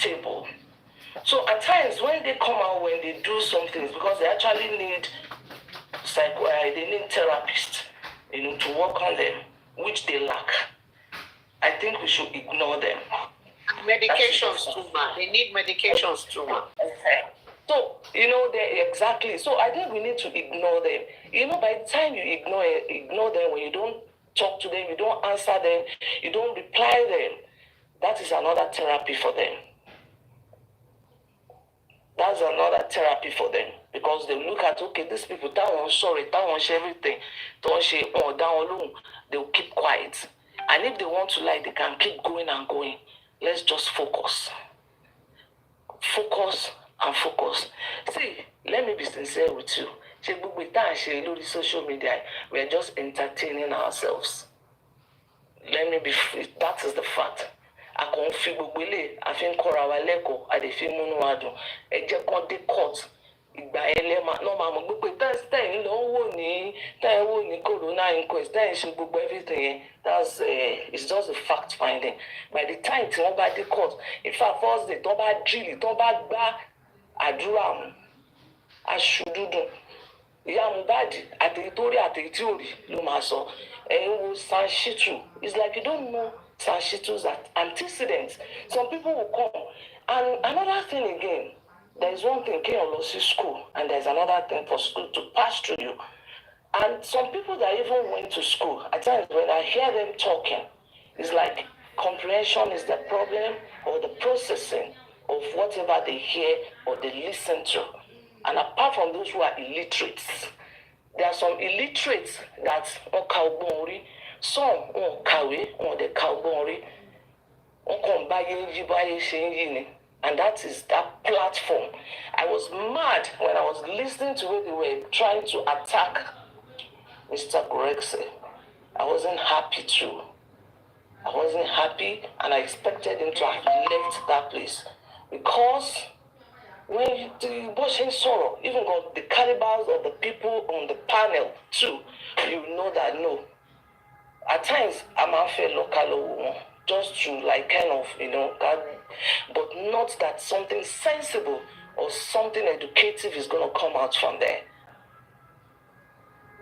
stable. So at times when they come out, when they do some things, because they actually need they need therapists, to work on them, which they lack. I think we should ignore them. Medications too, man. They need medications too, man. So, exactly. So I think we need to ignore them. By the time you ignore them, when you don't talk to them, you don't answer them, you don't reply them, that is another therapy for them. That's another therapy for them. Because they look at, okay, these people, that one sorry, that one share everything, don't share, that one alone, they'll keep quiet. And if they want to lie, they can keep going and going. Let's just focus. Focus and focus. See, let me be sincere with you. With social media, we are just entertaining ourselves. That is the fact. I can't feel gbogbo I think Korawa Leko, I dey feel Munuado. I just got the court. Ìgbà ẹlẹ́mà náà máa mọ̀ gbogbo tẹ́yìn ló ń wò ní corona inquest tẹ́yìn ṣe gbogbo everything yẹn it's just a fact finding. By the time tí wọ́n bá dé court, in fact first day tó bá drill tó bá gbá àdúrà mu aṣọ dúdú ìyá MOHBAD àtẹ̀yí tó rí àtẹ̀yí tí ò rí ló máa sọ ẹ̀yin wo Sanshitu. It's like you don't know Sanshitu's antecedents. Some people will come. And another thing again, there is one thing, school, and there's another thing for school to pass through you. And some people that even went to school, at times when I hear them talking, it's like comprehension is the problem, or the processing of whatever they hear or they listen to. And apart from those who are illiterates, there are some illiterates that some the cowboy, and that is that platform. I was mad when I was listening to it. They were trying to attack Mr. Grexe. I wasn't happy too. I wasn't happy, and I expected him to have left that place. Because when the watching sorrow, even got the calibers of the people on the panel too, you know that no. At times, I'm unfair local, just to like kind of, but not that something sensible or something educative is going to come out from there.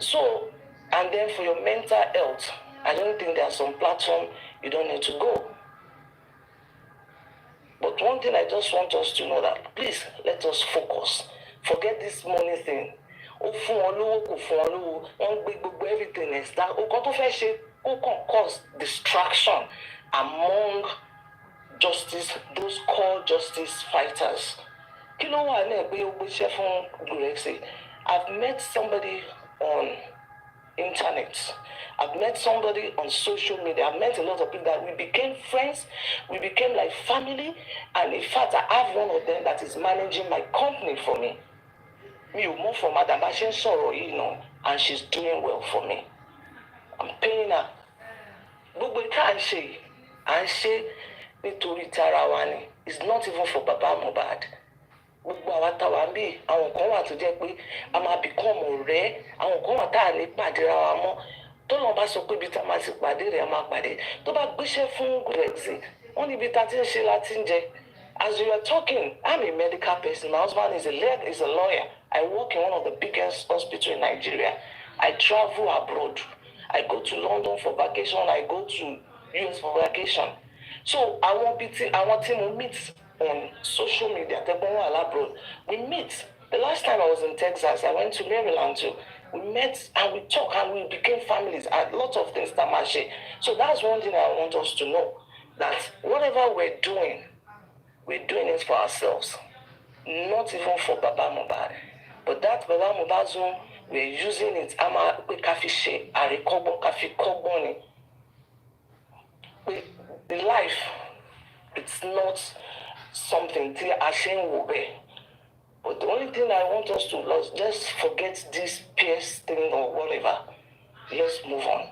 So, and then for your mental health, I don't think there's some platform you don't need to go. But one thing I just want us to know that, please, let us focus. Forget this money thing. Everything is that can cause distraction among those called justice fighters. I've met somebody on internet. I've met somebody on social media. I've met a lot of people that we became friends. We became like family. And in fact, I have one of them that is managing my company for me. Me more for Madam Bashin Sorrow, and she's doing well for me. I'm paying her. But we can't say, nítorí tara wa ni. It's not even for Baba MOHBAD. Gbogbo àwa tá wà ńbí, àwọn kan wà tó jẹ́ pé a máa become ọ̀rẹ́, àwọn kan wà tá à ní pàdé ra wa mọ́. Tó lọ́n bá sọ pé ibi tá máa ti pàdé rẹ̀ a máa pàdé. Tó bá gbéṣẹ́ fún Grexe, wọ́n ní ibi tá ti ń ṣe láti ń jẹ. As you are talking, I'm a medical person. My husband is a lawyer. I work in one of the biggest hospitals in Nigeria. I travel abroad. I go to London for vacation. I go to US for vacation. So I want to meet on social media. Abroad. We meet. The last time I was in Texas, I went to Maryland too. We met and we talked and we became families. And lots of things that match. So that's one thing I want us to know. That whatever we're doing it for ourselves. Not even for Baba MOHBAD. But that Baba MOHBAD zone, we're using it. The life, it's not something but the only thing I want us to lose, just forget this PEARSE thing or whatever. Let's move on.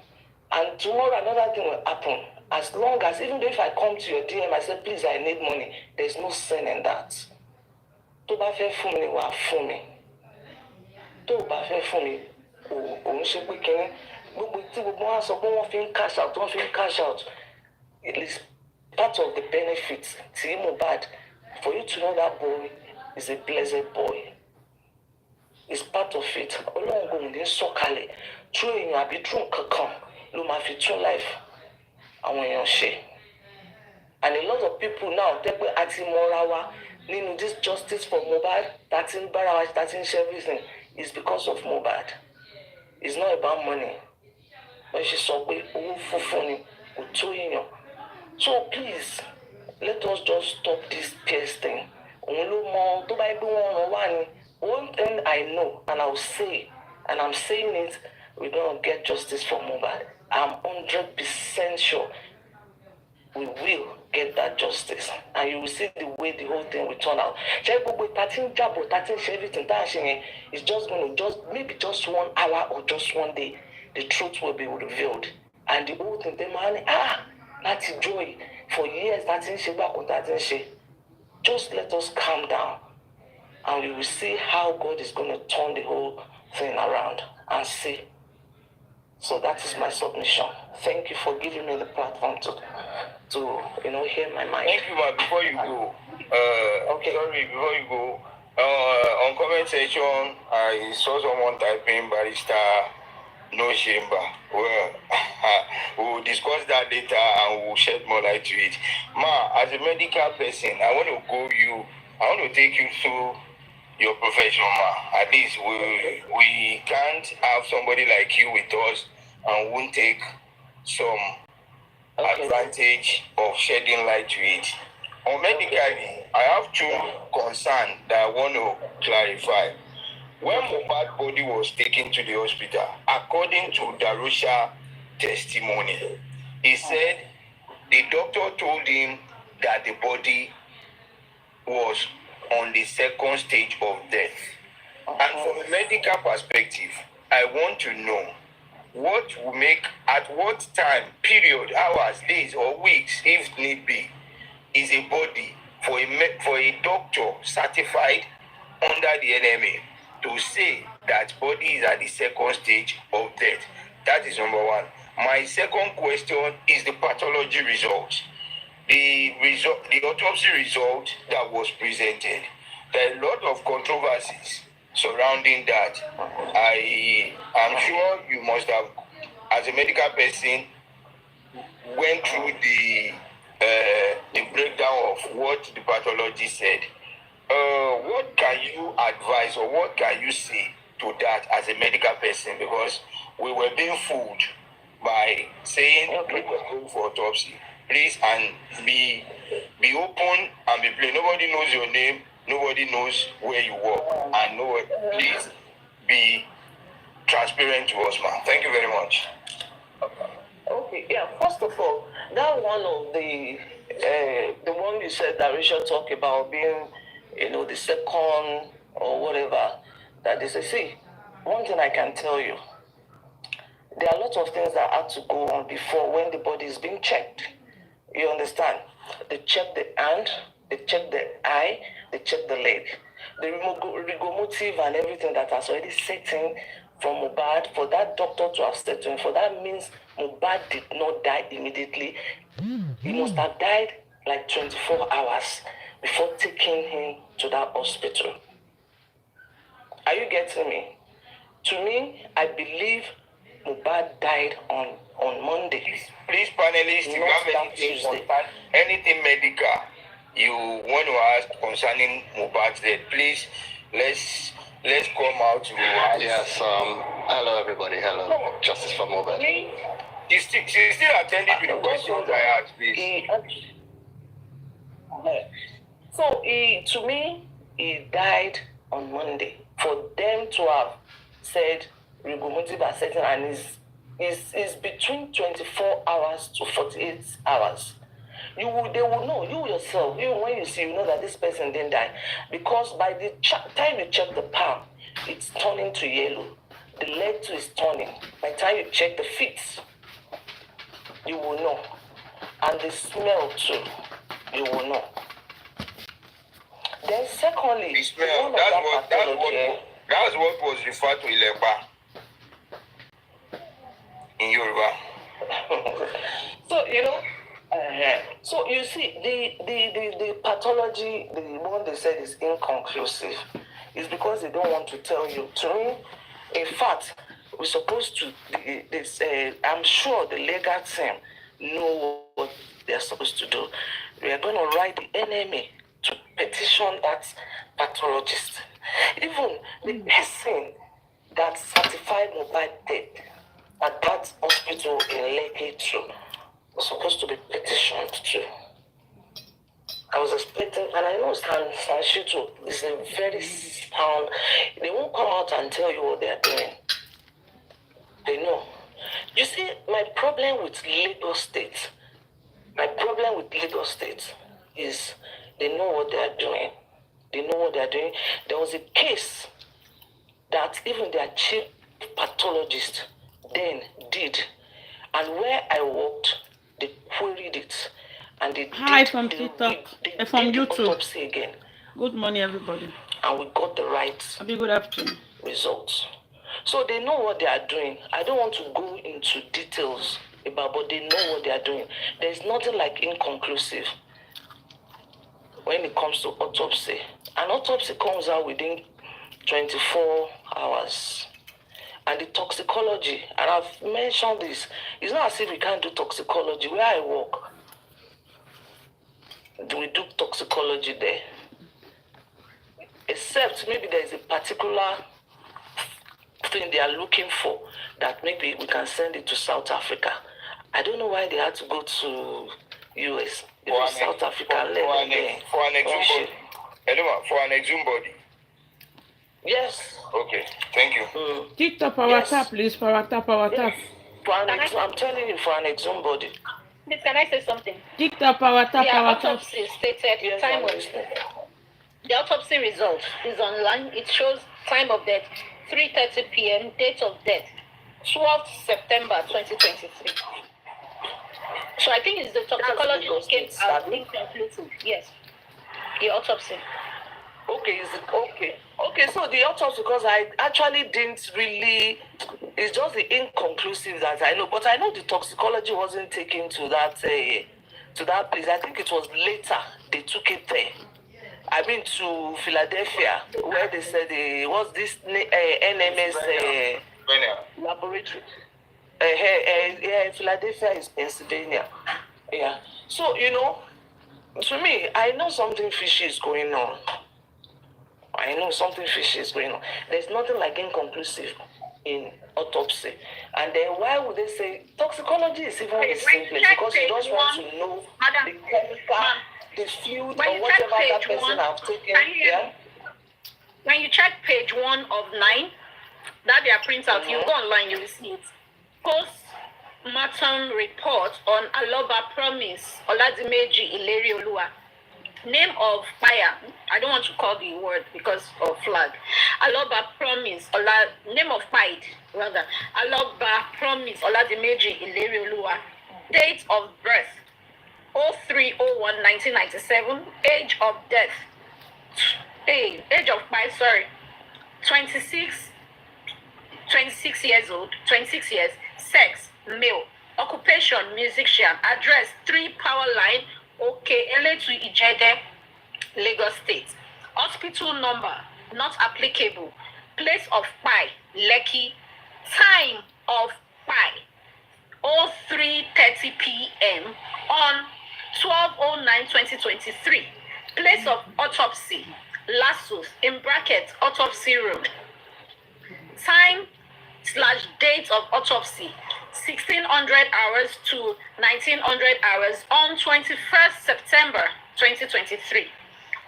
And tomorrow another thing will happen. As long as, even if I come to your DM, I say, please, I need money. There's no sin in that. Tó bá fẹ́ fún mi, wá fún mi. Tó bá fẹ́ fún mi, òun ṣe pé kíní. Gbogbo tí gbogbo wọn sọ pé wọ́n fi ń cash out, It is part of the benefits tí MOHBAD for you to know that boy is a blessed boy. It's part of it. Ọlọ́run kò ní sọ̀kalẹ̀ true èèyàn àbí true kankan ló máa fi tún life àwọn èèyàn ṣe. And a lot of people now tẹ́ pé àti mọ́ra wa nínú this justice for MOHBAD that in bára wa that in everything is because of MOHBAD. It's not about money. Wọ́n ṣe sọ pé owó funfun ni kò tó èèyàn. So please let us just stop this PEARSE thing. Òun ló mọ tó bá yẹ pé wọ́n ràn wá ni. One thing I know, and I'll say, and I'm saying it, we're going to get justice for MOHBAD. I'm 100% sure we will get that justice. And you will see the way the whole thing will turn out. Everything is just going to maybe just 1 hour or just one day, the truth will be revealed. And the whole thing, that's joy. For years, just let us calm down. And we will see how God is going to turn the whole thing around and see. So that is my submission. Thank you for giving me the platform to hear my mind. Thank you, ma. Before you go, Okay. Sorry, before you go, on comment section, I saw someone typing barrister no chamber. Well, we'll discuss that later and we'll shed more light to it. Ma, as a medical person, I want to take you through your profession, ma. At least we can't have somebody like you with us and won't take some advantage of shedding light to it. On medically, I have two concerns that I want to clarify. When MOHBAD body was taken to the hospital, according to Darusha testimony, he said the doctor told him that the body was on the second stage of death. And from a medical perspective, I want to know what will make, at what time, period, hours, days, or weeks, if need be, is a body for a doctor certified under the NMA to say that body is at the second stage of death. That is number one. My second question is the pathology results. The autopsy result that was presented. There are a lot of controversies surrounding that. I am sure you must have, as a medical person, went through the breakdown of what the pathology said. What can you advise or what can you say to that as a medical person? Because we were being fooled by saying we were going for autopsy. Please, and be open and be plain. Nobody knows your name. Nobody knows where you work. And please be transparent to us, man. Thank you very much. Okay, yeah. First of all, that one of the one you said that Richard talked about being, the second or whatever. That is, see, one thing I can tell you, there are a lot of things that have to go on before when the body is being checked. You understand? They check the hand, they check the eye, they check the leg. The regomotive and everything that has already set in from MOHBAD, for that doctor to have said to him, for that means MOHBAD did not die immediately. He must have died like 24 hours before taking him to that hospital. Are you getting me? To me, I believe MOHBAD died on Monday. Please, panelists, if you have anything medical you want to ask concerning MOHBAD's death, please, let's come out to Yes, hello everybody, hello. Justice for MOHBAD. She's still attending to the questions I asked, please. So to me, he died on Monday. For them to have said regomotive setting and is between 24 hours to 48 hours. They will know, you yourself, even when you see, you know that this person didn't die. Because by the time you check the palm, it's turning to yellow. The leg too is turning. By the time you check the feet, you will know. And the smell too, you will know. Then secondly, The smell, that's what was referred to Ilepa in Yoruba. So, So you see, the pathology, the one they said is inconclusive, is because they don't want to tell you. To me, in fact, we're supposed to. I'm sure the legal team know what they're supposed to do. We are going to write the NMA to petition that pathologist. Even the person that certified MOHBAD dead at that hospital in Lekki too was supposed to be petitioned too. I was expecting, and I know Sanshitu is a very sound. They won't come out and tell you what they are doing. They know. You see, my problem with Lagos State, is they know what they are doing. They know what they are doing. There was a case that even their chief pathologist then did, and where I worked, they queried it, and they did from the, TikTok, they from did the YouTube. autopsy again, Good morning, everybody. and we got the right Good afternoon. results. So they know what they are doing. I don't want to go into details about, but they know what they are doing. There's nothing like inconclusive when it comes to autopsy. An autopsy comes out within 24 hours. And the toxicology, and I've mentioned this, it's not as if we can't do toxicology. Where I work, we do toxicology there. Except maybe there is a particular thing they are looking for that maybe we can send it to South Africa. I don't know why they had to go to US. Even South Africa led there. For an exhumed body. Yes. Okay, thank you. TikTok power tap, please. Power tap. Yes. I'm telling you, for an exhumed body. Please, can I say something? TikTok power tap. The autopsy stated Yes, time I'm of listening. the autopsy result is online. It shows time of death 3:30 p.m. Date of death 12th September 2023. So I think it's the toxicology that came out inconclusive. Yes, the autopsy. Okay, is it okay? Okay, so the autopsy, because I actually didn't really, it's just the inconclusive that I know, but I know the toxicology wasn't taken to that place. I think it was later they took it there. I been to Philadelphia where they said what's this NMS laboratory. Philadelphia is Pennsylvania. Yeah. So to me, I know something fishy is going on. There's nothing like inconclusive in autopsy. And then why would they say toxicology is even the simplest? Because you just want to know the chemical, the fluid, or whatever that person have taken. Yeah. When you check page 1 of 9, that they are printout, you go online, you will see it. Post-mortem report on Aloba Promise Oladimeji Ilerioluwa. Name of fire. I don't want to call the word because of flag. Aloba Promise name of fight rather. Aloba Promise Oladimeji Ilerioluwa. Date of birth 03/01/1997. Age of death. Age of fight. 26 years old. 26 years. Sex male. Occupation musician. Address 3 Power Line. Okay, Eletu Ijede, Lagos State. Hospital number not applicable. Place of pie, Lekki. Time of pie, 03:30 p.m. on 12/09/2023. Place of autopsy, Lassus, in brackets, autopsy room. Time/date of autopsy, 1600 hours to 1900 hours on 21st September 2023.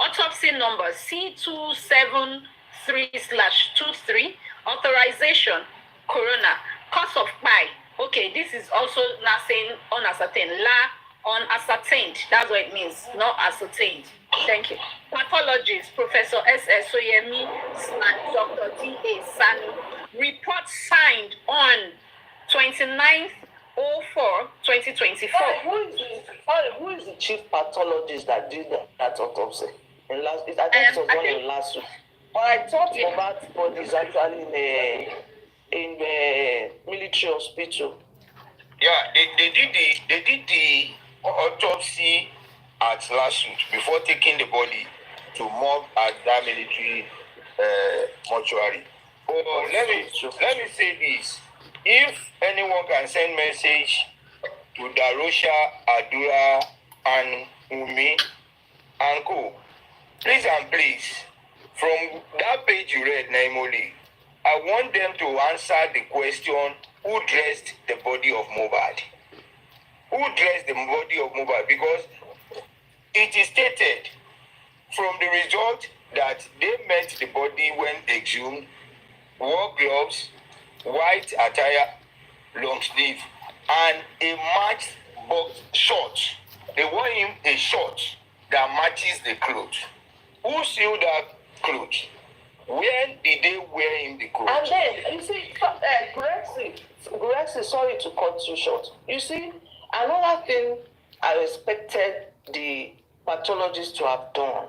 Autopsy number C273/23. Authorization, Corona. Cause of pie. Okay, this is also not saying unascertained. Unascertained. That's what it means. Not ascertained. Thank you. Pathologist, Professor S.S. Soyemi / Dr. D.A. Sani. Report signed on 29/04/2024. Who is the chief pathologist that did that autopsy? I think it was done in last week. But I thought MOHBAD body is actually in the military hospital. Yeah, they did the autopsy at Lasut before taking the body to mob at that military mortuary. But let me say this: if anyone can send message to Darosha, Adura, and Umi and Co, please and please, from that page you read, Naimoli, I want them to answer the question: who dressed the body of MOHBAD? Who dressed the body of MOHBAD? Because it is stated from the result that they met the body when exhumed, wore gloves, white attire, long sleeve, and a matched box short. They wore him a short that matches the clothes. Who sewed that clothes? When did they wear him the clothes? And then, you see, Grexy, sorry to cut you short. You see, another thing I expected the pathologist to have done,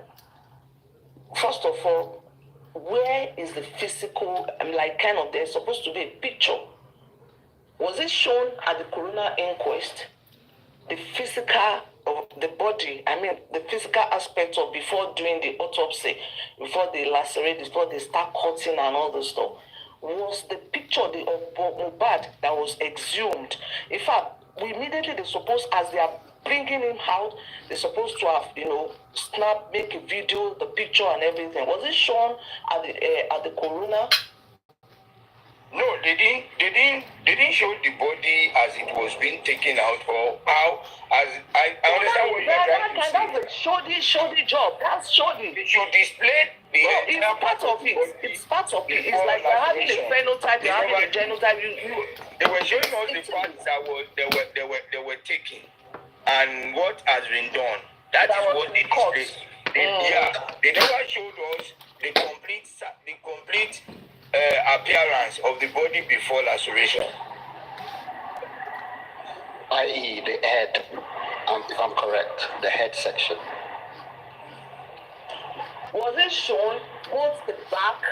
first of all, where is the physical, there's supposed to be a picture. Was it shown at the coroner inquest? The physical of the body, the physical aspect of before doing the autopsy, before they lacerate, before they start cutting and all the stuff, was the picture of MOHBAD that was exhumed. In fact, immediately they're supposed, as they are bringing him out, they're supposed to have, snap, make a video, the picture and everything. Was it shown at the coroner? No, they didn't show the body as it was being taken out, or how, as I understand what you're trying to say. That's a shoddy job. That's shoddy. They should display the it's part of it. It's part of it. It's like you're having a phenotype, you're having a genotype. They were showing us the parts that they were taken, and what has been done. That is what they displayed. They never showed us the complete appearance of the body before laceration. I.e. the head, if I'm correct, the head section. Was it shown both the back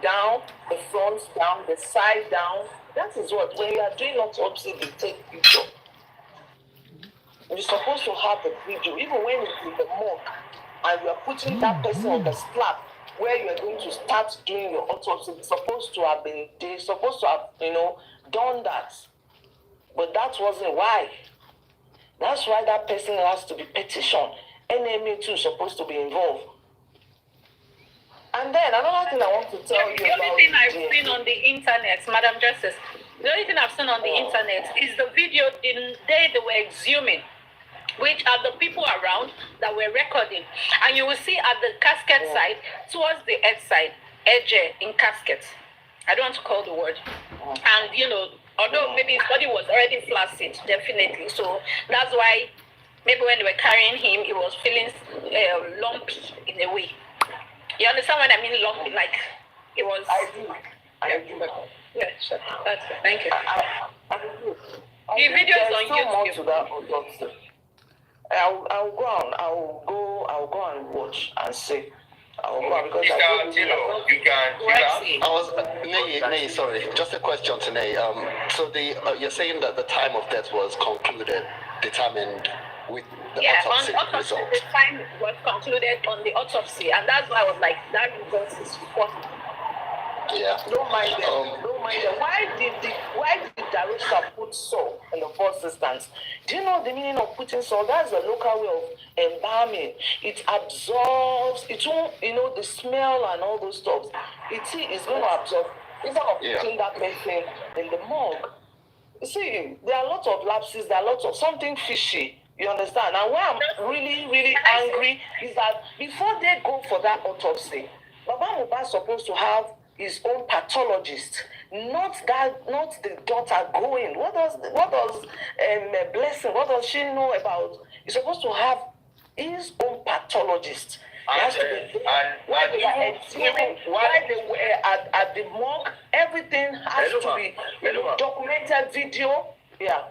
down, the front down, the side down? That is what, when you are doing autopsy, they take picture. You're supposed to have the video, even when it's in the morgue, and you are putting that person on the slab where you are going to start doing your autopsy. They're supposed to have, done that. But that wasn't why. That's why that person has to be petitioned. NMA too is supposed to be involved. And then another thing I want to tell you the about... only thing I've seen on the internet, Madam Justice, the only thing I've seen on the internet is the video the day they were exhuming, which are the people around that were recording. And you will see at the casket side, towards the edge side, edge in casket. I don't want to call the word. And, although maybe his body was already flaccid, definitely. So that's why maybe when they were carrying him, he was feeling lumpy in a way. You understand what I mean, lumpy? Like, it was... I do. Yeah, sure. That's good. Thank you. The video is on There's so more YouTube. to that autopsy. I'll go and watch and see. I'll go because Nay, sorry, just a question to Nay. So you're saying that the time of death was determined with the autopsy result. The time was concluded on the autopsy, and that's why I was like, that result is important. Yeah. Don't mind them. Why did Darusha put salt in the first instance? Do you know the meaning of putting salt? That's a local way of embalming. It absorbs, it won't, the smell and all those stuff. It's going to absorb. Instead of putting that person in the morgue. You see, there are a lot of lapses, there are lots of something fishy. You understand? And why I'm really, really angry is that before they go for that autopsy, Baba MOHBAD is supposed to have his own pathologist, not the daughter going. What does Blessing? What does she know about? He's supposed to have his own pathologist. While they were at the morgue, everything has to be documented video. Yeah.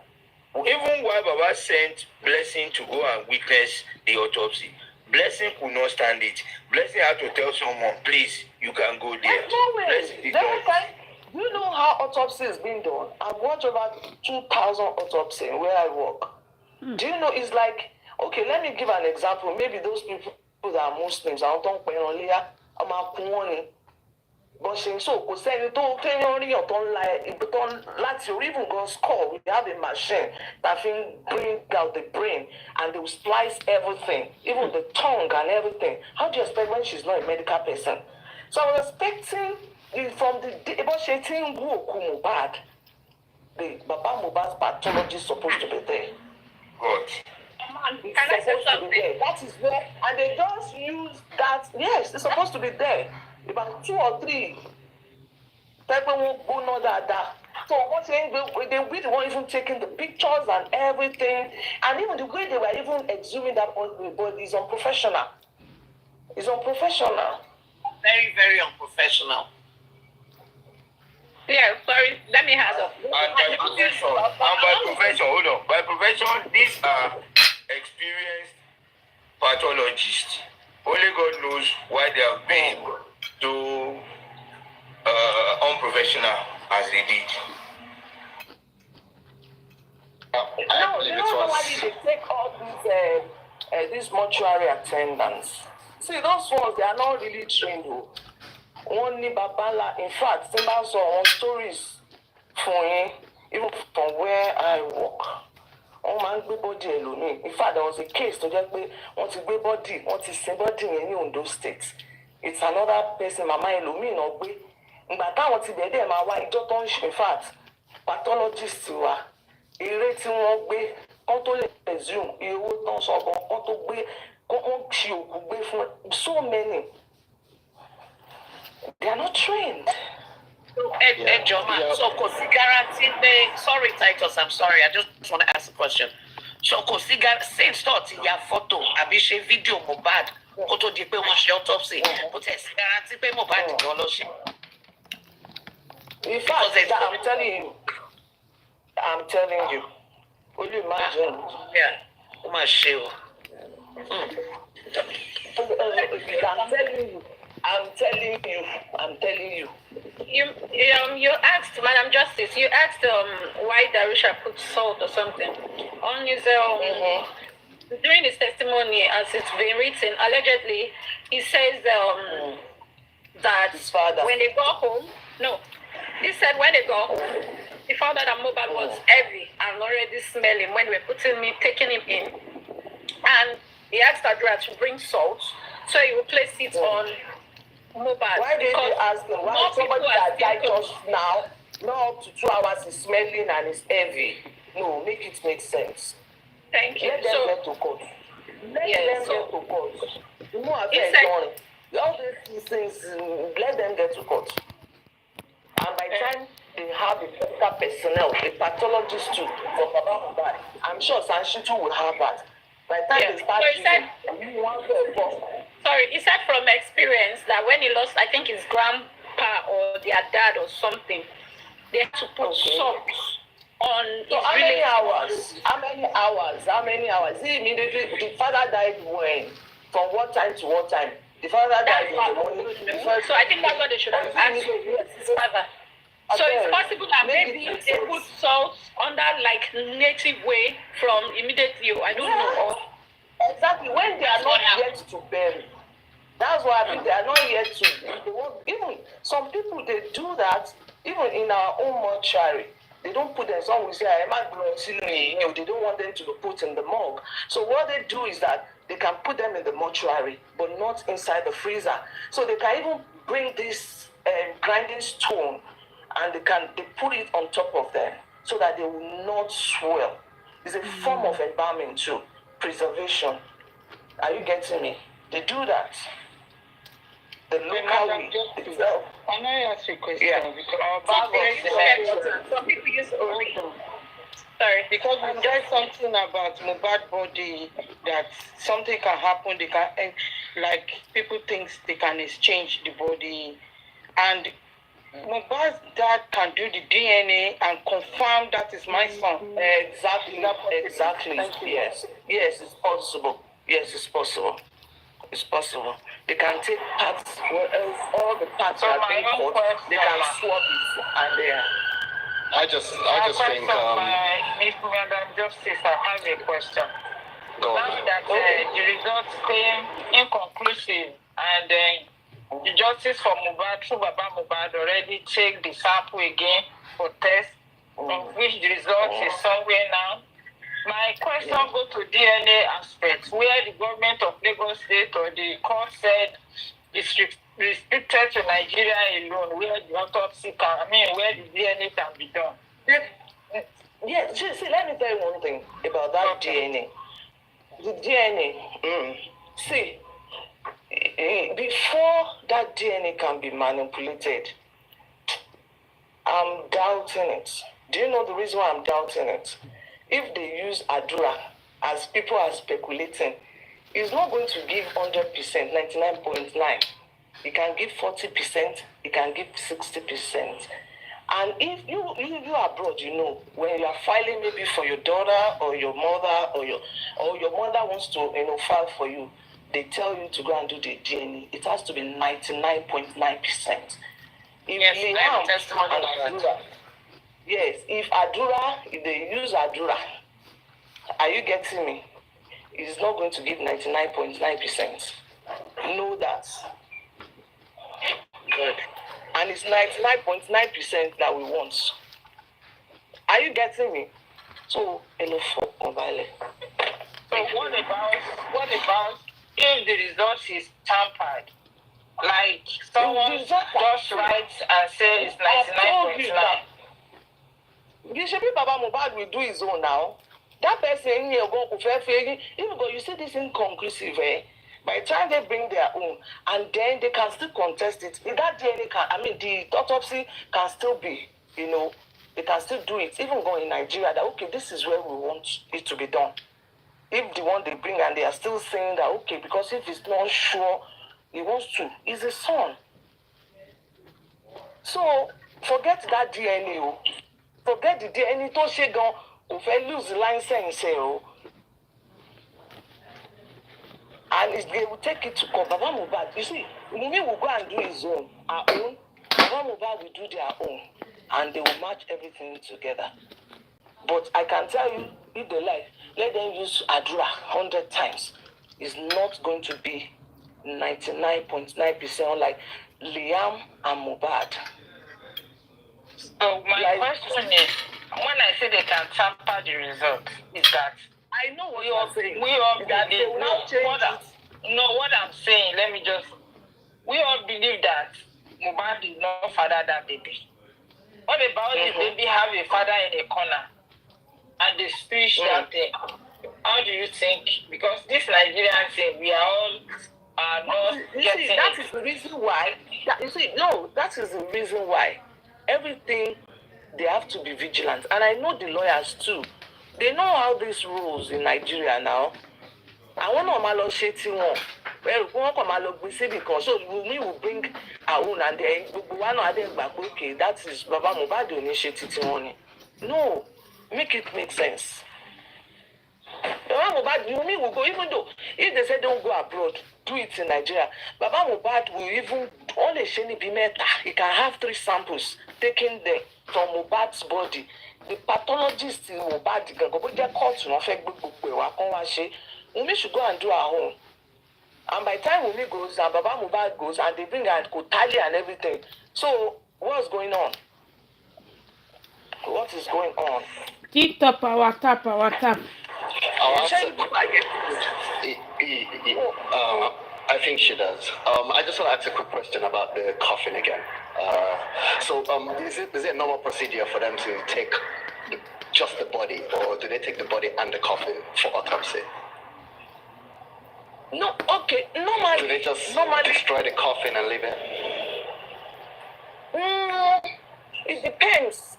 Even while Baba sent Blessing to go and witness the autopsy, Blessing could not stand it. Blessing had to tell someone, please, you can go there. Do you know how autopsy is being done? I've watched over 2,000 autopsies where I work. Do you know, it's like, okay, let me give an example. Maybe those people that are Muslims, I don't know, I'm a but saying so, because saying to let's you even go score. We have a machine that can bring out the brain and they will splice everything, even the tongue and everything. How do you expect when she's not a medical person? So I was expecting from the about she think MOHBAD, the Baba MOHBAD's pathology is supposed to be there. Good. It's supposed to be there. That is where, and they just use that. Yes, it's supposed to be there. About 2 or 3 people won't go know that. So what's saying they weren't even taking the pictures and everything, and even the way they were even exhuming that body is unprofessional. It's unprofessional. Very, very unprofessional. Yeah, sorry, let me have a. And by profession, hold on. By profession, these are experienced pathologists. Only God knows why they have been so unprofessional as they did. No, you know why they take all these mortuary attendants. See, those ones, they are not really trained. Only Babala, in fact, Simba saw on stories for him, even from where I work. Oh man, gbé body alone. In fact, there was a case to just be want to gbé body, want to see body in Ondo State. It's another person, Mama Elumi, no gbé. Ìgbà táwọn ti bẹ̀ẹ́ dẹ̀ máa wá ìjọ tó ń ṣe, in fact, pathologist wa, eré tí wọ́n gbé, kán tó lè resume, iye owó tán sọ̀gbọ̀n, kán tó gbé, kán ṣe òkú gbé fún so many. They are not trained. So, sorry, Titus, I'm sorry. I just want to ask a question. So, same start in your photo, Abishe video MOHBAD, photo di pe wọ́n ṣe autopsy, but it's guarantee pe MOHBAD gan ló ṣe. In fact, I'm telling you. Will you imagine? Yeah, ó mà ṣe o. I'm telling you. You asked, Madam Justice, you asked why Darusha put salt or something on his during his testimony, as it's been written, allegedly, he says that his father, when they got home, he said when they got home, he found out that MOHBAD was heavy and already smelling when we were taking him in, and he asked Adra to bring salt, so he would place it on MOHBAD. Why did they ask him? Why somebody that died just now, not up to 2 hours, is smelling and is heavy? No, make it make sense. Thank you. Let them get to court. Let them get to court. You know, I've done all these things. Let them get to court. And by the time they have the medical personnel, the pathologist too, for Baba MOHBAD, I'm sure Sanshitu will have that. By the time they start sorry, he said from experience that when he lost, I think his grandpa or their dad or something, they had to put salt on so how many hours? How many hours? He immediately, the father died when? From what time to what time? The father died in the morning. So I think that's what they should have asked his father. So it's possible that maybe they put salt on that like native way from immediately, I don't know. Exactly, when they are not yet to bury. That's why I think they are not yet to. Even some people, they do that, even in our own mortuary. They don't put them, some will say, they don't want them to be put in the morgue. So what they do is that they can put them in the mortuary, but not inside the freezer. So they can even bring this grinding stone and they put it on top of them so that they will not swell. It's a form of embalming too, preservation. Are you getting me? They do that. The local way itself. Can I ask you a question? Yeah. Some people use only. Sorry. Because we read something about MOHBAD body, that something can happen, they can, like people think they can exchange the body, and MOHBAD's dad can do the DNA and confirm that is my son. Exactly. Yes, it's possible. Yes, it's possible. It's possible. They can take parts, all the parts that are being cut, they can swap it, and I just think Miss Madam Justice, I have a question. go Now on. that the results came inconclusive, and the justice for MOHBAD, through Baba MOHBAD, already checked the sample again for test, of which the result is somewhere now. My question goes to DNA aspect, where the government of Lagos State or the court said it's restricted to Nigeria alone, where the autopsy where the DNA can be done. Yeah, see, let me tell you one thing about that DNA. The DNA, see, before that DNA can be manipulated, I'm doubting it. Do you know the reason why I'm doubting it? If they use Adura, as people are speculating, it's not going to give 100%, 99.9. It can give 40%, it can give 60%. And if you are abroad, you know, when you are filing maybe for your daughter or your mother or your mother wants to, file for you, they tell you to go and do the DNA. It has to be 99.9%. If they use Adura, are you getting me? It's not going to give 99.9%. Know that. Good. And it's 99.9% that we want. Are you getting me? So, So what about if the result is tampered? Like someone just writes and says it's 99.9. You should be Baba MOHBAD will do his own now. That person here go to fair, even though you see this inconclusive, by the time they bring their own, and then they can still contest it. If that DNA the autopsy can still be, they can still do it, even going in Nigeria, that, okay, this is where we want it to be done. If the one they bring and they are still saying that, okay, because if it's not sure, he wants to, it's a son. So, forget that DNA. Forget the DNA. Don't she go, if I lose the license, and they will take it to court. Baba MOHBAD, you see, Mumi will go and do his own, our own. Baba MOHBAD will do their own, and they will match everything together. But I can tell you, if they like, let them use Adura 100 times. It's not going to be 99.9% like Liam and MOHBAD. So my question is, when I say they can tamper the result, is that I know what you're saying. We all that believe. What I'm saying. We all believe that MOHBAD did not father that baby. What about the baby have a father in a corner and they switch that thing? How do you think? Because this Nigerian thing, we are all not getting it. That is the reason why. That is the reason why everything they have to be vigilant. And I know the lawyers too. They know how this rules in Nigeria now. I want to malo sheti one. Well, we want to malo gbese because so we will bring our own and then one or them back. Okay, that is Baba MOHBAD oni sheti ti one. No, make it make sense. Baba MOHBAD, you will go, even though if they say don't go abroad, do it in Nigeria. Baba MOHBAD will even only sheni be meta. He can have 3 samples taken there from MOHBAD's body. The pathologist in MOHBAD go their court no affect Wunmi should go and do her own. And by the time Wunmi goes and Baba MOHBAD goes and they bring her and tally and everything. So what's going on? What is going on? TikTok power tap. I think she does. I just want to ask a quick question about the coffin again. Is it a normal procedure for them to take just the body, or do they take the body and the coffin for autopsy? No, okay. Normally, do they just destroy the coffin and leave it? It depends.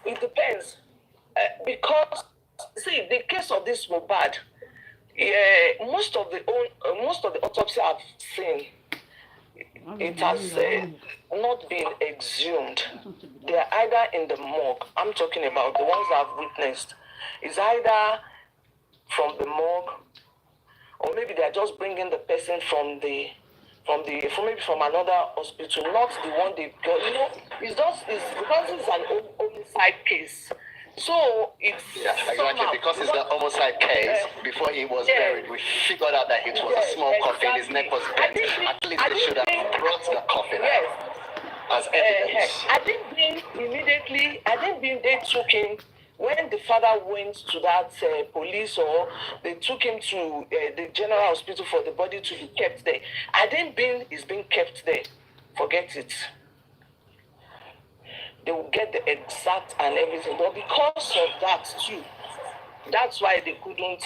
Because see, the case of this MOHBAD, most of the autopsy I've seen, it has not been exhumed. They are either in the morgue. I'm talking about the ones I've witnessed. It's either from the morgue, or maybe they are just bringing the person from another hospital, not the one they got. It's because it's an only homicide case. So it's exactly, somehow, because it's the homicide case. Before he was buried, we figured out that it was a small coffin. His neck was bent. At least they should have brought the coffin out as evidence. I didn't think immediately. I didn't think they took him when the father went to that police, or they took him to the general hospital for the body to be kept there. I didn't think it's being kept there. Forget it. They will get the exact and everything, but because of that too, that's why they couldn't.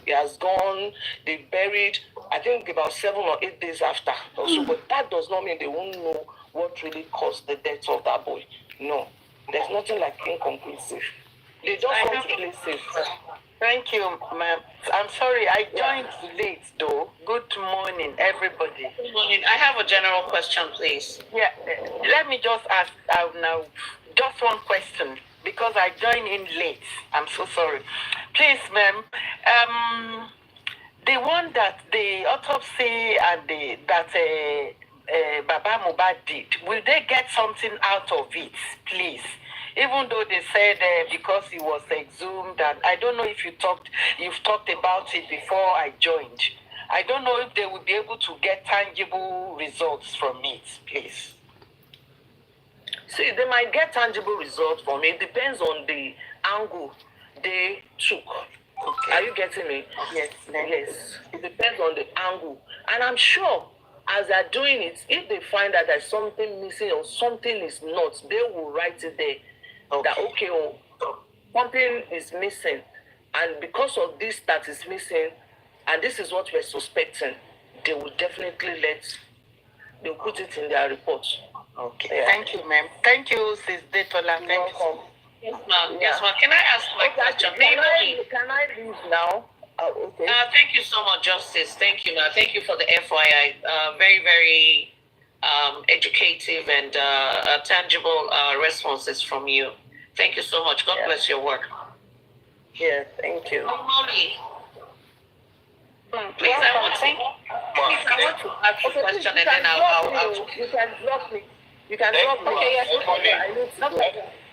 He has gone. They buried. I think about 7 or 8 days after. Also, but that does not mean they won't know what really caused the death of that boy. No, there's nothing like inconclusive. They just want to play safe. Thank you, ma'am. I'm sorry, I joined late though. Good morning, everybody. Good morning. I have a general question, please. Yeah, let me just ask now, just one question, because I joined in late. I'm so sorry. Please, ma'am, the one that the autopsy and Baba MOHBAD did, will they get something out of it, please? Even though they said because he was exhumed, and I don't know if you've talked about it before I joined. I don't know if they will be able to get tangible results from it, please. See, they might get tangible results from it. It depends on the angle they took. Okay. Are you getting me? Yes. Yes. It depends on the angle. And I'm sure as they're doing it, if they find that there's something missing or something is not, they will write it there. Okay. That, something is missing. And because of this that is missing, and this is what we're suspecting, they will definitely they'll put it in their report. Okay. Yeah. Thank you, ma'am. Thank you, Sis Detola. Thank you. Yes, ma'am. Yeah. Yes, ma'am. Can I ask my question? Can I leave now? Okay. Thank you so much, Justice. Thank you, ma'am. Thank you for the FYI. Very, very educative and tangible responses from you. Thank you so much. God bless your work. Yeah, thank you. Molly, please, I want to ask a question, and then I'll You can drop me. You can drop me. Okay, yes.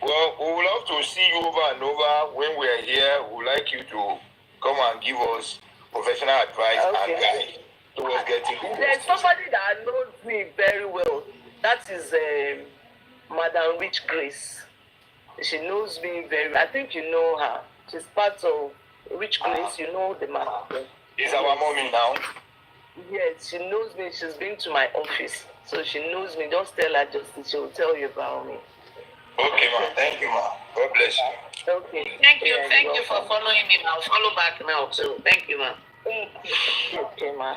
Well, we would love to see you over and over. When we are here, we would like you to come and give us professional advice and guide towards getting. There's somebody that knows me very well. That is Madam Rich Grace. She knows me very. I think you know her. She's part of Rich Grace. You know the man. Is our mommy now? Yes, she knows me. She's been to my office, so she knows me. Just tell her, Justice. She will tell you about me. Okay, ma. Thank you, ma. God bless you. Okay. Thank you. Thank you for following me. I'll follow back now too. Thank you, ma. Okay, ma.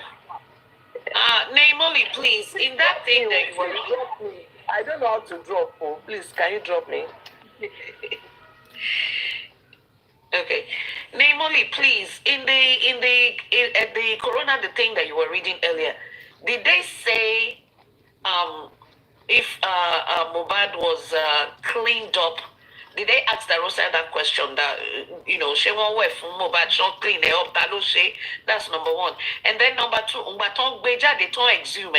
Naimoli, please, in that thing that you were drop me. I don't know how to drop. Oh, please, can you drop me? Okay, Naimoli, please. In the corona, the thing that you were reading earlier, did they say if MOHBAD was cleaned up? Did they ask the Rosa that question that she won't wear from MOHBAD, she won't clean it up? That's number one. And then number two, they don't exhume.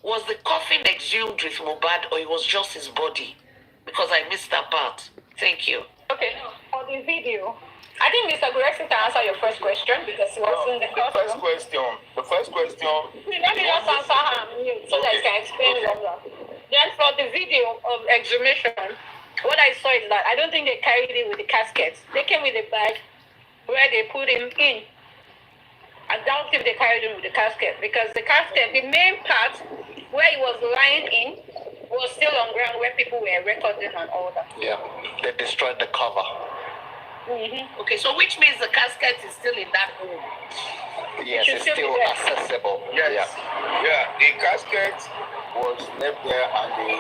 Was the coffin exhumed with MOHBAD, or it was just his body? Because I missed that part. Thank you. Okay, on the video, I think Mr. Gurexi can answer your first question because he was in the first question. The first question. Let me just answer her so that I can explain longer. Then for the video of exhumation, what I saw is that I don't think they carried it with the casket. They came with a bag where they put him in. I doubt if they carried him with the casket because the casket, the main part where he was lying in, was still on ground where people were recording and all that. Yeah, they destroyed the cover. Mm-hmm. Okay, so which means the casket is still in that room? Yes, it's still accessible. Yes. Yeah, the casket was left there and they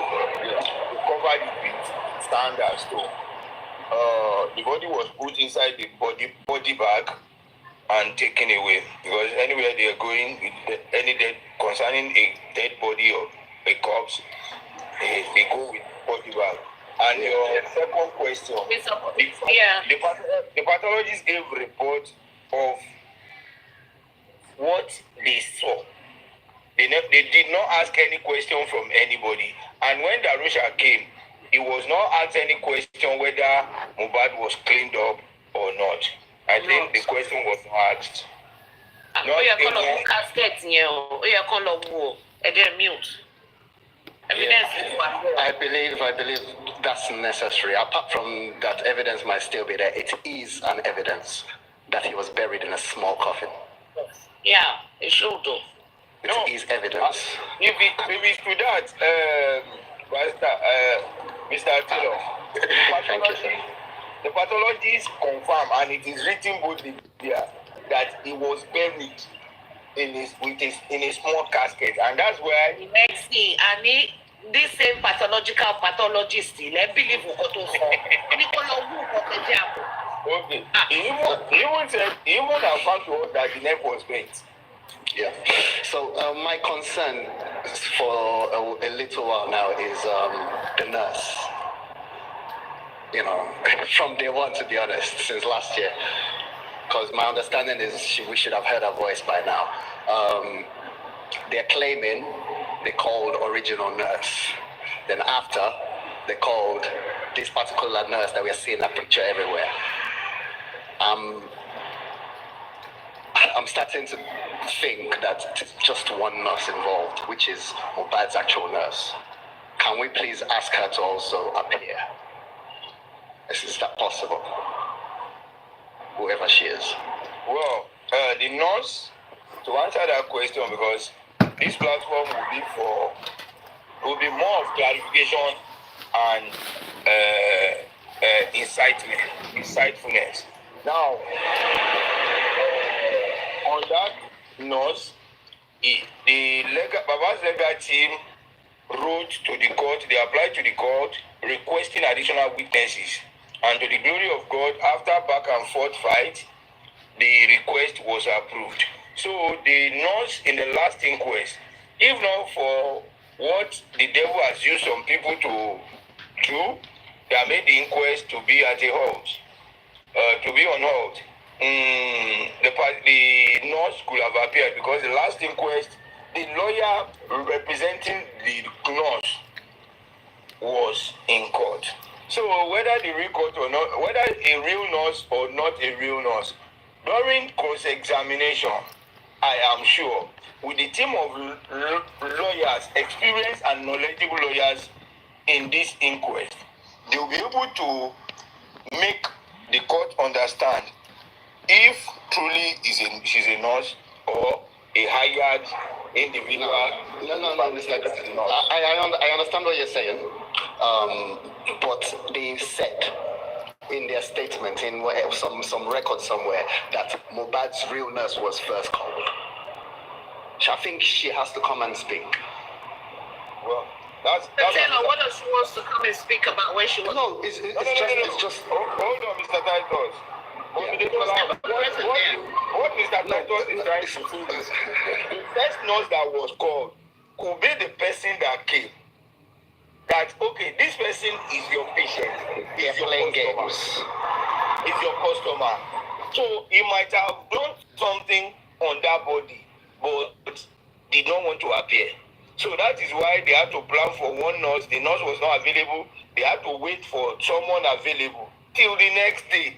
covered it with sand and stone. The body was put inside the body bag and taken away because anywhere they are going with any dead concerning a dead body or a corpse, they go with body bag. And your second question, the pathologist gave a report of what they saw. They did not ask any question from anybody. And when Darusha came, he was not asked any question whether Mohbad was cleaned up or not. I think the question was not asked. Not even casket, and then mute. Evidence is one. I believe that's necessary. Apart from that, evidence might still be there. It is an evidence that he was buried in a small coffin. Yeah, it should do. It is evidence. If it's to that, Mr. Taylor, the pathologists confirm, and it is written boldly there, that he was buried in a small casket, and that's where Next thing, I need this same pathologist. Let believe what to say. okay. He even affirmed to us that the neck was bent. Yeah. So my concern for a little while now is the nurse. You know, from day one, to be honest, since last year. Because my understanding is we should have heard her voice by now. They're claiming they called original nurse. Then after, they called this particular nurse that we're seeing a picture everywhere. I'm starting to think that it's just one nurse involved, which is Mohbad's actual nurse. Can we please ask her to also appear? Is that possible? Whoever she is. Well, the nurse, to answer that question, because this platform will be more of clarification and insightfulness. Now, on that nurse, Baba's legal team wrote to the court, they applied to the court requesting additional witnesses. And to the glory of God, after back and forth fight, the request was approved. So the nurse in the last inquest, if not for what the devil has used some people to do, that made the inquest to be at a halt, to be on hold. The nurse could have appeared, because the last inquest, the lawyer representing the nurse was in court. So whether the real court or not, whether a real nurse or not a real nurse, during cross-examination, I am sure, with the team of lawyers, experienced and knowledgeable lawyers in this inquest, they will be able to make the court understand if truly she's a nurse or a hired individual. No, Mr. I understand what you're saying, but they said in their statement, in some record somewhere, that Mohbad's real nurse was first called. I think she has to come and speak. Well, that's Taylor, what does she wants to come and speak about when she was? No, it's just. Hold on, Mr. Titus. What Mr. Titus is trying to do is the first nurse that was called could be the person that came. That, okay, this person is your patient, is your customer. Is your customer. So he might have done something on that body, but did not want to appear. So that is why they had to plan for one nurse. The nurse was not available. They had to wait for someone available till the next day.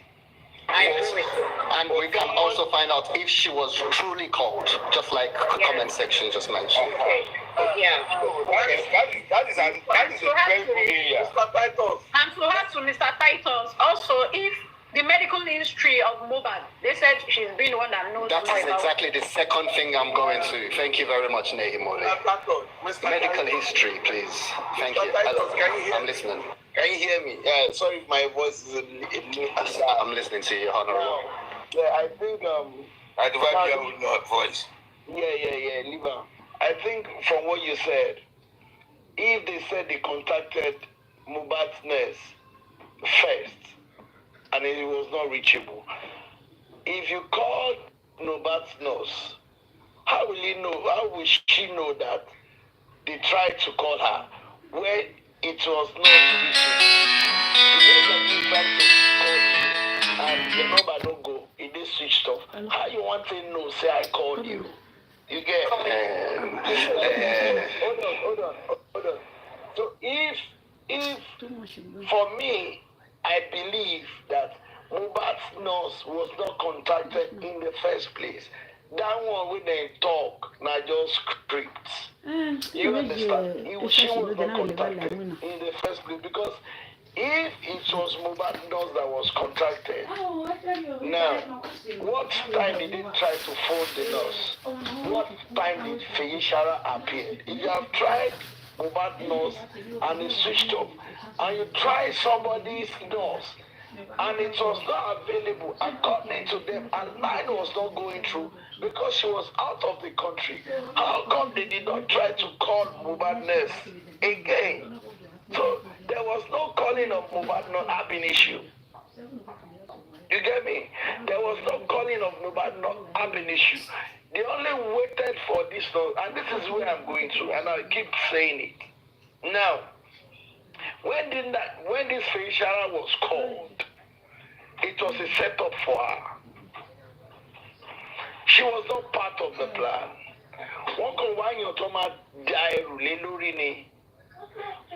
And we can also find out if she was truly called, just like the comment section just mentioned. Okay. Yeah. That is a very good area. And to add to Mr. Titus, also, if the medical history of MOHBAD, they said she's been one that knows. That is exactly the second thing I'm going to. Thank you very much, Nehimole. Medical history, please. Thank you. Hello. I'm listening. Can you hear me? Sorry if my voice is a little. I'm listening to you, Honorable. Yeah, I think I divide here with no voice. Yeah, Liva. I think from what you said, if they said they contacted Mohbad's nurse first and it was not reachable, if you call Mohbad's nurse, how will she know that they tried to call her where it was not reachable? The tried to call you and the number don't go, it is switched off. How you want to know, say I called you? You get Hold on. So if if for me, I believe that Mohbad's nurse was not contacted in the first place. That one when they talk, not just scripts. You understand? She was not contacted in the first place because if it was Mohbad's nurse that was contacted, now what time did they try to phone the nurse? What time did Feyishara appear? If you have tried Mohbad's nurse and it switched off, and you try somebody's nurse and it was not available according to them, and mine was not going through because she was out of the country, how come they did not try to call Mohbad's nurse again? So there was no calling of Mohbad not having issue. You get me? There was no calling of Mohbad not having issue. They only waited for this note, and this is where I'm going to, and I keep saying it. Now, when this Feyishara was called, it was a setup for her. She was not part of the plan.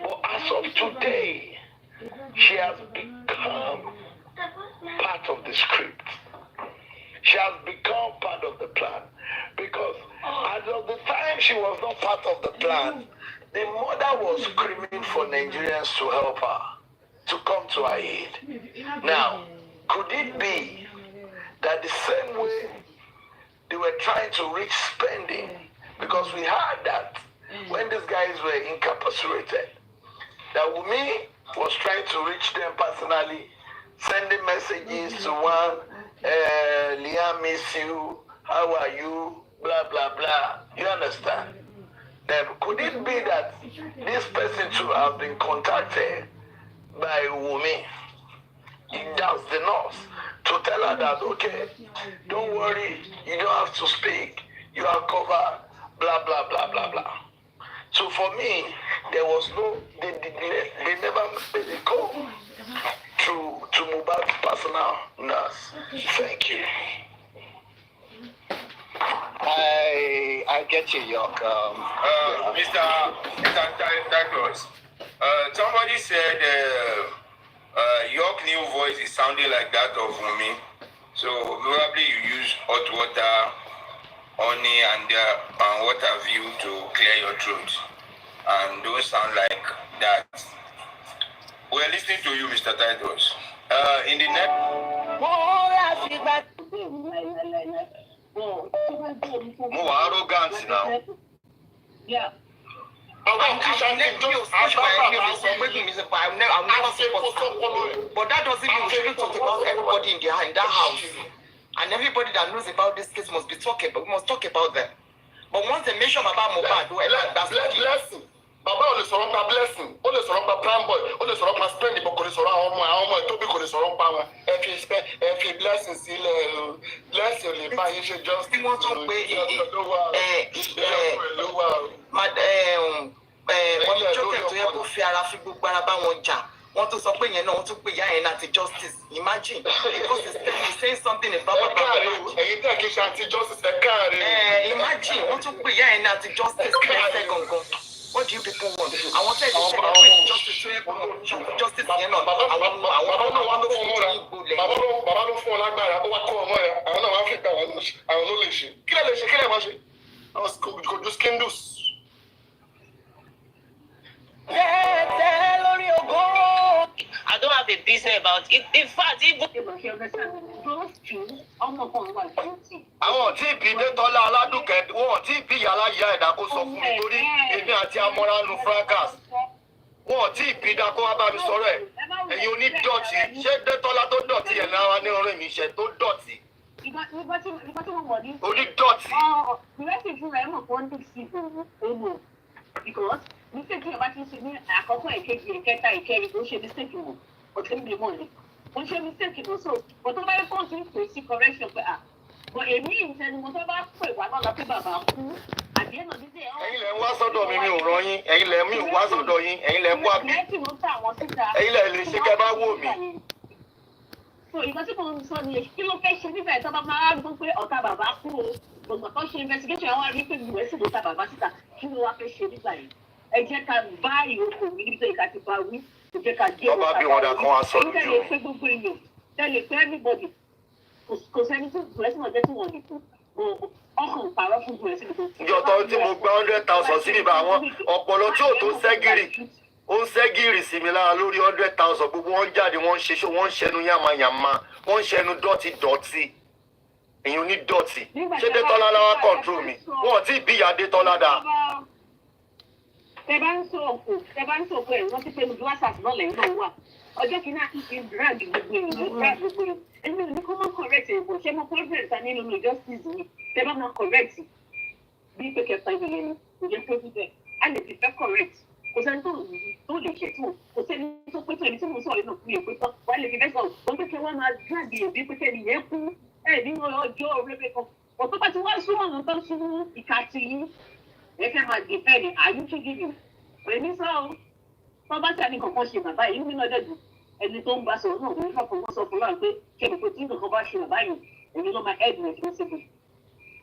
But as of today, she has become part of the script. She has become part of the plan. Because as of the time she was not part of the plan, the mother was screaming for Nigerians to help her, to come to her aid. Now, could it be that the same way they were trying to reach spending, because we heard that when these guys were incarcerated, that Wumi was trying to reach them personally, sending messages to one, Liam miss you, how are you, blah, blah, blah. You understand? Then could it be that this person too have been contacted by Wumi? That's the nurse, to tell her that, okay, don't worry, you don't have to speak, you are covered, blah, blah, blah, blah, blah. So for me, there was no, they never made a call to Mohbad's personal nurse. Thank you. I get you, York. Mr. Douglas, somebody said York new voice is sounding like that of Wumi. So probably you use hot water, honey, and what have you to clear your throat. And don't sound like that. We're listening to you, Mr. Titus. In the next... More arrogance now. Yeah. But that doesn't mean we shouldn't talk about everybody in that house. And everybody that knows about this case must be talking, but we must talk about them. But once they mention about MOHBAD, that's blessing. Baba only sọ̀rọ̀ pa blessing, only sọ̀rọ̀ pa prime boy, only sọ̀rọ̀ pa spending, but kò lè sọ̀rọ̀ àwọn ọmọ Tóbi kò lè sọ̀rọ̀ pa wọn. Ẹ fi blessing sílẹ̀, blessing ò lè bá yín ṣe just. Tí wọ́n tún pé ọmọ jókè tó yẹ kó fi ara fi gbogbo ara bá wọn jà. Wọ́n tún sọ pé yẹn náà wọ́n tún pé ìyá yẹn láti justice. Imagine because he's saying something about Baba. Ẹ̀yin tẹ̀ kí ṣe anti justice ẹ̀ káàárẹ̀. Imagine wọ́n tún pé ìyá yẹn láti justice kẹ́sẹ̀ gangan. What do you people want? I want to say justice to justice yẹn náà. Àwọn náà ló fún un. Bàbá ló fún un lágbára. Ó wá kọ́ ọmọ yẹn. Àwọn náà wá fi gbà àwọn ló lè ṣe. Kí lè lè ṣe? Kí lè má ṣe? Àwọn kò do skindus. I don't have a business about it. In fact, even àwọn tí ìbí Dẹ́tọ́lá Aládùkẹ́ wọn tí ìbí yàrá ìyá ẹ̀dá kó sọ fún mi torí èmi àti amọ́ránú fracas wọn tí ìbí dá kó wá bá mi sọ̀rọ̀ ẹ̀ ẹ̀yin onídọ̀tí ṣé Dẹ́tọ́lá tó dọ̀tí ẹ̀ náà wá ní ọ̀rẹ́ mi ṣe tó dọ̀tí. Onídọ̀tí. Ìrẹsì fún rẹ̀ mọ̀ fún ní sí èlò because mistake yẹn bá ti ṣe ní àkọ́kọ́ ìkejì ìkẹta ìkẹrin kò ṣe mistake wọn kò tó ń bí mọ́ ni kò ṣe mistake wọn so kò tó bá yẹ kó tún pè sí correction pé but èmi ìtẹnumọ́ tó bá pè wá lọ́la pé bàbá kú àbí ẹ̀nà dídé ẹ̀. Ẹ̀yin lẹ ń wá sọ́dọ̀ mi ò rán yín ẹ̀yin lẹ mí ò wá sọ́dọ̀ yín ẹ̀yin lẹ ń wá bí ẹ̀yin lẹ lè ṣe kẹ́ bá wò mí. So ìgbà tí mo ń sọ ni kí ló fẹ́ ṣe nígbà tó bá máa gbọ́ pé ọ̀tá bàbá kú o gbogbo tó ṣe investigation àwọn arí pé ìwé sì ló ta bàbá síta kí ló wá fẹ́ ṣe nígbà yìí ẹ jẹ́ ká bá ìrókò wí níbi tó yẹ ká ti bá wí ẹ jẹ́ ká gé ọba bí wọn dà kán wá sọ lójú tẹ́lẹ̀ pé gbogbo èèyàn tẹ́lẹ̀ pé everybody kò sẹ́ni tó gbẹ̀rẹ́sì náà jẹ́ tí wọ́n lè fún ọkàn pààrọ̀ fún gbẹ̀rẹ́sì nìkan. ìjọ tó tí mo gba 100,000 sí níbà àwọn ọpọlọ tí ò tó ṣẹ́gìrì ó ń ṣẹ́gìrì sí mi lára lórí 100,000 gbogbo wọn jáde wọn ń ṣe ṣó wọn ń ṣẹnu yàmàyàmà wọn ń ṣẹnu dọ̀tí èyàn ní dọ̀tí ṣé Détọ́lá láwá control mi wọn ò tí ì bí ìyá Détọ́lá dáa. tẹ bá ń sọ òkú ẹ̀ wọ́n ti pé ojú whatsapp náà lẹ́yìn náà wà ọjọ́ kìíní àti ti drag gbogbo èèyàn èmi ò ní kó má correct ẹ̀bùn ṣé mo president ta nínú justice mi tẹ bá máa correct bí pé kẹta ìyẹn ni ìjẹ́ president a lè ti fẹ́ correct kò sẹ́ni tó lè ṣe tó kò sẹ́ni tó pé tó ẹni tí mo sọ̀rọ̀ náà fún mi pé tán wà lè fi fẹ́ sọ̀rọ̀ wọ́n pé kí wọ́n máa drag èèyàn bí pé kẹ́ni yẹn kú ẹ̀ nínú ọjọ́ rẹ́pẹ̀ kan ọ̀tọ́ bá ti wá súnmọ́ ọ̀nà tó ń sún ìka ti yín ẹ fẹ́ máa dè fẹ́ ni àyùtú gígùn èmi sọ ọ́ tó bá tẹ̀ ní kankan ṣe bàbá yìí nínú ọjọ́ dùn ẹni tó ń bá sọ̀rọ̀ náà wọ́n fọkàn wọ́n sọ fún wa pé kẹ́mi pé tí nǹkan bá ṣe bàbá yìí èmi ló máa ẹ̀dùn ẹ̀fọ́ síbi.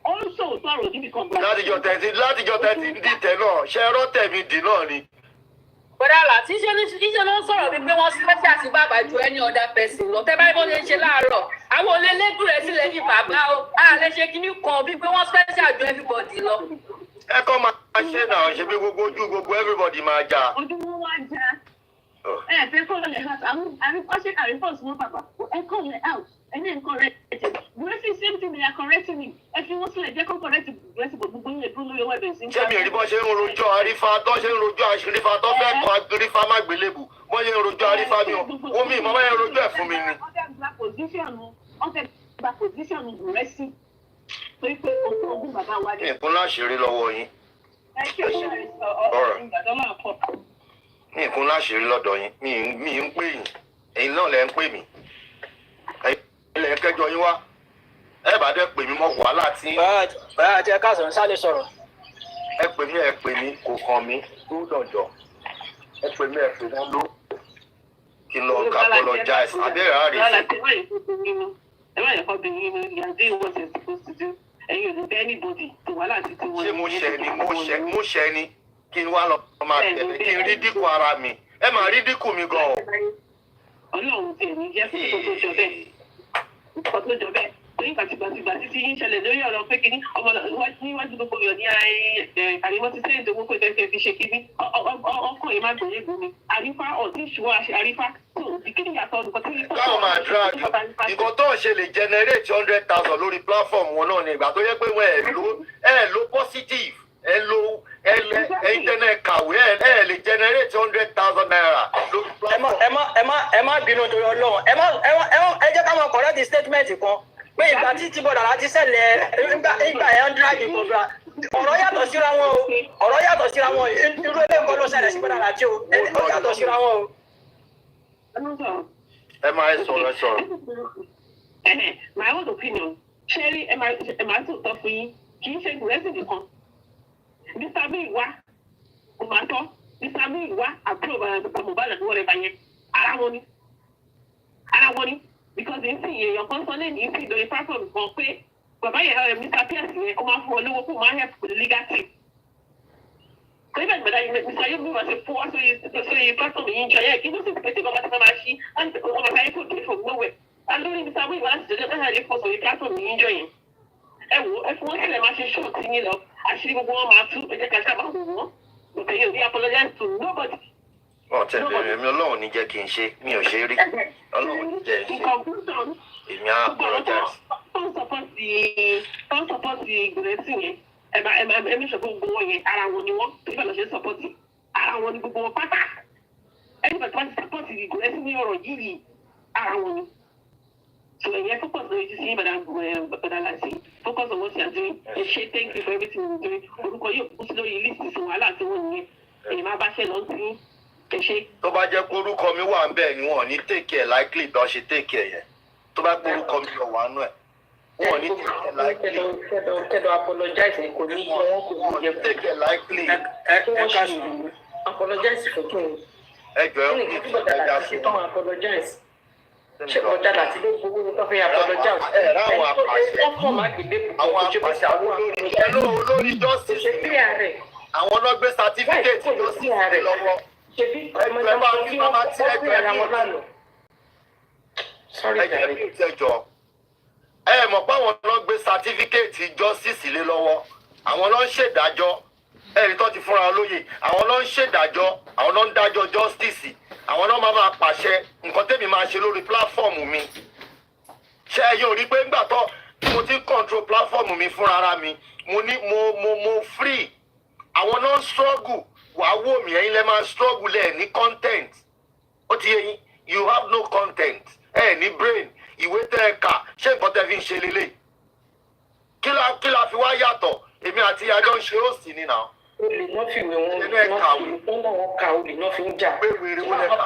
ó ń sọ òótọ́ ọ̀rọ̀ níbi kan. látijọ́ tẹ̀sí ń dìtẹ̀ náà ṣe ẹ̀rọ tẹ̀mí dì náà ni. bọ́dàlà tí ṣe ló ń sọ̀rọ̀ bíi pé wọ́n special sí bàbá ju any other person lọ tẹ́ báyìí bó ṣe ń ṣe láàárọ̀ àwọn olè lẹ́gùn rẹ̀ sílẹ̀ ní bàbá o a lè ṣe kíní kan bíi pé wọ́n special ju everybody lọ. ẹ kọ́ máa ṣe náà ṣe bí gbogbo ojú gbogbo everybody máa jà. ojú wọn wá já ẹ fẹ́ kọ́ lọ́lẹ̀ house àríkọ́ṣe àríkọ́ṣe wọn bàbá ẹ kọ́ lọ́lẹ̀ house ẹni ẹ̀ ń correct gbèsè same thing they are correcting me ẹ fi wọ́n sílẹ̀ jẹ́ kó correct gbèsè gbogbo yẹn dúró lórí ọwọ́ ẹ̀bẹ̀ sí. ṣé mi ò rí bọ́ ṣe ń rojọ́ àrífà tó ṣe ń rojọ́ àṣírífà tó fẹ́ kọ́ àrífà má gbélébù bọ́ ṣe ń rojọ́ àrífà mi ò wọ́n mi ìmọ̀ bá yẹn rojọ́ ẹ̀ fún mi ni. ọ̀tẹ̀ gba position rẹ̀ sí pé ogún bàbá wa ni. nǹkan láṣìírí lọ́wọ́ yín. ẹ ṣe ọ̀rọ̀ ìgbàdàn máa pọ̀. nǹkan láṣìírí lọ́dọ̀ yín mi ń pè yín ẹ̀yin náà lẹ́ ń pè mí ilẹ̀ kẹjọ yín wá ẹ bá dẹ́ pè mí mọ́ wàhálà tí. báyà àti ẹ̀ka sọ̀rọ̀ sálẹ̀ sọ̀rọ̀. ẹ pè mí kò kàn mí tó dọ̀jọ́ ẹ pè mí ló kí n lọ apologize abẹ́rẹ́ àárẹ̀ sí. ẹ má yẹ kọ́ bí yín ní ìyàdí ìwọ̀n ṣe supposed to do ẹ̀yin ò ní bẹ́ẹ̀ ní bòdì tó wà láti ti wọ́n. ṣé mo ṣẹ ni kí n wá lọ máa tẹ̀lé kí n rí dínkù ara mi ẹ máa rí dínkù mi gan-an. ọlọ́run tiẹ̀ ní jẹ́ fún ìkọ́ tó jọ bẹ́ẹ̀ ìkọ́ tó jọ bẹ́ẹ̀ torí gbàtìgbà títí yín ṣẹlẹ̀ lórí ọ̀rọ̀ pé kíní ọmọ níwájú gbogbo yọ̀ ní àríwọ́ ti sẹ́yìn tó gbogbo ìfẹ́ fi ṣe kíní ọkọ̀ yìí má gbòye gbòmí àrífá ọ̀tí ìṣúwọ́ àrífá tó kíní yàtọ̀ nǹkan tí. káwọn máa drag nǹkan tó ń ṣe lè generate 100,000 lórí platform wọn náà ni ìgbà tó yẹ pé wọn ẹ lo positive ẹ lo internet kàwé ẹ lè generate 100,000 naira lórí platform. ẹ má bínú torí Ọlọ́run ẹ jẹ́ ká máa correct statement kan pé ìgbà tí tí bọ̀dà láti ṣẹlẹ̀ ìgbà ẹ̀ ń drag ìkọ̀gbà ọ̀rọ̀ yàtọ̀ síra wọn o ọ̀rọ̀ yàtọ̀ síra wọn irú ilé nǹkan ló ṣẹlẹ̀ sí bọ̀dà láti o ó yàtọ̀ síra wọn o. ẹ máa sọ̀rọ̀. my own opinion ṣé rí ẹ máa tó tọ́ fún yín kì í ṣe ìrẹsì nìkan mr b wá kò máa tọ́ mr b wá àbúrò bàbá mohbad àti wọ́n rẹ̀ bá yẹn ara wọn ni because n sì èèyàn kan sọ lẹ́yìn ìsìn ìdòye platform kan pé bàbá yẹn mr pierce yẹn ó máa fún ọ lówó kó máa help with the legal team. kò nígbà ìgbàdá mr yomi wá ṣe fún wá sórí platform yìí ń jọ yẹn kí ló sì pèsè bàbá tí wọ́n máa ṣí ọmọ àtàyè kò dé from nowhere. alórí mr yomi wá láti jọjọ náà lè fọ sórí platform yìí ń jọ yẹn. ẹ wo ẹ fún wọn sílẹ̀ máa ṣe ṣóò tí yín lọ àṣírí gbogbo wọn máa tú ẹ jẹ́ ká sábà wò wọ́n òkè yóò bí apologize to nobody. tẹ̀lé mi ọlọ́run ní jẹ́ kí n ṣe mi ò ṣe rí ọlọ́run ní jẹ́ ṣe èmi á apologize. Don't support the ìgbìrẹ́sì yẹn ẹ̀mí ṣe gbogbo wọn yẹn ara wọn ni wọ́n tó ìbàlọ́ ṣe support ara wọn ni gbogbo wọn pátá ẹni bàtà wọn ti support ìgbìrẹ́sì ní ọ̀rọ̀ yìí ara wọn ni. So ẹ̀yẹ focus lórí ti sí bàdà láti focus on what you are doing ẹ ṣe thank you for everything you are doing orúkọ yóò kú sí lórí list ìsìn wàhálà tí wọ́n yẹn èyí máa bá ṣe lọ sí tó bá jẹ́ pé orúkọ mi wà ń bẹ̀ ni wọ́n ní take care likely bí wọ́n ṣe take care yẹn tó bá pé orúkọ mi lọ wà nù ẹ̀ wọ́n ní take care likely. kẹ́dọ̀ apologize kò ní yẹ wọ́n kò ní yẹ take care likely. kí wọ́n ṣe apologize fún kí ni. ẹ jọ ẹ kò ní ìdájà sí i. apologize. ṣé ọjà láti ló gbogbo ní tó fẹ́ apologize. ẹ ráwọn apàṣẹ ọkọ̀ má gbèdé àwọn apàṣẹ àwọn olórí justice àwọn náà gbé certificate lọ sí ìrẹ̀ lọ́wọ́. Ẹgbẹ́ bá ní màmá tí ẹgbẹ́ ní ẹgbẹ́ ní ìtẹ́jọ́. Ẹ mọ̀ pé àwọn náà gbé certificate justice lé lọ́wọ́. Àwọn náà ń ṣèdájọ́. Ẹ̀rí tó ti fúnra lóye. Àwọn náà ń ṣèdájọ́. Àwọn náà ń dájọ́ justice. Àwọn náà máa pàṣẹ nǹkan tẹ́mi máa ṣe lórí platform mi. Ṣé ẹ yóò rí pé ńgbà tó mo ti control platform mi fúnra ara mi mo ní mo free. Àwọn náà ń struggle wàá wò mí ẹ̀yin lẹ́ máa struggle lẹ̀ ní content. Ó ti yé yín you have no content ẹ ní brain ìwé tẹ́ ẹ kà ṣé nǹkan tẹ́ fi ń ṣe lélẹ̀. Kí la fi wá yàtọ̀ èmi àti ajọ́ ń ṣe host ni náà. Olè náà fi ìwé wọn ka olè náà fi ń jà. Pé wèrè wọlé ká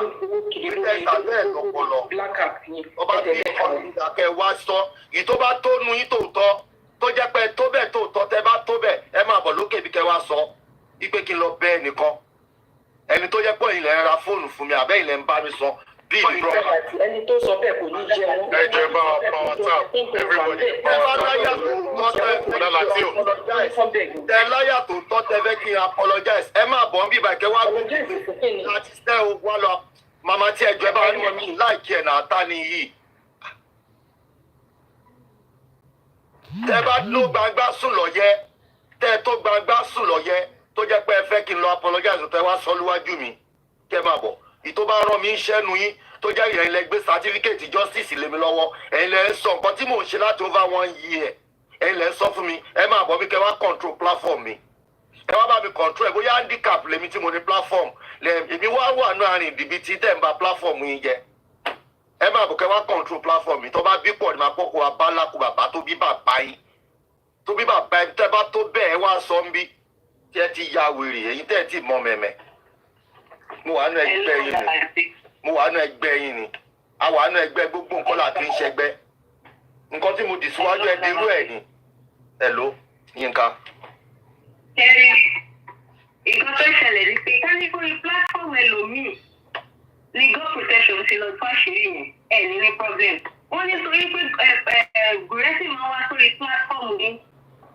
ìwé tẹ́ ẹ kà bẹ́ẹ̀ lọ́pọ̀lọ́. Black cap ni ọba bí ìdàkẹ́ wá sọ yìí tó bá tó nu yín tòótọ́ tó jẹ́ pé tó bẹ́ẹ̀ tòótọ́ tẹ́ bá tó bẹ́ẹ̀ ẹ máa bọ̀ lókè bí kẹ́ wá sọ ipe kí n lọ bẹ́ẹ̀ nìkan ẹni tó jẹ́ pé ilẹ̀ ń ra fóònù fún mi àbẹ́ ilẹ̀ ń bá mi sọ bí ìbúrọ̀. Ẹni tó sọ bẹ́ẹ̀ kò ní jẹ́ wọn. ẹ jẹ́ bá wa power tap everybody. ẹ bá láyà tó tọ́ tẹ láyà tó tọ́ tẹ fẹ́ kí n apologize ẹ máa bọ̀ ń bíbá kẹ́ wá láti ṣẹ́ o wá lọ màmá tí ẹjọ́ ẹ bá rí wọn mi láìkí ẹ̀ náà tá ni yìí. Tẹ bá ló gbangba sùn lọ́yẹ́ tẹ tó gbangba sùn lọ́yẹ́ tó jẹ́ pé ẹ fẹ́ kí n lọ apologize tẹ wá sọ lúwájú mi kẹ́ máa bọ̀ ìtò bá rán mi ń ṣẹ́nu yín tó jẹ́ ìyẹn lẹ gbé certificate justice lé mi lọ́wọ́ ẹ̀yin lẹ sọ nǹkan tí mò ń ṣe láti over 1 year ẹ̀yin lẹ sọ fún mi ẹ máa bọ̀ mi kẹ́ wá control platform mi ẹ wá bá mi control ẹ bóyá handicap lèmi tí mo ní platform èmi wà náà rìn ìdìbí tí tẹ̀ ń ba platform yín jẹ ẹ máa bọ̀ kẹ́ wá control platform mi tó bá bí pọ̀ ní máa pọ̀ kó wa bá lákò bàbá tó bí bàbá yín tó bí bàbá yín tẹ́ bá tó bẹ́ẹ̀ ẹ wá sọ ń bí tí ẹ ti ya wèrè èyí tẹ́ ẹ ti mọ mẹ̀mẹ̀ mo wà nù ẹgbẹ́ yín ni mo wà nù ẹgbẹ́ yín ni a wà nù ẹgbẹ́ gbogbo nǹkan láti ń ṣẹgbẹ́ nǹkan tí mo dì síwájú ẹ dirú ẹ ni ẹ ló Yínká. Kẹ́rí nǹkan tó ṣẹlẹ̀ ni pé ká ní kó ní platform ẹlòmíì ní God protection ti lọ tó àṣírí yẹn ẹ̀ ní ní problem. Wọ́n ní torí pé Gùrẹ́sì máa wá sórí platform ní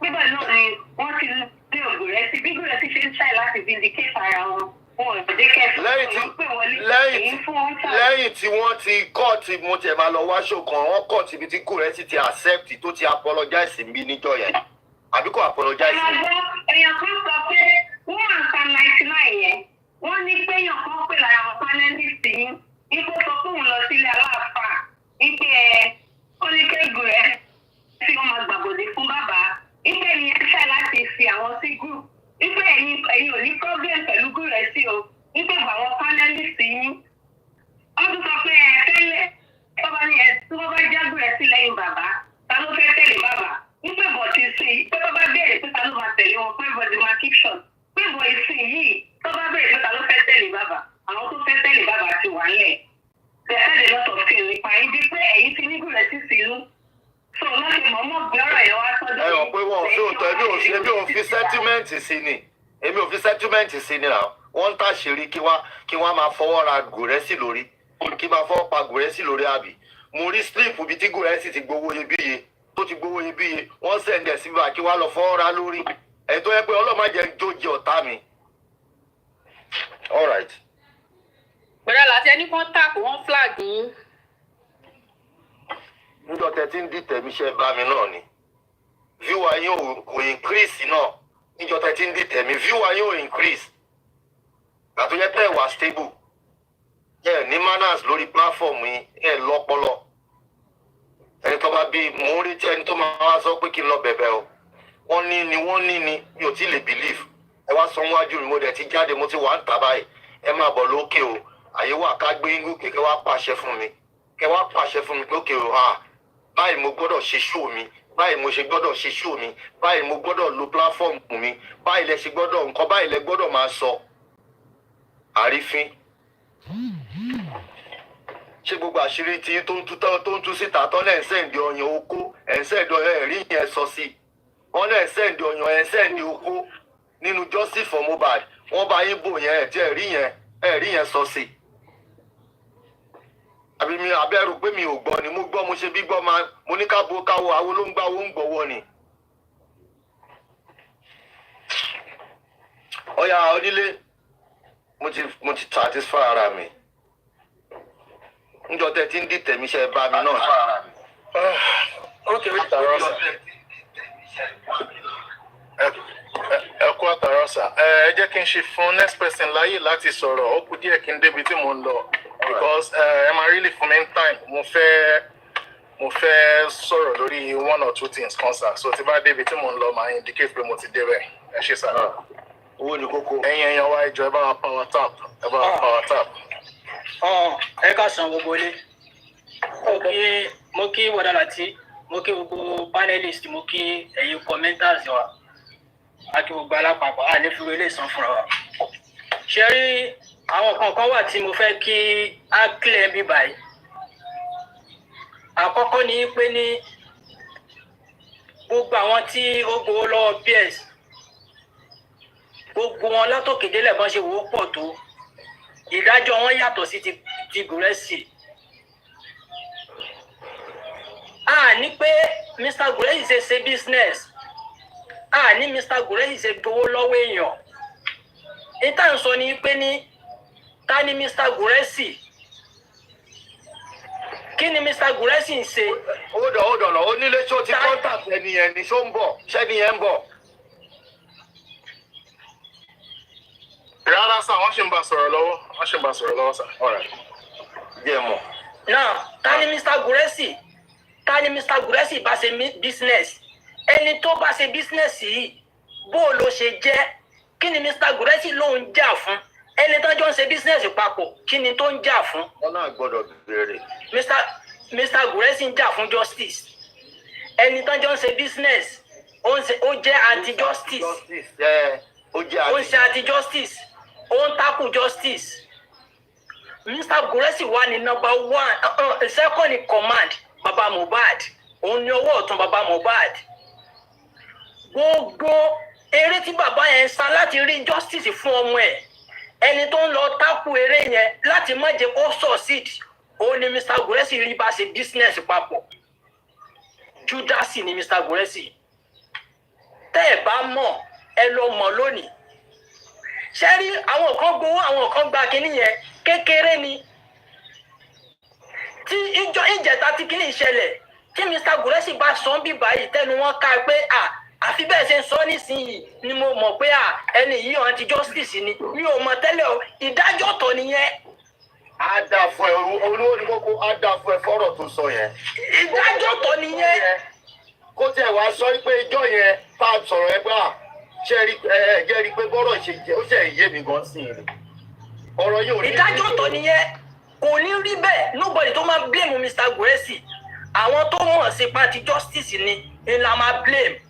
bíbẹ̀ náà ni wọ́n ti lé Gùrẹ́sì bí Gùrẹ́sì ṣe ń ṣàì láti vindicate ara wọn. Lẹ́yìn tí wọ́n ti kọ́ọ̀tì mo tẹ̀ máa lọ wáṣọ kan wọ́n kọ́ọ̀tì ibi tí Gùrẹ́sì ti accept tó ti apologize mi níjọ́ yẹn àbí kò apologize mi. Èèyàn kan sọ pé wọ́n à ń ta 99 yẹn wọ́n ní pé èèyàn kan pè lára àwọn panelist yín ipò sọ pé òun lọ sílé aláàfáà wípé ó ní pé Gùrẹ́sì tí wọ́n máa gbàgbọ́dé fún bàbá wípé ìyẹn ṣáà láti fi àwọn sí group wípé ẹ̀yin ò ní problem pẹ̀lú Gùrẹ́sì o wípé àwọn panelist yín wọ́n tún sọ pé tẹ́lẹ̀ tó bá ní tí wọ́n bá já Gùrẹ́sì lẹ́yìn bàbá ta ló fẹ́ tẹ̀lé bàbá wípé bọ̀ ti sìn pé tó bá bẹ̀rẹ̀ pé ta ló máa tẹ̀lé wọn pé bọ̀ ti máa keep short pé bọ̀ ìsìn yìí tó bá bẹ̀rẹ̀ pé ta ló fẹ́ tẹ̀lé bàbá àwọn tó fẹ́ tẹ̀lé bàbá ti wà ńlẹ̀ bẹ̀rẹ̀ lọ́tọ̀ sí nípa yín bí pé ẹ̀yin ti ní Gùrẹ́sì sínú so wọ́n ti mọ̀ọ́mọ̀ gbé ọ̀rọ̀ yẹn wá sọ́dọ̀ ẹ mọ̀ pé wọn ò fi òótọ́ èmi ò fi settlement sí ni èmi ò fi settlement sí ni náà wọ́n ń tàṣírí kí wọ́n máa fọwọ́ ra Gùrẹ́sì lórí kí máa fọwọ́ pa Gùrẹ́sì lórí àbí mo rí slip ibi tí Gùrẹ́sì ti gbowó iyebíye tó ti gbowó iyebíye wọ́n sẹ̀ǹdẹ̀ sí bá kí wọ́n lọ fọwọ́ ra lórí ẹ̀ tó yẹ pé ọlọ́mọ jẹ́ jójì ọ̀tá mi. all right. bẹ̀rẹ̀ láti ẹni kan tàkù wọ́n flag yín. níjọ́ tẹ́ ti ń dìtẹ̀ mi ṣe bá mi náà ni viewer yín ò increase náà níjọ́ tẹ́ ti ń dìtẹ̀ mi viewer yín ò increase àti yẹ pé wà stable ẹ ní manners lórí platform yín ẹ lọ́pọlọ ẹni tó bá bí mò ń rí tí ẹni tó máa wá sọ pé kí n lọ bẹ̀bẹ̀ o wọ́n ní ni mi ò tí lè believe ẹ wá sọ wájú mi mo dẹ̀ ti jáde mo ti wà ń tà báyìí ẹ máa bọ̀ lókè o àyè wà ká gbé yín gòkè kẹ́ wá pàṣẹ fún mi lókè o báyìí mo gbọ́dọ̀ ṣe show mi báyìí mo ṣe gbọ́dọ̀ ṣe show mi báyìí mo gbọ́dọ̀ lo platform mi báyìí lẹ ṣe gbọ́dọ̀ nǹkan báyìí lẹ gbọ́dọ̀ máa sọ àrífín ṣé gbogbo àṣírí tí tó ń tú síta tán lẹ́ ń sẹ́ǹdì ọyàn oko ẹ̀ ń sẹ́ǹdì ọyàn ẹ̀rí yẹn sọ sí wọ́n lẹ́ ń sẹ́ǹdì ọyàn ẹ̀ ń sẹ́ǹdì oko nínú justice for Mohbad wọ́n bá yín bò yẹn ẹ̀ tí ẹ̀rí yẹn sọ sí àbí mi abẹ́rù pé mi ò gbọ́ ni mo gbọ́ mo ṣe bí gbọ́ máa mo ní ká bo káwo àwo ló ń gbá owó ń gbọ́wọ́ ni Ọya onílé mo ti satisfy ara mi. Ǹjọ́ tẹ́ ti ń dìtẹ̀ mi ṣe bá mi náà. Okay, wait, Tarosa. Ẹ kú àtàrà sà. Ẹ jẹ́ kí n ṣe fún next person láyè láti sọ̀rọ̀. Ó kù díẹ̀ kí n débi tí mò ń lọ. Because ẹ máa really fún mi time. Mo fẹ́ sọ̀rọ̀ lórí one or two things kan sà. So tí bá débi tí mò ń lọ máa indicate pé mo ti débẹ̀. Ẹ ṣé sà. Owó ni kókó. Ẹ̀yin èèyàn wa ìjọ ẹ bá wa power tap. Ẹ bá wa power tap. Ẹ ká san gbogbo ilé. Mo kí Wọ́dà Láti, mo kí gbogbo panelist, mo kí ẹ̀yin commenters wa. A kí gbogbo alápapọ̀, a ní fi ilé ìsan fúnra wa. Ṣé rí àwọn kankan wà tí mo fẹ́ kí á clear bí báyìí. Àkọ́kọ́ ni pé ní gbogbo àwọn tí ó gbowó lọ́wọ́ PEARSE, gbogbo wọn látòkèdélẹ̀ bọ́n ṣe wò ó pọ̀ tó. Ìdájọ́ wọn yàtọ̀ sí ti Gúrẹ́sì. Ní pé Mr. Gúrẹ́sì ṣe business. Ní Mr. Gúrẹ́sì ṣe gbowó lọ́wọ́ èèyàn. Ìta ń sọ ni pé ní ta ni Mr. Gúrẹ́sì? Kí ni Mr. Gúrẹ́sì ń ṣe? Hold on. Onílé ṣó ti contact ẹniyẹn ni ṣó ń bọ̀? Ṣẹ́niyẹn ń bọ̀? Rárá sà, wọ́n ṣì ń bá sọ̀rọ̀ lọ́wọ́ sà. Jẹ́ mọ̀. Now, ta ni Mr. Gúrẹ́sì? Ta ni Mr. Gúrẹ́sì bá ṣe business? Ẹni tó bá ṣe business yìí, bó ló ṣe jẹ́? Kí ni Mr. Gúrẹ́sì ló ń jà fún? Ẹni tó jọ ń ṣe business papọ̀, kí ni tó ń jà fún? Wọ́n náà gbọ́dọ̀ béèrè. Mr. Gúrẹ́sì ń jà fún justice. Ẹni tó jọ ń ṣe business, ó jẹ́ anti-justice. Ó ń ṣe anti-justice. Ó ń takò justice. Mr. Gúrẹ́sì wà ní number 1, second in command, Baba MOHBAD. Òun ni ọwọ́ ọ̀tún Baba MOHBAD. Gbogbo eré tí bàbá yẹn sá láti rí justice fún ọmọ ẹ̀, ẹni tó ń lọ takò eré yẹn láti má jẹ́ kó succeed, òun ni Mr. Gúrẹ́sì rí bá ṣe business papọ̀. Judas ni Mr. Gúrẹ́sì. Tẹ́ ẹ bá mọ̀, ẹ lọ mọ̀ lónìí. Ṣé rí àwọn kan gbowó, àwọn kan gba kinní yẹn kékeré ni. Tí ìjẹta tí kinní ìṣẹ̀lẹ̀, tí Mr. Gúrẹ́sì bá sọ bí báyìí tẹnu wọn ká pé àfi bẹ́ẹ̀ ṣe ń sọ nísìnyí ni mo mọ̀ pé ẹni yìí anti-justice ni. Mi ò mọ̀ tẹ́lẹ̀ o, ìdájọ́ ọ̀tọ̀ nìyẹn. Á dà fún ẹ, olówó ni kókó, á dà fún ẹ fọ́rọ̀ tó sọ yẹn. Ìdájọ́ ọ̀tọ̀ nìyẹn. Kó tẹ̀ wá sọ pé ìjọ yẹn tá a sọ̀rọ̀ ẹgbẹ́ ṣe rí pé bọ́rọ̀ ṣe jẹ́ ó ṣe yé mi gan sí i. Ọ̀rọ̀ yóò rí. Ìdájọ́ ọ̀tọ̀ nìyẹn. Kò ní rí bẹ́ẹ̀. Nobody tó máa blame Mr. Gúrẹ́sì. Àwọn tó mọ̀ sí party justice ni la máa blame.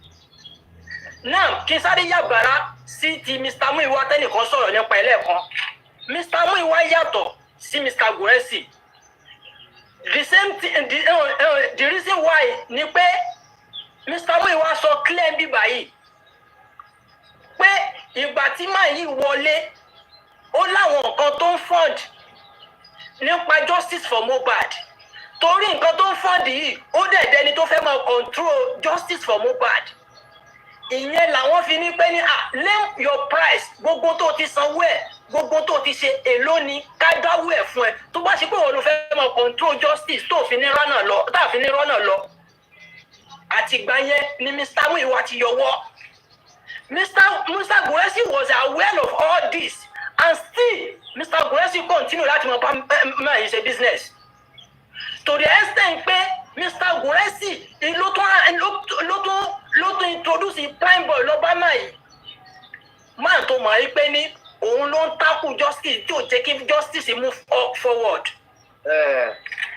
Náà kí n sáré yàgbára sí ti Mr. Muiwa tẹ́nìkan sọ̀rọ̀ nípa ẹlẹ́ẹ̀kan. Mr. Muiwa yàtọ̀ sí Mr. Gúrẹ́sì. The same thing, the reason why ni pé Mr. Muiwa sọ clear bí báyìí pé ìgbà tí máa yìí wọlé ó láwọn nǹkan tó ń fund nípa justice for MOHBAD. Torí nǹkan tó ń fund yìí ó dẹ̀ dẹni tó fẹ́ máa control justice for MOHBAD. Ìyẹn làwọn fi ní pé ní name your price, gbogbo tó ti sanwó ẹ̀, gbogbo tó ti ṣe èló ni ká dáwó ẹ̀ fún ẹ. Tó bá ṣe pé òun ló fẹ́ máa control justice tó fi ní rọ́nà lọ, tá a fi ní rọ́nà lọ. Àtìgbà yẹn ni Mr. Muiwa ti yọwọ́. Mr. Gúrẹ́sì was aware of all this, and still Mr. Gúrẹ́sì continue láti máa yìí ṣe business. To the extent pé Mr. Gúrẹ́sì ló tún introduce prime boy lọ́bàmà yìí. Máa tó mọ̀ ẹ́ pé ní òun ló ń takò justice tí ò jẹ́ kí justice move forward.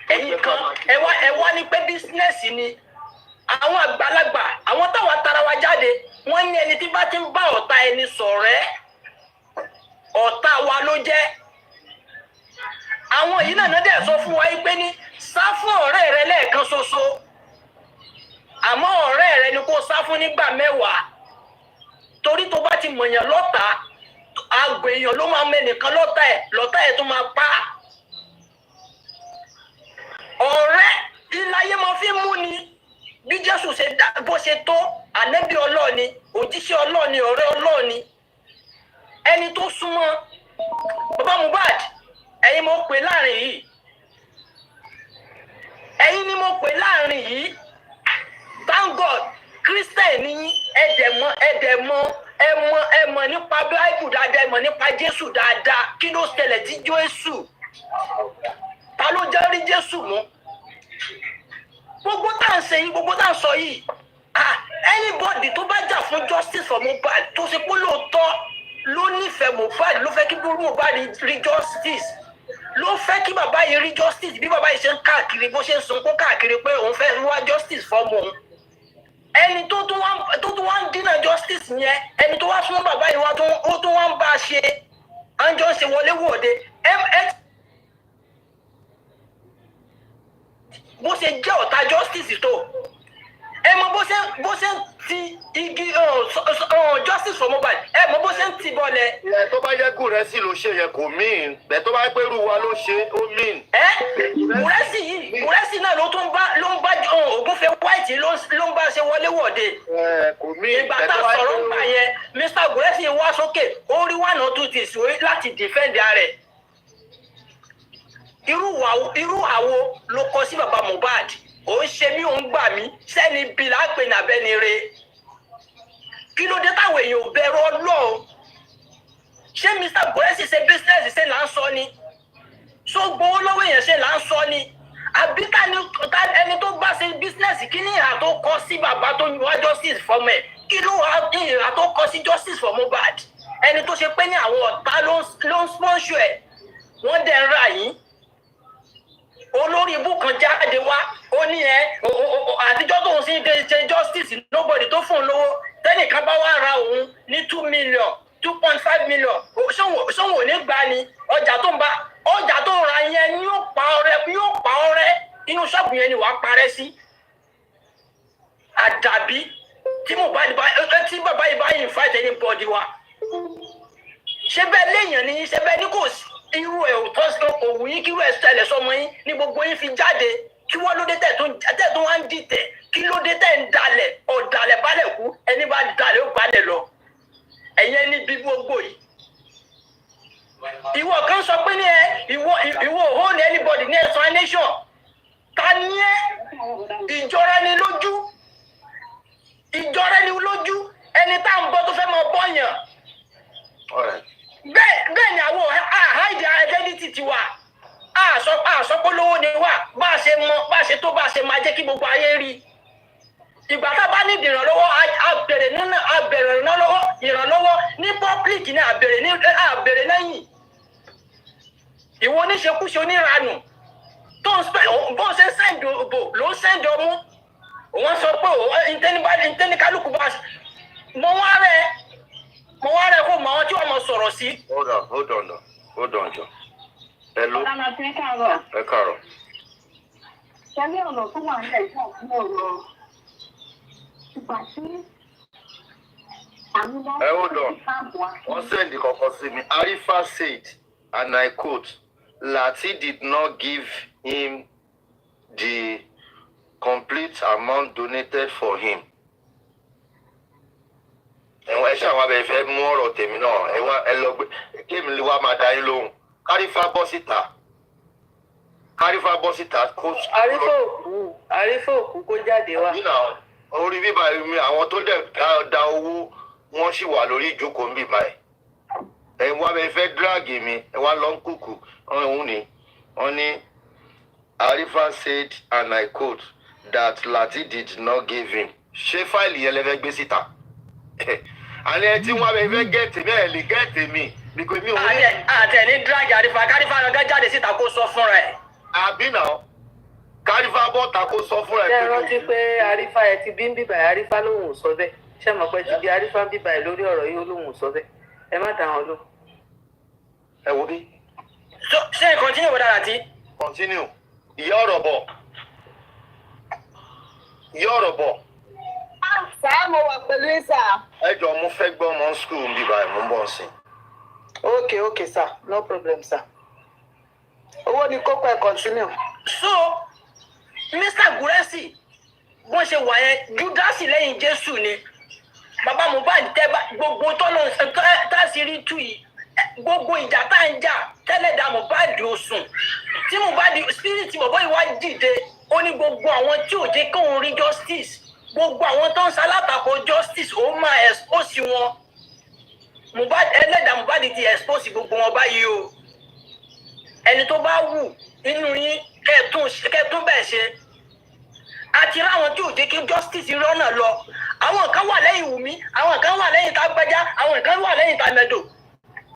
Ẹ̀yin kan ẹ wá ní pé business ni. Àwọn àgbàlagbà, àwọn táwọn tara wa jáde, wọ́n ní ẹni tí bá ti ń bá ọ̀tá ẹni ṣọ̀rẹ́, ọ̀tá wa ló jẹ́. Àwọn yìí náà dẹ̀ sọ fún wa pé ní sá fún ọ̀rẹ́ rẹ lẹ́ẹ̀kan ṣoṣo. Àmọ́ ọ̀rẹ́ rẹ ni kó sá fún nígbà 10. Torí tó bá ti mọ̀yàn lọ́tà, àgbò èèyàn ló máa mẹ́nìkan lọ́tà ẹ̀ tó máa pa. Ọ̀rẹ́ iláyé máa fi mú ni. Bí Jésù ṣe bó ṣe tó, ànábì Ọlọ́run ni, òjíṣẹ́ Ọlọ́run ni, ọ̀rẹ́ Ọlọ́run ni. ẹni tó súnmọ́ bàbá Mohbad ẹ̀yin mo pè láàrin yìí ẹ̀yin ni mo pè láàrin yìí thank God Christian ni ẹ̀mọ̀ nípa Bible dáadáa ẹ̀mọ̀ nípa Jésù dáadáa kí ló ṣẹlẹ̀ tí Jésù ta ló jẹ́ rí Jésù mọ́ gbogbo tá à ń ṣe yìí gbogbo tá à ń sọ yìí anybody tó bá jà fún justice for Mohbad tó ṣe pé lóòótọ́ ló nífẹ̀ẹ́ Mohbad ló fẹ́ kí Mohbad rí justice ló fẹ́ kí bàbá yìí rí justice bí bàbá yìí ṣe ń káàkiri bó ṣe ń sunkún káàkiri pé òun fẹ́ wá justice fọ́mọ òun ẹni tó tún wá ń dínà justice yẹn ẹni tó wá fún bàbá yìí ó tún wá ń bá a ṣe àjọ ṣe wọléwọ̀de bó ṣe jẹ́ ọ̀tá justice tó ẹ mọ bó ṣe ń ti igi justice for Mohbad ẹ mọ bó ṣe ń ti bọlẹ̀. ẹ tó bá yẹ Gúrẹ́sì ló ṣe yẹn kò mean bẹ́ẹ̀ tó bá yẹ pé Rúwa ló ṣe ó mean. Gúrẹ́sì náà ló ń bá Ògúnfẹ́ White ló ń bá ṣe wọléwọ̀de. kò mean ìgbà tá a sọ̀rọ̀ nípa yẹn Mr. Gúrẹ́sì wá sókè ó rí one or two things láti defend rẹ̀. irú àwo ló kọ sí bàbá Mohbad ó ń ṣe mí ó ń gbà mí sẹ́ni bí lápè nàbẹ́ni re kí ló dé táwọn èèyàn ò bẹ̀rù Ọlọ́run ṣé Mr. Gúrẹ́sì ṣe business ṣe là ń sọ ni ṣó gbowó lọ́wọ́ èèyàn ṣe là ń sọ ni àbí ẹni tó bá ṣe business kí ni ìhà tó kọ sí bàbá tó wá justice fọmọ ẹ kí ló wá ìhà tó kọ sí justice for Mohbad ẹni tó ṣe pé ní àwọn ọ̀tá ló ń sponsor ẹ̀ wọ́n dẹ̀ ń ra yín olórí ibú kan jáde wá ó ní àtijọ́ tóun sì ṣe justice nobody tó fún un lówó tẹ́nìkan bá wá ra òun ní 2 million 2.5 million ṣóun ò ní gbà ní ọjà tó ń ra yẹn yóò pa ọrẹ inú ṣọ́ọ̀bù yẹn ni wàá parẹ́ sí àdàbí tí bàbá yìí bá yìí fight anybody wa ṣé bẹ́ẹ̀ léèyàn ni ṣé bẹ́ẹ̀ ní kò sí irú ẹ̀ òwú yín kí irú ẹ̀ ṣẹlẹ̀ sọmọ yín ní gbogbo yín fi jáde kí wọ́n ló dé tẹ̀ tó wá ń dìtẹ̀ kí ló dé tẹ̀ ń dalẹ̀ ọ̀dàlẹ̀ balẹ̀ kú ẹni bá dalẹ̀ ó balẹ̀ lọ ẹ̀yìn ẹni bí gbogbo yìí. ìwọ kan sọ pé ní ìwọ hold anybody ní explanation ta ni ìjọra ni lójú ẹni tá à ń bọ́ tó fẹ́ mọ bọ́yàn. bẹ́ẹ̀ ni àwọn hide identity ti wà àsọpọ̀lówó ni wà bá a ṣe tó bá a ṣe máa jẹ́ kí gbogbo ayé rí ìgbà tá a bá ní ìrànlọ́wọ́ àbẹ̀rẹ̀ ìrànlọ́wọ́ ní public ní àbẹ̀rẹ̀ lẹ́yìn ìwọ oníṣekúṣe oníranù tó ń spẹ́ bó ṣe sẹ́ǹdì òbò ló ń sẹ́ǹdì ọmú wọ́n sọ pé ìtẹ́nikálukú bá mọ wá rẹ̀ kó mọ àwọn tí wọ́n mọ sọ̀rọ̀ sí. hold on jọ. Hello. Ẹ káàárọ̀. Ṣẹ́lẹ̀ ọ̀nà tó wà nílẹ̀ ìfọ̀ fún ọ̀rọ̀ ìgbà tí hold on. Wọ́n sẹ́ndì kankan sí mi. Arifa said, and I quote, Lati did not give him the complete amount donated for him. Ẹ ṣe àwọn abẹ fẹ́ mú ọ̀rọ̀ tèmi náà ẹ lọ gbé kéèmí lè wá máa dá yín lóhùn. Kárífà bọ́ síta kó. Àrífà òkú kó jáde wá. Orí bíbá mi àwọn tó dẹ̀ da owó wọ́n sì wà lórí ìjókòó ń bíbá ẹ̀. Ẹ̀yin wá bẹ fẹ́ dírágì mi ẹ wá lọ ń kùkù ọ̀hún ni wọ́n ní Arifa said and I quote that Lati did not give him. Ṣé fáìlì yẹn lẹ fẹ́ gbé síta? Àlẹ́ tí wọ́n bẹ fẹ́ gẹ̀ẹ́tì mi ẹ̀ lè gẹ̀ẹ́tì mi. Àtẹ̀ní dírágì Arifa Kárífà lọ́gá jáde síta kó sọ fúnra ẹ̀. Àbí náà Kárífà bọ́ta kó sọ fúnra ẹ̀. Ṣé ẹ rántí pé Arifa ẹ ti bí ń bíbà Arifa lòun ò sọ bẹ́ẹ̀? Ṣé mọ̀ pé ti bí Arifa ń bíbà ẹ lórí ọ̀rọ̀ yìí lòun ò sọ bẹ́ẹ̀? Ẹ má dá wọn lò. Ẹ wo bí. Ṣé continue wò dára tí? Continue. Ìyá ọ̀rọ̀ bọ̀. Sáà mo wà pẹ̀lú ìsà. Ẹ jọ mo fẹ́ gbọ́ ọmọ school bíbá ẹ̀ mo ń bọ̀ sí. Okay, sir. No problem, sir. Owó ni kókó ẹ̀ continue. So, Mr. Gúrẹ́sì, bó ṣe wà yẹn, Júdásì lẹ́yìn Jésù ni. bàbá Mohbad tẹ́ bá gbogbo tọ́lọ̀ tásìrí tú yìí gbogbo ìjà tá ń jà tẹ́lẹ̀ dá Mohbad ò sùn tí Mohbad spirit bọ̀bọ̀ ìwà dìde ó ní gbogbo àwọn tí ò jẹ́ kóun rí justice gbogbo àwọn tó ń ṣalátakò justice ó máa expose wọn Mohbad ẹlẹ́dàá Mohbad ti expose gbogbo wọn báyìí o ẹni tó bá wù nínú yín kẹ́ẹ̀tún bẹ́ẹ̀ ṣe àti ráwọn tí ò jẹ́ kí justice rọ́nà lọ àwọn kan wà lẹ́yìn Wùmí àwọn kan wà lẹ́yìn Tágbájá àwọn kan wà lẹ́yìn Tàmẹ̀dò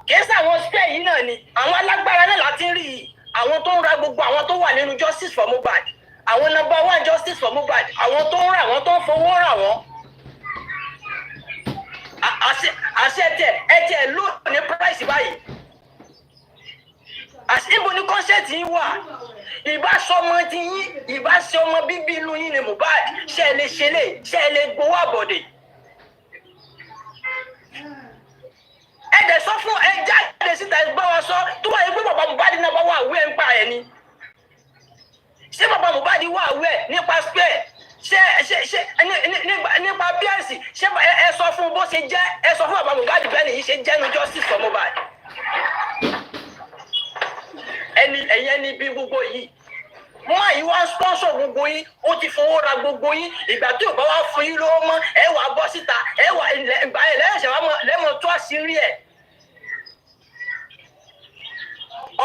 kìí sàwọn spare yìí náà ni àwọn alágbára náà láti rí i àwọn tó ń ra gbogbo àwọn tó wà nínú justice for Mohbad àwọn number one justice for Mohbad àwọn tó ń ra àwọn tó ń fowó rà wọ́n àṣẹ ẹtẹ ló ní price báyìí ibo ni consent yín wà ìbáṣọmọ ti yín ìbáṣọmọ bíbí inú yín ni Mohbad ṣe é lè ṣe lè ṣe é lè gbowó àbọ̀dè ẹ dẹ̀ sọ fún ẹ jáde síta ẹ gbọ́ wọn sọ tó wáyé pé bàbá Mohbad náà bá wà wẹ́ ń pa ẹ̀ ni ṣé bàbá Mohbad wà wẹ́ nípa spare ṣe nípa PEARSE ṣé ẹ sọ fún bó ṣe jẹ́ ẹ sọ fún bàbá Mohbad bẹ́ẹ̀ nìyí ṣe jẹ́nu justice for Mohbad ẹ̀yẹn ni bí gbogbo yìí wọ́n àyí wá sponsor gbogbo yín ó ti fowó ra gbogbo yín ìgbà tí ò bá wá fún yín lówó mọ́ ẹ wà bọ́ síta ẹ wà ìgbà ẹ lẹ́yìn wá lẹ́mọ̀ tó àṣírí ẹ̀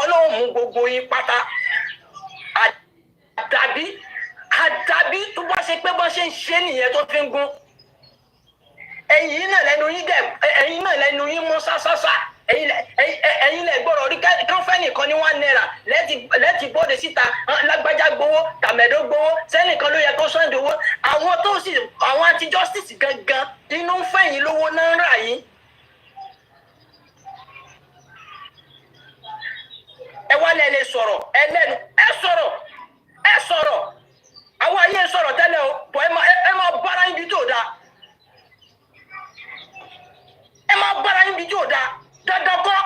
Ọlọ́run mú gbogbo yín pátá àdàbí tó bá ṣe pé bọ́ ṣe ń ṣe nìyẹn tó fi ń gún ẹ̀yin náà lẹ́nu yín mú sásásá ẹ̀yin lẹ gbọ́dọ̀ rí kánfẹ́ nìkan ní £1 lẹ́tì bóde síta Lágbájá gbowó Tàmẹ̀dó gbowó sẹ́nìkan ló yẹ kó sọ́ndì owó àwọn tó sì àwọn anti justice gangan inú ń fẹ̀yìn lówó náà ń rà yín. ẹ wá lẹ́ lè sọ̀rọ̀ ẹlẹ́nu ẹ sọ̀rọ̀ àwọn ayé sọ̀rọ̀ tẹ́lẹ̀ o bọ̀ ẹ máa bára yín bí tó dáa ẹ máa bára yín bí tó dáa dandan kọ́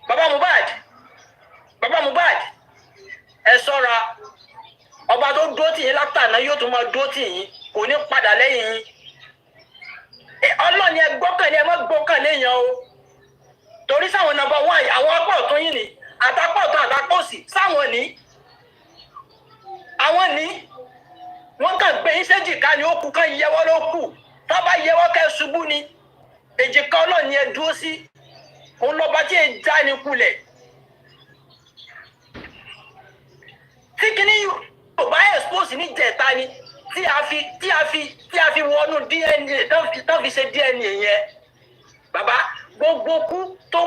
bàbá Mohbad ẹ ṣọ́ra ọba tó dúró tì yín látàná yóò tún máa dúró tì yín kò ní padà lẹ́yìn yín ọlọ́ọ̀ni ẹ gbọ́kànlé ẹ má gbọ́kànlé yẹn o torí sáwọn number one àwọn apá ọ̀tún yín ni àtàpá ọ̀tún àtàpá òsì sáwọn ní àwọn ní wọ́n kàn gbé yín séjìká ni ó kú kán yẹwọ́ ló kù tá bá yẹwọ́ kẹ́ ṣubú ni èjìká ọlọ́ọ̀ni ẹ dúró sí òun lọ́ba tí ẹ já ní kulẹ̀ tí kìíní yóò bá expose ní jẹ̀ta ni tí a fi wọnú DNA tó fi ṣe DNA yẹn bàbá gbogbo kú tó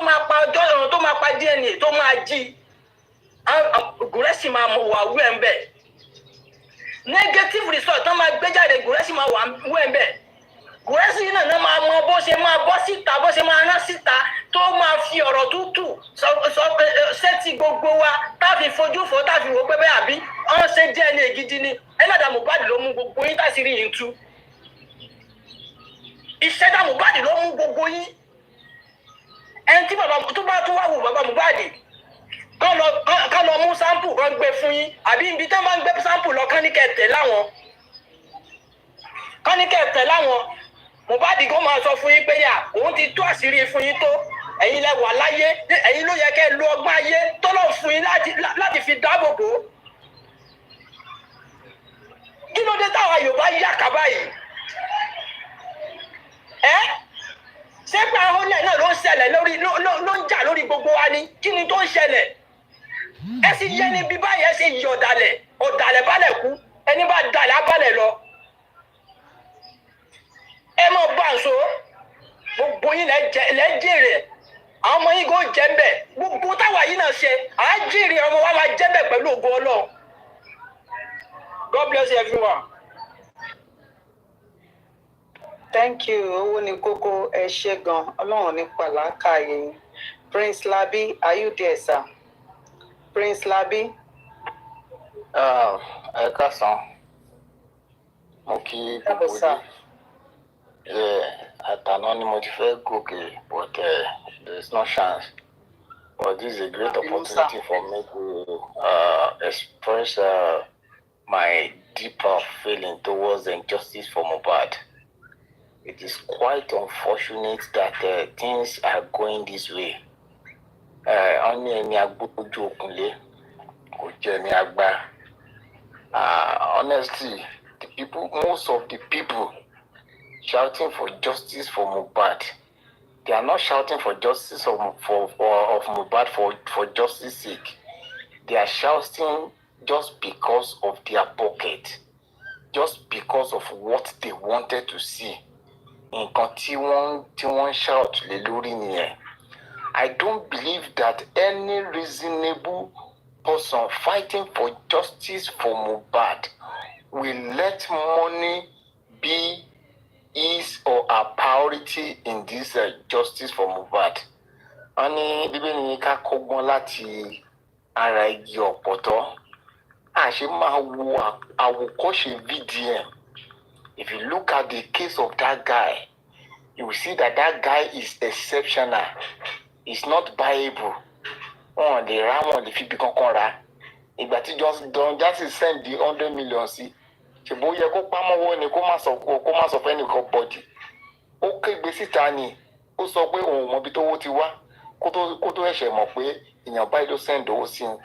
máa pa ọjọ́ ìrùn tó máa pa DNA tó máa jí Gúrẹ́sì máa wà wú ẹ̀ ń bẹ̀ negative result tó máa gbé jáde Gúrẹ́sì máa wà wú ẹ̀ ń bẹ̀ Gúrẹ́sì náà máa mọ bó ṣe máa bọ́ síta bó ṣe máa rán síta tó máa fi ọ̀rọ̀ tútù ṣẹ́tì gbogbo wa táfi fojú fo táfi wò pé bẹ́ẹ̀ àbí ọ̀n ṣe DNA gidi ni ẹlẹ́dàá Mohbad ló mú gbogbo yín táṣírí yín tú ìṣẹ̀dá Mohbad ló mú gbogbo yín ẹni tí bàbá tó bá tún wá wù bàbá Mohbad kán lọ mú sample kan gbé fún yín àbí ibi tán bá ń gbé sample lọ kán ní kẹtẹ láwọn Mohbad kó máa sọ fún yín pé yà òun ti tú àṣírí fún yín tó ẹ̀yin lẹ wà láyé ẹ̀yin ló yẹ kẹ́ lo ọgbọ́n ayé tọ́lọ̀ fún yín láti fi dáàbò bò kí ló dé táwa Yorùbá yà ká báyìí ṣé pé àwọn ilẹ̀ náà ló ń ṣẹlẹ̀ ló ń jà lórí gbogbo wa ni kí ni tó ń ṣẹlẹ̀ ẹ sì yẹ níbi báyìí ẹ sì yí ọ̀dàlẹ̀ balẹ̀ kú ẹni bá dalẹ̀ abalẹ̀ lọ ẹ mọ̀ bá ń so gbogbo yín lẹ́jẹ̀rẹ̀ àwọn ọmọ yín kò jẹ́ ń bẹ̀ gbogbo táwa yìí náà ṣe àájèrè ọmọ wa máa jẹ́ bẹ̀ pẹ̀lú ògo Ọlọ́run. God bless everyone. Thank you. Owó ni kókó ẹ ṣé gan. Ọlọ́run ní pàlákà yẹn. Prince Labi, are you there, sir? Prince Labi. Ẹ káàsán. Mo kí gbogbo yìí. Àtàná ni mo ti fẹ́ gòkè, but there is no chance. But this is a great opportunity for me to express my deeper feeling towards injustice for Mohbad. It is quite unfortunate that things are going this way. Only any agboju okunle, kò jẹ́ ní agba. Honestly, the people, most of the people shouting for justice for Mohbad, they are not shouting for justice of Mohbad for justice sake. They are shouting just because of their pocket, just because of what they wanted to see. Nǹkan tí wọ́n shout lé lórí nìyẹn. I don't believe that any reasonable person fighting for justice for Mohbad will let money be his or her priority in this justice for Mohbad. Wọ́n ní Bíbélì ní ká kọ́gbọ́n láti ara igi ọ̀pọ̀tọ́. Àṣé máa wo àwòkọ́ṣe VDM. If you look at the case of that guy, you will see that that guy is exceptional. It's not buyable. Wọ́n lè ra wọn lè fi bí kankan ra. Ìgbà tí Don Jazzy send the 100 million sí. Ṣèbó yẹ kó pamọ́wọ́ ni kó má sọ fẹ́ nìkan bọ́dì. Ó kégbe síta ni. Ó sọ pé òun mọ ibi tówó ti wá. Kó tó ẹ̀ṣẹ̀ mọ̀ pé èèyàn báyìí ló send owó sí i.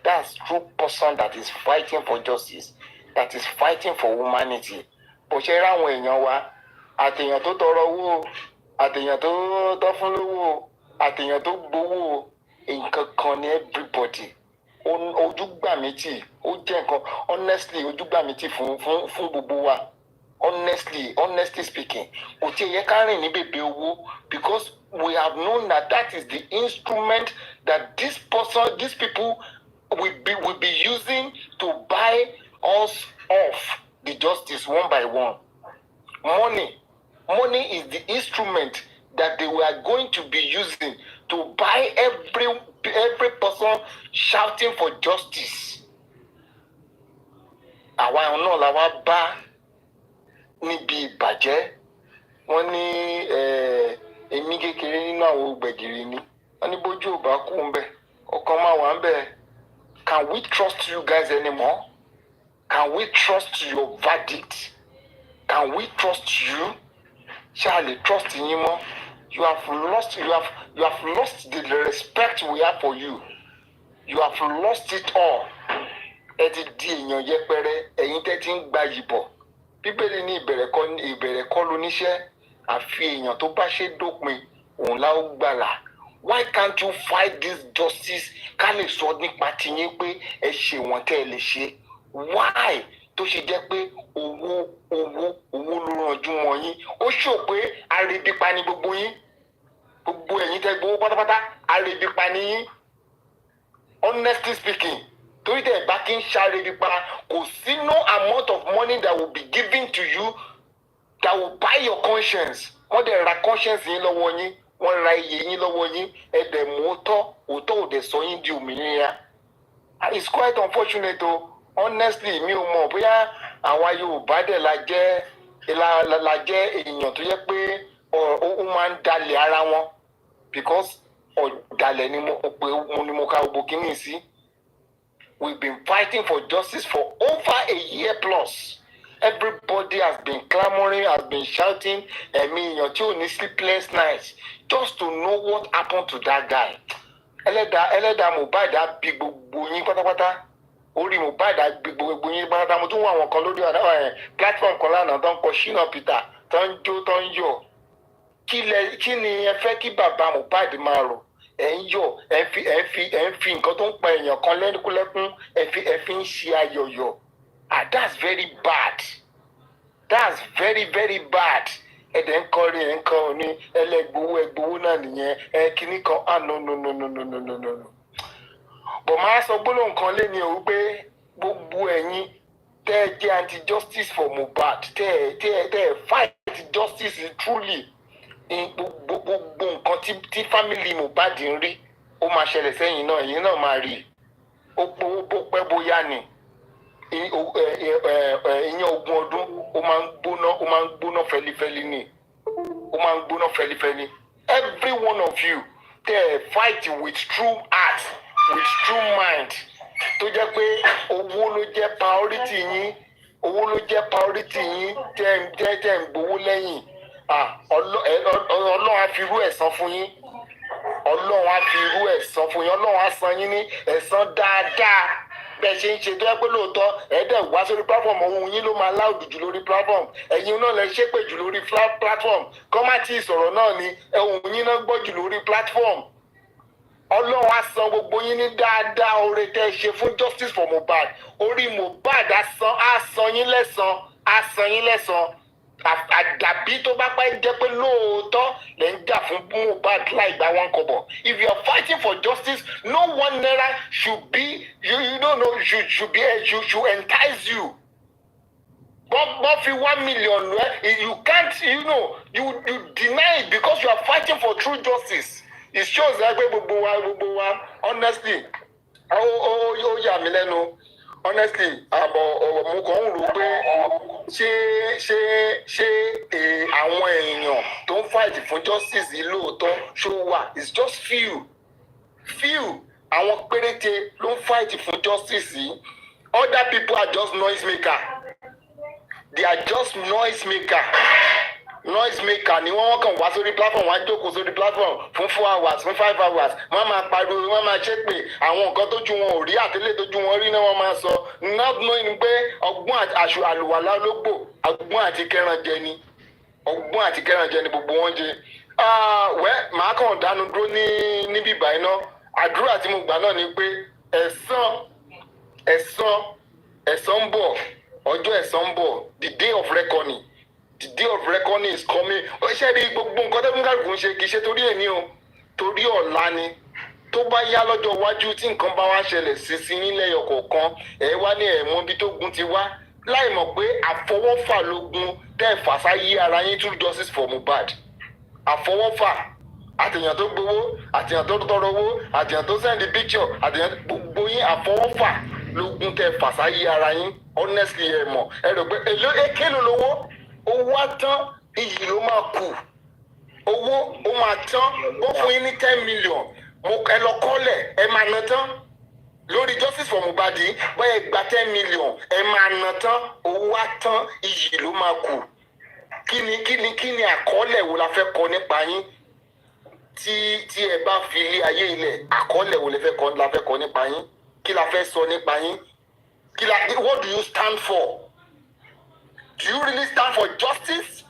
That's true person that is fighting for justice, that is fighting for humanity. Bó ṣe ráwọn èèyàn wa, àtèèyàn tó tọrọ owó, àtèèyàn tó tọ́ fún lówó, àtèèyàn tó gbowó, nǹkan kan ní everybody. Ojú gbà mí tì, ó jẹ́ nǹkan honestly ojú gbà mí tì fún gbogbo wa. Honestly speaking, kò tí ẹ yẹ ká rìn ní bèbè owó because we have known that is the instrument that these people will be using to buy us off the justice one by one. Money is the instrument that they were going to be using to buy every person shouting for justice. Àwa náà la wá bá níbi ìbàjẹ́. Wọ́n ní èmi kékeré nínú àwọn gbẹ̀gìrì ni. Wọ́n ní bójú ò bá kú ń bẹ̀, ọkàn máa wà ń bẹ̀. Can we trust you guys anymore? Can we trust your verdict? Can we trust you? Shall we trust in you? You have lost the respect we have for you. You have lost it all. Ẹ ti di èèyàn yẹpẹrẹ, ẹ̀yin tẹ́ ti ń gba yìbọ̀. Bíbélì ní ìbẹ̀rẹ̀ kọ́ lóníṣẹ́, àfi èèyàn tó bá ṣe dópin, òun la ó gbàlà. Why can't you fight this justice? Ká lè sọ nípa tiyín pé ẹ ṣe wọ́n tẹ́ ẹ lè ṣe. Why? Tó ṣe jẹ́ pé owó ló rànjú mọ́ yín. Ó ṣò pé arìbípa ni gbogbo yín. Gbogbo ẹ̀yin tẹ́ gbowó pátápátá, arìbípa ni yín. Honestly speaking, torí tẹ́ bá kí ń ṣàrìbípa, kò sí no amount of money that will be given to you that will buy your conscience. Wọ́n dẹ̀ ra conscience yín lọ́wọ́ yín. Wọ́n ra iye yín lọ́wọ́ yín. Ẹ̀dẹ̀ mú òótọ́ ò dẹ̀ sọ yín di òmìnira. It's quite unfortunate o. Honestly, mi ò mọ̀ bóyá àwa Yorùbá dẹ̀ la jẹ́ èèyàn tó yẹ pé ó máa ń dalẹ̀ ara wọn because ọ̀dàlẹ̀ ni mo ka gbogbo kínní sí. We've been fighting for justice for over a year plus. Everybody has been clamoring, has been shouting, èèyàn tí ò ní sleepless nights just to know what happened to that guy. Ẹlẹ́dàá Mohbad á bí gbogbo yín pátápátá. Orí Mohbad á bí gbogbo yín pátápátá. Mo tún wọ àwọn kan lórí platform kan lánàá tó ń kọ Shina Peter tó ń jó tó ń yọ̀. Kí ni ẹ fẹ́ kí bàbá Mohbad máa rò? Ẹ ń yọ̀, ẹ ń fi nǹkan tó ń pa èèyàn kan lẹ́kún, ẹ fi ń ṣe ayọ̀yọ̀. That's very bad. That's very, very bad. Ẹ̀dẹ̀ ń kọrin ẹ̀ ń kọ ní ẹgbowó náà nìyẹn. Kìíní kan, no. Bọ̀ máa sọ gbólóhùn kan lé ní o pé gbogbo ẹ̀yin tẹ́ ẹ jẹ́ anti-justice for Mohbad, tẹ́ ẹ fight justice truly. Gbogbo nǹkan tí family Mohbad ń rí, ó máa ṣẹlẹ̀ sẹ́yìn náà, ẹ̀yin náà máa rí. Ó pẹ́ bóyá ni. Ìyẹn ogún ọdún ó máa ń gbóná fẹlifẹli ni. Ó máa ń gbóná fẹlifẹli. Every one of you tẹ́ fight with true heart, with true mind. Tó jẹ́ pé owó ló jẹ́ priority yín. owó ló jẹ́ priority yín tẹ́ ń gbowó lẹ́yìn ọlọ́run á fi irú ẹ̀san fún yín ọlọ́run á fi irú ẹ̀san fún yín ọlọ́run á san yín ní ẹ̀san dáadáa bẹ́ẹ̀ ṣe ń ṣe tó yẹ pé lóòótọ́ ẹ̀ẹ́dẹ̀ wá sórí platform ohun yín ló máa láòdù jù lórí platform ẹ̀yin náà lẹ ṣépè jù lórí platform kọ́ má tí ì sọ̀rọ̀ náà ni ohun yín náà gbọ́ jù lórí platform ọlọ́run á san gbogbo yín ní dáadáa oore tẹ́ ẹ ṣe fún justice for Mohbad orí Mohbad á san yín lẹ́san àdàbí tó bá pẹ́ jẹ́ pé lóòótọ́ lè ń jà fún Mohbad láì gba wọn kọ́bọ̀. If you are fighting for justice, no one naira should be should entice you. But if you 1 million, you can't, you deny it because you are fighting for true justice. It shows that gbogbo wa honestly ó yà mí lẹ́nu. Honestly, mo kàn ń rò pé ṣé àwọn èèyàn tó ń fight fún justice yìí lóòótọ́ ṣó wà? It's just few àwọn péréte ló ń fight fún justice yìí. Other people are just noise maker. They are just noise maker ni wọ́n kàn wá sórí platform wọ́n á jókòó sórí platform fún 4 hours fún 5 hours wọ́n máa pariwo wọ́n máa ṣépè àwọn nǹkan tójú wọn ò rí àtẹlẹ tójú wọn rí náà wọ́n máa sọ not knowing pé ọgbọ́n àṣù àlùwàlá ológbò ọgbọ́n àti kẹrànjẹ ni gbogbo wọn jẹ. Màá kàn dánu dúró níbí ìbàyìí náà àdúrà tí mo gbà náà ni pé ẹ̀san ń bọ̀ ọjọ́ ẹ̀san ń bọ̀ the day of reckoning. The day of reckoning is coming. Ó ṣe rí gbogbo nǹkan tó ń kálukú ń ṣe kì í ṣe torí èmi o torí ọ̀la ni tó bá yá lọ́jọ́ iwájú tí nǹkan bá wá ṣẹlẹ̀ sí nílẹ̀ ọ̀kọ̀ọ̀kan wá ní ẹ̀mọ́ ibi tó gun ti wá láì mọ̀ pé àfọwọ́fà lógun tẹ́ ẹ̀ fàṣà yí ara yín through justice for Mohbad àfọwọ́fà àtẹ̀yàn tó gbowó àtẹ̀yàn tó tọrọ owó àtẹ̀yàn tó send picture àtẹ̀yàn gbogbo yín àfọwọ́fà lógun tẹ́ ẹ̀ fàṣà yí ara yín honestly ẹ̀ mọ̀ ẹ rò pé èké ló lówó owó àtán iyì ló máa kù owó ó máa tán ó fún yín ní 10 million ẹ lọ kọ́lẹ̀ ẹ máa ná tán lórí justice for Mohbad bóyá gba 10 million ẹ máa ná tán owó àtán iyì ló máa kù kí ni àkọọ́lẹ̀ wo la fẹ́ kọ nípa yín tí ẹ bá fi ilé ayé ilẹ̀ àkọọ́lẹ̀ wo la fẹ́ kọ nípa yín kí la fẹ́ sọ nípa yín what do you stand for? Do you really stand for justice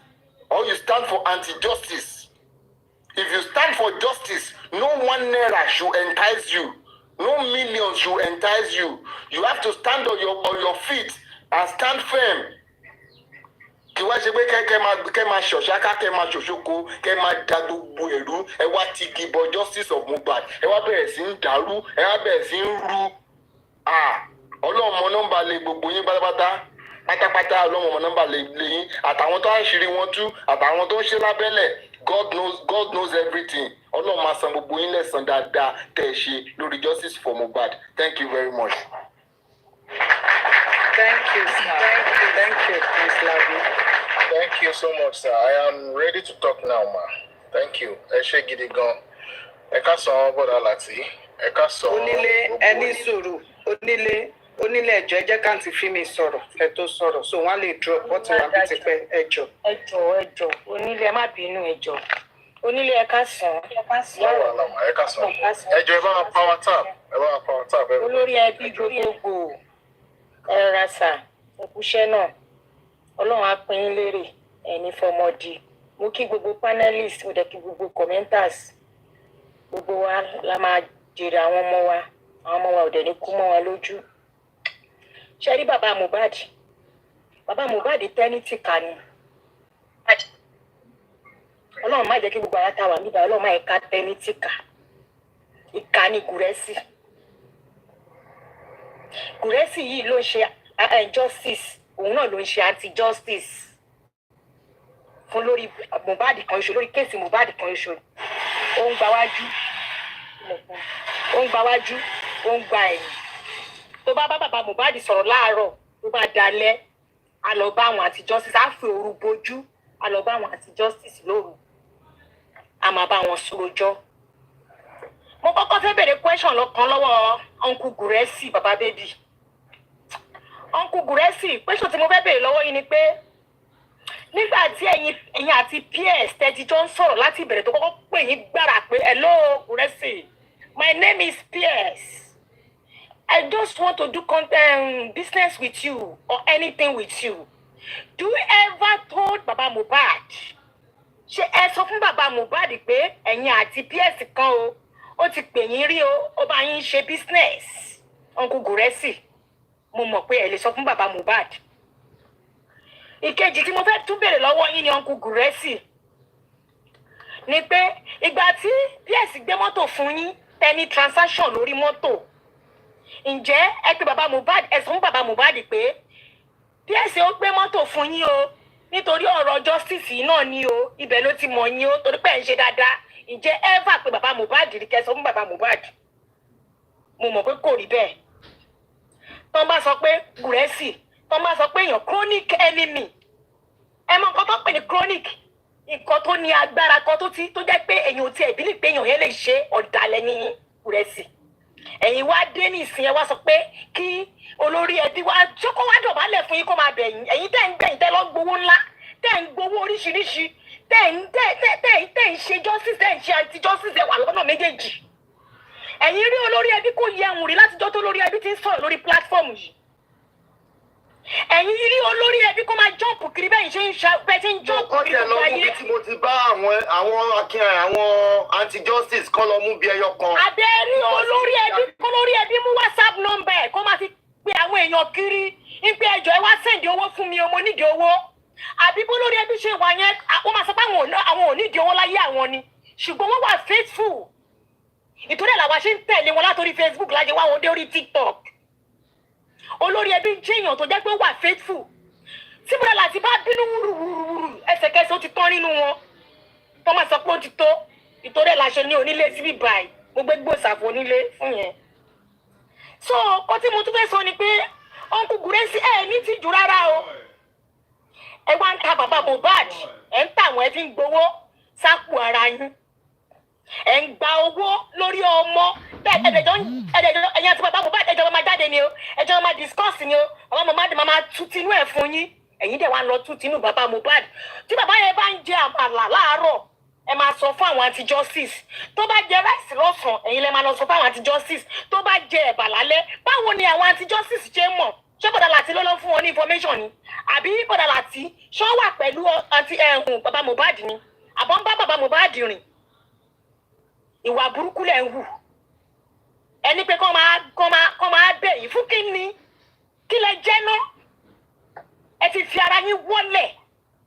or you stand for anti-justice? If you stand for justice, no 1 naira should entice you. No millions should entice you. You have to stand on your feet and stand firm. Kí wá ṣe pé kẹ́ máa ṣọ̀ṣáká kẹ́ máa ṣòṣoko kẹ́ máa da gbogbo ẹ̀rú ẹ wá ti kìbọ̀ justice of Mohbad ẹ wá bẹ̀rẹ̀ sí ń dàrú ẹ wá bẹ̀rẹ̀ sí ń rú. Ọlọ́run mọ nọ́mbà lé gbogbo yín pátápátá ọlọ́run ọmọ nọ́mbà lè yín àtàwọn tó ń ṣírí wọn tú àtàwọn tó ń ṣe lábẹ́lẹ̀ God knows everything ọlọ́run máa san gbogbo yín lẹ́san dáadáa tẹ̀ ẹ ṣe lórí justice for Mohbad. Thank you very much. Thank you, sir. Thank you, Prince Labi. Thank you so much, sir. I am ready to talk now, ma. Thank you. Ẹ ṣé gidi gan. Ẹ ká sọ bọ́dà láti. Ẹ ká sọ. Onílé ẹni sùúrù onílé ẹjọ́ ẹ jẹ́ káǹtì fi mi sọ̀rọ̀ ẹ tó sọ̀rọ̀ so wọ́n lè drop wọ́n ti wà bí ti pẹ́ ẹjọ́. ẹjọ́ onílé ẹ má bínú ẹjọ́ onílé ẹ ká sàn ẹ ká sàn ẹjọ́ ẹ bá wa power tap olórí ẹbí gbogbogbò ẹ rasa ẹkúṣẹ́ náà Ọlọ́run á pín in lérè ẹni fọmọdì mo kí gbogbo panelists mo dẹ̀ kí gbogbo commenters gbogbo wa la máa jèrè àwọn ọmọ wa ò dẹ̀ ní kú mọ́ wa lójú. Ṣé rí bàbá Mohbad tẹ́nítì ká ni Ọlọ́run má jẹ́ kí gbogbo àyàtà wà níbà Ọlọ́run má ẹ̀ka tẹ́nítì ká ìka ni Gùrẹ́sì yìí ló ń ṣe justice òun náà ló ń ṣe anti-justice fún lórí Mohbad kan iṣu lórí kéèsì Mohbad kan iṣu ó ń gba wájú ó ń gba ẹ̀yìn tó bá bàbá Mohbad sọ̀rọ̀ láàárọ̀ tó bá dalẹ̀ a lọ bá àwọn anti-justice á fi òru bojú a lọ bá àwọn anti-justice lóru a máa bá wọn sọ̀rọ̀jọ́. Mo kọ́kọ́ fẹ́ bèrè question lọ́kàn lọ́wọ́ uncle Guresi baba baby Uncle Guresi, question tí mo fẹ́ béèrè lọ́wọ́ yín ni pé nígbà tí ẹ̀yin àti PEARSE tẹ́tí jọ ń sọ̀rọ̀ láti ìbẹ̀rẹ̀ tó kọ́kọ́ pè yín gbára pé hello Guresi, my name is PEARSE. I just want to do business with you or anything with you. Do you ever told Baba Mohbad? Ṣé ẹ sọ fún Baba Mohbad pé ẹ̀yin àti PEARSE kan o, ó ti pè yín rí o, ó bá yín ṣe business? Uncle Guresi, mo mọ̀ pé ẹ lè sọ fún Baba Mohbad. Ìkejì tí mo fẹ́ tún béèrè lọ́wọ́ yín ni Uncle Guresi. Ni pé ìgbà tí PEARSE gbé mọ́tò fún yín, tẹ́ni transaction lórí mọ́tò. Ǹjẹ́ ẹ pé Baba Mohbad ẹ sọ fún Baba Mohbad pé PEARSE ó gbé mọ́tò fún yín o nítorí ọ̀rọ̀ justice náà ni o, ibẹ̀ ló ti mọ̀ yín o torí pé ẹ ń ṣe dáadáa. Ǹjẹ́ ever pé Baba Mohbad rí kẹ́ sọ fún Baba Mohbad? Mo mọ̀ pé kò rí bẹ́ẹ̀. Tọ́n bá sọ pé Guresi, tọ́n bá sọ pé èèyàn chronic enemy. Ẹ mọ̀ nǹkan tó pè ní chronic, nǹkan tó ní agbára kan tó jẹ́ pé èèyàn ò tiẹ̀ bílí pé èèyàn yẹn lè ṣe ọ̀dàlẹ̀ ní Guresi. Ẹ̀yin wá dé ní ìsìn ẹ wá sọ pé kí olórí ẹbí wá jókòó wá dọ̀bálẹ̀ fún yín kó máa bẹ̀ yín. Ẹ̀yin tẹ́ ń gbẹ̀yìn tẹ́ lọ gbowó ńlá, tẹ́ ń gbowó oríṣiríṣi, tẹ́ ń ṣe justice, tẹ́ ń ṣe anti justice ẹ wà lọ́nà méjèèjì. Ẹ̀yin rí olórí ẹbí kò yẹ ẹ̀hún rí látijọ́ tó lórí ẹbí ti ń sọ̀rọ̀ lórí platform yìí. Ẹ̀yin rí olórí ẹbí kó máa jọ́ọ̀pù kiri bẹ́ẹ̀ ṣe ń jọ́ọ̀pù kiri gbogbo ayé. Tí mo ti bá àwọn akínyàn àwọn anti justice kan lọ mú bí ẹyọ kan. Àbẹ́rí olórí ẹbí mú WhatsApp number ẹ̀ kó máa fi pe àwọn èèyàn kiri ń pé ẹjọ́ ẹ wá sẹ́ǹdì owó fún mi o, mo nídìí owó. Àbí bó lórí ẹbí ṣe wà yẹn wọ́n máa sọ pé àwọn ò nídìí owó láyé àwọn ni, ṣùgbọ́n wọ́n wà faithful. Ìtorí ẹ̀ làwa ṣe ń tẹ̀lé wọn látòrí Facebook láti wá wọn dé orí TikTok. Olórí ẹbí jẹ́ èèyàn tó jẹ́ pé ó wà faithful. Tí bọ́dà láti bá bínú wúruwúru ẹsẹ̀kẹsẹ̀ ó ti tán nínú wọn. Tó máa sọ pé ó ti tó. Ìtorí ẹ̀ la ṣe ní onílé síbí báyìí. Mo gbé gbòòsàfò onílé fún yẹn. So kó tí mo tún fẹ́ sọ ni pé Uncle Guresi ẹ̀ ní tìjú rárá o. Ẹ wá ń ta Baba Mohbad, ẹ̀ ń tà wọ́n ẹ fi ń gbowó sápò ara yín. Ẹ ń gba owó lórí ọmọ. Ẹ̀yin àti Baba Mohbad ẹjọ́ máa jáde ni o, ẹjọ́ máa discuss ni o, Baba Mohbad máa tú tinú ẹ̀ fún yín. Ẹ̀yin dẹ̀ wá lọ tú tinú Baba Mohbad. Tí bàbá yẹn bá ń jẹ àmàlà láàárọ̀, ẹ máa sọ fún àwọn anti justice. Tó bá jẹ rice lọ́sàn-án, ẹ̀yin lẹ máa lọ sọ fún àwọn anti justice. Tó bá jẹ ẹ̀bà lálẹ́, báwo ni àwọn anti justice ṣe mọ̀? Ṣé Bọ̀dà Láti ló lọ fún wọn ní information ni? Àbí Bọ̀dà Láti ṣọ́ wà pẹ̀lú anti Baba Mohbad ni? Àbọ̀ ń bá Baba Mohbad rìn? Ìwà burúkú lẹ̀ ń hù. Ẹni pé kọ́ máa bẹ̀ yìí fún kí ni? Kí lẹ jẹ́ ná? Ẹ ti fi ara yín wọ́lẹ̀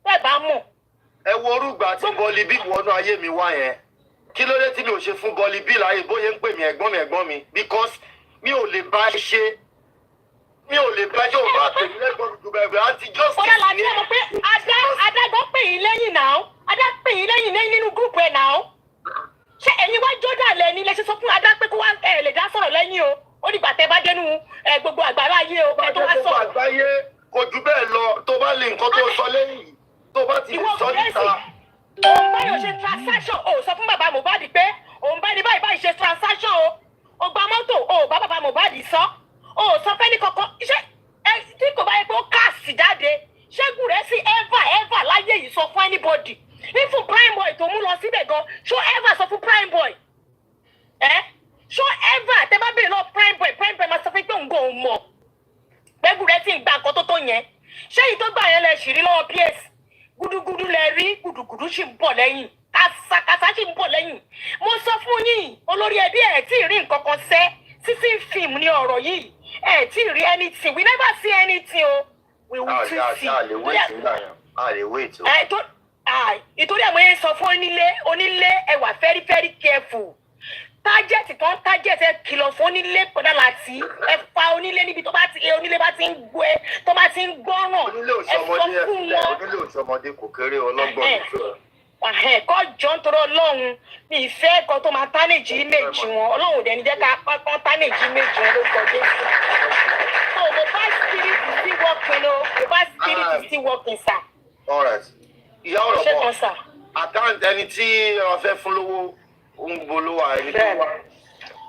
bẹ́ẹ̀ bá mọ̀. Ẹ wo orúgbà tí bọ́ọ̀lì bí wọnú ayé mi wá yẹn. Kí ló dé tí mi ò ṣe fún bọ́ọ̀lì bí láyé bóyá ń pè mí ẹ̀gbọ́n mi because mi ò lè bá ẹ ṣe. Mi ò lè bá ṣe òun bá pè mí lẹ́gbọ̀n mi dùbẹ̀ ẹ̀bẹ̀ àti justice. Bọ̀dà Láti ẹ mọ̀ pé adágbọ́n pè yín lẹ́yìn náà. Adá pè yín lẹ́yìn nínú gúrùpù ẹ̀ náà. Ṣé ẹ̀yin wá jọ́dá lẹ́ni lẹ ṣe sọ fún Adá pé kó wá lè dá sọ̀rọ̀ lẹ́yìn o? Ó dìgbà tẹ́ bá dénú gbogbo àgbàrá ayé o kẹ́ tó wá sọ̀rọ̀. Gbogbo àgbáyé kò jù bẹ́ẹ̀ lọ tó bá lè nǹkan tó sọ lẹ́yìn tó bá ti sọ níta. Òun báyọ̀ ṣe transaction o sọ fún Baba Mohbad pé òun bá ní báyìí ṣe transaction o gba mọ́tò o bá Baba Mohbad sọ o sọ fẹ́ni kankan ṣé tí kò bá yẹ pé ó CÁÁST jáde ṣé Guresi ever láyé yìí sọ fún anybody even prime boy tó mú lọ síbẹ̀ gan ṣó ever sọ fún prime boy ṣó ever tẹ bá bèrè lọ prime boy máa sọ fún pé òun kò mọ̀ pé Guresi ń gba nǹkan tó yẹn ṣé èyí tó gbà yẹn lẹ ṣì rí lọ́wọ́ PEARSE gudugudu lẹ rí gudugudu ṣì ń bọ̀ lẹ́yìn kàsàkàsà ṣì ń bọ̀ lẹ́yìn mo sọ fún yín olórí ẹbí ẹ̀ tí ì rí nǹkan kan sẹ́ sísí fíìmù ní ọ̀rọ̀ yìí ẹ̀ tí ì rí anything we never see anything o we will still see. a lè wait o. Ìtorí àwọn yẹn sọ fún onílé ẹ wà very very careful tájẹ́tì tó ń tájẹ́tì ẹ kìlọ̀ fún onílé Bọ̀dà Láti ẹ fa onílé níbi tó bá ti onílé bá ti ń gbé tó bá ti ń gbọ́ràn ẹ sọ fún wọn. Onílé òṣọmọdé kò kéré ọlọ́gbọ́n ìfẹ́. Kọ́ jọ ń torọ Ọlọ́run ní ìfẹ́ kan tó máa tánèjì méjì wọn Ọlọ́run dẹ̀ ní jẹ́ ká pápán tánèjì méjì wọn ló gbọdọ̀ sí. So Mohbad spirit is still working o Mohbad spirit is still working sir. All right. Ìyá ọ̀rọ̀ bọ̀ àkáǹtì ẹni tí wọ́n fẹ́ fún lówó ń bolówó ẹni tó wá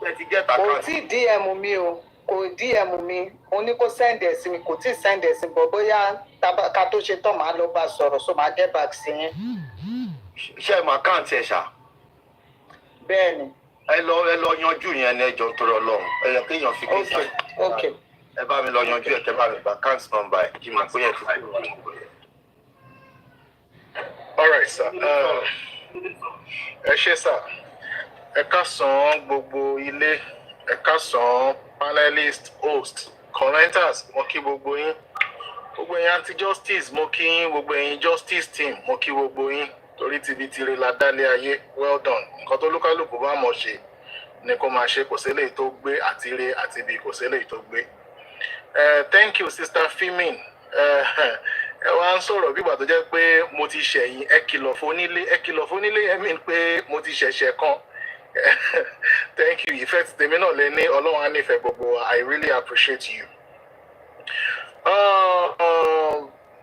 ẹ ti gẹ́ta kan. Kò tí DM mi o. kò DM mi mo ní kó send ẹ̀ sí mi kò tí ì send ẹ̀ sí bọ̀ bóyá ká tó ṣe tán màá lọ bá sọ̀rọ̀ so màá get back sí yín. ṣé ẹ máa káàntì ẹ ṣá. bẹ́ẹ̀ni. ẹ lọ yanjú yẹn ní ẹjọ́ torí Ọlọ́run ẹ yẹ kéèyàn fi kí sáà. ok. ẹ bá mi lọ yanjú ẹ kẹ bá mi gba account number ẹ kí n mọ̀ pé yẹn ti kúrò. All right, sir. Ẹ ṣé sir. Ẹ káàsán gbogbo ilé. Ẹ káàsán panelist, host, commenters. Mo kí gbogbo yín. Gbogbo yín anti-justice. Mo kí yín. Gbogbo yín justice team. Mo kí gbogbo yín. Torí tibi tire la dálé ayé. Well done. Nǹkan tó lúkálùkù bá mọ̀ ṣe ni kó máa ṣe. Kò séléyìí tó gbé àti ire àti ibi kò séléyìí tó gbé. Thank you, Sister Fimin. Ẹ wá ń sọ̀rọ̀ bí ìgbà tó jẹ́ pé mo ti ṣẹ̀yìn ẹ kìlọ̀ fónílé yẹn mi pé mo ti ṣẹ̀ṣẹ̀ kan. Thank you. Ìfẹ́ ti tèmi náà lé ní Ọlọ́run á nífẹ̀ẹ́ gbogbo wa. I really appreciate you.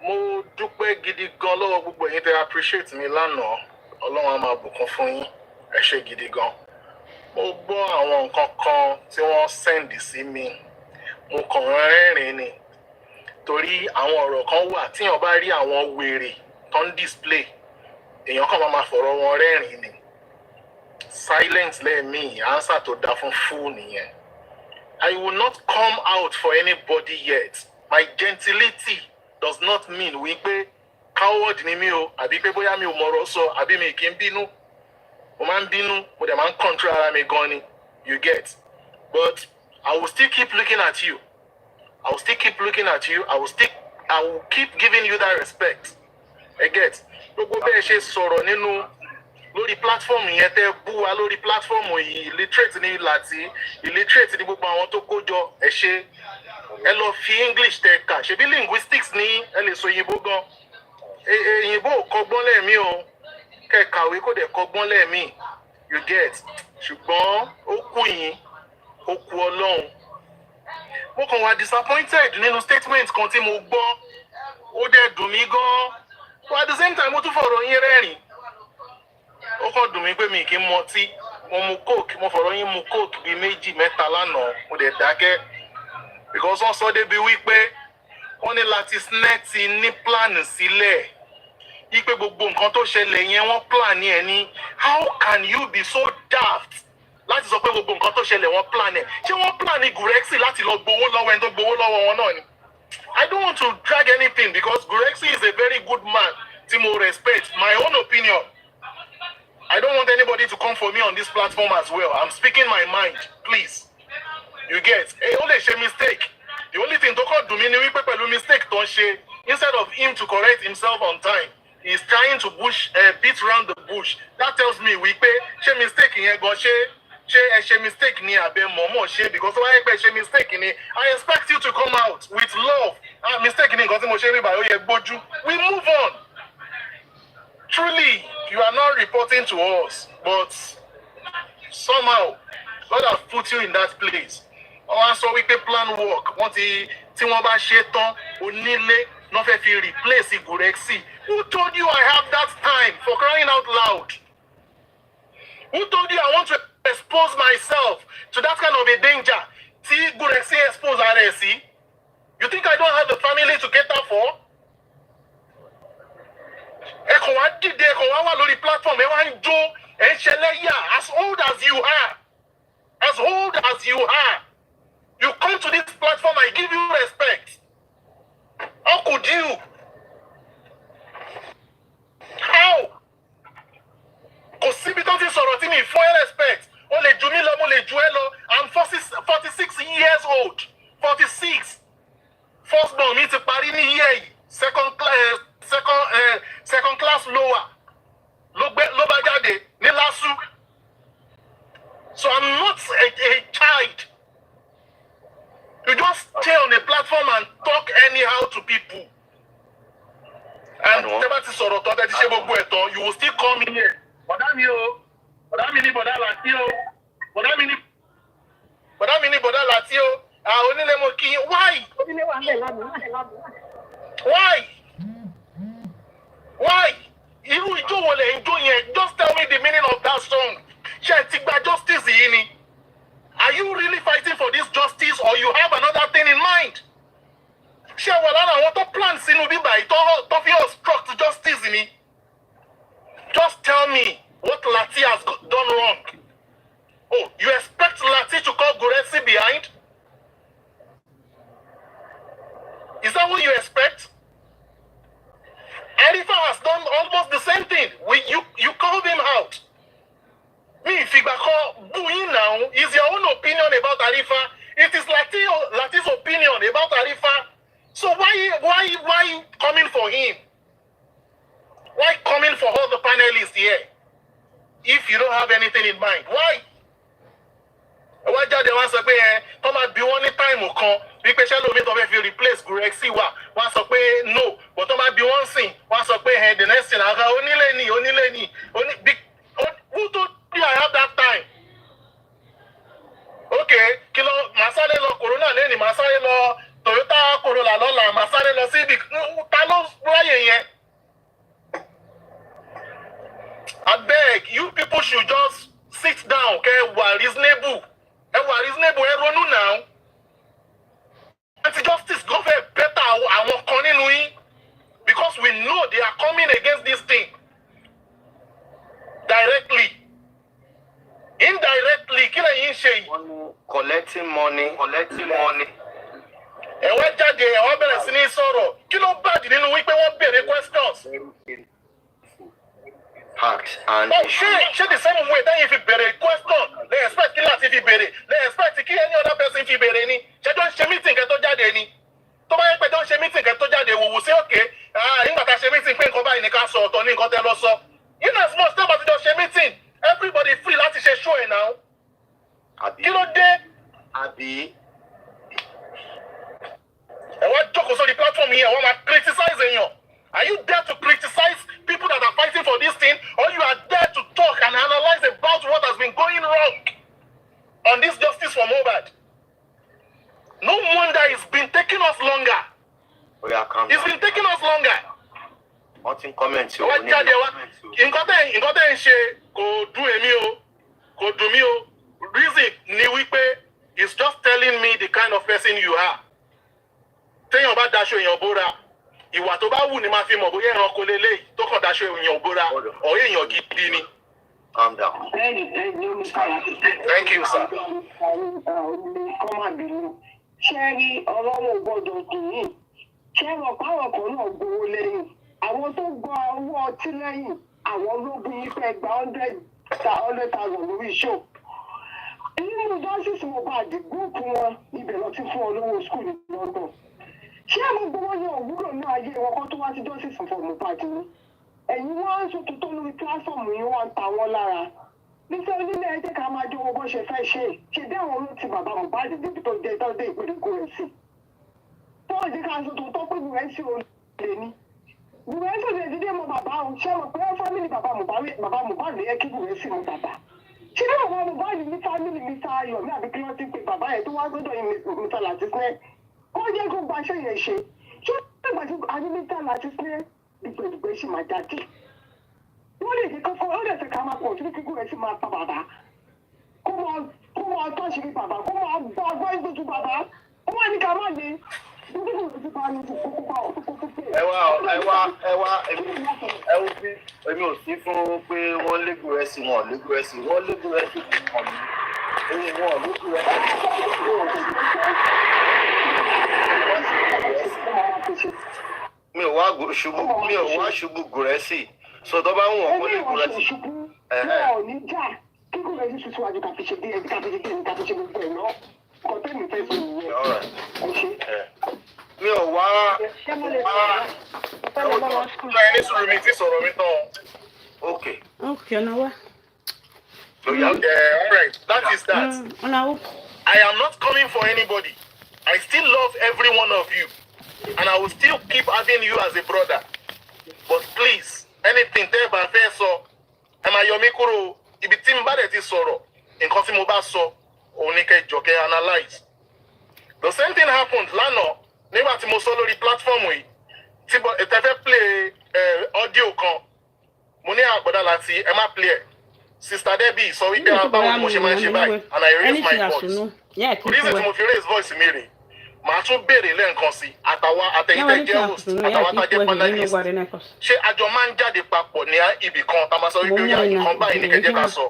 Mo dúpẹ́ gidi gan lọ́wọ́ gbogbo ẹ̀yin tẹ́ appreciate mi lánàá. Ọlọ́run á máa bùkún fún yín. Ẹ ṣé gidi gan. Mo gbọ́ àwọn nǹkan kan tí wọ́n send sí mi. Mo kàn rẹ́rìn-ín ni. Torí àwọn ọ̀rọ̀ kan wà tí èèyàn bá rí àwọn wèrè tó ń display èèyàn kan máa fọ̀rọ̀ wọn rẹ́rìn-ín ni. Silence lẹ́ẹ̀mí answer tó dá fún fool nìyẹn. I will not come out for anybody yet. My gentility does not mean wípé coward ni mí o àbí pé bóyá mi ò mọ̀rọ̀ sọ àbí mi kì í bínú. Mo máa ń bínú mo dẹ̀ máa ń control ara mi gan ni. You get? But I will still keep looking at you. I will still keep looking at you. I will keep giving you that respect. I get. Gbogbo bẹ́ẹ̀ ṣe sọ̀rọ̀ nínú lórí platform yẹn tẹ́ bú wa lórí platform yìí illiterate ní láti illiterate ní gbogbo àwọn tó kójọ ẹ ṣe ẹ lọ fi English tẹ kà ṣebí linguistics ní ẹ lè sọ òyìnbó gan. Òyìnbó ò kọ́gbọ́n lẹ́ẹ̀mí o kẹ́ kàwé kó dẹ̀ kọ́gbọ́n lẹ́ẹ̀mí. You get. Ṣùgbọ́n ó kú yín ó kú Ọlọ́run. Mo kàn wá disappointed nínú statement kan tí mo gbọ́ ó dẹ̀ dùn mí gan. But at the same time mo tún fọ̀rọ̀ yín rẹ́rìn. Ó kàn dùn mí pé mi kì í mọtí. Mo mu coke mo fọ̀rọ̀ yín mu coke bíi 2 mẹ́ta lánàá mo dẹ̀ dákẹ́. Because wọ́n sọ débi wípé wọ́n ní láti snẹ́ẹ̀tì ní plan sílẹ̀. Ipe gbogbo nǹkan tó ṣẹlẹ̀ yẹn wọ́n plan ní ẹni. How can you be so daft? Láti sọ pé gbogbo nǹkan tó ṣẹlẹ̀ wọ́n plan ẹ̀. Ṣé wọ́n plan ní Gurexi láti lọ gbowó lọ́wọ́ ẹni tó gbowó lọ́wọ́ wọn náà ni? I don't want to drag anything because Gurexi is a very good man tí mo respect. My own opinion. I don't want anybody to come for me on this platform as well. I'm speaking my mind, please. You get? Hey, ó lè ṣe mistake. The only thing tó kàn dùn mí ni wípé pẹ̀lú mistake tó ń ṣe, instead of him to correct himself on time, he's trying to beat around the bush. That tells me wípé ṣé mistake yẹn gan ṣé ẹ ṣe mistake ni àbẹ mọ̀ọ́mọ̀ ṣe because wáyé pé ṣe mistake ni I expect you to come out with love. Mistake ni nǹkan tí mo ṣe rí báyìí ó yẹ gbójú. We move on. Truly, you are not reporting to us, but somehow God has put you in that place. Wọ́n á sọ wípé plan work tí wọ́n bá ṣe tán onílé náà fẹ́ fi replace Gurexi. Who told you I have that time for crying out loud? Who told you I want to expose myself to that kind of a danger? See, Gurexi expose RSC. You think I don't have a family to cater for? Ẹ kàn wá dìde, ẹ kàn wá wà lórí platform, ẹ wá ń jó, ẹ ń ṣẹlẹ́yà, as old as you are. As old as you are. You come to this platform, I give you respect. How could you? How? Kò síbi tó ti sọ̀rọ̀ tí mi fún ẹ respect. O lè jù mí lọ, mo lè jù ẹ lọ. I'm 46 years old. 46. First born mi ti parí ní year yìí. Second class lower. Ló bá jáde ní LASU. So I'm not a child. You just stay on a platform and talk anyhow to people. And tẹ́bá ti sọ̀rọ̀ tán tẹ́ ti ṣe gbogbo ẹ̀ tán, you will still come in here. Bọ̀dá mi o, bọ̀dá mi ní bọ̀dá láti o, bọ̀dá mi ní bọ̀dá láti o, onílé mo kí yín. Why? Why? Why? Irú ijó wo lẹ̀ ń jó yẹn? Just tell me the meaning of that song. Ṣé ẹ ti gba justice yìí ni? Are you really fighting for this justice or you have thing in mind. Why? Why jáde wá sọ pé tó máa bí wọ́n ní táìmù kan wípé ṣé lómi tó fẹ́ fi replace Gurexi wà wọ́n sọ pé no but tó máa bí wọ́n sìn wọ́n sọ pé the next thing àgbà onílé ni who told you I have that time? Okay, kí ló màá sáré lọ Corona lẹ́nìí màá sáré lọ Toyota Corolla lọ́la màá sáré lọ síbi ta ló ráyè yẹn? Abeg, you people should just sit down kẹ́ wà reasonable. Reasonable ronú now. Anti-justice go fẹ́ better àwọn kan nínú yín because we know they are coming against this thing directly. Indirectly, kí lẹ̀yin ṣe yìí? Collecting money. Ẹ wá jáde, ẹ wá bẹ̀rẹ̀ sí ní sọ̀rọ̀. Kí ló bàjẹ́ nínú wípé wọ́n béèrè questions? Facts and ṣé the same way that if you béèrè question, they expect kí láti fi béèrè, they expect kí any other person fi béèrè ni. Ṣé tó ń ṣe meeting kẹ́ tó jáde ni? Tó bá yẹ pé tó ń ṣe meeting kẹ́ tó jáde, wò wò sí òkè. Nígbà tá a ṣe meeting pé nǹkan báyìí ni ká sọ ọ̀tọ̀ ní nǹkan tẹ́ lọ sọ. In as much tẹ́ bá ti jọ ṣe meeting, everybody free láti ṣe show ẹ̀ now. Kí ló dé? Àbí. Ẹ wá jókòó sórí platform yẹn, wọ́n máa criticize èèyàn. Are you there to criticize people that are fighting for this thing, or you are there to talk and analyze about what has been going wrong on this justice for MOHBAD? No wonder it's been taking us longer. It's been taking us longer. What's in comments? Nǹkan tẹ́ ń ṣe kò dùn èmi o, kò dùn mí o. Reason ni wípé it's just telling me the kind of person you are. Téèyàn bá daṣọ èèyàn bóra. Ìwà tó bá wù ní máa fi mọ̀ bóyá ẹranko lélẹ́yìí tó kàn daṣọ èèyàn bóra ọ̀ èèyàn gidi ni. Calm down. Thank you, sir. Ṣé rí ọlọ́run gbọ́dọ̀ dùn yìí? Ṣé wọn káwọn kan náà gbowó lẹ́yìn? Àwọn tó gba owó ọtí lẹ́yìn, àwọn ló bí ife gba 100,000 lórí show. Nínú justice MOHBAD gúúpù wọn, ibẹ̀ lọ ti fún ọ lówó school ní London. Ṣé àwọn gbowó yẹn òwúrò ní ayé wọn kan tó wá sí justice for MOHBAD ni? Ẹ̀yin wọ́n ń ṣètò tó lórí platform yìí wọ́n ń ta wọ́n lára. Nítorí nílé ẹjẹ́ ká máa jọwọ́ bó ṣe fẹ́ ṣe. Ṣé bí àwọn ló ti bàbá MOHBAD débi tó dé ìpínlẹ̀ Gúrẹ́sì? Tọ́wọ́ jẹ́ ká sọ tó tọ́ pé Gúrẹ́sì ò lè ní. Gúrẹ́sì lè dídé mọ bàbá òun ṣé wọn pé fámìlì bàbá MOHBAD yẹ kí Gúrẹ́sì mọ bàbá. Ṣé bí bàbá MOHBAD ní fámìlì Mr. Ayọ̀mí àbí kí wọ́n ti pe bàbá yẹn tó wá gbọ́dọ̀ yìí Mr. Latisne? Ó jẹ́ kó gbaṣẹ́ yẹn ṣe. Ṣé ìgbà tí a ní Mr. Latisne ìgbèdìgbè ṣì máa jáde? Wọ́n lè jẹ́ kọ́kọ́ ó lè fẹ́ ká máa pọ̀ tí kíkú rẹ̀ sì máa pa bàbá. Kó máa tọ́ṣì ní bàbá, kó máa bá agbọ́ ìgbójú bàbá. Ó wà ní ká má lè. Ẹ wo bí èmi ò sí fún pé wọ́n lé Gúrẹ́sì wọ́n lé Gúrẹ́sì fún ọ̀nà. Èmi wọ́n lé Gúrẹ́sì. Mi ò wá ṣubú Gúrẹ́sì. So tó bá ń wọ̀n kó lè Gúrẹ́sì. Wọ́n ò ní jà kí Gúrẹ́sì ṣe síwájú ká fi ṣe bí ẹbí ká fi ṣe gbogbo ẹ̀ náà. Kò tẹ́ mi fẹ́ sí ìyẹn. Mi ò wá. Ẹni sọ̀rọ̀ mi ti sọ̀rọ̀ mi tán. Okay. Okay, ọ̀nà wa. All right, that is that. I am not coming for anybody. I still love every one of you. And I will still keep having you as a brother. But please, anything tẹ́ bá fẹ́ sọ, ẹ máa yọ mí kúrò. Ibi tí n bá dẹ̀ ti sọ̀rọ̀, nǹkan tí mo bá sọ, òun ni kẹ́ jọ kẹ́ analyze. The same thing happened lánàá nígbà tí mo sọ lórí platform yìí. Tí ẹ fẹ́ play audio kan, mo ní àgbọ̀dá láti ẹ má play ẹ̀. Sister Debbie sọ wípé báwo ni mo ṣe máa ń ṣe báyìí, and I raise my voice. Reason tí mo fi raise voice mi rè, màá tún béèrè lẹ́ǹkan sí àtàwọn àtẹ̀yìntẹ̀ jẹ́ host àtàwọn àtàjẹ́ panelist. Ṣé àjọ máa ń jáde papọ̀ ní ibì kan tá a máa sọ wípé ó yá ìkan báyìí ní kẹjẹ ká sọ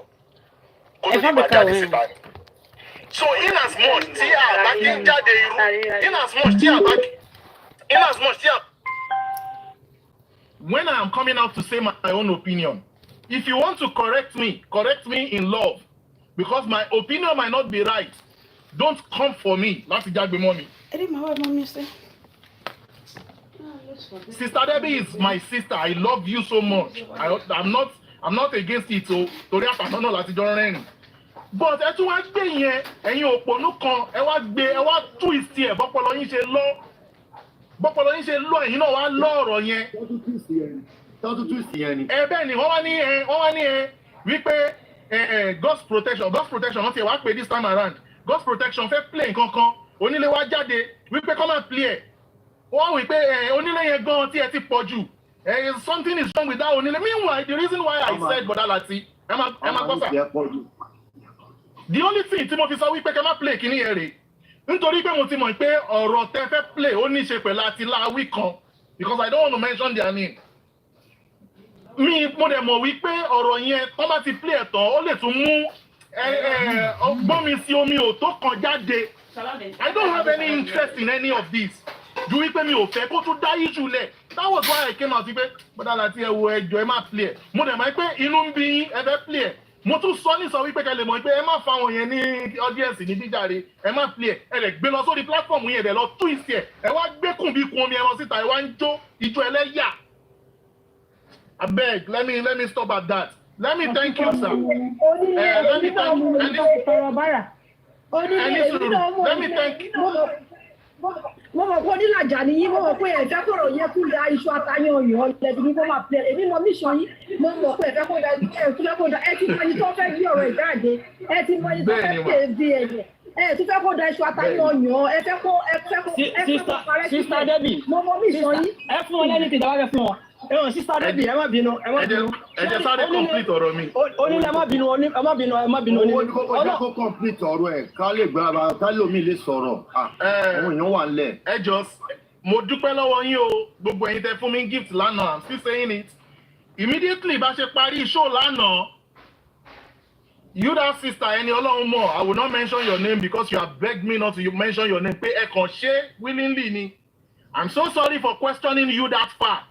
kó tó nípa jáde síta ni. So in as much tí a bá kí ń jáde irú, in as much tí a. When I am coming out to say my own opinion, if you want to correct me in love, because my opinion might not be right. Don't come for me. Láti jágbe mọ́ mi. Sister Debbie is my sister. I love you so much. I'm not against it o torí àpàtàn náà láti jọ rẹ́rìn but ẹ tún wá gbé yẹn ẹ̀yin òpònú kan ẹ wá gbé ẹ wá twist ẹ̀ bọ́pọlọ yín ṣe lọ ẹ̀yin náà wá lọ ọ̀rọ̀ yẹn tọ́tún twist yẹn ni. ẹ bẹ́ẹ̀ ni wọ́n wá ní wípé God's protection wọ́n ti wá pè this time around God's protection fẹ́ play nǹkan kan onílé wá jáde wípé kọ́ máa play ẹ̀ wọ́n wí pé onílé yẹn gan tí ẹ ti pọ̀ jù something is wrong with that onílé meanwhile the reason why I said Bọ̀dá Láti ẹ máa gbọ́ sà the only thing tí mo fi sọ wípé kẹ́ máa play kíní yẹn rè nítorí pé mo ti mọ̀ pé ọ̀rọ̀ tẹ́ fẹ́ play ó ní í ṣe pẹ̀lú àti láwí kan because I don't want to mention their name mo dẹ̀ mọ̀ wípé ọ̀rọ̀ yẹn tó bá ti play ẹ̀tọ́ ó lè tún mú ọgbọ́n mi sí omi ò tó kàn jáde I don't have any interest in any of this ju wípé mi ò fẹ́ kó tún dá issue lẹ̀ that was why I came out wípé Bọ̀dá Láti ẹ wo ẹjọ́ ẹ má play ẹ̀ mo dẹ̀ mọ̀ pé inú ń bí yín ẹ fẹ́ play ẹ̀ mo tún sọ ní sọ wípé kẹ́ lè mọ̀ pé ẹ má fáwọn yẹn ní audience ní bíjàre ẹ má play ẹ̀ ẹ lè gbé lọ sórí platform yẹn ẹ dẹ̀ lọ twist ẹ̀ ẹ wá gbé kùn bí kun omi ẹran síta ẹ wá ń jó ijó ẹlẹ́yà abeg let me stop at that. Let me thank you, sir. Let me thank you. Let me thank you. Mo mọ̀ pé onílàjà ni yín, mo mọ̀ pé ẹ̀fẹ́ kọ̀rọ̀ yẹ kú da iṣu àtàyàn òyìn ọ̀lẹ́bí ní kó máa pẹ́ èmi mọ mission yín, mo mọ̀ pé ẹ̀fẹ́ kó da ẹ̀fẹ́ kó da ẹ ti mọ ẹni tó fẹ́ gbé ọ̀rọ̀ ìjáde, ẹ ti mọ ẹni tó fẹ́ pè bí ẹ̀yẹ, ẹ tún fẹ́ kó da iṣu àtàyàn òyìn ẹ fẹ́ kó parẹ́ sí Sister Debbie, mo mọ mission yín. Ẹ fún wọn lẹ́ni tí ìdáwọ́ fẹ́ fún wọn. Sister Debbie ẹ má bínú. Ẹ jẹ́ sáré complete ọ̀rọ̀ mi. Onílẹ̀ ẹ má bínú. Owó ni kókó jẹ́ kó complete ọ̀rọ̀ ẹ̀ ká lè gbára ká lómi lè sọ̀rọ̀. Àwọn èèyàn wà nílẹ̀. Ẹ jọ mo dúpẹ́ lọ́wọ́ yín o gbogbo ẹ̀yin tẹ́ fún mi gift lánàá I'm still saying it. Immediately bá ṣe parí show lánàá you that sister ẹni Ọlọ́run mọ̀ I will not mention your name because you have begged me not to mention your name pé ẹ kàn ṣe willingly ni. I'm so sorry for questioning you that far.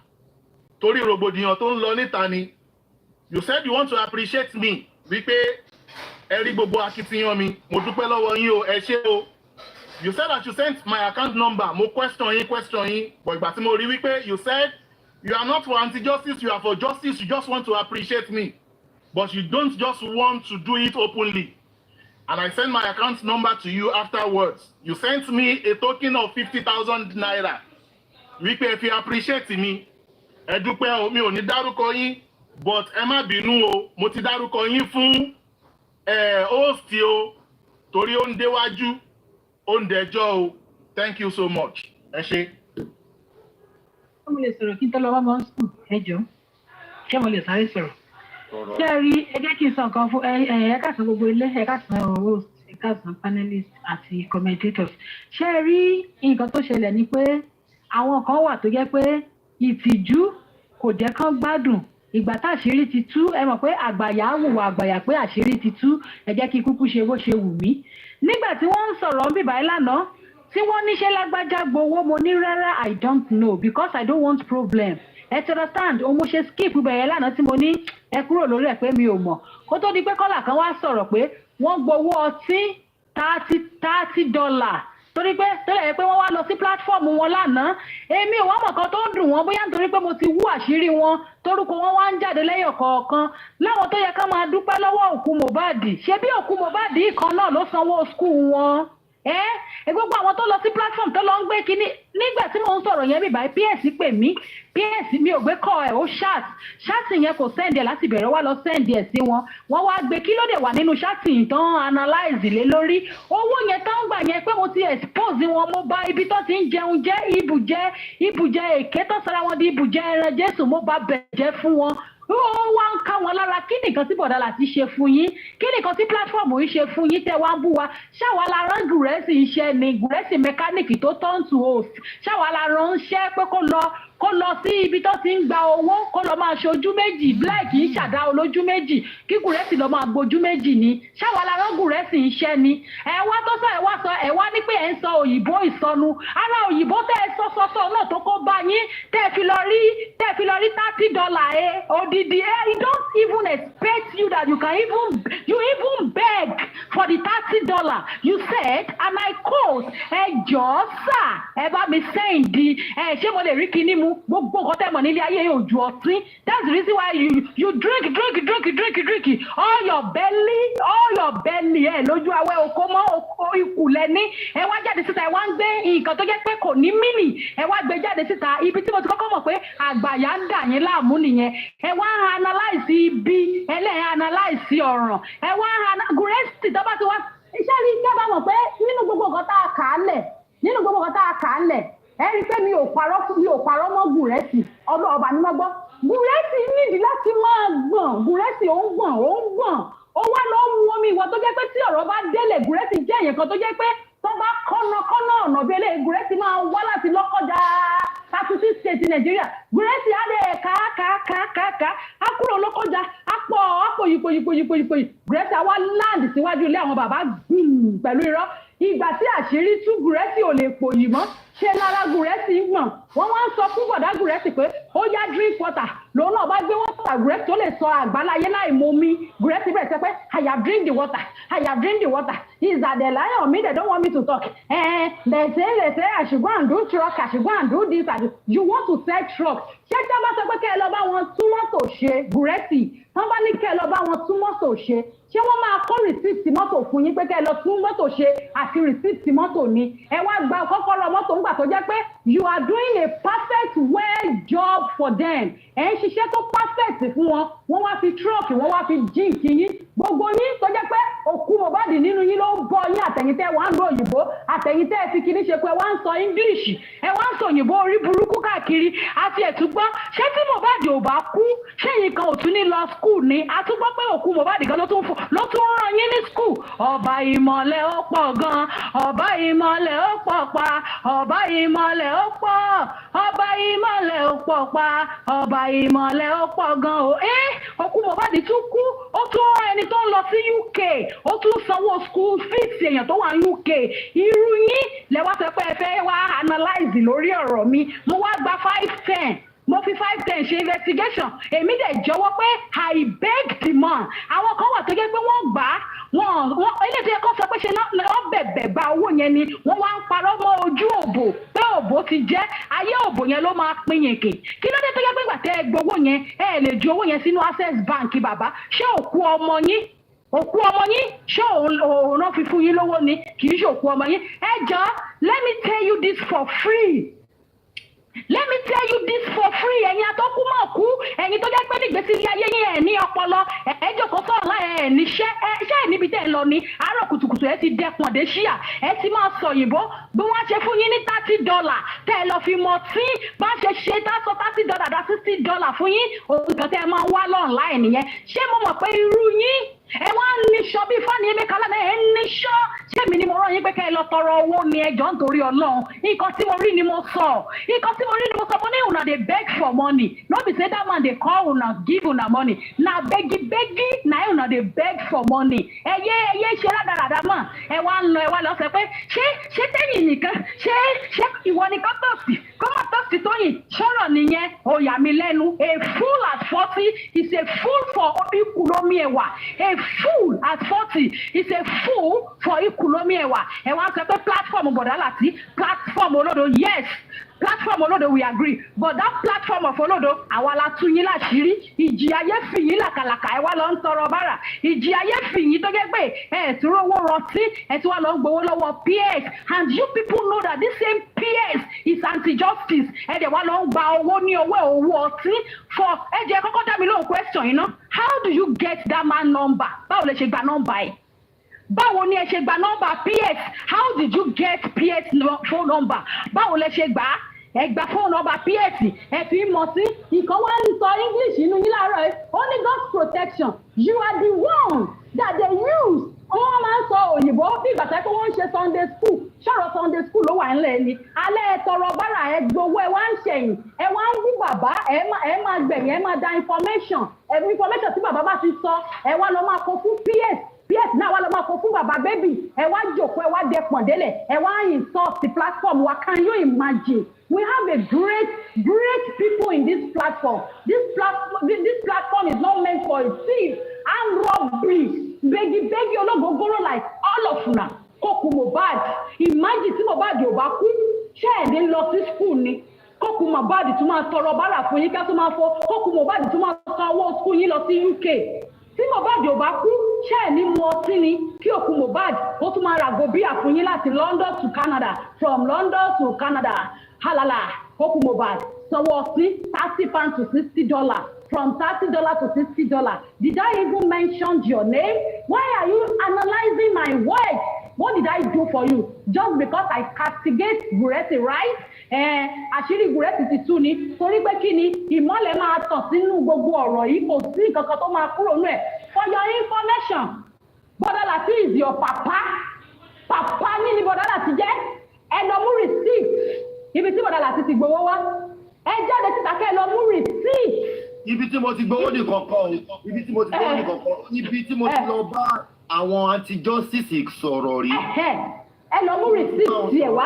Torí rògbòdìyàn tó ń lọ níta ni you said you want to appreciate me wípé ẹ rí gbogbo akitiyan mi mo dúpẹ́ lọ́wọ́ yín o ẹ ṣé o you said that you sent my account number mo question yín but ìgbà tí mo rí wípé you said you are not for anti-justice you are for justice you just want to appreciate me but you don't just want to do it openly and I sent my account number to you afterwards you sent me a token of 50,000 naira wípé if you appreciate me ẹ dúpẹ́ o mi ò ní dárúkọ yín but ẹ má bínú o mo ti dárúkọ yín fún host o torí ó ń déwájú ó ń dẹjọ́ o thank you so much ẹ ṣé. ṣé mo lè sọ̀rọ̀ kí n tó lọ wá mọ́ sùn ẹ jọ ṣé mo lè sáré sọ̀rọ̀ ṣé ẹ rí ẹ jẹ́ kí n sọ nǹkan fún ẹ ká sọ gbogbo ilé ẹ ká sọ host ẹ ká sọ panelists àti commentators ṣé ẹ rí nǹkan tó ṣẹlẹ̀ ni pé àwọn kan wà tó jẹ́ pé ìtìjú kò jẹ́ kán gbádùn ìgbà táṣírí ti tú ẹ mọ̀ pé àgbàyà wùwà àgbàyà pé àṣírí ti tú ẹ jẹ́ kí kúkú ṣe bó ṣe wù mí nígbà tí wọ́n ń sọ̀rọ̀ bíbá ìlànà tí wọ́n níṣẹ́ lágbájá gbowó mo ní rárá I don't know because I don't want problem ẹ ti understand o mo ṣe skip bẹ̀rẹ̀ lánàá tí mo ní ẹ kúrò lórí ẹ̀ pé mi ò mọ̀ kó tó di pé kọ́là kan wá sọ̀rọ̀ pé wọ́n gbowó ọtí $30 torí pé tẹ́lẹ̀ yẹ pé wọ́n wá lọ sí platform wọn lánàá èmi ò wá mọ̀ kan tó ń dùn wọ́n bóyá nítorí pé mo ti wú àṣírí wọn torúkọ wọn wá ń jáde lẹ́yọ̀ kọ̀ọ̀kan láwọn tó yẹ ká máa dúpẹ́ lọ́wọ́ òkú Mohbad ṣé bí òkú Mohbad kan náà ló sanwó skul wọn gbogbo àwọn tó lọ sí platform tó lọ ń gbé kínní nígbà tí mò ń sọ̀rọ̀ yẹn bíbá PEARSE pè mí PEARSE mi ò gbé kọ́ ẹ̀ ó ṣáàtì yẹn kò sẹ́ǹdì ẹ̀ láti bẹ̀rẹ̀ wá lọ sẹ́ǹdì ẹ̀ sí wọn wọ́n wá gbé kí ló dé wà nínú ṣáàtì tán analyze lé lórí owó yẹn tán gbà yẹn pé mo ti expose wọn mo bá ibi tó ti ń jẹun jẹ́ ibùjẹ èké tó sara wọn di ibùjẹ ẹran Jésù mo bá bẹ̀jẹ̀ fún wọn ó wá ń ká wọn lára kí nìkan tí Bọ̀dá Láti ṣe fún yín kí nìkan tí platform yìí ṣe fún yín tẹ́ wá ń bú wa ṣáwa la rán gùrẹ́sì iṣẹ́ ni gùrẹ́sì mẹkáníìkì tó turn to host ṣáwa la ránṣẹ́ pé kó lọ sí ibi tó ti ń gba owó kó lọ máa ṣojú méjì black ń ṣàdá olójú méjì kí gùrẹ́sì lọ máa gbojú méjì ni ṣáwa la rán gùrẹ́sì iṣẹ́ ni ẹ wá tó sọ ẹ wá ní pé ẹ ń sọ òyìnbó ìsọnu ara òyìnbó tẹ́ ẹ sọ́sọ́sọ́ náà tó kó bá yín tẹ́ ẹ fi lọ rí $30 odidi you don't even expect you that you even beg for the $30 you said and I quote ẹ jọ̀ọ́ sà ẹ bá mi sẹ́ǹdì ṣé mo lè rí kinní mu gbogbo nǹkan tẹ́ mọ̀ nílé ayé yóò ju ọtí. That's the reason why you drink all your belly ẹ̀ lójú awẹ́ oko mọ́ ikù lẹ́ni ẹ wá jáde síta ẹ wá ń gbé nǹkan tó jẹ́ pé kò ní mínì ẹ wá gbé jáde síta ibi tí mo ti kọ́kọ́ mọ̀ pé àgbàyà ń dà yín láàmú nìyẹn ẹ wá analyse ibi ẹlẹ́yìn analyse ọ̀ràn ẹ wá gúrẹ́sì tó bá ti wá iṣẹ́ rí iṣẹ́ bá mọ̀ pé nínú gbogbo nǹkan tá a kà á lẹ̀ ẹ rí i pé mi ò parọ́ mọ́ gúrẹ́sì ọba ni wọ́n gbọ́ gúrẹ́sì nídìí láti máa gbọ̀n gúrẹ́sì ó ń gbọ̀n ó wá lọ mú omi ìwọ tó jẹ́ pé tí ọ̀rọ̀ bá délé gúrẹ́sì jẹ́ èèyàn kan tó jẹ́ pé tó bá kọ́nà ọ̀nà bẹ́lẹ̀ gúrẹ́sì máa wá láti lọ́kọjá 36 state Nàìjíríà gúrẹ́sì á dẹ̀ ká á kúrò lọ́kọjá á pọ̀ yípo gúrẹ́sì á wá láǹdì síwájú ilé àwọn bàbá pẹ̀lú irọ́ ìgbà tí àṣírí tú gúrẹ́sì ò lè pò yìí mọ́ ṣe lára gúrẹ́sì gbọ̀n wọ́n wá ń sọ fún bọ̀dá gúrẹ́sì pé ó yá drink water lòun náà bá gbé water gúrẹ́sì tó lè sọ àgbáláyé láì mọ omi gúrẹ́sì bẹ̀rẹ̀ sẹ́ pé I have drink the water is that the lie on me they don't want me to talk they say I should go and do truck I should go and do this you want to sell truck ṣé tí wọ́n bá sọ pé kẹ́ ẹ lọ bá wọn tún mọ́tò ṣe gúrẹ́sì wọ́n bá ní kẹ́ ẹ lọ bá wọn tún mọ́tò ṣe ṣé wọ́n máa kó rìsíìtì mọ́tò fún yín pé kẹ́ ẹ lọ tún mọ́tò ṣe àti rìsíìtì mọ́tò ni ẹ wá gba kọ́kọ́rọ́ mọ́tò ńgbà tó jẹ́ pé you are doing a perfect well job for them ẹ̀ ń ṣiṣẹ́ tó perfect fún wọn wọ́n wá fi tírọ̀kì wọ́n wá fi jíǹkì yín gbogbo yín tó jẹ́ pé òkú Mohbad nínú yín ló ń bọ yín àtẹ̀yìntẹ́ wà ń lo òyìnbó àtẹ̀yìntẹ́ fi kiri ṣe pé wà ń sọ English ẹ wá ń sọ òyìnbó orí burúkú káàkiri àti ẹ̀túgbọ́n ṣé tí Mohbad ò bá kú ṣé yìí kan ò tún ní lọ school ni àtúgbọ́ pé òkú Mohbad gan ló tún rán yín ní school ọba ìmọ̀lẹ̀ ó pọ̀ gan ọba ìmọ̀lẹ̀ ó pọ̀ pa ọba ìmọ̀lẹ̀ ó pọ̀ ọba ìmọ̀lẹ̀ ó pọ̀ pa ọba ìmọ̀lẹ̀ ó pọ̀ gan o òkú Mohbad tún kú ó tún rán ẹni tó ń lọ sí UK ó tún sanwó school fees èèyàn tó wà ní UK irú yín lẹ́wọ́ sọ pé ẹ fẹ́ wá analyze lórí ọ̀rọ̀ mi mo wá gba 510 mo fi 510 ṣe investigation èmi dẹ̀ jọ̀wọ́ pé I beg the man àwọn kan wà tó jẹ́ pé wọ́n gbà á wọ́n eléyìí ẹ̀kọ́ sọ pé ṣe náà bẹ̀bẹ̀ gba owó yẹn ni wọ́n wá ń parọ́ mọ́ ojú òbò pé òbò ti jẹ́ ayé òbò yẹn ló máa pín yẹn kè kí ló dé tó jẹ́ pé ìgbà tẹ́ ẹ gbowó yẹn ẹ lè ju owó yẹn sínú Access Bank bàbá ṣé òkú ọmọ yín ṣé òun náà fi fún yín lówó ni kì í ṣe òkú ọmọ yín ẹ jọ let me tell you this for free. Let me tell you this for free ẹ̀yin atọ́kú mọ̀ kú ẹ̀yin tó jẹ́ pé nígbèsí ilé ayé yín ẹ̀ ní ọpọlọ ẹ̀ jókòó sọ̀rọ̀ láì ẹ̀ níṣẹ́ ẹ̀ níbi tẹ́ ẹ lọ ní àárọ̀ kùtùkùtù ẹ̀ ti dẹkùn dé ṣíà ẹ̀ ti máa sọ òyìnbó bí wọ́n ṣe fún yín ní $30 tẹ́ ẹ lọ fi mọ̀ tí bá ṣe ṣe tá sọ $30 dá $60 fún yín òun kan tẹ́ ẹ máa wá lọ́ọ̀nláì nìyẹn ṣé mo mọ̀ pé irú yín ẹ wá ń níṣọ bí fani emeka lánàá ẹ ń níṣọ ṣé mi ni mo rán yín pé kẹ́ ẹ lọ tọrọ owó ni ẹjọ́ nítorí Ọlọ́run nǹkan tí mo rí ni mo sọ mo ní una dey beg for money no be say that man dey call una give una money na begi na una dey beg for money ẹyẹ ṣe rádaràdà mọ ẹ wá ń lọ ẹ wá lọ sọ pé ṣé tẹ̀yìn nìkan ṣé ìwọ ni kọ́mọ̀tọ́sì tóyìn sọ̀rọ̀ nìyẹn ó yà mí lẹ́nu a fool at 40 is a fool for ikulomi ẹwà a fool at 40 is a fool for ikulomi ẹwà ẹ wá sọ pé platform bọ̀dá láti platform olódo yes platform olódo we agree but that platform of olódo àwa la tú yín láṣìírí ìjì ayé fi yín làkàlàkà ẹ wá lọ ń tọrọ bára ìjì ayé fi yín tó jẹ́ pé ẹ tún rówó rọtí ẹ tún wá lọ ń gbowó lọ́wọ́ PEARSE and you people know that this same PEARSE is anti-justice ẹ dẹ̀ wá lọ ń gba owó ní owó ọtí for ẹ jẹ́ kọ́kọ́ dá mi lóhùn question yìí ná how do you get that man number báwo lè ṣe gba nọ́mbà ẹ̀ báwo ni ẹ ṣe gba nọ́mbà PEARSE how did you get PEARSE phone number báwo lẹ ṣe gbà á ẹ gba phone number PEARSE ẹ fi mọ̀ sí ìkan wá ń sọ English inú yín láàárọ̀ ẹ only God's protection you are the one that they use wọ́n máa ń sọ òyìnbó bí ìgbà tẹ́ pé wọ́n ń ṣe Sunday school ṣọ̀rọ̀ Sunday school ló wà ńlẹ̀ ni alẹ́ ẹ tọrọ bára ẹ gbowó ẹ wá ń ṣẹ̀yìn ẹ wá ń bú bàbá ẹ máa gbẹ̀yìn ẹ máa da information tí bàbá bá ti sọ ẹ wá lọ máa kó fún PEARSE náà wá lọ máa kó fún bàbá bébì ẹ wá jòkó ẹ wá dẹpọ̀n délẹ̀ ẹ wá insult the platform wa can you imagine we have a great people in this platform this platform is not meant for a thief and robbery begi ológógóró like all of una kókù Mohbad imagine tí Mohbad ò bá kú ṣé ẹ̀ ní lọ sí school ni kókù Mohbad tún máa tọrọ bárà fún yín ká tún máa fọ kókù Mohbad tún máa san owó skul yín lọ sí UK tí Mohbad ò bá kú ṣé ẹ̀ ní mu ọtí ni kí òkú Mohbad ó tún máa ràgò bíà fún yín láti London to Canada from London to Canada halala òkú Mohbad sanwó ọtí £30 to $60 from $30 to $60. Did I even mention your name? Why are you analyzing my words? What did I do for you? Just because I castigate Guresi, right? Àṣírí Guresi ti tú ni torí pé kí ni ìmọ́lẹ̀ máa tàn sínú gbogbo ọ̀rọ̀ yìí kò sí nǹkan kan tó máa kúrò nù ẹ̀. For your information, Bọ́dá Láti is your papa. Papa ní ni Bọ́dá Láti jẹ́. Ẹ lọ mú receipt. Ibi tí Bọ́dá Láti ti gbowó wá. Ẹ jáde síta kẹ́ ẹ lọ mú receipt. Ibi tí mo ti gbowó nìkan kan ibi tí mo ti gbowó nìkan kan ibi tí mo ti lọ bá àwọn anti-justice sọ̀rọ̀ rí. Ẹ lọ mú receipt tiẹ̀ wá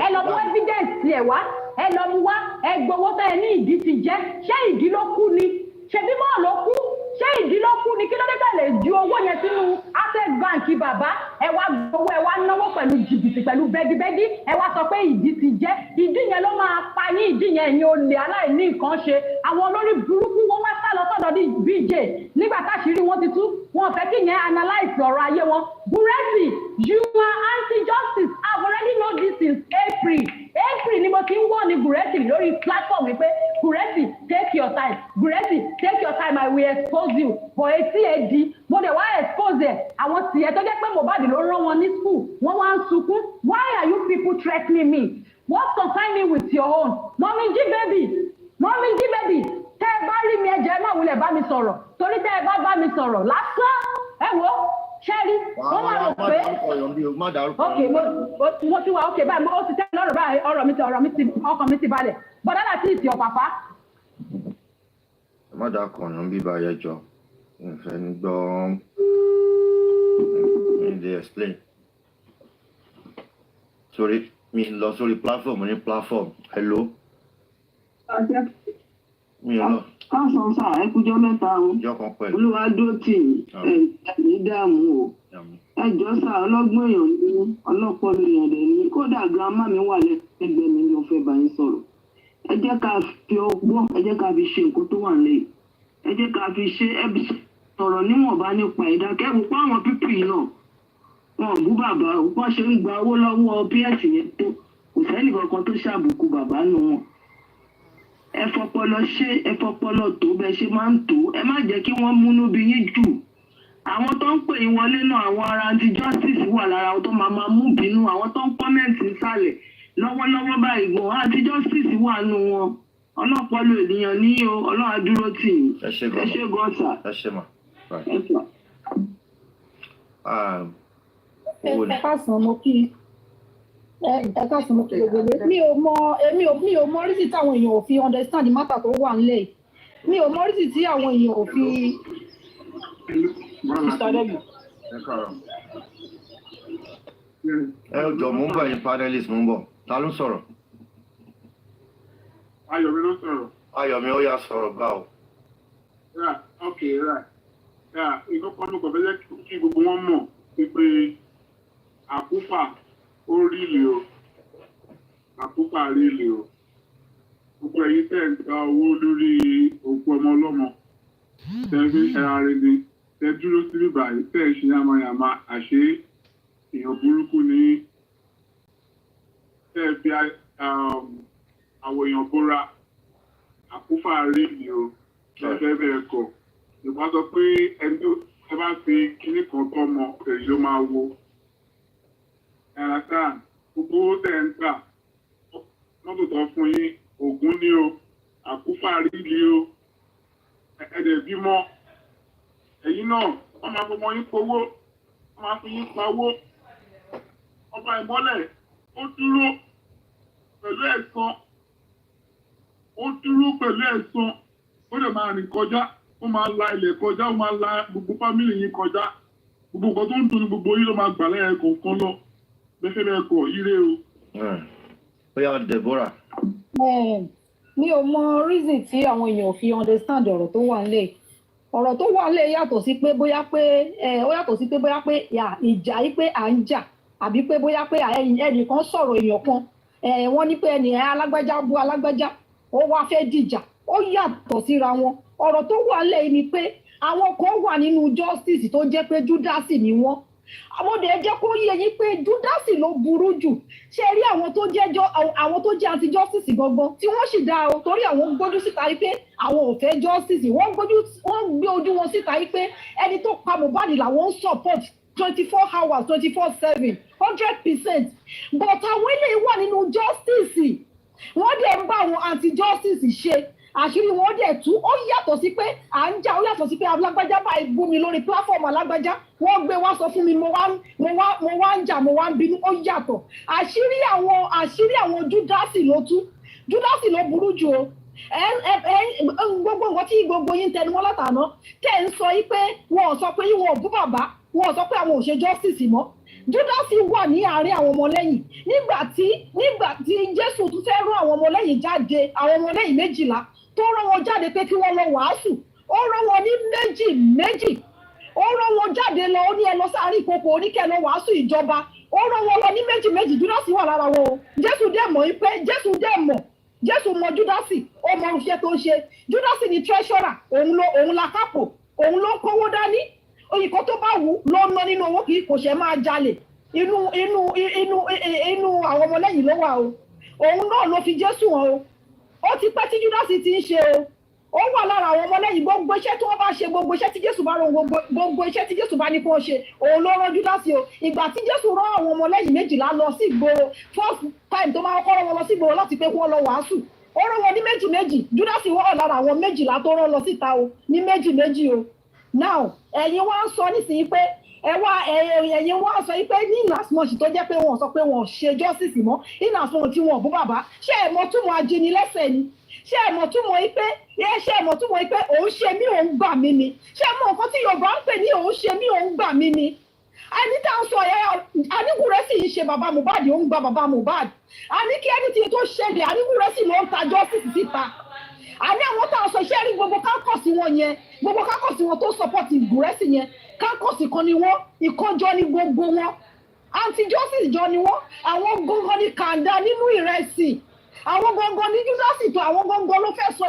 ẹ lọ mú evidence tiẹ̀ wá ẹ lọ mú wá ẹ gbowó tẹ́ ẹ ní ìdí ti jẹ́ ṣé ìdí ló kú ni ṣebí mọ́ ló kú ṣé ìdí ló kú ni kí ló dé tẹ̀lé ju owó yẹn sínú access bank bàbá ẹ wá gbowó ẹ wá náwó pẹ̀lú jìbìtì pẹ̀lú bẹ́gíbẹ́gí ẹ wá sọ pé ìdí ti jẹ́ ìdí yẹn ló máa pa ní ìdí yẹn ni olè aláìní nǹkan ṣe àwọn olórí burúkú wọn wá sá lọ sọ́dọ̀ ní BJ nígbà táṣírí wọn ti tú wọn fẹ́ kí yẹn analyse ọ̀rọ̀ ayé wọn Guresi you are anti-justice I've already know this since April ni mo ti ń wọ̀ ní Guresi lórí platform wípé Guresi take your time Guresi take your time I will expose you for etí ẹ̀dí mo dẹ̀ wá expose ẹ̀ àwọn tiẹ̀ tó jẹ́ pé Mohbad ló rán wọn ní school wọ́n wá ń sunkún why are you people threatening me what concern me with your own Mommy G baby tẹ́ ẹ bá rí mi ẹ̀jẹ̀ ẹ má wulẹ̀ bá mi sọ̀rọ̀ torí tẹ́ ẹ bá mi sọ̀rọ̀ lásán ẹ wo ṣẹ́rí wọ́n máa rò pé ok mo ti wà ok báyìí ó ti tẹ́ lọ́rọ̀ báyìí ọkàn mi ti balẹ̀ Bọ́dá Láti ìsì ọ̀pàpá. ẹ má dà kọ̀ọ̀yàn bíbá ẹjọ́ ìfẹ́ ní gbọ́ dey explain sorry mi lọ sórí platform ní platform hello mi ò lọ. káàsán sá ẹ kújọ́ mẹ́ta o olúwa dúró tì ẹ ní dààmú o ẹ jọ sá ọlọ́gbọ́n èèyàn ní ọlọ́pọ̀lọ́ èèyàn dẹ̀ ní kódà girama mi wà lẹ́gbẹ̀ẹ́ mi ló fẹ́ bá yín sọ̀rọ̀ ẹ jẹ́ ká fi ọgbọ́n ẹ jẹ́ ká fi ṣe nǹkan tó wà nílẹ̀ ẹ jẹ́ ká fi ṣe ẹbí sọ̀rọ̀ níwọ̀nba nípa ìdákẹ́wò pé àwọn pípì náà wọn bú bàbá wọn ṣe ń gba owó lọ́wọ́ PS yẹn tó kò sẹ́nì kankan tó ṣàbùkù bàbá nù wọn ẹ fọpọlọ tó bẹ ṣe máa ń tó ẹ má jẹ́ kí wọ́n múnú bí yín jù àwọn tó ń pè yín wọlé náà àwọn ará anti-justice wà lára àwọn tó máa mú bínú àwọn tó ń kọ́mẹ̀ntì nísàlẹ̀ lọ́wọ́lọ́wọ́ báyìí gan anti-justice wà nù wọn ọlọ́pọlọ ènìyàn ní o Ọlọ́run á dúró tì yín ẹ ṣe gan sà ẹ ṣe mà. ẹ káàsán mo kí káàsán mo kí gbogbo mi ò mọ rísì táwọn èèyàn ò fi understand the matter tó wà nílẹ̀ mi ò mọ rísì tí àwọn èèyàn ò fi. ẹ jọ mú bọ̀ yín panelist mú bọ̀ ta ló sọ̀rọ̀. Ayọ̀mí ló sọ̀rọ̀. Ayọ̀mí ó yá sọ̀rọ̀ gbà o. Nǹkan kan ló kọ̀ fẹ́ jẹ́ kí gbogbo wọn mọ̀ pé àkúfà ó rí ilé o àkúfà rí ilé o gbogbo ẹ̀yin tẹ́ ń gba owó lórí òkú ọmọ ọlọ́mọ tẹ́ fi ẹra rẹ ni tẹ́ dúró sí bíbá yìí tẹ́ ṣe yamayama àṣé èèyàn burúkú ní tẹ́ fi àwọn èèyàn bóra àkúfà rí ilé o tẹ́ bẹ́ẹ̀ kọ̀ ìgbà sọ pé ẹni tó ẹ bá fi kinní kan tọ́ ọmọ èyí ló máa wo ẹ̀rọ gbogbo owó tẹ̀ ń gbà mọ́tò tó fún yín ògùn ní o àkúfà ríli o ẹ̀ẹ́dẹ̀ bímọ ẹ̀yin náà wọ́n máa fọmọ yín powó wọ́n máa fi yín pawó ọba ìmọ́lẹ̀ ó dúró pẹ̀lú ẹ̀san ó lè máa rìn kọjá ó máa la ilẹ̀ kọjá ó máa la gbogbo fámìlì yín kọjá gbogbo nǹkan tó ń dùn ní gbogbo yín ló máa gbà lẹ́yìn kọ̀ọ̀kan lọ bẹ́ẹ̀ kọ̀ ire o. Bóyá Deborah. Mi ò mọ reason tí àwọn èèyàn fi understand ọ̀rọ̀ tó wà nílẹ̀ ọ̀rọ̀ tó wà nílẹ̀ yàtọ̀ sí pé bóyá pé ìjà yìí pé à ń jà àbí pé bóyá pé ẹnìkan sọ̀rọ̀ èèyàn kan wọ́n ní pé ẹnì alágbájá bú alágbájá ó wá fẹ́ dìjà ó yàtọ̀ síra wọn ọ̀rọ̀ tó wà lẹ́yìn ni pé àwọn kan wà nínú justice tó jẹ́ pé júdásì ni wọ́n àwọn dẹ̀ jẹ́ kó yé yín pé júdásì ló burú jù ṣe rí àwọn tó jẹ́ anti justice gangan tí wọ́n sì dá o torí àwọn gbójú síta yìí pé àwọn ò fẹ́ justice wọ́n gbé ojú wọn síta yìí pé ẹni tó pa Mohbad làwọn ń support 24 hours 24/7 100%. But àwọn eléyìí wà nínú justice wọ́n dẹ̀ ń bá àwọn anti justice ṣe àṣírí wọn dẹ̀ tú ó yàtọ̀ sí pé à ń jà ó yàtọ̀ sí pé alágbájá báyìí bú mi lórí platform alágbájá wọ́n gbé wá sọ fún mi mo wá ń jà mo wá ń bínú ó yàtọ̀ àṣírí àwọn júdásì ló tú júdásì ló burú jù o gbogbo nǹkan tí gbogbo yín tẹnu wọn látàná tẹ̀ ń sọ yí pé wọn ò sọ pé wọn ò bú bàbá wọn ò sọ pé àwọn ò ṣe justice mọ́ júdásì wà ní àárín àwọn ọmọlẹ́yìn nígbà tí Jésù tún fẹ́ rán àwọn ọmọlẹ́yìn jáde àwọn ọmọlẹ́yìn 12 tó rán wọn jáde pé kí wọ́n lọ wàásù ó rán wọn ní méjì ó rán wọn jáde lọ ó ní ẹ lọ sáàrin ìkòkò oníkẹ́ lọ wàásù ìjọba ó rán wọn lọ ní méjì júdásì wà lára wọn o Jésù mọ júdásì ó mọ iṣẹ́ tó ń ṣe júdásì ni treasurer òun la kápò òun ló kówó dání òyìnbó tó bá wù ló ń ná nínú owó kì í kò ṣe máa jalè inú àwọn ọmọlẹ́yìn ló wà o òun náà ló fi Jésù hàn o ó ti pẹ́ tí júdásì ti ń ṣe o ó wà lára àwọn ọmọlẹ́yìn gbogbo iṣẹ́ tí wọ́n bá ṣe gbogbo iṣẹ́ tí Jésù bá rán gbogbo iṣẹ́ tí Jésù bá ní kó ṣe òun ló rán júdásì o ìgbà tí Jésù rán àwọn ọmọlẹ́yìn 12 lọ sí ìgboro first time tó máa kọ́ rán wọn lọ sí ìgboro láti pé kí wọ́n lọ wàásù ó rán wọn ní méjì júdásì wọ́n lára àwọn 12 tó rán lọ síta o ní méjì o now ẹ̀yin wá ń sọ nísìnyí pé ẹ̀yin wá sọ pé ní last month tó jẹ́ pé wọ́n sọ pé wọ́n ṣe justice mọ́ ní last month tí wọ́n bú bàbá ṣé ẹ mọ̀ túmọ̀ ajínigbẹ́sẹ̀ ni ṣé ẹ mọ̀ túmọ̀ pé òun ṣe mí òun gbà mí ni ṣé ẹ mọ̀ nǹkan tí Yorùbá ń pè ní òun ṣe mí òun gbà mí ni ẹni tá à ń sọ Aníkúrẹ́sì ń ṣe bàbá Mohbad òun gba bàbá Mohbad àní kí ẹni tí tó ṣẹlẹ̀ Aníkúrẹ́sì ló ń ta justice síta àní àwọn tá à ń sọ iṣẹ́ rí gbogbo kákọ̀sí wọn yẹn gbogbo kákọ̀sí wọn tó support Ìgúrẹ́sì yẹn kákọ̀sí kan ni wọ́n ìkọjọ́ ní gbogbo wọn anti justice jọ ni wọ́n àwọn gangan ní kàńdá nínú ìrẹsì àwọn gangan ní júdásì tó àwọn gangan ló fẹ́ sọ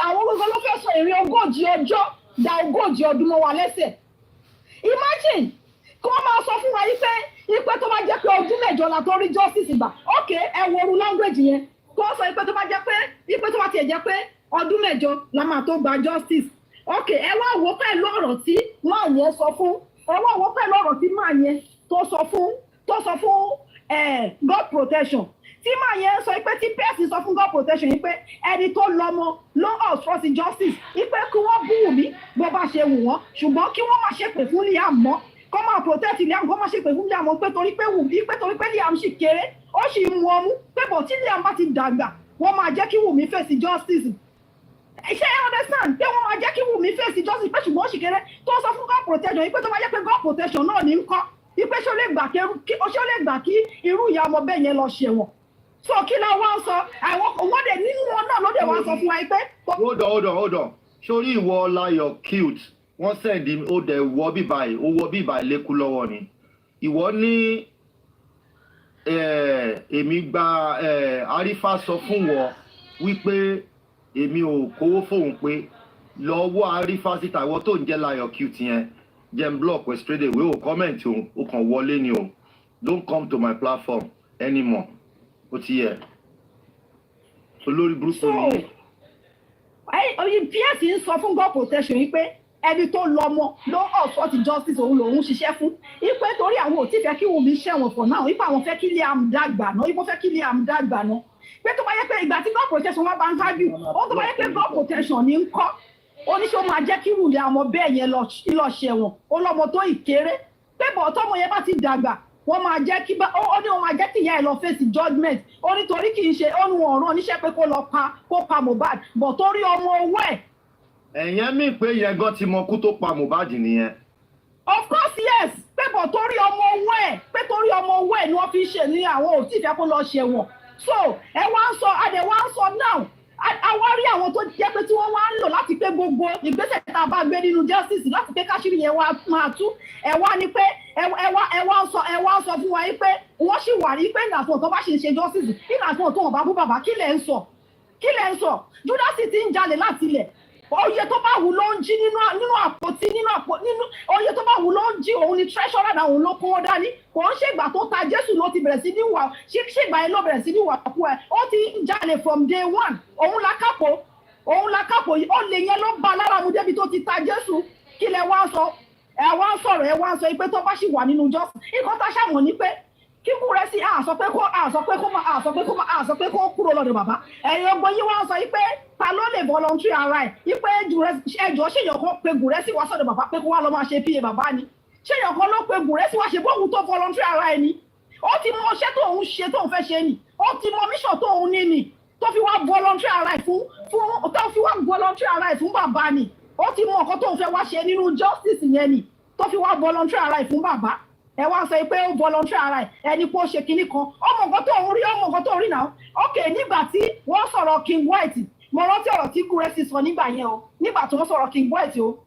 àwọn gangan ló fẹ́ sọ èrè 40 ọjọ́ da 40 ọdún mọ́ wa lẹ́sẹ̀ imagine kí wọ́n máa sọ fún wa ipe tó bá jẹ́ pé ọdún 8 la tó rí justice gbà ok ẹ wo oru language yẹn kí wọ́n sọ ipe tó bá jẹ́ pé ipe tó bá tiẹ̀ jẹ́ pé ọdún 8 la máa tó gba justice ok ẹ wá wò pẹ̀lú ọ̀rọ̀ tí máa yẹn sọ fún tó sọ fún God protection tí máa yẹn sọ pé tí PEARSE sọ fún God protection yìí pé ẹni tó lọ́mọ ló obstruct justice ipe kí wọ́n bú mi bó bá ṣe wù wọ́n ṣùgbọ́n kí wọ́n má ṣépè fún Liam mọ́ kó máa protect Liam kó má ṣépè fún Liam mọ́ pé torí pé Liam sì kéré ó sì mú ọmú pé bọ̀ tí Liam bá ti dàgbà wọ́n máa jẹ́ kí Wùmí fèsì justice ṣé ẹ understand pé wọ́n máa jẹ́ kí Wùmí fèsì justice pé ṣùgbọ́n ó sì kéré tó sọ fún God protection yìí pé tó bá jẹ́ pé God protection náà ní ń kọ́ ipe ṣó lè gbà kí irú ìyá ọmọ bẹ́ẹ̀ yẹn lọ ṣẹ̀wọ̀n so kí ló wá sọ àwọn òwòde nínú wọn náà ló dé wá sọ fún wa pé. hold on sórí ìwọ Láyọ̀ cute wọ́n sẹ̀dí ó dẹ̀ wọ́ bíbáyìí ó wọ́ bíbáyìí lẹ́kú lọ́wọ́ ni ìwọ ní èmi gba Arífà sọ fún wọn wípé èmi ò kówó fóun pé lọ́wọ́ Arífà síta ìwọ tó ń jẹ́ Láyọ̀ cute yẹn jẹ́ block west straight away o comment o kàn wọlé ni o don't come to my platform anymore ó ti yẹ olórí burúkú ni. oyin PEARSE ń sọ fún God protection yìí pé ẹni tó lọ́mọ ló ọ̀sọ́ ti justice òun lòun ṣiṣẹ́ fún ipe torí àwọn ò tí fẹ́ kí Wùmí ṣẹ̀wọ̀n for now ipe àwọn fẹ́ kí Liam dàgbà náà ipe fẹ́ kí Liam dàgbà náà pé tó bá yẹ pé ìgbà tí God protection wá bá ń hábì ó tó bá yẹ pé God protection ní ń kọ́ oníṣẹ́ máa jẹ́ kí Wùmí àwọn bẹ́ẹ̀ yẹn lọ ṣẹ̀wọ̀n ó lọ́mọ tó ìkéré pé bọ̀ tọ́mọ yẹn bá ti dàgbà wọ́n máa jẹ́ kí ó ní wọ́n máa jẹ́ kí ìyá ẹ̀ lọ fèsì judgement ó nítorí kì í ṣe ó ní wọn ọ̀ràn oníṣẹ́ pé kó pa Mohbad bọ̀ torí ọmọ owó ẹ̀. ẹ̀yẹn mi pé yẹn gan ti mọ kú tó pa Mohbad nìyẹn. of course yes pé bọ̀ torí ọmọ owó ẹ̀ pé torí ọmọ owó ẹ̀ ni wọ́n fi ṣe ní àwọn ò tí ì fẹ́ kó lọ ṣẹ̀wọ̀n so ẹ wá ń sọ adẹ wá ń sọ now àwa rí àwọn tó jẹ́ pé tí wọ́n wá ń lò láti pé gbogbo ìgbésẹ̀ tá a bá gbé nínú justice láti pé káṣírí yẹn wá máa tú ẹ wá ní pé ẹ wá sọ fún wa yìí pé wọ́n sì wà ní pé ìlàsùn tó bá ṣe ṣe justice ìlàsùn tó wọn bá bú bàbá kí lẹ̀ ń sọ Judas ti ń jalè láti ilẹ̀ oye tó bá wù ló ń jí nínú àpótí nínú oye tó bá wù ló ń jí òun ni treasurer náà òun ló kó wọn dání kò ń ṣègbà tó ta Jésù ló ti bẹ̀rẹ̀ sí ní wà ṣègbà yẹn ló bẹ̀rẹ̀ sí ní wà kú ẹ ó ti ń jalè from day one òun la kápò yìí ó lè yẹn ló bá lára mu débi tó ti ta Jésù kí lẹ wá sọ ẹ wá sọ̀rọ̀ ẹ wá sọ pé tó bá sì wà nínú jọ́sìn nǹkan tá a ṣàmọ̀ ní pé kíkú rẹ sí àsọ pé kó kúrò lọ́dọ̀ bàbá ẹ̀yin ọgbọ́n yín wá sọ pé ta ló lè voluntary ara ẹ̀ ipe ẹjọ́ ṣèyàn kan pe Gùrẹ́sì wá sọ́dọ̀ bàbá pé kó wá lọ máa ṣe PA bàbá ni ṣèyàn kan ló pe Gùrẹ́sì wá ṣe bóun tó voluntary ara ẹ̀ ni ó ti mọ iṣẹ́ tóun ṣe tóun fẹ́ ṣe ni ó ti mọ mission tóun ní ni tó fi wá voluntary ara ẹ̀ fún bàbá ni ó ti mọ nǹkan tóun fẹ́ wá ṣe nínú justice yẹn ni tó fi wá voluntary ara ẹ̀ fún bàbá ẹ wá sọ pé ó voluntary ara ẹ̀ ẹni pé ó ṣe kinní kan ọmọ nǹkan tó ń rí náà ok nígbà tí wọ́n sọ̀rọ̀ King White mo rántí ọ̀rọ̀ tí Gùrẹ́sì sọ nígbà yẹn o nígbà tí wọ́n sọ̀rọ̀ King White o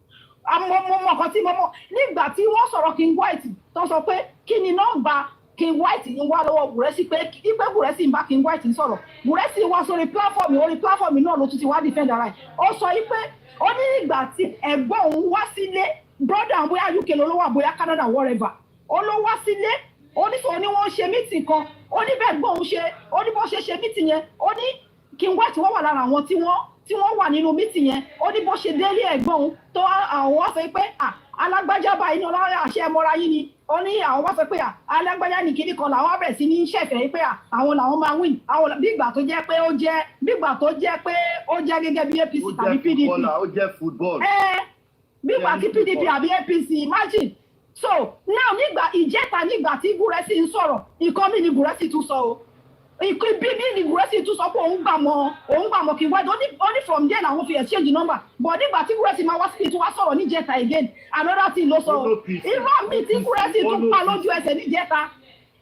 mo mọ̀ kan tí mo mọ̀ nígbà tí wọ́n sọ̀rọ̀ King White tó sọ pé kí ni nọ́mbà King White ń wá lọ́wọ́ Gùrẹ́sì pé Gùrẹ́sì ń bá King White sọ̀rọ̀ Gùrẹ́sì wá sórí platform náà ló tún ti wá defend ara ẹ̀ ó sọ pé ó ní ìgbà tí ẹ̀gbọ́n òun wá sílé brother bóyá UK ló wà bóyá Canada whatever ó ló wá sílé ó ní sọ ní wọ́n ṣe meeting kan ó ní bẹ́ẹ̀ gbọ́n òun ṣe ó ní bó ṣe meeting yẹn ó ní King White wọ́n wà lára àwọn tí wọ́n wà nínú meeting yẹn ó ní bó ṣe délé ẹ̀gbọ́n òun tó àwọn wá sọ pé alágbájá báyìí ní ọlọ́run àṣẹ ẹmọra yín ni ó ní àwọn wá sọ pé alágbájá ní kíní kan làwọn bẹ̀rẹ̀ sí ní ṣẹ̀fẹ̀ pé àwọn làwọn máa win àwọn bí ìgbà tó jẹ́ pé ó jẹ́ gẹ́gẹ́ bí APC tàbí PDP ó jẹ́ football bí ìgbà tí PDP àbí APC imagine so now nígbà tí Gùrẹ́sì ń sọ̀rọ̀ ìkan mi ni Gùrẹ́sì tún sọ o ìkan bí mi ni Gùrẹ́sì tún sọ pé òun gbà mọ́ King White ó ní from there làwọn fi exchange number but nígbà tí Gùrẹ́sì máa wá sí tún wá sọ̀rọ̀ níjẹta again another thing ló sọ o irọ́ mi tí Gùrẹ́sì tún pa lójú ẹsẹ̀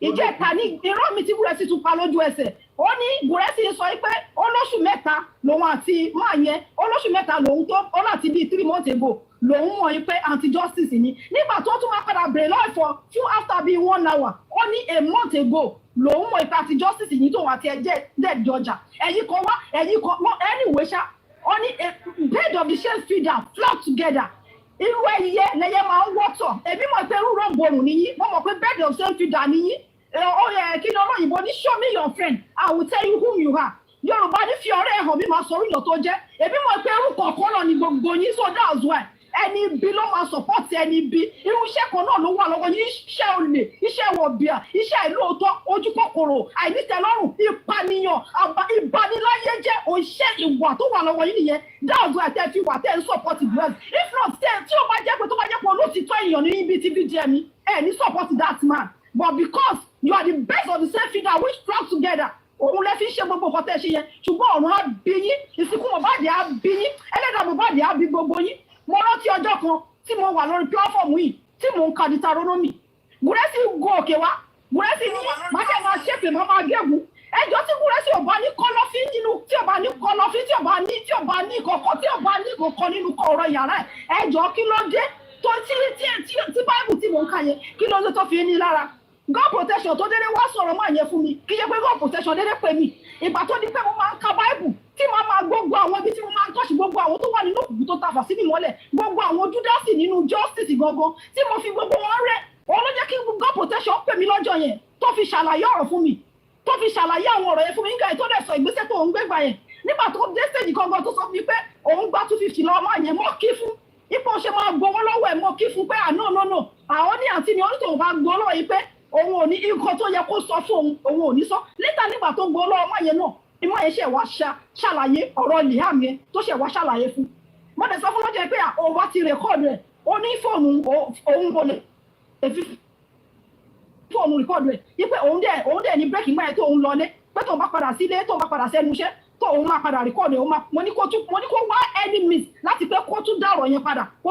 ìjẹta ní irọ́ mi tí Gùrẹ́sì tún pa lójú ẹsẹ̀ ó ní Gùrẹ́sì sọ pé olóṣù mẹ́ta lòun àti máa yẹn olóṣù mẹ́ta lòun tó ó láti bíi 3 months ago lòun mọ̀ pé anti-justice ni nígbà tó tún máa padà bèrè lọ́ọ̀fọ̀ fún after bíi 1 hour ó ní a month ago lòun mọ̀ pé anti-justice ní tòun àti ẹ̀jẹ̀ dẹ́ẹ̀dì ọjà ẹ̀yìn kan anyway ṣá ó ní bed of the shade feeder flock together irú ẹyẹ lẹyẹ máa ń wọ́tọ̀ èmi mọ̀ pé rúrọ̀ borùn níyí mo mọ̀ pé bed of shade feeder níyí ó yẹ kí ni olóyìnbó ní show me your friend I will tell you who you are Yorùbá ní fi ọ̀rẹ́ ẹ̀hàn mi máa sọ oríyàn tó jẹ́ èmi mọ̀ pé irú kọ̀ọ̀kan náà ni gbogbo yín so that's why ẹni bí ló máa support ẹni bí irú iṣẹ́ kan náà ló wà lọ́wọ́ yín iṣẹ́ olè iṣẹ́ wọ̀bìà iṣẹ́ ìlóòótọ́ ojú kòkòrò àìnítẹ́lọ́rùn ìpànìyàn ìbaniláyé jẹ́ òṣìṣẹ́ ìwà tó wà lọ́wọ́ yín nìyẹn dáàbò àti fi wà tẹ́ ń support breast if not tí ó bá jẹ́ pé olóòtítọ́ èèyàn ní ibi tí VGM ẹ̀ ní support that man but because you are the best of the same feeder which flock together òun lẹ fi ń ṣe gbogbo nǹkan tẹ́ ṣe yẹn ṣùgbọ́n ọ̀run á bí yín ìsìnkú Mohbad á bí yín ẹlẹ́dàá Mohbad á bí gbogbo yín mo rántí ọjọ́ kan tí mo wà lórí pílọ́fọ̀mù yìí tí mò ń ka Deuteronomy Gùrẹ́sì go òkè wá Gùrẹ́sì ní májẹ̀ máa ṣépè máa gégùn ẹjọ́ tí Gùrẹ́sì ò bá ní kọ́lọ́fín nínú tí ò bá ní kọ́lọ́fín tí ò bá ní kọ̀ọ̀kan nínú ọ̀rọ̀ yàrá ẹ̀ ẹjọ́ kí ló dé tó tí báìbù tí mò ń ka yẹn kí ló dé tó fi ní lára God protection tó dédé wá sọ̀rọ̀ máa yẹn fún mi kí yẹ pé God protection dédé pè mí ìgbà tó di pé mo máa ń ka báìbù tí máa gbogbo àwọn ibi tí mo máa ń tọ́ṣì gbogbo àwọn tó wà nínú òkùnkùn tó tafà sí mi mọ́lẹ̀ gbogbo àwọn Júdásì nínú justice gangan tí mo fi gbogbo wọn rẹ́ òun ló jẹ́ kí God protection pè mí lọ́jọ́ yẹn tó fi ṣàlàyé ọ̀rọ̀ fún mi tó fi ṣàlàyé àwọn ọ̀rọ̀ yẹn fún mi nígbà tó dẹ̀ sọ ìgbésẹ̀ tó ń gbégbà yẹn nígbà tó dé stage gangan tó sọ fún mi pé òun gba 250 lọ́wọ́ máa yẹn mọ́ kí fún ipò ṣe máa gbowó lọ́wọ́ ẹ̀ mọ́ kí fún pé no àwọn ní àǹtí mi onítòun bá gbọ́ lọ́wọ́ yìí pé òun ò ní nǹkan tó yẹ kó sọ fún òun ò ní sọ létà nígbà tó gbọ́ lọ́wọ́ máa yẹn náà ìmọ̀ ẹ̀ ṣe wá ṣàlàyé ọ̀rọ̀ Liam yẹn tó ṣe wá ṣàlàyé fún mọ́tẹ̀ sọ fún lọ́jọ́ pé òun wá ti rẹ̀kọ́ọ̀dù ẹ̀ ó ní fóònù òun wọlé fóònù rẹ̀kọ́ọ̀dù ẹ̀ wípé òun dẹ̀ ní bírèkì máa tó òun lọlé pé tóun bá padà sílé tóun bá padà sẹ́nu iṣẹ́ tó òun máa padà rẹ̀kọ́ọ̀dù ẹ̀ mo ní kó wá any means láti pé kó tún dá ọ̀rọ̀ yẹn padà kó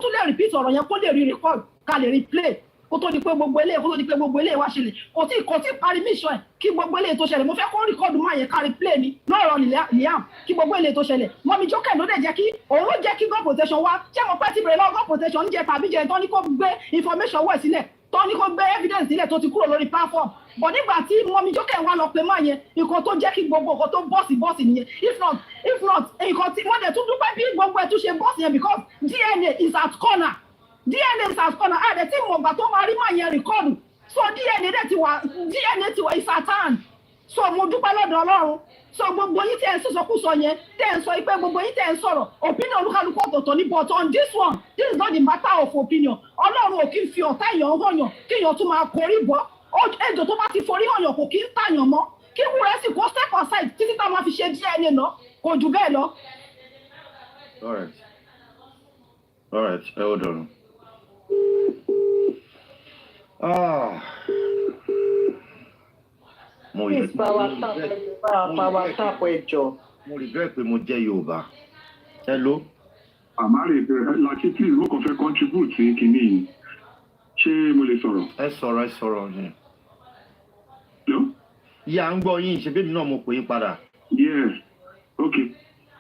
tún lè repeat ọ̀rọ̀ yẹn kó lè rí rẹ̀kọ́ọ̀dù ká lè rí play kó tó di pé gbogbo eléyìí wá ṣẹlẹ̀ kò tí parí mission ẹ̀ kí gbogbo eléyìí tó ṣẹlẹ̀ mo fẹ́ kó rìkọ́dù máa yẹ kárí play ni lọ́rọ̀ Liam kí gbogbo eléyìí tó ṣẹlẹ̀ mọ́mí jókè ló dẹ̀ jẹ́ kí òun ló jẹ́ kí God protection wá ṣé mo pẹ́ ti bèrè lọ́wọ́ God protection ń jẹ tàbí jẹ tán ní kó gbé information wẹ̀ sílẹ̀ tán ní kó gbé evidence sílẹ̀ tó ti kúrò lórí platform bọ̀ nígbà tí mọ́mí jókè wá lọ pé máa yẹn nǹkan tó jẹ́ kí gbogbo nǹkan tó bọ́ọ̀sì nìyẹn if not nǹkan tí wọ́n dẹ̀ tún dúpẹ́ bí gbogbo ẹ̀ tún ṣe bọ́ọ̀sì yẹn because DNA is at corner àdẹ tí mo gbà tó máa rí máa yẹn rìkọ́ọ̀dù so DNA ti wà is at hand so mo dúpẹ́ lọ́dọ̀ Ọlọ́run so gbogbo yín tẹ́ ẹ̀ ń sọ̀sọ̀kúsọ yẹn tẹ́ ẹ̀ ń sọ pé gbogbo yín tẹ́ ẹ̀ ń sọ̀rọ̀ opinion olúkálukú ọ̀tọ̀ọ̀tọ̀ ní but on this one this is not the matter of opinion Ọlọ́run ò kí ń fi ọ̀tá èèyàn hànyàn kí èèyàn tún máa korí bọ́ ejò tó bá ti forí hànyàn kò kí ń tàyàn mọ́ kí wúrẹ́ sì kó step aside títí tá a máa fi ṣe DNA náà kò jù bẹ́ẹ̀ lọ. All right, hold on. Mo regret pé mo jẹ́ Yorùbá. Hello. Àmárè láti please mo kàn fẹ́ contribute sí kinní yìí. Ṣé mo lè sọ̀rọ̀? Ẹ sọ̀rọ̀ ni. Hello? Ìyá ń gbọ́ yín, ṣebí mi náà mo pè yín padà. Yes. Okay.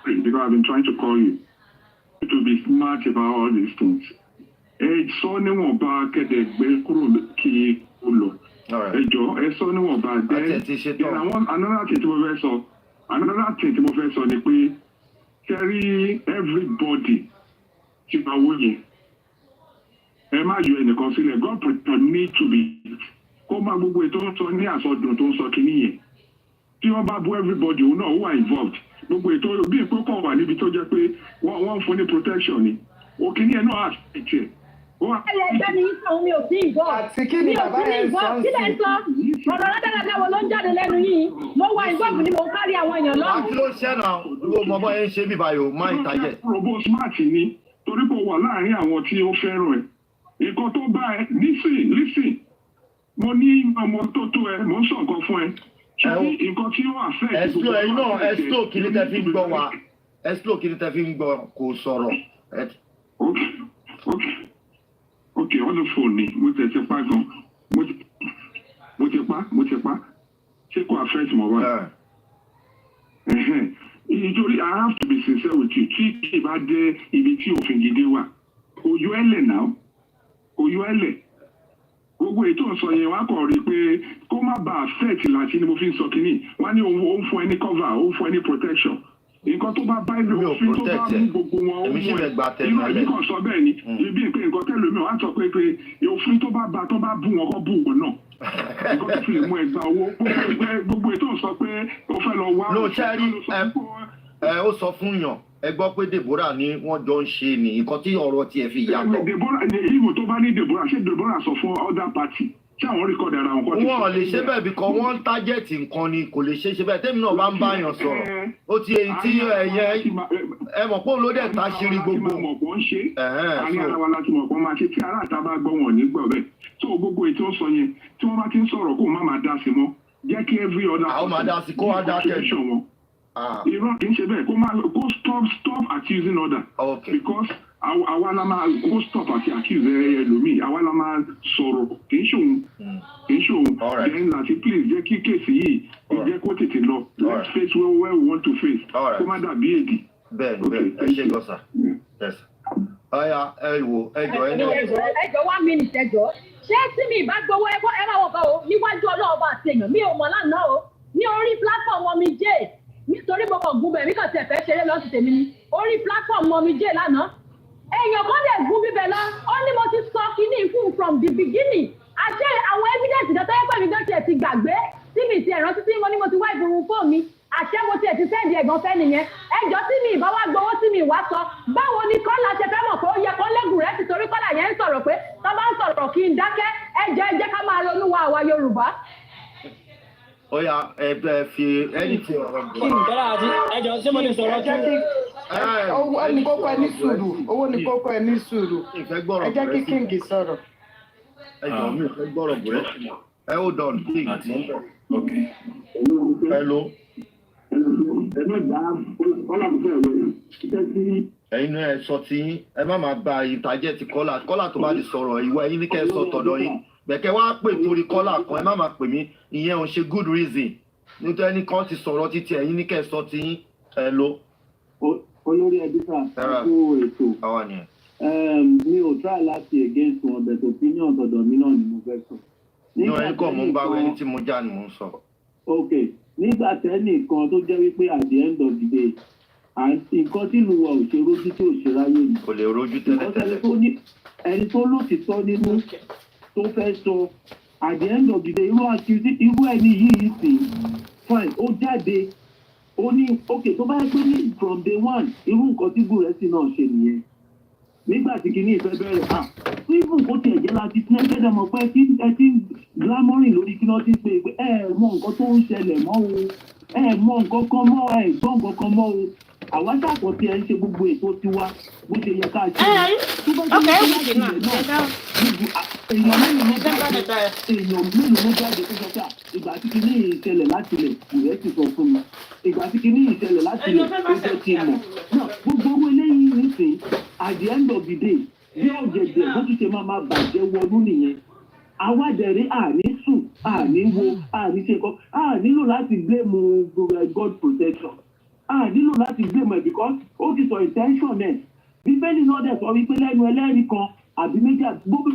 Because I've been trying to call you to be smart about all these things. Ẹ sọ níwọ̀nba kẹ́dẹ̀gbẹ́ kúrò kí o lọ. Ẹ jọ ẹ sọ níwọ̀nba dẹ́. Another thing tí mo fẹ́ sọ ni pé kẹ́rí everybody ti máa wó yẹn. Ẹ má yọ ẹnìkan sílẹ̀. God protect need to be. Kó máa gbogbo ètò ń sọ ní àsọdùn tó ń sọ kínní yẹn. Tí wọ́n bá bú everybody òun náà ó wà involved. Gbogbo ètò bí ìpókọ̀ wà níbi tó jẹ́ pé wọ́n ń fún ní protection ni. Òkìní ẹ̀ náà àti ẹ̀. Ẹlẹ́gbẹ́ ni ìfọ̀ mi ò sí ìbọ̀. Àti kí ni bàbá ẹ̀ sọ sí? Kí lẹ̀ ń sọ? Ọ̀rọ̀ ládàládà wo ló ń jáde lẹ́nu yìí? Mo wà ìbọ̀bù ni mo ń kárí àwọn èèyàn lọ́rùn. Àti ló ṣẹ́ náà, ló mọ bọ́ ẹ ń ṣe bíbá yòó, máa ń tajẹ̀. Robo smart ni torí pé ó wà láàárín àwọn tí ó fẹ́ràn ẹ̀. Nǹkan tó bá ẹ lísìn. Mo ní ọmọ tó tó ẹ, mo ń sọ nǹkan fún ẹ. Ṣé nǹkan tí ó àfẹ́ Ẹ̀sùn ẹ̀yin náà ẹ̀sùn kìíní tẹ́ fi ń gbọ́ wa. Ẹ̀sùn kìíní tẹ́ fi ń gbọ́ kò sọ̀rọ̀. Okay, on the phone ni mo tẹ̀ ti pa gan mo ti pa ṣé kò affect mọ̀ wá. Nítorí I have to be sincere with you tí kì í bá dé ibi tí òfin gidi wà kò yọ ẹlẹ̀ náà kò yọ ẹlẹ̀ gbogbo ètò ìsọ yẹn wá kọ̀ rí pé kó má bàa affect láti ni mo fi ń sọ kínní wá ní òun fún ẹ ní cover òun fún ẹ ní protection. Nǹkan tó bá bá ìlú òfin tó bá mú gbogbo wọn ó mú ẹ irú ẹbí kan sọ bẹ́ẹ̀ ni ibi pé nǹkan tẹ́lẹ̀ mi wá sọ pé òfin tó bá bú wọn kọ́ bú wọn náà nǹkan tó fi lè mú ẹgbàá owó gbogbo ètò sọ pé ó fẹ́ lọ wá. ló ṣẹ́rí ó sọ fún yàn ẹ gbọ́ pé Deborah ni wọ́n jọ ń ṣe ní nǹkan tí ọ̀rọ̀ tiẹ̀ fi yàtọ̀. Deborah ìwò tó bá ní Deborah ṣé Deborah sọ fún other party tí àwọn rìkọ̀dì ara wọn kọ́ ti sọ. Wọ́n lè ṣe bẹ́ẹ̀ bí kan wọ́n ń tájẹ̀tì nǹkan ni kò lè ṣe bẹ́ẹ̀ tẹ́mi náà bá ń báyàn sọ̀rọ̀ ó ti èyí tí ẹ̀yẹ ẹ mọ̀ pé olóde ẹ̀ta ṣírí gbogbo. àní ara wa láti mọ̀ pé máa ṣe tí aráàta bá gbọ́ wọn ní gbọ́ bẹ́ẹ̀ tó gbogbo ètò sọ yẹn tí wọ́n bá ti ń sọ̀rọ̀ kó má máa dá sí mọ́ jẹ́ kí every other àwọn máa dá sí kó wá dá kẹ́ẹ̀jọ. irọ́ kì í ṣe bẹ́ẹ̀ kó stop accusing other because àwa la máa kó stop àti accuse ẹlòmíì àwa la máa sọ̀rọ̀ kì í ṣòun then láti please jẹ́ kí kéèsì yìí jẹ́ kó tètè lọ let's face where we want to face kó má dàbí èdè. bẹ́ẹ̀ ẹ ṣe gọ́sà ọ̀ya ẹ wò ẹjọ́ ẹ ní. ẹjọ́ 1 minute ẹjọ́ ṣé tí mi ìbá gbowó ẹ máa wọ̀ bá o níwájú ọlọ́ọ̀bá àti èèyàn mi ò mọ̀ lánàá o ní orí platform ọmọ mi jẹ́ nítorí mo kàn gún bẹ̀ mí kàn tẹ̀ fẹ́ ṣeré lọ́sì tèmi ni orí platform ọmọ mi jẹ́ lánàá èèyàn kan lè gún bíbẹ̀ lọ ó ní mo ti sọ kíní fún from the beginning àṣẹ àwọn evidence tó tẹ́lẹ̀ pẹ̀lú gẹ́gẹ́ ti gbàgbé tí mi ti ẹ̀rántí tí mo ní mo ti wá ìbùrù fóònù mi àṣẹ mo ti ẹ̀ ti sẹ́ẹ̀dì ẹ̀gbọ́n fẹ́ nìyẹn ẹjọ́ tí mi ìbá wá gbowó tí mi wá sọ báwo ni kọ́lá ṣe fẹ́ mọ̀ pé ó yẹ kó lẹ́gùn rẹ̀ ti torí kọ́lá yẹn ń sọ̀rọ̀ pé tó bá ń sọ̀rọ̀ kí n dákẹ́ ẹjọ́ ẹ jẹ́ ká máa ronú wa àwa Yorùbá. Ó yá ẹ fi ẹni tí ọ̀rọ̀ kí n tọ́lá àti ẹjọ́ ṣé mo lè sọ̀rọ̀ kí owó ní kókó ẹ ní sùúrù owó ní kókó ẹ ní sùúrù ẹ jẹ́ kí kíngì sọ̀rọ̀. ẹjọ́ mi ò fẹ́ gbọ́rọ̀ bùrẹ́ ẹ ó dọ̀n king hello. ẹgbẹ́ gbà ọlọ́mùfẹ́ rẹ̀ ṣiṣẹ́ sí ẹ̀yin náà ẹ sọ ti yín ẹ má máa gba ìtajẹ́ ti kọ́là tó bá di sọ̀rọ̀ ìwọ ẹ̀yin ní kẹ́ ẹ sọ tọ̀dọ̀ yín bẹ̀kẹ́ wá pè torí kọ́là kan ẹ má máa pè mí ìyẹn ò ṣe good reason nítorí ẹnì kan ti sọ̀rọ̀ títí ẹ̀yin ní kẹ́ ẹ sọ ti yín ẹ lo. olórí ẹbí sà fún ètò mi ò try láti against wọn but opinion ọ̀dọ̀ mi náà ni mo fẹ́ sọ. nígbà ẹni kan mo ń bá wẹni tí mo já ni mo ń sọ. ok nígbà tẹ́nìkan tó jẹ́ wípé at the end of the day nǹkan tí ìlú wa ò ṣe rójú tí ò ṣe ráyè ni. kò lè rójú tẹ́lẹ̀tẹ́lẹ̀. ẹni tó lòtítọ́ nínú tó fẹ́ sọ at the end of the day irú ẹni yìí sì fine ó jáde ó ní ok tó bá yẹ pé ní from day one irú nǹkan tí gúrẹ́sì náà ṣe nìyẹn nígbà tí kìíní ìfẹ́ bẹ̀rẹ̀ even kó tiẹ̀ jẹ́ láti tí ẹgbẹ́ dẹ̀ mọ̀ pé ẹ ti glamoring lórí kí wọ́n ti pè é ẹ mọ nǹkan tó ń ṣẹlẹ̀ mọ́ o ẹ mọ nǹkan kan mọ́ ẹ gbọ́ nǹkan kan mọ́ o àwa ṣàkóso tí ẹ ń ṣe gbogbo ètò tiwa bó ṣe yẹ ká ṣe tó bá jẹ́ láti ilẹ̀ náà èèyàn mélòó ló jáde tó sọ́jà ìgbà tí kìíní ìṣẹ̀lẹ̀ láti ilẹ̀ ìrẹ́ ti sọ fún mi ìgbà tí kìíní ìṣẹ̀lẹ̀ láti ilẹ̀ ó jẹ́ ti mọ̀ náà gbogbo owó eléyìí nìsín at the end of the day bí ọ̀gẹ̀dẹ̀ bó ti ṣe máa bàjẹ́ wọnú nìyẹn awádẹ̀rí àní sùn àní wo àní ṣe kọ́ nílò láti blame God protection nílò láti blame ẹ̀ because ó ti sọ intention ẹ̀ bíbélì náà dẹ̀ sọ wípé lẹ́nu ẹlẹ́rìí kan àbí méjì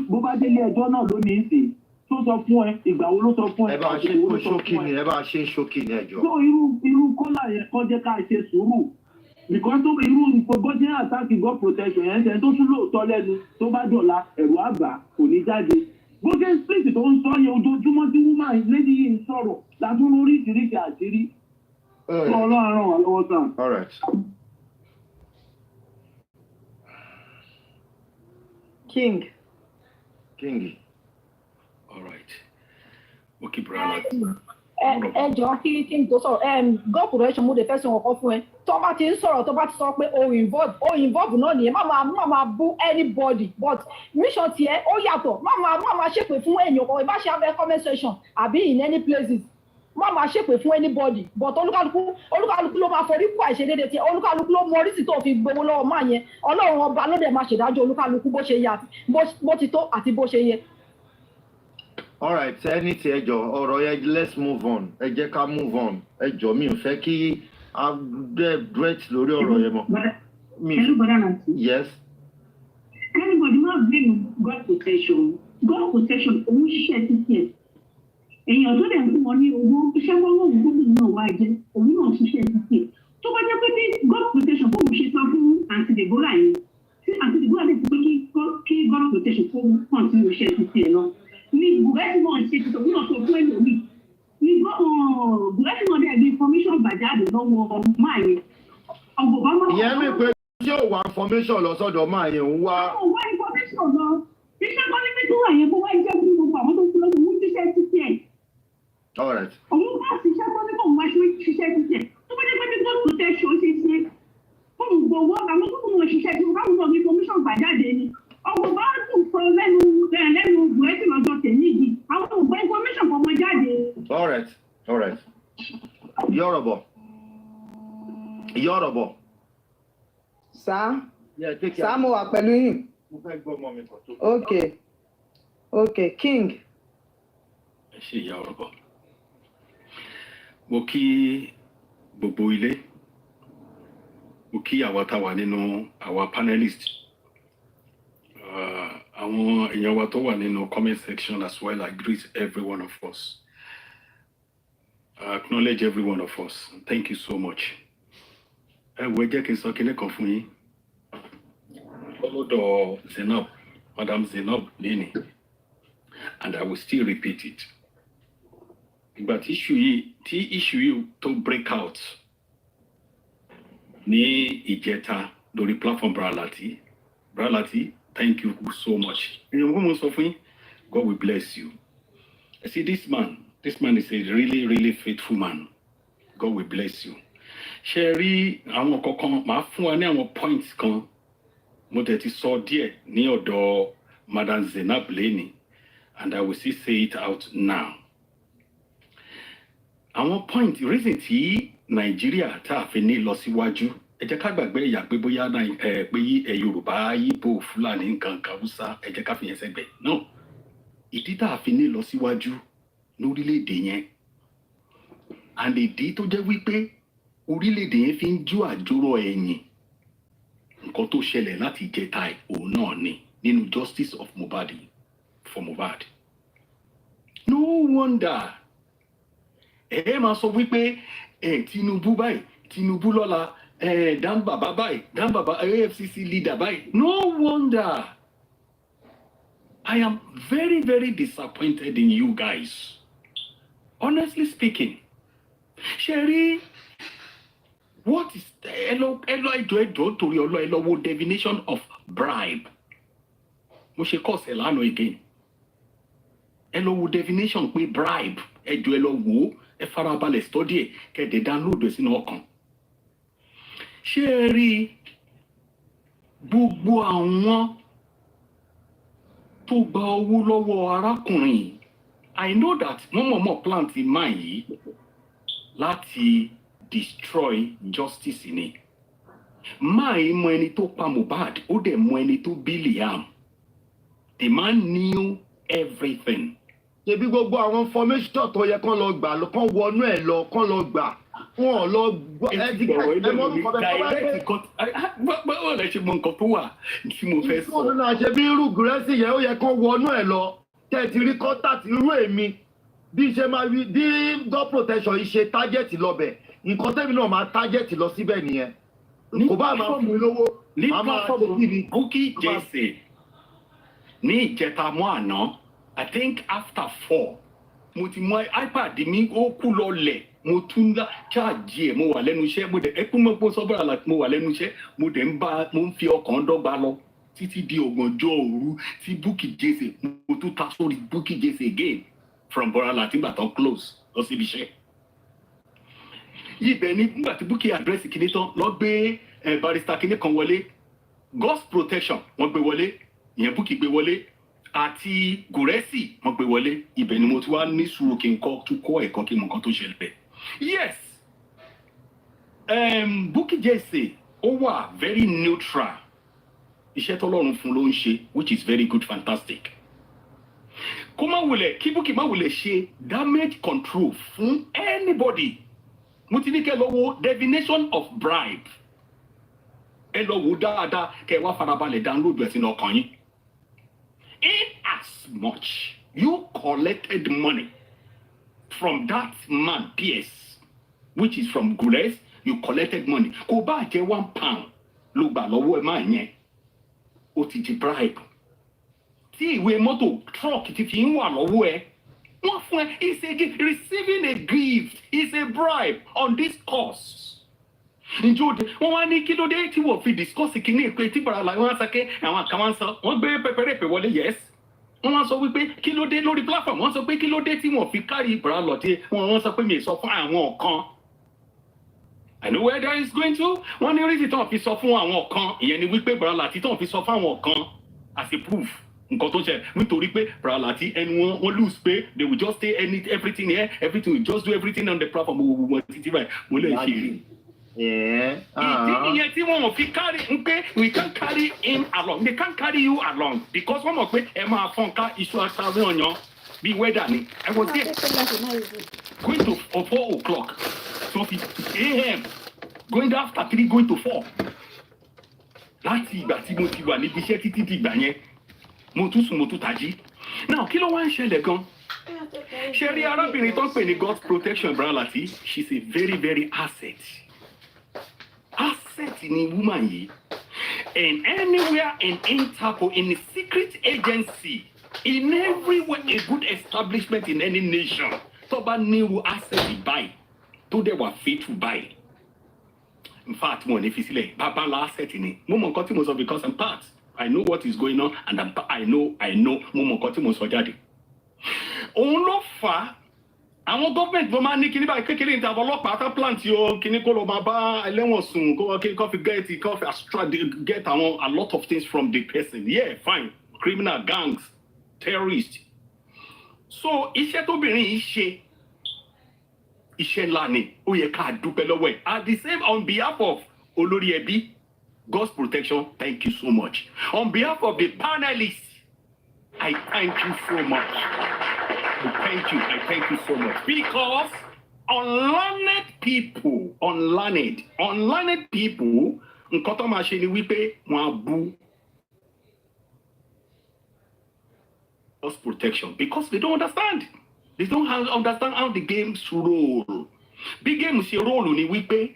bó bá délé ẹjọ́ náà ló ní í sè tó sọ fún ẹ ìgbà wo ló sọ fún ẹ. ẹ bá ṣe ṣókí ni ẹ bá ṣe ṣókí ni ẹjọ́. so irú kọ́là yẹn kọ́ jẹ́ ká ṣe sùúrù because tó irú ìfọgbọ́jẹ́ àtàkì God protection yẹn ṣe tó tún lóòótọ́ lẹ́nu tó bá dọ̀la ẹ̀rù àgbà kò ní jáde bó ṣe ń split tó ń sọ yẹn ojoojúmọ́ tí woman lady yìí ń sọ̀rọ̀ látún oríṣiríṣi àṣírí ọlọ́run ràn wá lọ́wọ́ sàn. All right. King. All right. Okay, brother. ẹ jọ kí n tó sọ̀rọ̀ God protection mo lè fẹ́ sọ ọkọ fún ẹ tó bá ti ń sọ̀rọ̀ tó bá ti sọ pé o involve náà nìyẹn má máa bú anybody but mission tiẹ̀ ó yàtọ̀ má máa ṣépè fún èèyàn kan ìbáṣe abẹ́ comment section àbí in any places má máa ṣépè fún anybody but olúkálukú ló máa forí kú àìṣedéédé tiẹ̀ olúkálukú ló mọ oríṣi tó fi gbowó lọ́wọ́ máa yẹn ọlọ́run ọba ló dẹ̀ máa ṣèdájọ́ olúkálukú bó ṣe yẹ bó ti tó àti bó ṣe yẹ. All right, ẹni tí ẹ jọ ọ̀rọ̀ yẹn let's move on ẹ jẹ́ ká move on ẹ jọ mi ò fẹ́ kí a dret lórí ọ̀rọ̀ yẹn mọ́. Hello, brother Nancy. Yes. Everybody máa blame God protection òun ṣiṣẹ́ títí ẹ̀ èèyàn tó dẹ̀ ń fún wọn ní owó iṣẹ́ wọn lóun gómìnà náà wá jẹ́ òun náà ṣiṣẹ́ títí ẹ̀ tó bá jẹ́ pé ní God protection bóun ṣe sọ fún àǹtí Deborah yẹn tí àǹtí Deborah lè fi pé kí God protection kó continue iṣẹ́ títí ẹ̀ lọ ní bùrẹ́sì náà ṣe tuntun òun náà sọ fún ẹlòmíì ní bùrẹ́sì náà dẹ̀ bí information gbàjáde lọ́wọ́ máa yẹn ọgbọ̀n bá máa. ìyẹn mi pé tí ò wá information lọ sọ́dọ̀ máa yẹn ń wá. àwọn wá information lọ iṣẹ́ kọ́lẹ́tì tó wà yẹn kó wá jẹ́ fún gbogbo àwọn tó kú lọ́wọ́ òun ṣiṣẹ́ títí ẹ̀. All right. òun bá ṣiṣẹ́ kọ́lẹ́tì òun wá ṣiṣẹ́ títí ẹ̀ tó bá jẹ́ pé ní God protection ṣe ṣe fún gbogbo àwọn tó kù wọn ṣiṣẹ́ tí wọ́n náà ní information gbàjáde ni ọgbọ̀n bá dùn fún lẹ́nu bùrẹ́sì lọ́jọ́ tèmi yìí àwọn ògbà information kan mọ jáde. All right. Yorùbá. Sá mo wà pẹ̀lú yín. Mo fẹ́ gbọ́ ọmọ mi kan tó. Okay, King. Ẹ ṣe ìyá Yorùbá. Mo kí gbogbo ilé. Mo kí àwa tá wà nínú àwa panelist. Àwọn èèyàn wa tó wà nínú comment section as well. I greet every one of us. I acknowledge every one of us. Thank you so much. Ẹ wo jẹ́ kí n sọ kíní kan fún yín. Ọlọ́dọ̀ Zainab, Madam Zainab Leni, and I will still repeat it. Ìgbà tí issue yìí tó break out ní ìjẹta lórí platform Bralati, thank you so much. Èèyàn kò mọ̀ sọ fún yín, God will bless you. I see this man is a really faithful man. God will bless you. Ṣé rí àwọn kankan máa fún wa ní àwọn points kan mo tẹ̀ ti sọ díẹ̀ ní ọ̀dọ̀ Madam Zainab Leni, and I will still say it out now. Àwọn point reason tí Nàìjíríà tá a fi ní lọ síwájú ẹ jẹ́ ká gbàgbé ìyà pé bóyá pé Yorùbá Ìgbò Fúlàní nǹkan kan Haúsá ẹ jẹ́ ká fi yẹn sẹ́gbẹ̀ náà ìdí tá a fi ní lọ síwájú lórílẹ̀‐èdè yẹn and ìdí tó jẹ́ wípé orílẹ̀‐èdè yẹn fi ń jó àjórọ̀ ẹ̀yìn nǹkan tó ṣẹlẹ̀ láti ìjẹta òun náà ni nínú justice of Mohbad for Mohbad. No wonder ẹ máa sọ wípé Tinubu báyìí Tinubu lọ́la Dan Baba báyìí Dan Baba AFCC leader báyìí. No wonder I am very very disappointed in you guys. Honestly speaking, Sherry, what is ẹjọ́ torí ẹ lọ wo definition of bribe. Mo ṣe kọ́ọ̀sì lánàá again. Ẹ lọ wo definition pé bribe ẹjọ́ ẹ lọ wò ó ẹ farabalẹ̀ study ẹ̀ kẹ́ẹ̀dẹ̀ download ẹ̀ sínú ọkàn. Ṣé ẹ rí gbogbo àwọn tó gba owó lọ́wọ́ arákùnrin? I know that wọ́n mọ̀ọ́mọ̀ plant in mind yìí láti destroy justice ni. Máa mọ ẹni tó pa Mohbad ó dẹ̀ mọ ẹni tó bí Liam. The man knew everything. Ṣebí gbogbo àwọn information tó yẹ kán lọ gbà lọ kán wọnú ẹ̀ lọ kán lọ gbà wọn lọ gbọ́ ẹ ti gbọ́ ẹ mọ mi direct kan báwo lẹ ṣe mọ nǹkan tó wà tí mo fẹ́ sọ. ìṣòro náà ṣe bí irú gírẹ́sì yẹn ó yẹ kán wọnú ẹ̀ lọ tẹ́ ti rí kọ́ńtàtì irú èmi bí ṣe máa rí bí God protection yìí ṣe tájẹ̀tì lọ́bẹ̀ nǹkan tẹ́mi náà máa tájẹ̀tì lọ síbẹ̀ nìyẹn kò bá máa fún mi lówó máa máa ṣe kíni. Bukky Jesse ní ìjẹta mọ́ àná I think after 4 mo ti mọ iPad mi ó kú lọlẹ̀ mo tún ṣáàjì ẹ̀ mo wà lẹ́nu iṣẹ́ mo dẹ̀ ẹkún mọ́ pé sọ́bàrà láti mo wà lẹ́nu iṣẹ́ mo dẹ̀ mo ń fi ọkàn dọ́gba lọ títí di ọ̀gànjọ́ òru tí Bukky Jesse mo tún ta sórí Bukky Jesse again from Bọ́lá láti gbà tán close lọ síbi iṣẹ́. Ibẹ̀ ni nígbà tí Bukky àdírẹ́sì kìíní tán lọ gbé barrister kìíní kan wọlé God's protection wọ́n gbé wọlé ìyẹn Bukky gbé wọlé àti gùrẹ́sì wọ́n gbé wọlé. Ibẹ̀ ni mo ti wá ní sùúrù kí n kọ́ ẹ̀kọ́ kí n mọ nǹkan tó ṣẹlẹ̀. Yes, Bukky Jesse ó wà very neutral. Iṣẹ́ tọ́lọ́run fún ló ń ṣe which is very good, fantastic. Kó má wulẹ̀ kí Bukky má wulẹ̀ ṣe damage control fún anybody. Mo ti ní kẹ́ lọ wo definition of bribe. Ẹ lọ wo dáadáa kẹ́ wá farabalẹ̀ download ẹ̀ sínú ọkàn yín. In as much you collected money from that man Pierce, which is from Gures, you collected money. Kò bá jẹ́ £1 ló gbà lọ́wọ́ ẹ̀ máa yẹn. Ó ti di bribe. Tí ìwé mọ́tò truck ti fi ń wà lọ́wọ́ ẹ̀, wọ́n fún ẹ is a gift. Receiving a gift is a bribe on this course. Ǹjọ́ wọ́n wá ní kí ló dé tí wọ́n fi discuss kìíní pé tí bàrà làwọn á sọ pé àwọn àkàwọn sọ wọ́n gbé pẹpẹrẹ pè wọlé yes. Wọ́n wá sọ wípé kí ló dé lórí platform wọ́n sọ pé kí ló dé tí wọ́n fi kárí ìbúra lọ́tí wọ́n sọ pé mi sọ fún àwọn kan. I know where that is going to. Wọ́n ní oríṣi tó ń fi sọ fún àwọn kan ìyẹn ni wípé ìbúra láti tó ń fi sọ fún àwọn kan as a proof nǹkan tó ṣe nítorí pé ìbúra láti ẹnu wọn lose pé they will just say everything here everything will just do everything on the platform wọn títí báyìí mo lè ṣe rí. Ìdí nìyẹn tí wọ́n fi carry ń pé we can't carry him along they can't carry you along because wọ́n mọ̀ pé ẹ máa fọ́n ká iṣu àtàwọn ọ̀yàn bíi weather ni. I was there going to 4 o'clock so 50 a.m. going after 3 going to 4 láti ìgbà tí mo ti wà níbi iṣẹ́ títí di ìgbà yẹn mo tún sùn mo tún tají. Now kí ló wá ń ṣẹlẹ̀ gan? Ṣé rí arábìnrin tó ń pè ní God's protection bralati she's a very very asset ni woman yìí and anywhere in Interpol in a secret agency in everywhere a good establishment in any nation tó bá níru asset báyìí tó dẹ̀ wà faithful báyìí in fact mo ní fi sílẹ̀ bàbá la asset ni mo mọ nǹkan tí mo sọ because I'm part I know what is going on and I know mo mọ nǹkan tí mo sọ jáde òun ló fà á àwọn gọ́ọ̀mẹ̀ntì ló máa ní kíní báyìí kékeré ní tàbí ọlọ́pàá tá plant yóò kíní kó lọ máa bá ẹlẹ́wọ̀n sùn kó fi get àwọn a lot of things from the person yeah fine criminal gangs terrorists so iṣẹ́ tóbìnrin yìí ṣe iṣẹ́ ńlá ni ó yẹ ká dúpẹ́ lọ́wọ́ ẹ̀ at the same on behalf of olórí ẹbí, God's protection, thank you so much. On behalf of the panelists, I thank you so much. I thank you so much. Because unlearned people, nǹkan tó máa ṣe ni wípé wọ́n á bú God's protection because they don't understand. They don't understand how the games roll. Big game ṣe roll ni wípé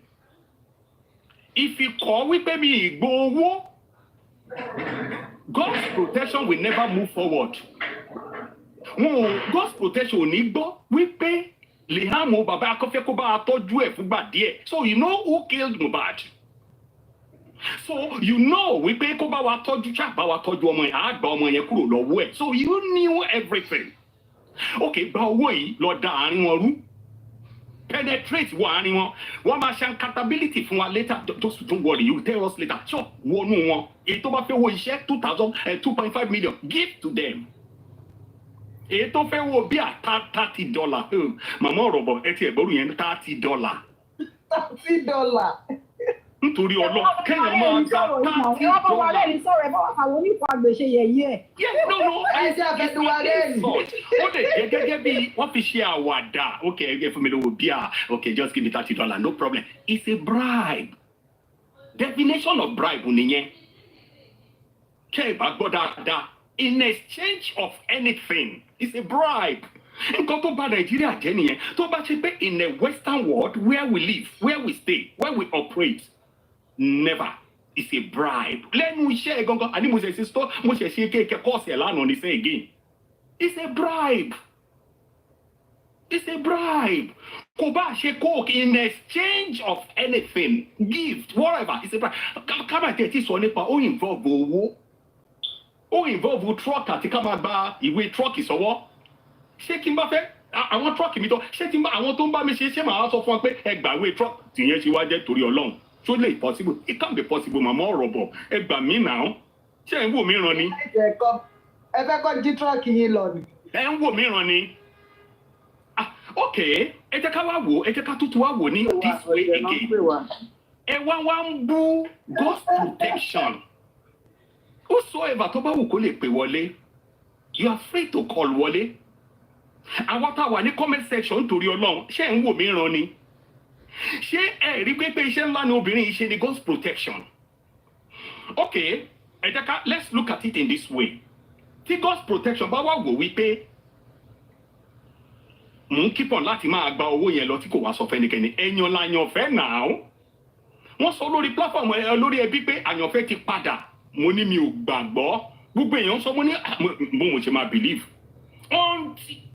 if you call wípé mi ìgbó owó, God's protection will never move forward. God's protection ò ní gbọ́ wípé Liam o bàbá akọ́fẹ́ kó bá a tọ́jú ẹ̀ fúngbà díẹ̀. So you know who killed Mohbad. So you know wípé kó bá wa tọ́jú bá wa tọ́jú ọmọ yẹn, á gba ọmọ yẹn kúrò lọ́wọ́ ẹ̀. So you knew everything. Okay, gba owó yìí lọ da àárín wọn rú. Penetrate wọ àárín wọn. Wọ́n máa ṣe accountability fún wa later. Don't worry, you tell us later. Sure, wọnú wọn. Èyí tó bá fẹ́ wo iṣẹ́ 2.5 million, give to them. Èyí tó fẹ́ wo bí $30. Màmá ọ̀rọ̀ bọ̀ ẹ ti ẹ̀gbọ́rù yẹn $30. $30. Nítorí ọlọ́ kéèyàn máa gba $30. Wọ́n bá wa lẹ́yìn sọ̀rọ̀ ẹ̀ bá wà fàwọn onífọ̀ àgbèṣe yẹ̀yẹ́. No. Ẹsẹ̀ àfẹsùwà lẹ́yìn. Ó lè jẹ́ gẹ́gẹ́ bí wọ́n fi ṣe àwàdà. Okay, ẹ fún mi lówó bíà. Okay, just give me $30. No problem. It's a bribe. Definition of bribe nìyẹn. Kẹ́ ẹ bá gbọ́ dáadáa. In exchange of anything, it's a bribe. Nǹkan tó bá Nàìjíríà jẹ́ nìyẹn. Tó bá ṣe pé in a western world where we live, where we stay, where we operate, never. It's a bribe. Lẹ́nu iṣẹ́ gangan, àní mo ṣe ṣe stọ́, mo ṣe ṣe kéèké kọ́ọ̀sì ẹ̀ lánàá ní sẹ́yìn again. It's a bribe. It's a bribe. Kò bá ṣe coke in exchange of anything, gift, whatever. It's a bribe. Kábà tẹ̀ tí sọ nípa ó involve owó. Ó involve truck àti ká máa gba ìwé truck ìsọwọ́. Ṣé kí n bá fẹ́ àwọn truck mi tán? Ṣé tí n bá àwọn tó ń bá mi ṣe màá sọ fún ọ pé ẹ gbàwé truck tìyẹn ṣe wá jẹ́ torí Ọlọ́run. So lè possible. It can't be possible. Màmá ọ̀rọ̀ bọ̀ ẹ gbà mí náà. Ṣé ẹ ń wò mí ràn ni? Ẹ fẹ́ kọ́ jí truck yín lọ ni. Ẹ ń wò mí ràn ni. Okay, ẹ jẹ́ ká wá wò, ẹ jẹ́ ká tútù wá wò ní this way again. Ẹ wá ń bú God's protection. Whosoever tó bá wù kó lè pè wọlé, you are free to call wọlé. Àwọn tá a wà ní comment section torí Ọlọ́run, ṣé ẹ̀ ń wò mí ràn ni? Ṣé ẹ rí pé iṣẹ́ ńlá ni obìnrin yìí ṣe ni God's protection? Okay, ẹ jẹ́ ká let's look at it in this way. Tí God's protection bá wà wò wípé mò ń keep on láti máa gba owó yẹn lọ tí kò wá sọ fẹ́nikẹ́ni, ẹ̀yàn láyànfẹ́ náà. Wọ́n sọ lórí platform lórí ẹbí pé àyànfẹ́ ti padà. Mo ní mi ò gbàgbọ́. Gbogbo èèyàn sọ mo ní mo ṣe máa believe.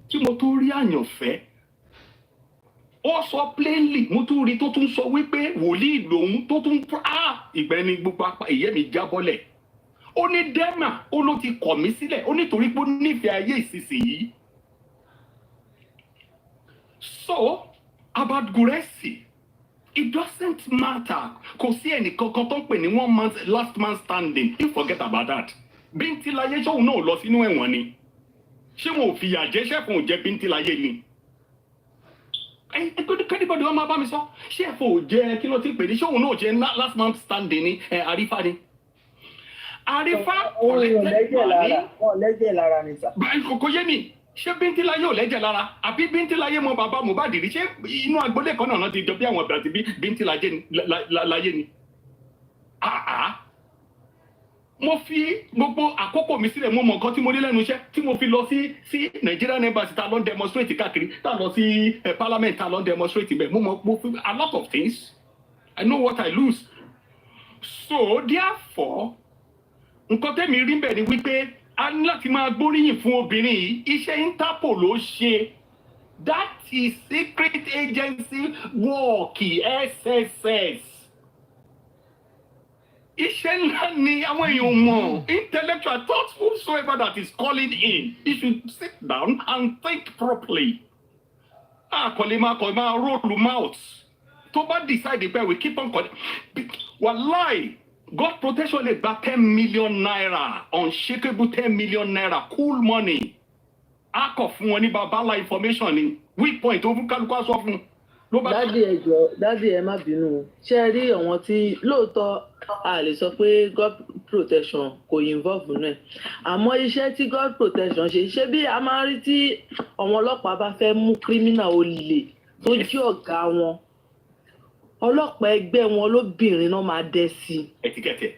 Tí mo tó rí àyànfẹ́, ó sọ plainly, mo tún rí tó tún sọ wípé wòlíì lòun tó tún ìgbẹ́ni gbogbo apá ìyẹ́ mi jábọ́lẹ̀. Ó ní Dẹ́mà, ó ló ti kọ̀ mí sílẹ̀, ó nítorí pé ó nífẹ̀ẹ́ ayé ìsinsìnyí. So, about Guresi, it doesn't matter. Kò sí ẹnìkankan tó ń pè ní last man standing. You forget about that. Bíntílayé ṣóun náà lọ sínú ẹ̀wọ̀n ni. Ṣé wọn ò fìyà jẹ ṣẹ́fún ò jẹ Bíntílayé ni? Kẹ́díbọ̀dì wọn máa bá mi sọ. Ṣẹ́fún ò jẹ kí ló ti pè ní ṣóun náà jẹ last man standing ni Àrífá ni. Àrífá kò lẹ́jẹ̀ lára ni sà. Kò yé mi. Ṣé Bíntílayé ò lẹ́jẹ̀ lára? Àbí Bíntílayé mọ bàbá Mohbad rí? Ṣé inú agbolé kan náà ti jọ bí àwọn ọ̀bẹ àti Bíntílayé ni? Mo fi gbogbo àkókò mi sílẹ̀, mo mọ nǹkan tí mo ní lẹ́nu iṣẹ́ tí mo fi lọ sí Nigerian embassy tá lọ demonstrate káàkiri, tá lọ sí parliament tá lọ demonstrate bẹ́ẹ̀. Mo fi a lot of things. I know what I lose. So therefore, nǹkan tẹ́mi rí bẹ́ẹ̀ ni wípé a ní láti máa gbóríyìn fún obìnrin yìí. Iṣẹ́ Interpol ló ṣe. That is secret agency work, SSS. Iṣẹ́ ńlá ni àwọn èèyàn mọ̀. Intellectual thought whosoever that is calling in, he should sit down and think properly. Àkọlé máa roll mouth. Tó bá decide pé we keep on calling. Wallahi, God protection lè gba 10 million naira, unshakable 10 million naira, cool money. A kọ̀ fún wọn ní babala information ni. Weak point tó fún kálukú aṣọ fún. dádì ẹ má bínú ṣe rí àwọn tí lóòótọ́ a lè sọ pé God protection kò involve nù ẹ̀ àmọ́ iṣẹ́ tí God protection ṣe bí a máa rí tí àwọn ọlọ́pàá bá fẹ́ mú criminal olè tó jí ọ̀gá wọn ọlọ́pàá ẹgbẹ́ wọn lóbìnrin náà máa dẹ́ sí ẹtíkẹ́tẹ̀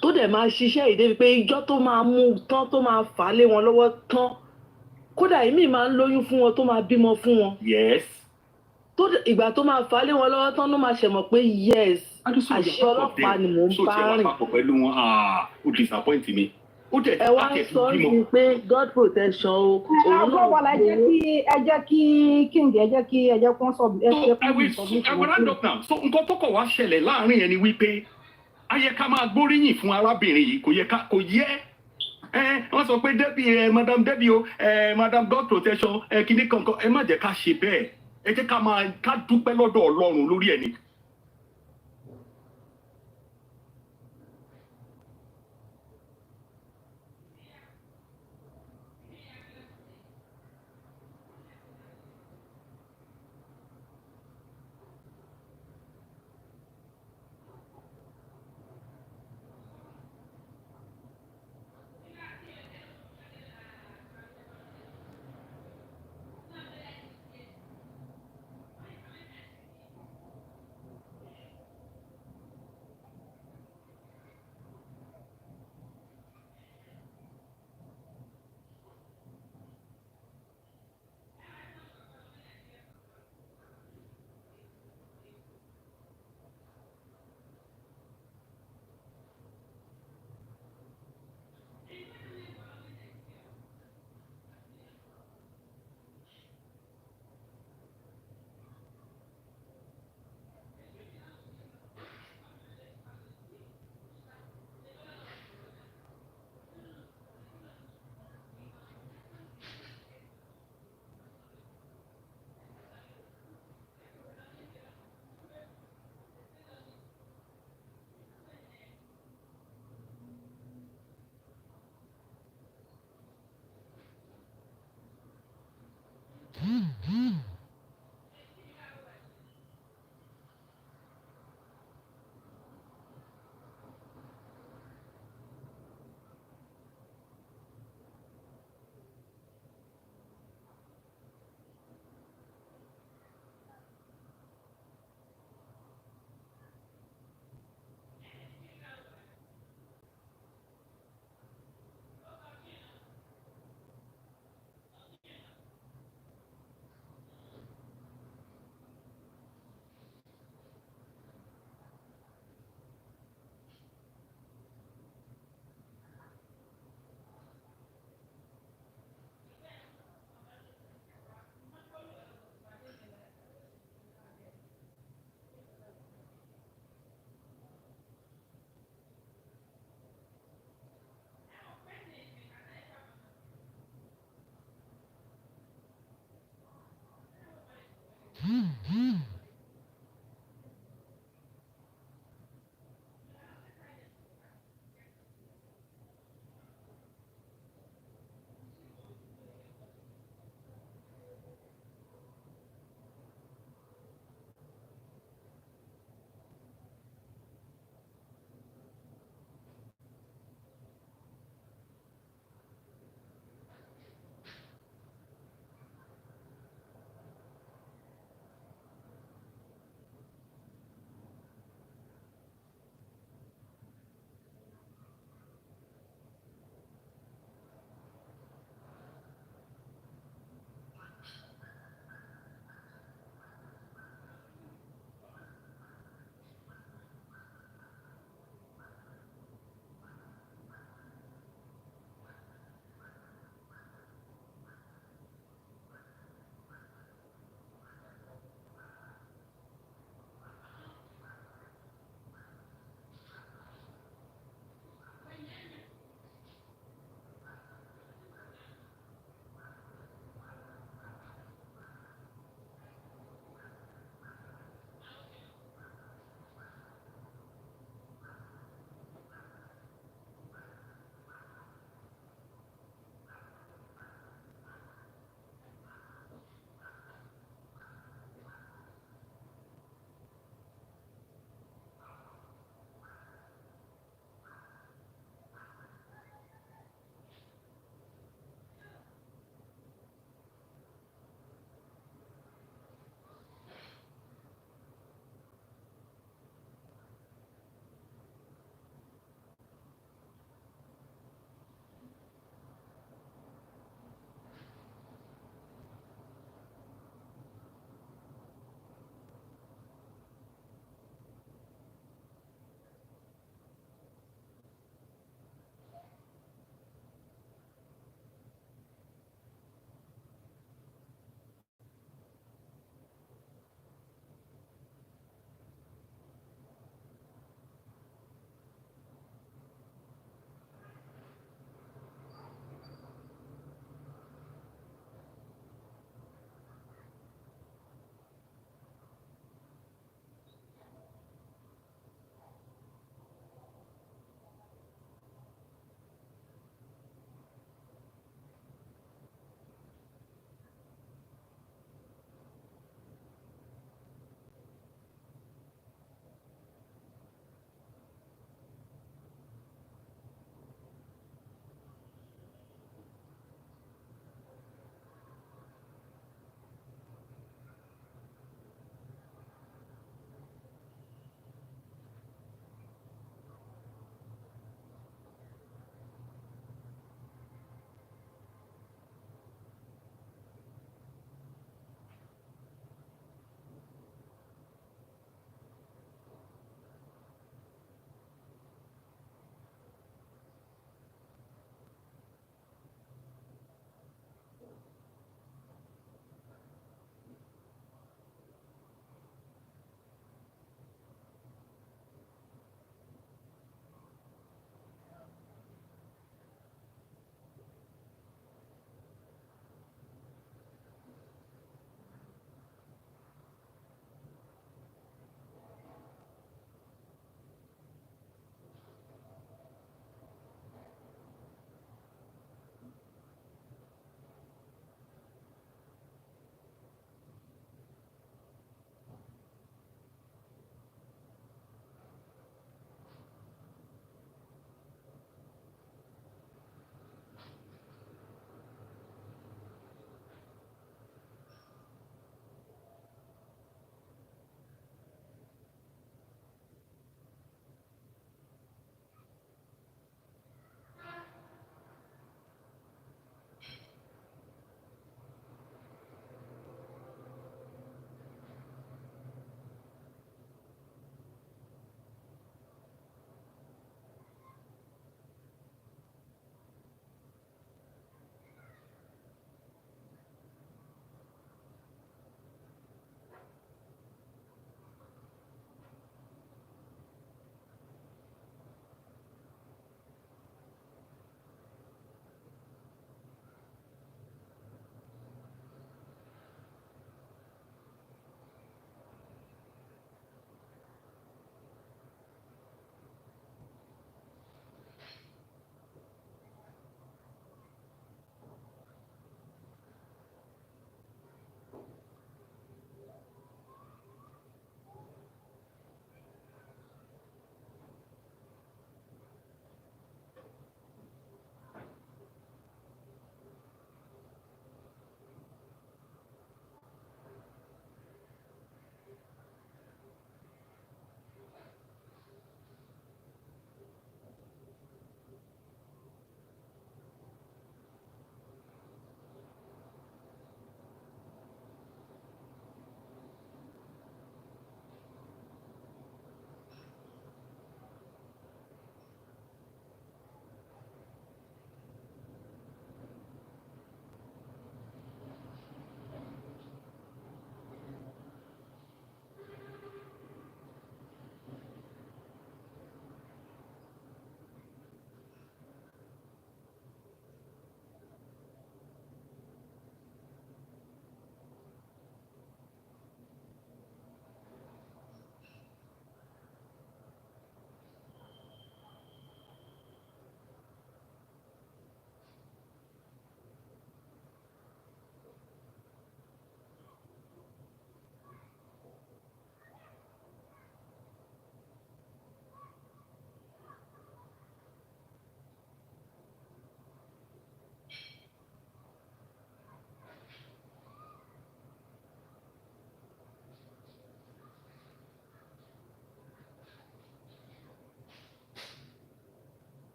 tó dẹ̀ máa ṣiṣẹ́ ìdébi pé ijọ́ tó máa mú tán tó máa fà á lé wọn lọ́wọ́ tán kódà èmi máa ń lóyún fún wọn tó máa bímọ fún wọn. yes. tó ìgbà tó máa fà á lé wọn lọ́wọ́ tán ló máa ṣẹ̀mọ̀ pé yes àṣẹ ọlọ́pàá ni mò ń bá rìn. so tí ẹ wá papọ̀ pẹ̀lú wọn ó disappoint mi. ẹ wá ń sọ sí pé God protection o. òun náà wà láì jẹ́ kí kíngì ẹ jẹ́ kó sọ I will round up now. So nǹkan tó kọ̀ wá ṣẹlẹ̀ láàrin yẹn ni wípé a yẹ ká máa gbóríyìn fún arábìnrin yìí kò yẹ wọ́n sọ pé debi madam debi o madam God protection kìíní kankan ẹ má jẹ́ ká ṣe bẹ́ẹ̀ ẹ jẹ́ ká dúpẹ́ lọ́dọ̀ Ọlọ́run lórí ẹni.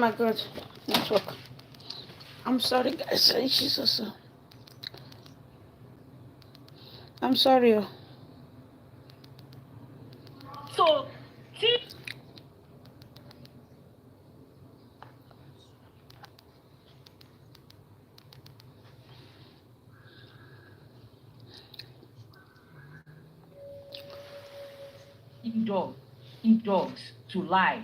my God. Network. I'm sorry, guys. Jesus. I'm sorry. So, dogs to lie.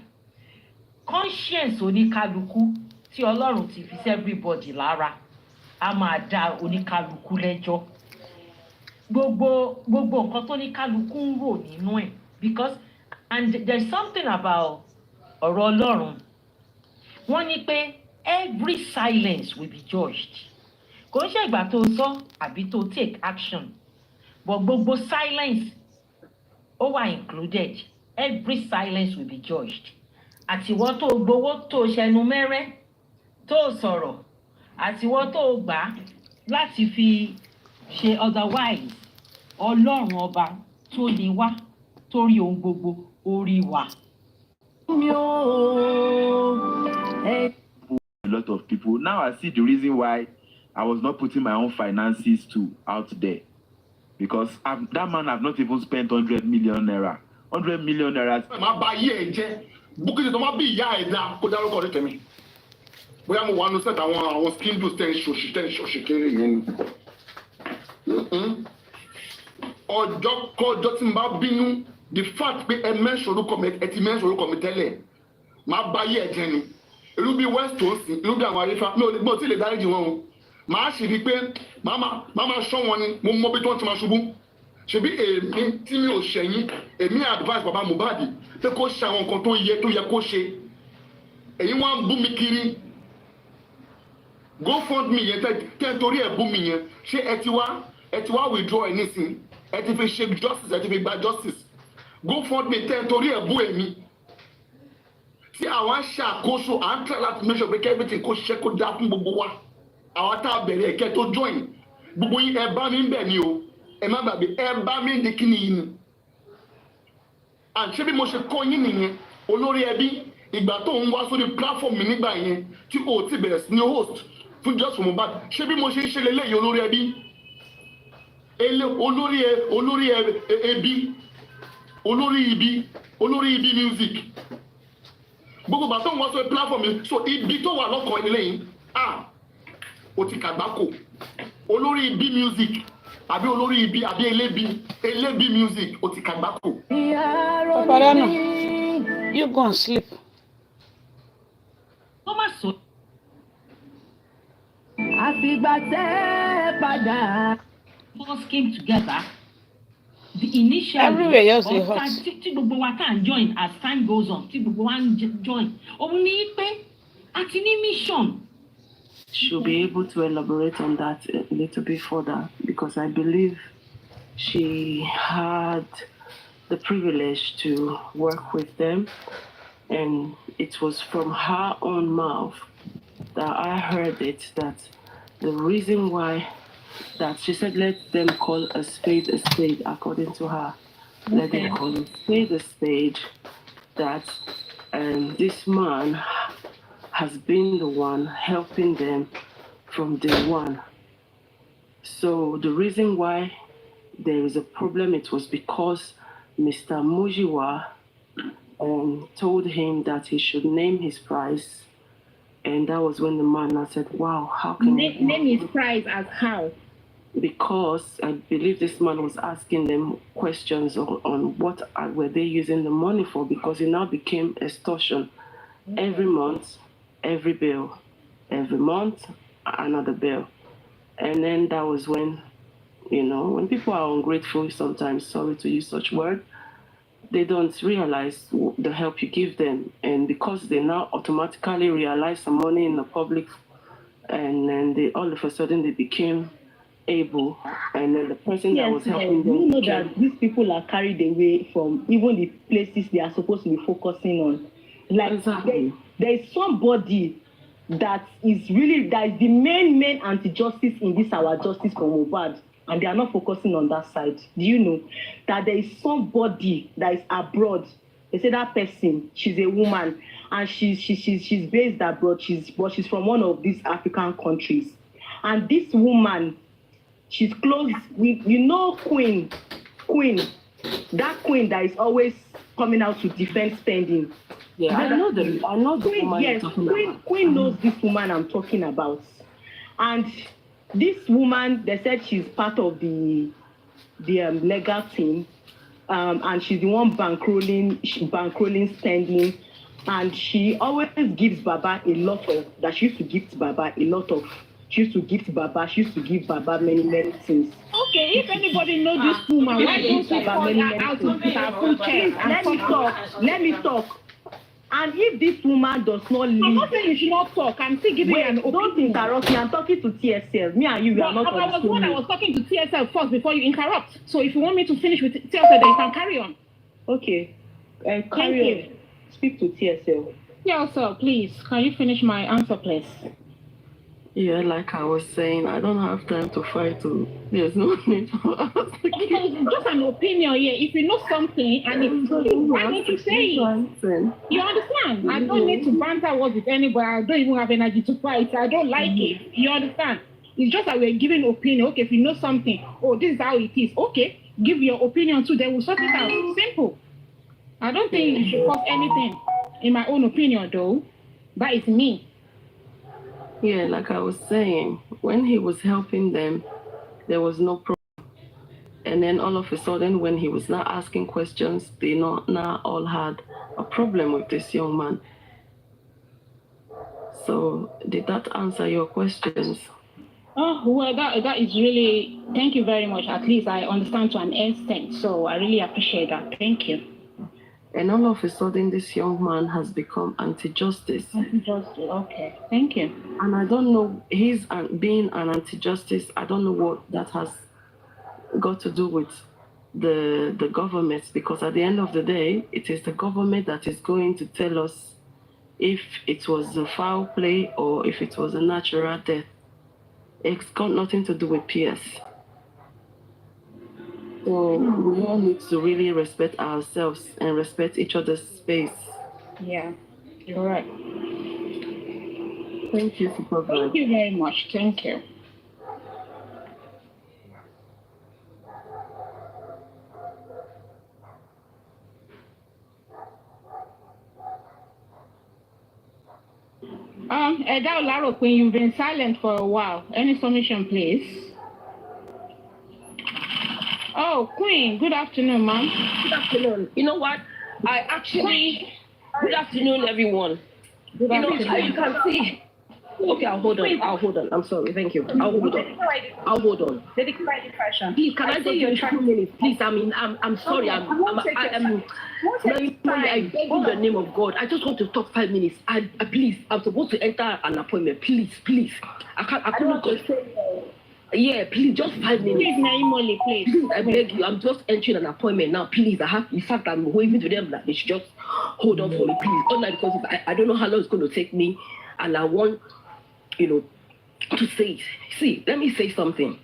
Conscience oníkálukú tí Ọlọ́run ti fi sí everybody lára a máa dá oníkálukú lẹ́jọ́. Gbogbo nǹkan tó oníkálukú ń rò nínú ẹ̀ because and there's something about ọ̀rọ̀ Ọlọ́run. Wọ́n ní pé every silence will be judged. Kò ń ṣe ìgbà tó sọ àbí tó take action but gbogbo silence ó wà included. Every silence will be judged. Àtiwọ́ tó gbowó tó ṣẹnu mẹ́rẹ́ tó sọ̀rọ̀ àtiwọ́ tó gbà láti fi ṣe otherwise Ọlọ́run ọba tó ní wá torí ohun gbogbo orí wa. A lot of people. Now I see the reason why I was not putting my own finances too out there. Because that man have not even spent 100 million naira. 100 million naira. Ma ba ye je. Buki to ma bi ya e da ko dárúkọ re temi. Bóyá mo wà no set àwọn skin boost ten shoshi kere yen. Ọjọ́ kọjọ́ tí n bá bínú the fact pé ẹ mention orúkọ mi ẹ ti mention orúkọ mi tẹ́lẹ̀. Ma ba ye je ni. Irú bí West Coast, irú bí àwọn Arifa, mo ti lè dáríjì wọn o. Màá sì rí pé màmá ṣọ́ wọn ni mo mọ bí tí wọ́n ti máa ṣubú. Ṣebí èmi tí mi ò ṣẹ̀yìn èmi advice bàbá Mohbad pé kó ṣe àwọn nǹkan tó yẹ kó ṣe. Èyí wọ́n ń bú mi kiri. GoFundMe yẹn tẹ́ torí ẹ̀ bú mi yẹn ṣé ẹ ti wá withdraw ẹ̀ nísìn ẹ ti fi ṣe justice ẹ ti fi gba justice. GoFundMe tẹ́ torí ẹ̀ bú èmi. Tí àwọn aṣàkóso à ń tẹ̀ láti make sure pé everything kó ṣiṣẹ́ kó dá fún gbogbo wa. Àwọn tá a bẹ̀rẹ̀ ẹ̀kẹ́ tó join gbogbo yín ẹ bá mi ń bẹ̀ ni o ẹ má gbàgbé ẹ bá mi ń di kíni yìí ni. Àṣé bí mo ṣe kọ́ yín nìyẹn olórí ẹbí ìgbà tó ń wá sórí platform mi nígbà yẹn tí o ti bẹ̀rẹ̀ sí ní host fún Just for Mohbad ṣé bí mo ṣe ń ṣe lélẹ́yìí olórí ẹbí olórí ibi music gbogbo ìgbà tó ń wá sórí platform mi so ibi tó wà lọ́kàn eléyìí o ti kàgbákò olórí ibi music àbí olórí ibi àbí elébi music o ti kàgbákò. Paparano, you go and sleep. Àfìgbà tẹ́ padà. Both came together. The initial everywhere you say hot. Tí gbogbo wa can join as time goes on. Tí gbogbo wa join. Òun ní pé a ti ní mission. She'll be able to elaborate on that a little bit further because I believe she had the privilege to work with them, and it was from her own mouth that I heard it that the reason why that she said let them call a spade according to her. Let them call a spade that this man has been the one helping them from day one. So the reason why there is a problem, it was because Mr. Mujiwa told him that he should name his price. And that was when the man said, wow, how can name his price as how? Because I believe this man was asking them questions on what were they using the money for, because it now became extortion. Every month, every bill, every month, another bill. And then that was when, when people are ungrateful, sometimes, sorry to use such word, they don't realize the help you give them. And because they now automatically realize some money in the public, and then they all of a sudden they became able, and then the person that was helping them. You know that these people are carried away from even the places they are supposed to be focusing on. Like exactly. There is somebody that is the main anti-justice in this our justice for Mohbad, and they are not focusing on that side. Do you know that there is somebody that is abroad They say that person, she's a woman, and she's based abroad. She's from one of these African countries, and this woman, she's close with, you know, Queen, that Queen that is always coming out to defend spending. Yeah, I know the woman yes, you're talking about. Queen knows this woman I'm talking about, and this woman, they said she's part of the legal team. And she's the one bankrolling spending, and she always gives Baba a lot of that. She used to gift Baba a lot of. She used to gift Baba. She used to give Baba many things. Okay, if anybody knows this woman, why don't you call her out to put her full chest? Let me talk. And if this woman does not leave... I'm not saying you should not talk. I'm still giving you an opinion. Don't interrupt me. I'm talking to TSL. Me and you are not on the same. I was talking to TSL first before you interrupt. So if you want me to finish with TSL, then you can carry on. Okay. Carry on. Speak to TSL. TSL, please. Can you finish my answer, please? Yeah, like I was saying, I don't have time to fight. There's no need for us. It's just an opinion here. If you know something and it's true, why don't you say it? You understand? I don't need to banter words with anybody. I don't even have energy to fight. I don't like it. You understand? It's just that we're giving opinion. Okay, if you know something, oh, this is how it is. Okay, give your opinion too. Then we'll sort it out. Simple. I don't think you should cause anything. In my own opinion, though, that is me. Yeah, like I was saying, when he was helping them, there was no problem. And then all of a sudden, when he was not asking questions, they now all had a problem with this young man. So, did that answer your questions? Oh, well, that is really, thank you very much. At least I understand to an extent. So, I really appreciate that. Thank you. And all of a sudden, this young man has become anti-justice. Anti-justice, okay. Thank you. And I don't know, he's being an anti-justice, I don't know what that has got to do with the government, because at the end of the day, it is the government that is going to tell us if it was a foul play or if it was a natural death. It's got nothing to do with PEARSE. So we all need to really respect ourselves and respect each other's space. Yeah, you're right. Thank you, Supervisor. Thank you very much. Thank you. Eda Olaro, Queen, you've been silent for a while. Any submission, please? Oh, Queen, good afternoon, ma'am. Good afternoon. You know what? Good afternoon, everyone. Good afternoon. You know, you can see. Okay, I'll hold on. I'm sorry. Thank you. I'll hold on. Please, can I say you 2 minutes? Please, I'm sorry. I beg in the name of God. I just want to talk 5 minutes. Please, I'm supposed to enter an appointment. Please. I couldn't just. Yeah, please, just 5 minutes. Please, I beg you. I'm just entering an appointment now. Please, in fact, I'm waving to them that they should just hold on for me, please. Only because I don't know how long it's going to take me, and I want, to say it. See, let me say something.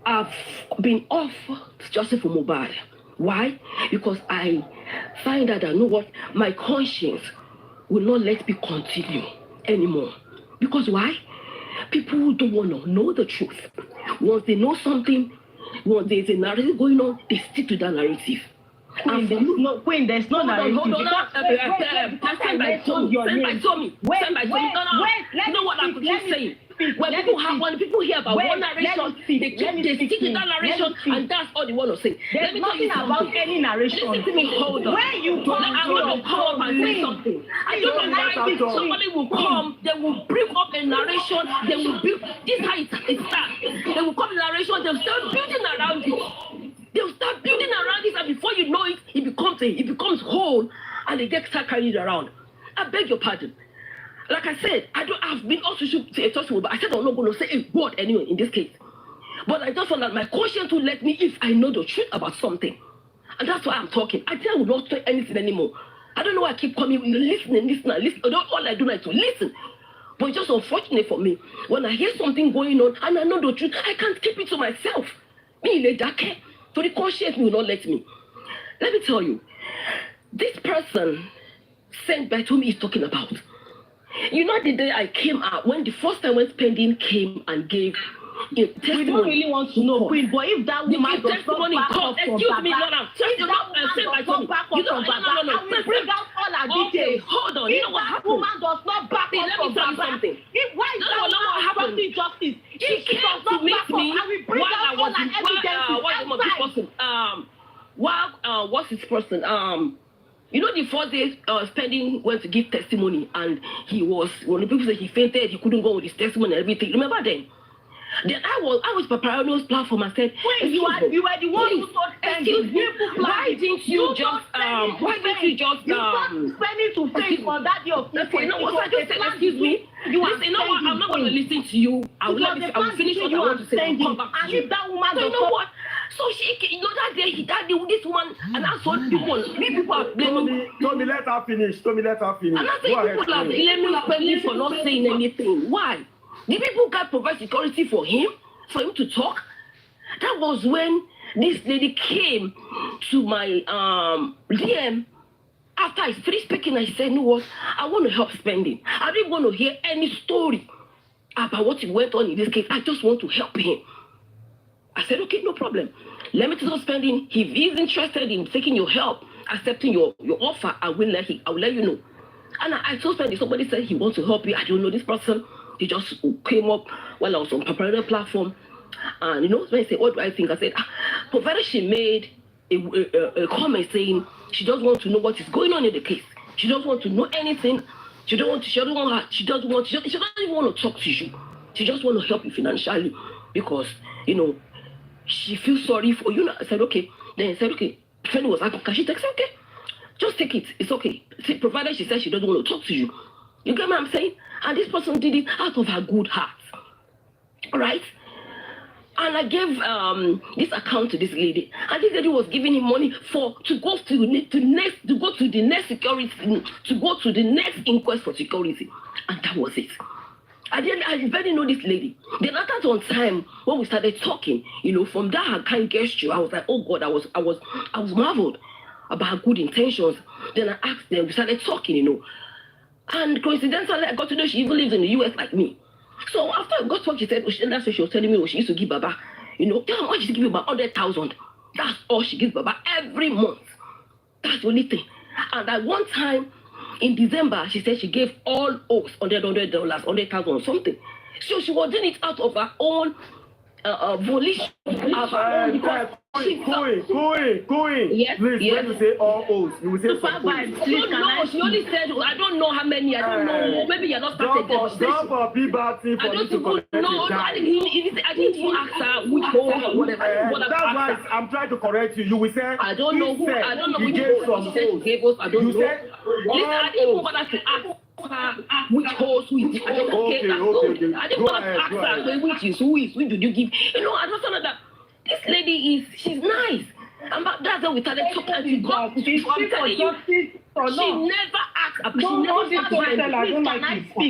I've been off justice for MOHBAD. Why? Because I find out that, you know what, my conscience will not let me continue anymore. Because why? People don't want to know the truth. Once they know something, once there's a narrative going on, they stick to that narrative. Queen, there's no narrative. Hold on. Send by Tommy. You know what I'm saying? When people hear about one narration, they stick to that narration, and that's all they want to say. There's nothing about any narration. Listen to me, hold on. When you come, I'm going to come up and say something. I don't know why somebody will come, they will bring up a narration, they will build, this is how it starts. They will come in narration, they'll start building around it. They'll start building around it, and before you know it, it becomes whole, and they start carrying it around. I beg your pardon. Like I said, I've been also touchable, but I said I'm not going to say a word anyway in this case. But I just want that my conscience will let me if I know the truth about something. And that's why I'm talking. I think I will not say anything anymore. I don't know why I keep coming, listening. All I do is to listen. But it's just unfortunate for me. When I hear something going on and I know the truth, I can't keep it to myself. Me, so the conscience will not let me. Let me tell you, This person sent by whom he's talking about. You know, the day I came out, when the first time when Spending came and gave a testimony. We don't really want to know, Queen, but if that woman does not back up from excuse me, Baba, if that woman does not back up from Baba, I will bring out all her details. Hold on, you know what happened? If that woman does not back up from Baba, why is that woman accepting justice? If she does not back up, I will bring out all her evidence outside. What's his person? You know, the first day Spending went to give testimony, and he was, when the people said he fainted, he couldn't go with his testimony and everything. Remember then? Then I was Paparano's platform and said, wait, you were the one who told Spending. Why didn't you just Spending to face on that day of okay, you know what I just said? Excuse me. You know what? I'm not going to listen to you. I will finish what I want to say and come back to you. And if that woman so you know what? So she, you know, that day, this woman, and that's what people are blaming. Tommy, let her finish. And I think people are blaming Spending for not saying anything. Why? The people can't provide security for him to talk. That was when this lady came to my DM. After I finished speaking, I said, you know what? I want to help Spending. I didn't want to hear any story about what went on in this case. I just want to help him. I said, okay, no problem. Let me tell Spending. If he's interested in taking your help, accepting your offer, I will let you know. And I told Spending, somebody said he wants to help you. I don't know this person. He just came up while I was on Paparino platform. And you know, when I said, what do I think? I said, provided she made a comment saying she doesn't want to know what is going on in the case. She doesn't want to know anything. She doesn't even want to talk to you. She just want to help you financially because, you know, she feels sorry for you. I said, okay. Then I said, okay. Friend was asking, can she take it? Okay. Just take it. It's okay. See, provided she said she doesn't want to talk to you. You get what I'm saying? And this person did it out of her good heart. All right? And I gave this account to this lady. And this lady was giving him money to go to the next inquest for security. And that was it. I barely know this lady. Then after one time when we started talking, you know, from that her kind gesture, I was like, oh God, I was marveled about her good intentions. Then I asked them, we started talking, you know. And coincidentally, I got to know she even lives in the US like me. So after I got what she said, that's what she was telling me, she used to give Baba, you know, tell her what she give about 100,000. That's all she gives Baba every month. That's the only thing. And at one time in December, she said she gave all oaks $100, 100,000 or something. So she was doing it out of her own volition. Going. Yes, please, yes. when you say all oaths, you will say she only said, I don't know how many, I don't know. Maybe you're not started there. Don't for people for you to collect I didn't even ask her which hole or whatever. That's why I'm trying to correct you. You will say, I don't know which hole she gave us. I don't know. Listen, I didn't even want to ask which host who is. I didn't want to ask her which did you give? You know, I just know that this lady she's nice. And that's how we started talking. She never asked. Speak.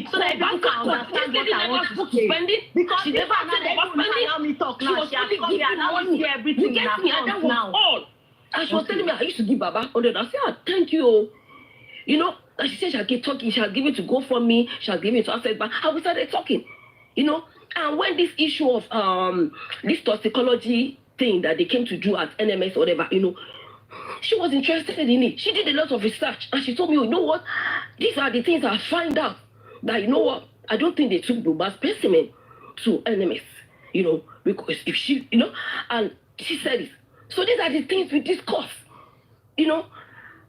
So that I can understand what I want to say. Because she never allow me talk now. She has come here and I want to hear everything now. And she was telling me I used to give Baba 100. I said, thank you. You know, and she said she'll keep talking. She'll give it to go for me. She'll give it to Asset Bank. And we started talking. You know, and when this issue of this toxicology thing that they came to do at NMS or whatever, you know, she was interested in it. She did a lot of research and she told me, you know what, these are the things I find out that, you know what, I don't think they took Buba's specimen to NMS, you know, because if she, you know, and she said it. So these are the things we discuss, you know,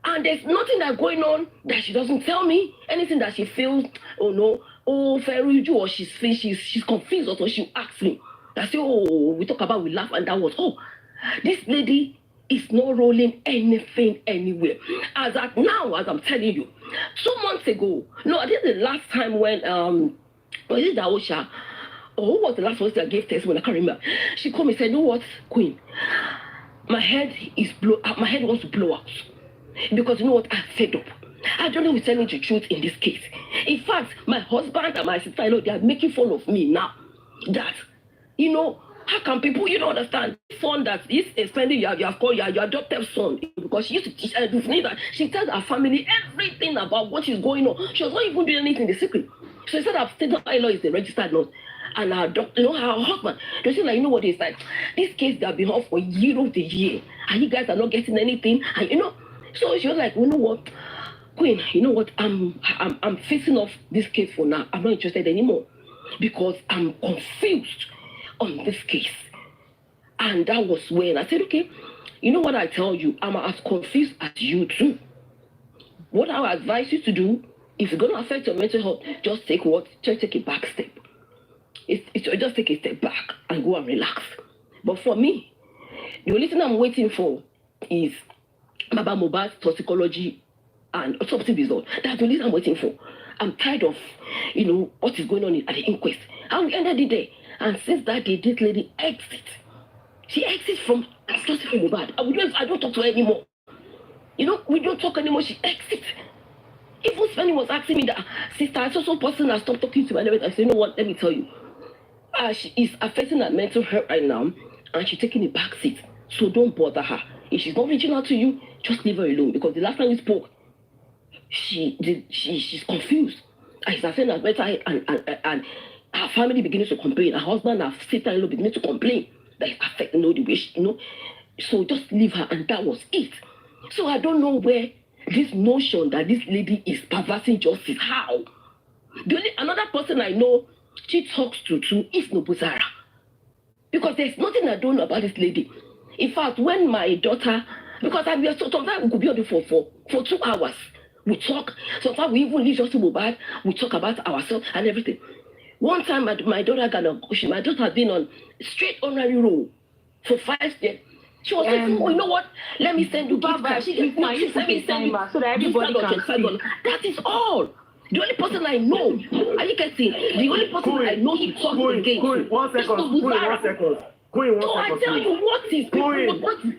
and there's nothing that's going on that she doesn't tell me, anything that she feels, oh no, oh, Feruju, or she's confused, or so she'll ask me. I say, oh, we talk about, we laugh, and that was, oh, this lady is not rolling anything anywhere. As at now, as I'm telling you, 2 months ago, no, I think the last time when, was it Daosha, or who was the last one that gave testimony? I can't remember. She called me and said, you know what, Queen, my head wants to blow out. Because you know what, I'm fed up. I don't know who's telling the truth in this case. In fact, my husband and my sister, you know, they are making fun of me now. That, you know, How can people, you don't understand, son that is spending your adopted son, because she used to teach her that she tells her family everything about what is going on. She was not even doing anything in the secret. So instead of state law is the registered nurse, and her doctor, her husband, they say like, you know what it's like, this case that been on for year after year, and you guys are not getting anything, and so she was like, you know what, Queen, you know what, I'm facing off this case for now. I'm not interested anymore because I'm confused on this case. And that was when I said, okay, you know what I tell you, I'm as confused as you too. What I would advise you to do, if it's going to affect your mental health, just take a back step. Just take a step back and go and relax. But for me, the only thing I'm waiting for is Baba MOHBAD's toxicology and autopsy result. That's the only thing I'm waiting for. I'm tired of, what is going on at the inquest. And we ended the day. And since that day, this lady exits. She exits from MOHBAD. I don't talk to her anymore. We don't talk anymore. She exits. Even Spenny was asking me that, sister, I saw some person I stopped talking to and everything. I said, you know what, let me tell you. She is affecting her mental health right now, and she's taking a back seat. So don't bother her. If she's not reaching out to you, just leave her alone. Because the last time we spoke, she's confused. And she's affecting her mental health, and her family begins to complain. Her husband, her sister-in-law begins to complain that it's affecting the way So just leave her, and that was it. So I don't know where this notion that this lady is perversing justice. How? Another person I know she talks to is Nobuzara. Because there's nothing I don't know about this lady. In fact, when my daughter, because sometimes we could be on the phone for 2 hours. We talk. Sometimes we even leave just to MOHBAD. We talk about ourselves and everything. One time, my daughter had been on straight honorary roll for 5 years. She was like, oh, you know what? Let me send you gift card. Let me send you so that everybody can see. That is all. The only person I know, are you getting? The only person I know he talks against. One second. So I tell you what is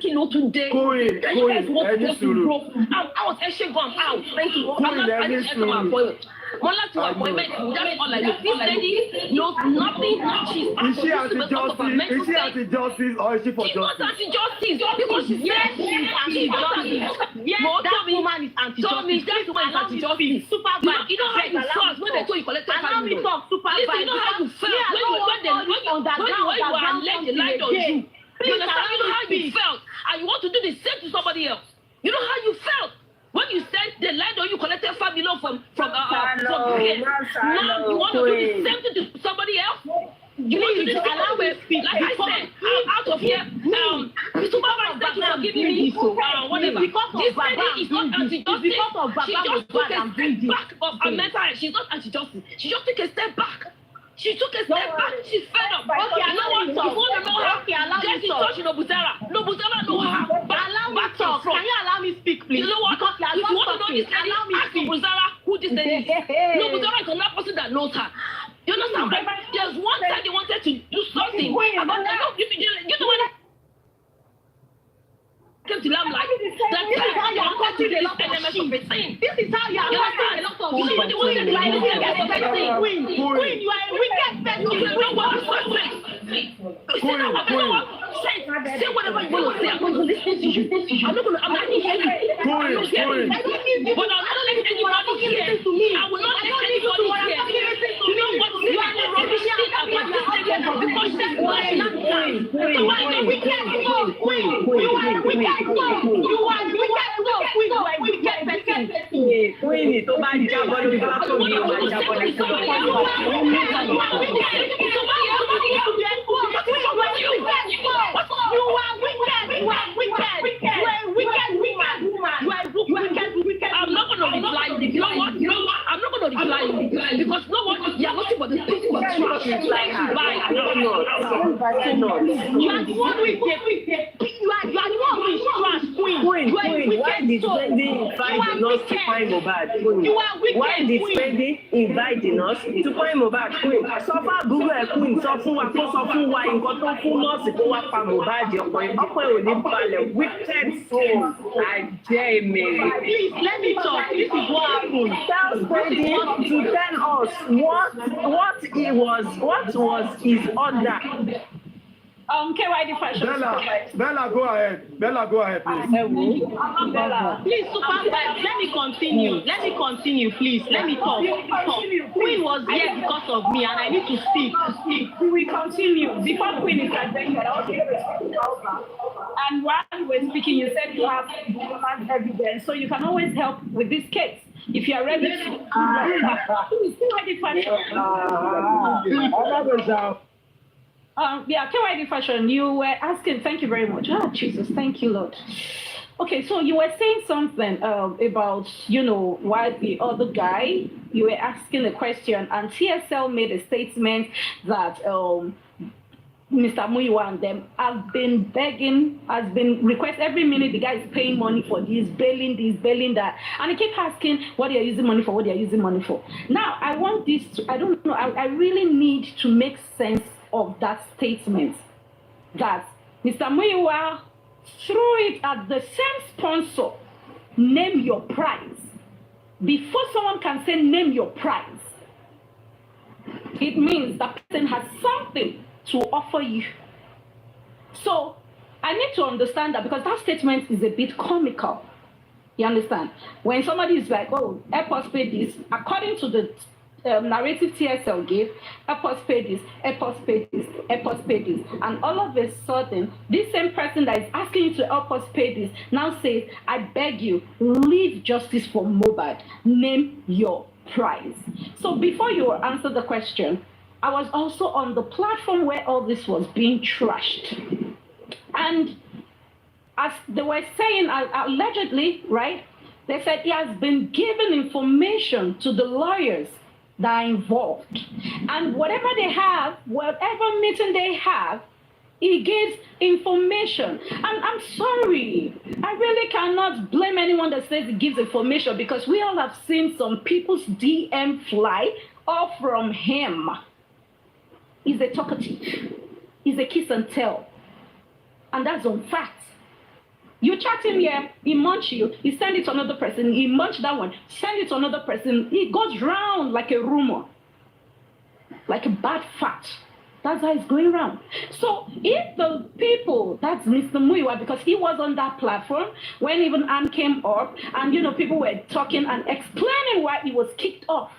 kilo today. You guys want to grow. I'm out. I'm out. Thank you. I didn't enter my appointment. One last appointment. That's all I know. This lady knows nothing. Is she anti-justice or is she for justice? She's not anti-justice because she said she's anti-justice. Yes, that woman is anti-justice. That woman is anti-justice. You know how you felt when they told you collected 5 million. You know how you felt when you were alleged lied on you. You understand? You know how you felt, and you want to do the same to somebody else. You know how you felt. When you said they lied on you, collected 5 million from here. Now you want to do the same thing to somebody else? You want to do the same? Like I said, I'm out of here. Supervisor, thank you for giving me whatever. This lady is not anti-justice. She just took a step back of her mental health. She's not anti-justice. She just took a step back. She's fed up. Okay, you know what? You want to know her? Get in touch with Nobuzara. Nobuzara know her. Allow me talk. Can you allow me speak, please? You know what? If you want to know this lady, ask Nobuzara who this lady is. Nobuzara is another person that knows her. You understand? There's one time they wanted to do something about you know what? Came to Lamb like that time how you are cutting a lot of shit. This is how you are cutting a lot of shit. Queen, you are a wicked person. You know what? Say whatever you want to say. I'm going to listen to you. I'm not hearing you. But I'm not letting anybody hear. I will not let anybody hear. You know what? You are the rubbish thing about this thing because that's why I'm not going. You are a wicked queen. You are a wicked. You are a wicked person. Queen, tó bá jábọ́ lórí platform yìí, ó máa jábọ́ lórí I'm not going to reply. You know what? I'm not going to reply because you know what? You're nothing but the people of trash. You are the one with trash queen. Why did Spendy invite us to find MOHBAD? Why did Spendy invite us to find MOHBAD? Queen, sọ fún Google ẹ̀ Queen, sọ fún wa nǹkan tó fún nọ́ọ̀sì kó wá pa MOHBAD ọkọ̀ ò ní balẹ̀ wicked soul. Please let me talk. This is what happened. Tell Spendy to tell us what was his order. KYD Fashion. Bella, go ahead. Bella, go ahead, please. Bella. Please, let me continue. Let me continue, please. Let me talk. Queen was here because of me, and I need to speak. We continue. Before Queen is addressed, and while you were speaking, you said you have evidence, so you can always help with this case. If you are ready to KYD Fashion. KYD Fashion, you were asking, thank you very much. Oh, Jesus, thank you, Lord. Okay, so you were saying something about, why the other guy, you were asking a question, and TSL made a statement that Mr. Muyiwa and them have been begging, has been request every minute the guy is paying money for this, bailing that. And he keep asking what they are using money for, Now, I want this to, I don't know, I really need to make sense of that statement that Mr. Muyiwa threw it at the same sponsor, name your price. Before someone can say name your price, it means that person has something to offer you. So I need to understand that, because that statement is a bit comical. You understand? When somebody is like, oh, help us pay this, according to the narrative TSL gave, help us pay this, help us pay this, help us pay this. And all of a sudden, this same person that is asking you to help us pay this now says, I beg you, leave justice for MOHBAD. Name your price. So before you answer the question, I was also on the platform where all this was being trashed. And as they were saying, allegedly, right, they said he has been given information to the lawyers that are involved. And whatever they have, whatever meeting they have, he gives information. And I'm sorry, I really cannot blame anyone that says he gives information, because we all have seen some people's DM fly off from him. He's a talkative. He's a kiss and tell. And that's on facts. You chat him here, he munch you, he send it to another person, he munch that one, send it to another person. He goes round like a rumor, like a bad fact. That's how it's going around. So if the people, that's Mr. Muyiwa, because he was on that platform when even Anne came up, and people were talking and explaining why he was kicked off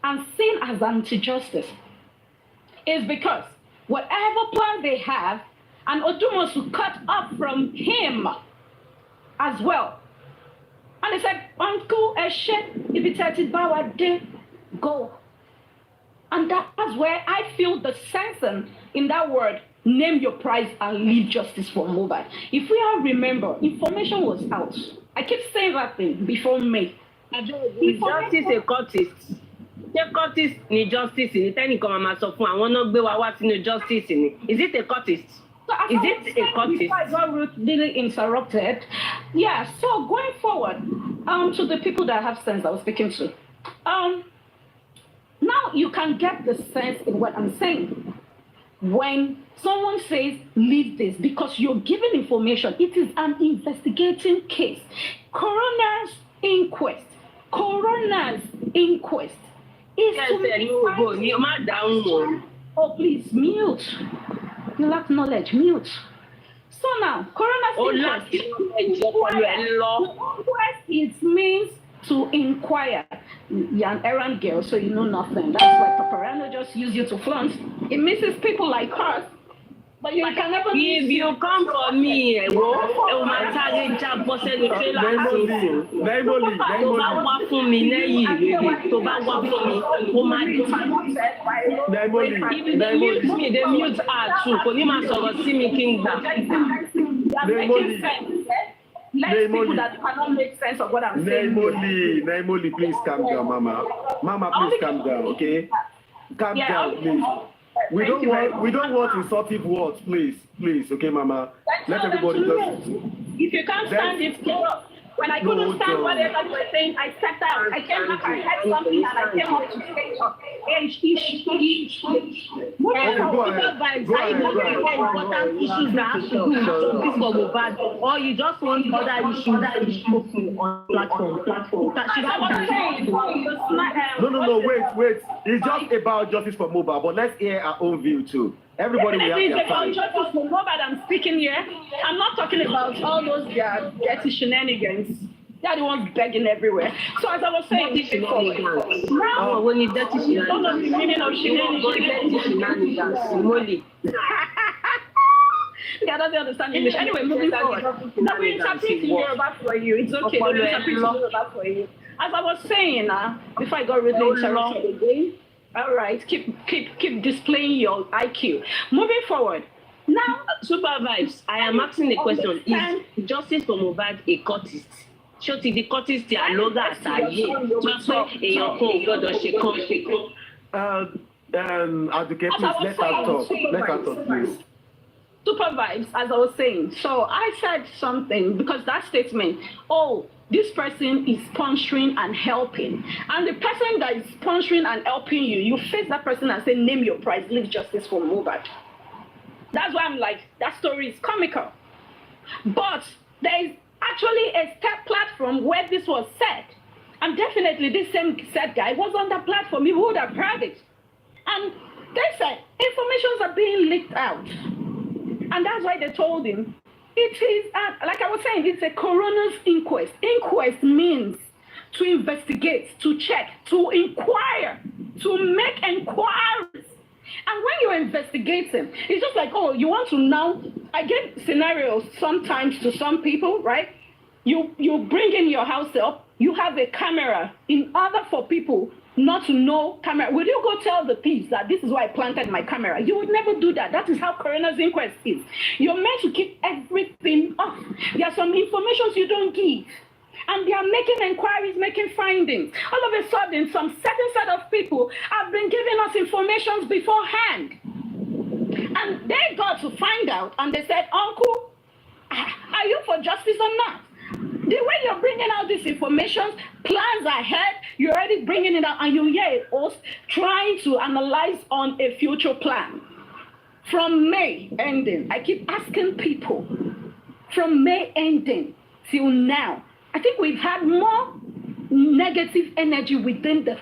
and seen as anti-justice, is because whatever plan they have, and Odumos will cut off from him as well. And he said, Uncle Eshe, if it's at Bawa day, go. And that's where I feel the sense in that word, name your price and leave justice for MOHBAD. If we all remember, information was out. I keep saying that thing before May. Is justice a courtist? Ṣé courtist ni justice ni? Tẹ́nìkan máa sọ fún àwọn náà gbé wa wá sínú justice ni. Is it a courtist? So is it a courtist? I got really interrupted. Yeah, so going forward, to the people that have sense I was speaking to, now you can get the sense in what I'm saying. When someone says, leave this, because you're given information, it is an investigating case. Coroner's inquest. Is to make oh, please, mute. You lack knowledge, mute. So now, coroner's inquest, it means to inquire. You're an errand girl, so you know nothing. That's why Paparano just use you to flaunt. It misses people like us. But you can never. If you come for me, it will my target jump for the trailer. If they mute me, they mute her too. Let people that cannot make sense of what I'm saying. Naimoli, please calm down, Mama. Mama, please calm down, okay? Calm down, please. We don't want insultive words, please, okay, Mama. Let everybody just. If you can't stand it, get up. When I couldn't stand what everybody was saying, I sat down. I came back, I had something, and I came up to say, important issues that have to do with this for Mohbad, or you just want other issues on platform. No, wait. It's just about justice for Mohbad, but let's hear our own view too. Everybody will have their time. It's about justice for Mohbad I'm speaking here. I'm not talking about all those dirty shenanigans. They're the ones begging everywhere. So as I was saying, now when you dirty shenanigans, don't know the meaning of shenanigans. Yeah, doesn't understand English. Anyway, moving forward. Now we're interpreting Yoruba for you. It's okay. We're interpreting Yoruba for you. As I was saying, before I got really interrupted again. All right, keep displaying your IQ. Moving forward. Now, Super Vibes, I am asking a question. Is justice for Mohbad a courtist? Ṣó ti di courtist tí a lọ́gà àtàyè tó pé èèyàn kan ò gbọ́dọ̀ ṣe kan. Advocate, please let her talk, please. Super Vibes, as I was saying. So I said something because that statement, this person is sponsoring and helping. And the person that is sponsoring and helping you, you face that person and say, name your price, leave justice for MOHBAD. That's why I'm like, that story is comical. But there is actually a step platform where this was said. And definitely this same said guy was on that platform. He would have heard it. And they said, informations are being leaked out. And that's why they told him, it is, like I was saying, it's a coroner's inquest. Inquest means to investigate, to check, to inquire, to make inquiries. And when you're investigating, it's just like, you want to now, I get scenarios sometimes to some people, right? You bring in your house up, you have a camera in order for people not to know camera. Will you go tell the thieves that this is why I planted my camera? You would never do that. That is how coroner's inquest is. You're meant to keep everything off. There are some information you don't give. And they are making inquiries, making findings. All of a sudden, some certain set of people have been giving us information beforehand. And they got to find out, and they said, Uncle, are you for justice or not? The way you're bringing out this information, plans ahead, you're already bringing it out, and you hear us trying to analyze on a future plan. From May ending, I keep asking people, from May ending till now, I think we've had more negative energy within the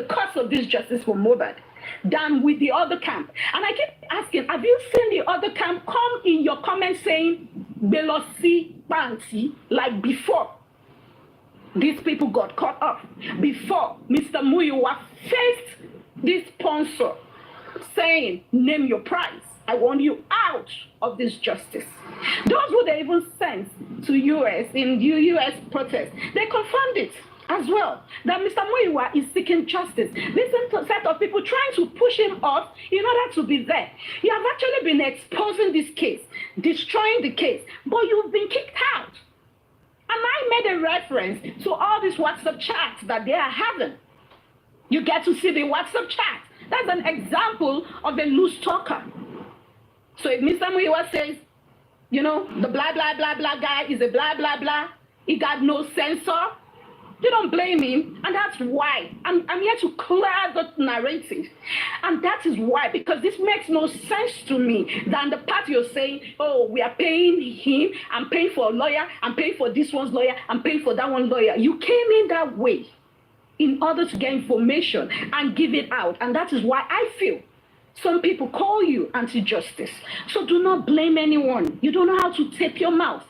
cause of this justice for MOHBAD than with the other camp. And I keep asking, have you seen the other camp come in your comments saying, Belosi Banti, like before these people got caught up, before Mr. Muyiwa faced this sponsor saying, name your price. I want you out of this justice. Those who they even sent to US in US protest, they confirmed it as well, that Mr. Muyiwa is seeking justice. This set of people trying to push him off in order to be there. You have actually been exposing this case, destroying the case, but you've been kicked out. And I made a reference to all these WhatsApp chats that they are having. You get to see the WhatsApp chat. That's an example of a loose talker. So if Mr. Muyiwa says, the blah, blah, blah, blah guy is a blah, blah, blah, he got no censor, you don't blame him. And that's why I'm here to clear the narrative. And that is why, because this makes no sense to me than the part you're saying, we are paying him, I'm paying for a lawyer, I'm paying for this one's lawyer, I'm paying for that one's lawyer. You came in that way in order to get information and give it out. And that is why I feel some people call you anti-justice. So do not blame anyone. You don't know how to tape your mouth.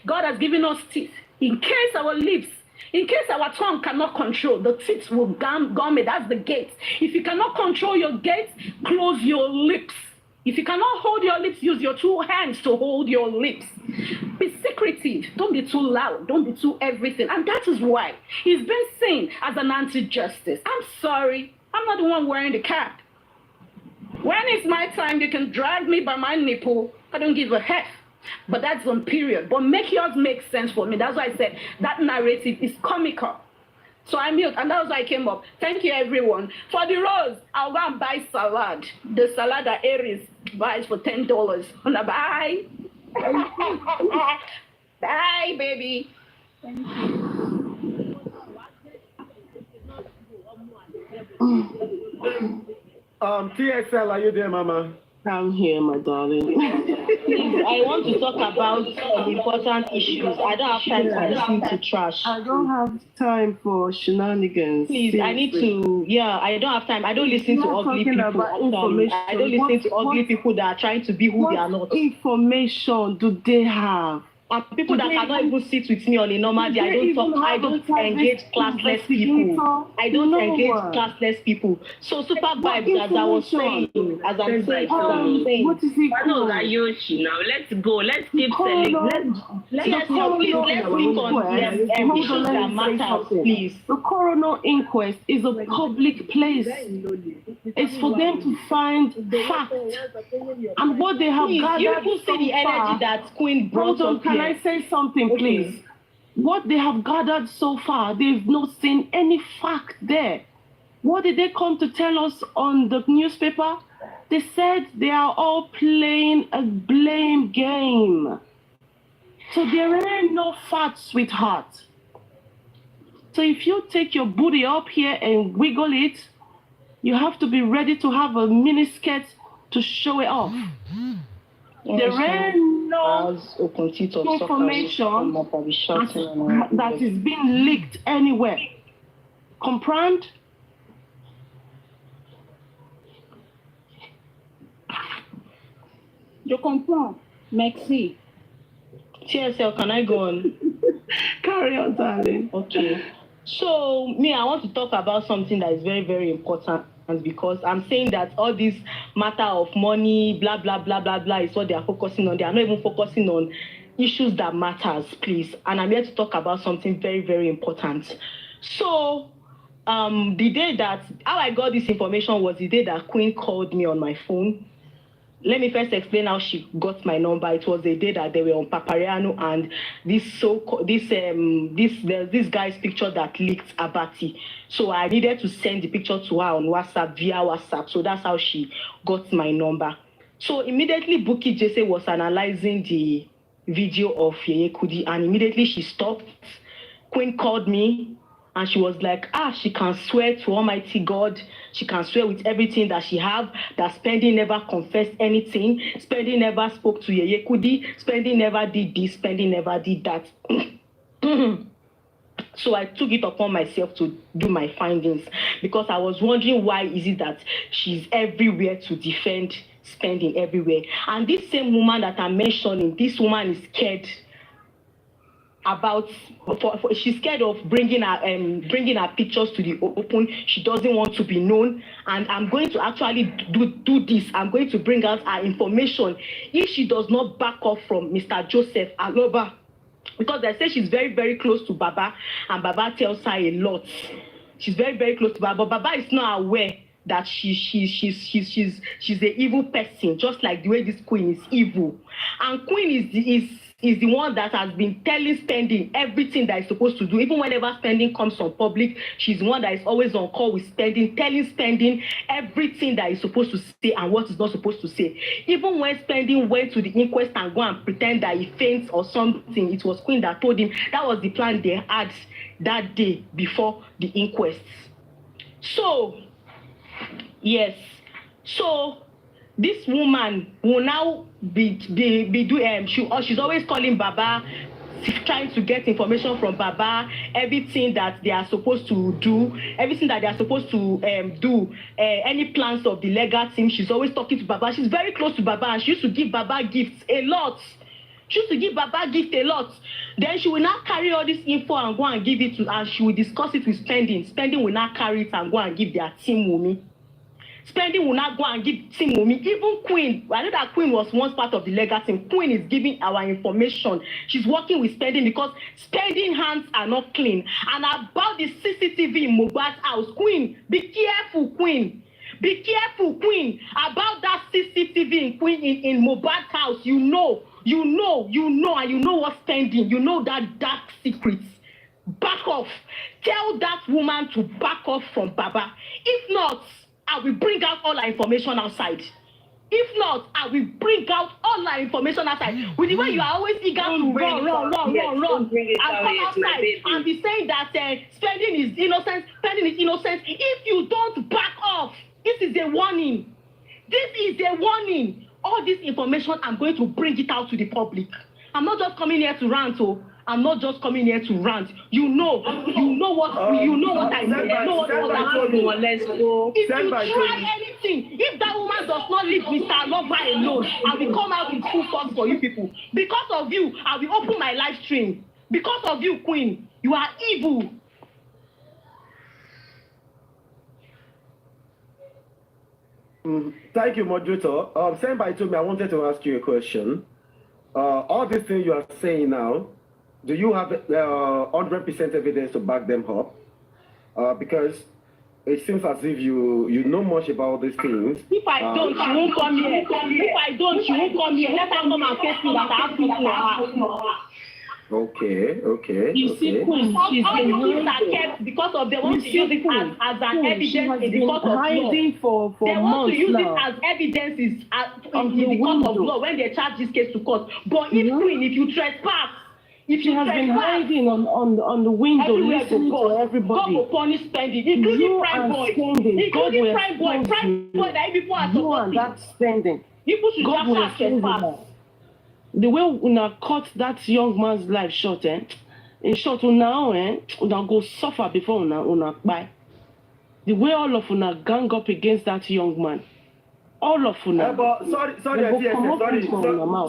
God has given us teeth. In case our lips, in case our tongue cannot control, the teeth will gum it. That's the gate. If you cannot control your gate, close your lips. If you cannot hold your lips, use your two hands to hold your lips. Be secretive. Don't be too loud. Don't be too everything. And that is why he's been seen as an anti-justice. I'm sorry. I'm not the one wearing the cap. When it's my time, you can drag me by my nipple. I don't give a heck. But that's on period. But make yours make sense for me. That's why I said that narrative is comical. So I mute, and that's why I came up. Thank you, everyone. For the rose, I'll go and buy salad. The salad that Aries buys for $10. Bye. Bye, baby. TSL, are you there, Mama? I'm here, my darling. Please, I want to talk about important issues. I don't have time to listen to trash. I don't have time for shenanigans. Please, I need to. Yeah, I don't have time. I don't listen to ugly people. I don't listen to ugly people that are trying to be who they are not. What information do they have? And people that cannot even sit with me on a normal day. I don't engage classless people. I don't engage classless people. So super vibes, as I was saying, what is it called? Yoshi now. Let's go. Let's keep selling. Let's speak on issues that matter, please. The coroner inquest is a public place. It's for them to find facts and what they have gathered. You people see the energy that Queen brought up. Can I say something, please? What they have gathered so far, they've not seen any fact there. What did they come to tell us on the newspaper? They said they are all playing a blame game. So there ain't no facts, sweetheart. So if you take your booty up here and wiggle it, you have to be ready to have a miniskirt to show it off. There ain't no information that is being leaked anywhere. Comprehend? Je comprends. Merci. TSL, can I go on? Carry on, darling. Okay. So, I want to talk about something that is very, very important. Because I'm saying that all this matter of money, blah, blah, blah, blah, blah, is what they are focusing on. They are not even focusing on issues that matters, please. And I'm here to talk about something very, very important. So, the day that, how I got this information was the day that Queen called me on my phone. Let me first explain how she got my number. It was the day that they were on Papariano and this guy's picture that leaked Abati. So I needed to send the picture to her on WhatsApp, via WhatsApp. So that's how she got my number. So immediately Buki Jesse was analyzing the video of Yeye Kudi and immediately she stopped. Queen called me and she was like, she can swear to Almighty God. She can swear with everything that she have, that Spendi never confessed anything. Spendi never spoke to Yeye Kudi. Spendi never did this. Spendi never did that. So I took it upon myself to do my findings because I was wondering why is it that she's everywhere to defend Spendi everywhere. And this same woman that I'm mentioning, this woman is scared she's scared of bringing her pictures to the open. She doesn't want to be known, and I'm going to actually do this. I'm going to bring out her information if she does not back off from Mr. Joseph Aloba, because they say she's very, very close to Baba, and Baba tells her a lot. She's very, very close to Baba, but Baba is not aware that she's an evil person, just like the way this Queen is evil. And Queen is the one that has been telling Spendi everything that is supposed to do. Even whenever Spendi comes on public, she's the one that is always on call with Spendi, telling Spendi everything that is supposed to say and what is not supposed to say. Even when Spendi went to the inquest and go and pretend that he faints or something, it was Queen that told him. That was the plan they had that day before the inquest. So, yes. So, this woman will now she's always calling Baba, trying to get information from Baba, everything that they are supposed to do, any plans of the legal team. She's always talking to Baba. She's very close to Baba and she used to give Baba gifts a lot. Then she will now carry all this info and go and give it to, and she will discuss it with Spendi. Spendi will now carry it and go and give their team Wumi. Spendi will not go and give Team Wumi. Even Queen, I know that Queen was once part of the legal team. Queen is giving our information. She's working with Spendi because Spendi hands are not clean. And about the CCTV in MOHBAD's house, Queen, be careful, Queen. Be careful, Queen, about that CCTV in MOHBAD's house. You know, and you know what's pending. You know that dark secrets. Back off. Tell that woman to back off from Baba. If not, I will bring out all our information outside. If not, I will bring out all our information outside. With the way you are always eager to run, and come outside and be saying that spending is innocent, spending is innocent. If you don't back off, this is a warning. This is a warning. All this information, I'm going to bring it out to the public. I'm not just coming here to rant, I'm not just coming here to rant. You know what I mean. You know what let's go. If you try anything, if that woman does not leave Mr. Alogba alone, I will come out with full force for you people. Because of you, I will open my live stream. Because of you, Queen, you are evil. Thank you, moderator. Senpai told me I wanted to ask you a question. All these things you are saying now, do you have 100% evidence to back them up? Because it seems as if you know much about these things. If I don't, she won't come here. If I don't, she won't come here. Let her come and face me that I have people for her. Okay. You see, Queen, all things are kept because of they want to use it as an evidence in the court of law. They want to use it as evidence in the court of law when they charge this case to court. But if Queen, if you trespass, if you has been hiding on the window, listening to everybody. God will punish spending, including Prime Boy. Including Prime Boy. Prime Boy that people are supporting. You and that spending. People should just have trespass. The way una cut that young man's life short, in short, una go suffer before una buy. The way all of una gang up against that young man, all of una.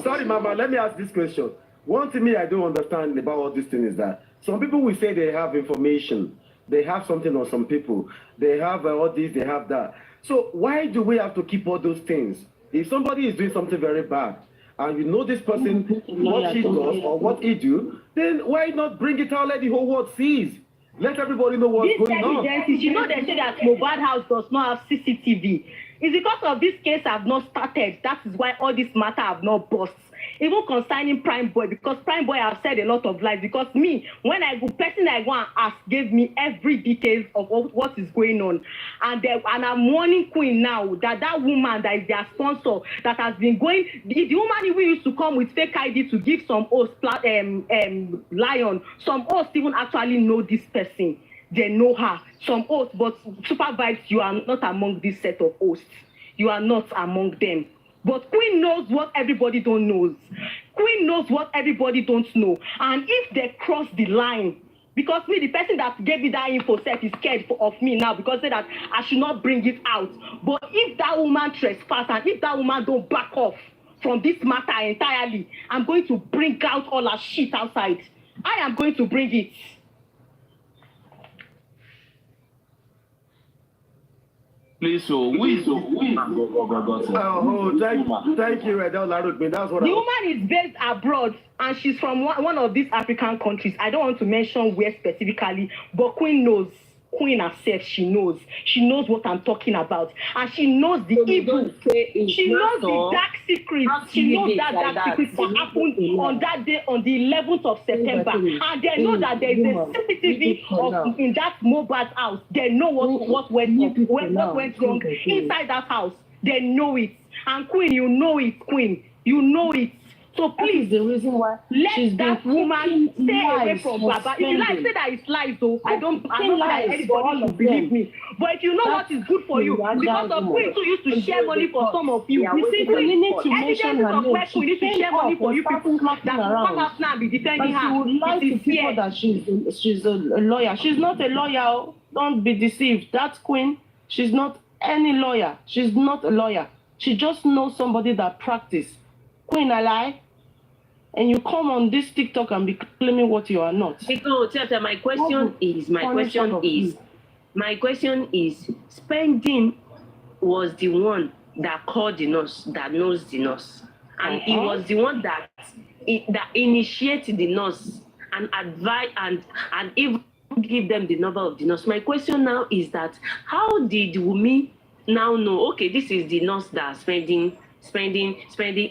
Sorry, Mama. Let me ask this question. One thing I don't understand about all this thing is that some people will say they have information, they have something on some people, they have all this, they have that. So why do we have to keep all those things? If somebody is doing something very bad, and you know this person, what she does or what he do, then why not bring it out, let the whole world see? Let everybody know what's going on. You know they say that MOHBAD house does not have CCTV. It's because of this case have not started. That is why all this matter have not burst. Even concerning Prime Boy, because Prime Boy have said a lot of lies. Because me, when I go, person I go and ask gave me every details of what is going on, and I'm warning Queen now that woman that is their sponsor that has been going, the woman we used to come with fake ID to give some host Lion, some hosts even actually know this person. They know her. Some hosts, but Super Vibes, you are not among this set of hosts. You are not among them. But Queen knows what everybody don't know. Queen knows what everybody don't know. And if they cross the line, because me, the person that gave me that info set is scared of me now because they said that I should not bring it out. But if that woman trespass and if that woman don't back off from this matter entirely, I'm going to bring out all her shit outside. I am going to bring it. Please, thank you, Edel Larudbe. That's what the woman is based abroad and she's from one of these African countries. I don't want to mention where specifically, but Queen knows. Queen herself, she knows what I'm talking about, and she knows the evil. She knows the dark secrets. She knows that dark secrets that happened on that day, on the 11th of September, and they know that there is a CCTV in that MOHBAD house. They know what went wrong inside that house. They know it, and Queen, you know it, Queen, you know it. So please, the reason why let that woman stay away from Baba. If you like say that it's lies, though, I'm not saying that anybody should believe me. But if you know what is good for you, because of Queen who used to share money for some of you, you see, we need to mention her name. We need to share money for you people that will come out now and be defending her. She would lie to people that she's a lawyer. She's not a lawyer. Don't be deceived. That Queen, she's not any lawyer. She's not a lawyer. She just knows somebody that practice. Queen, I lie, and you come on this TikTok and be claiming what you are not. My question is, Spending was the one that called the nurse, that knows the nurse, and he was the one that initiated the nurse and advise and even give them the number of the nurse. My question now is that how did Wumi now know? Okay, this is the nurse that spending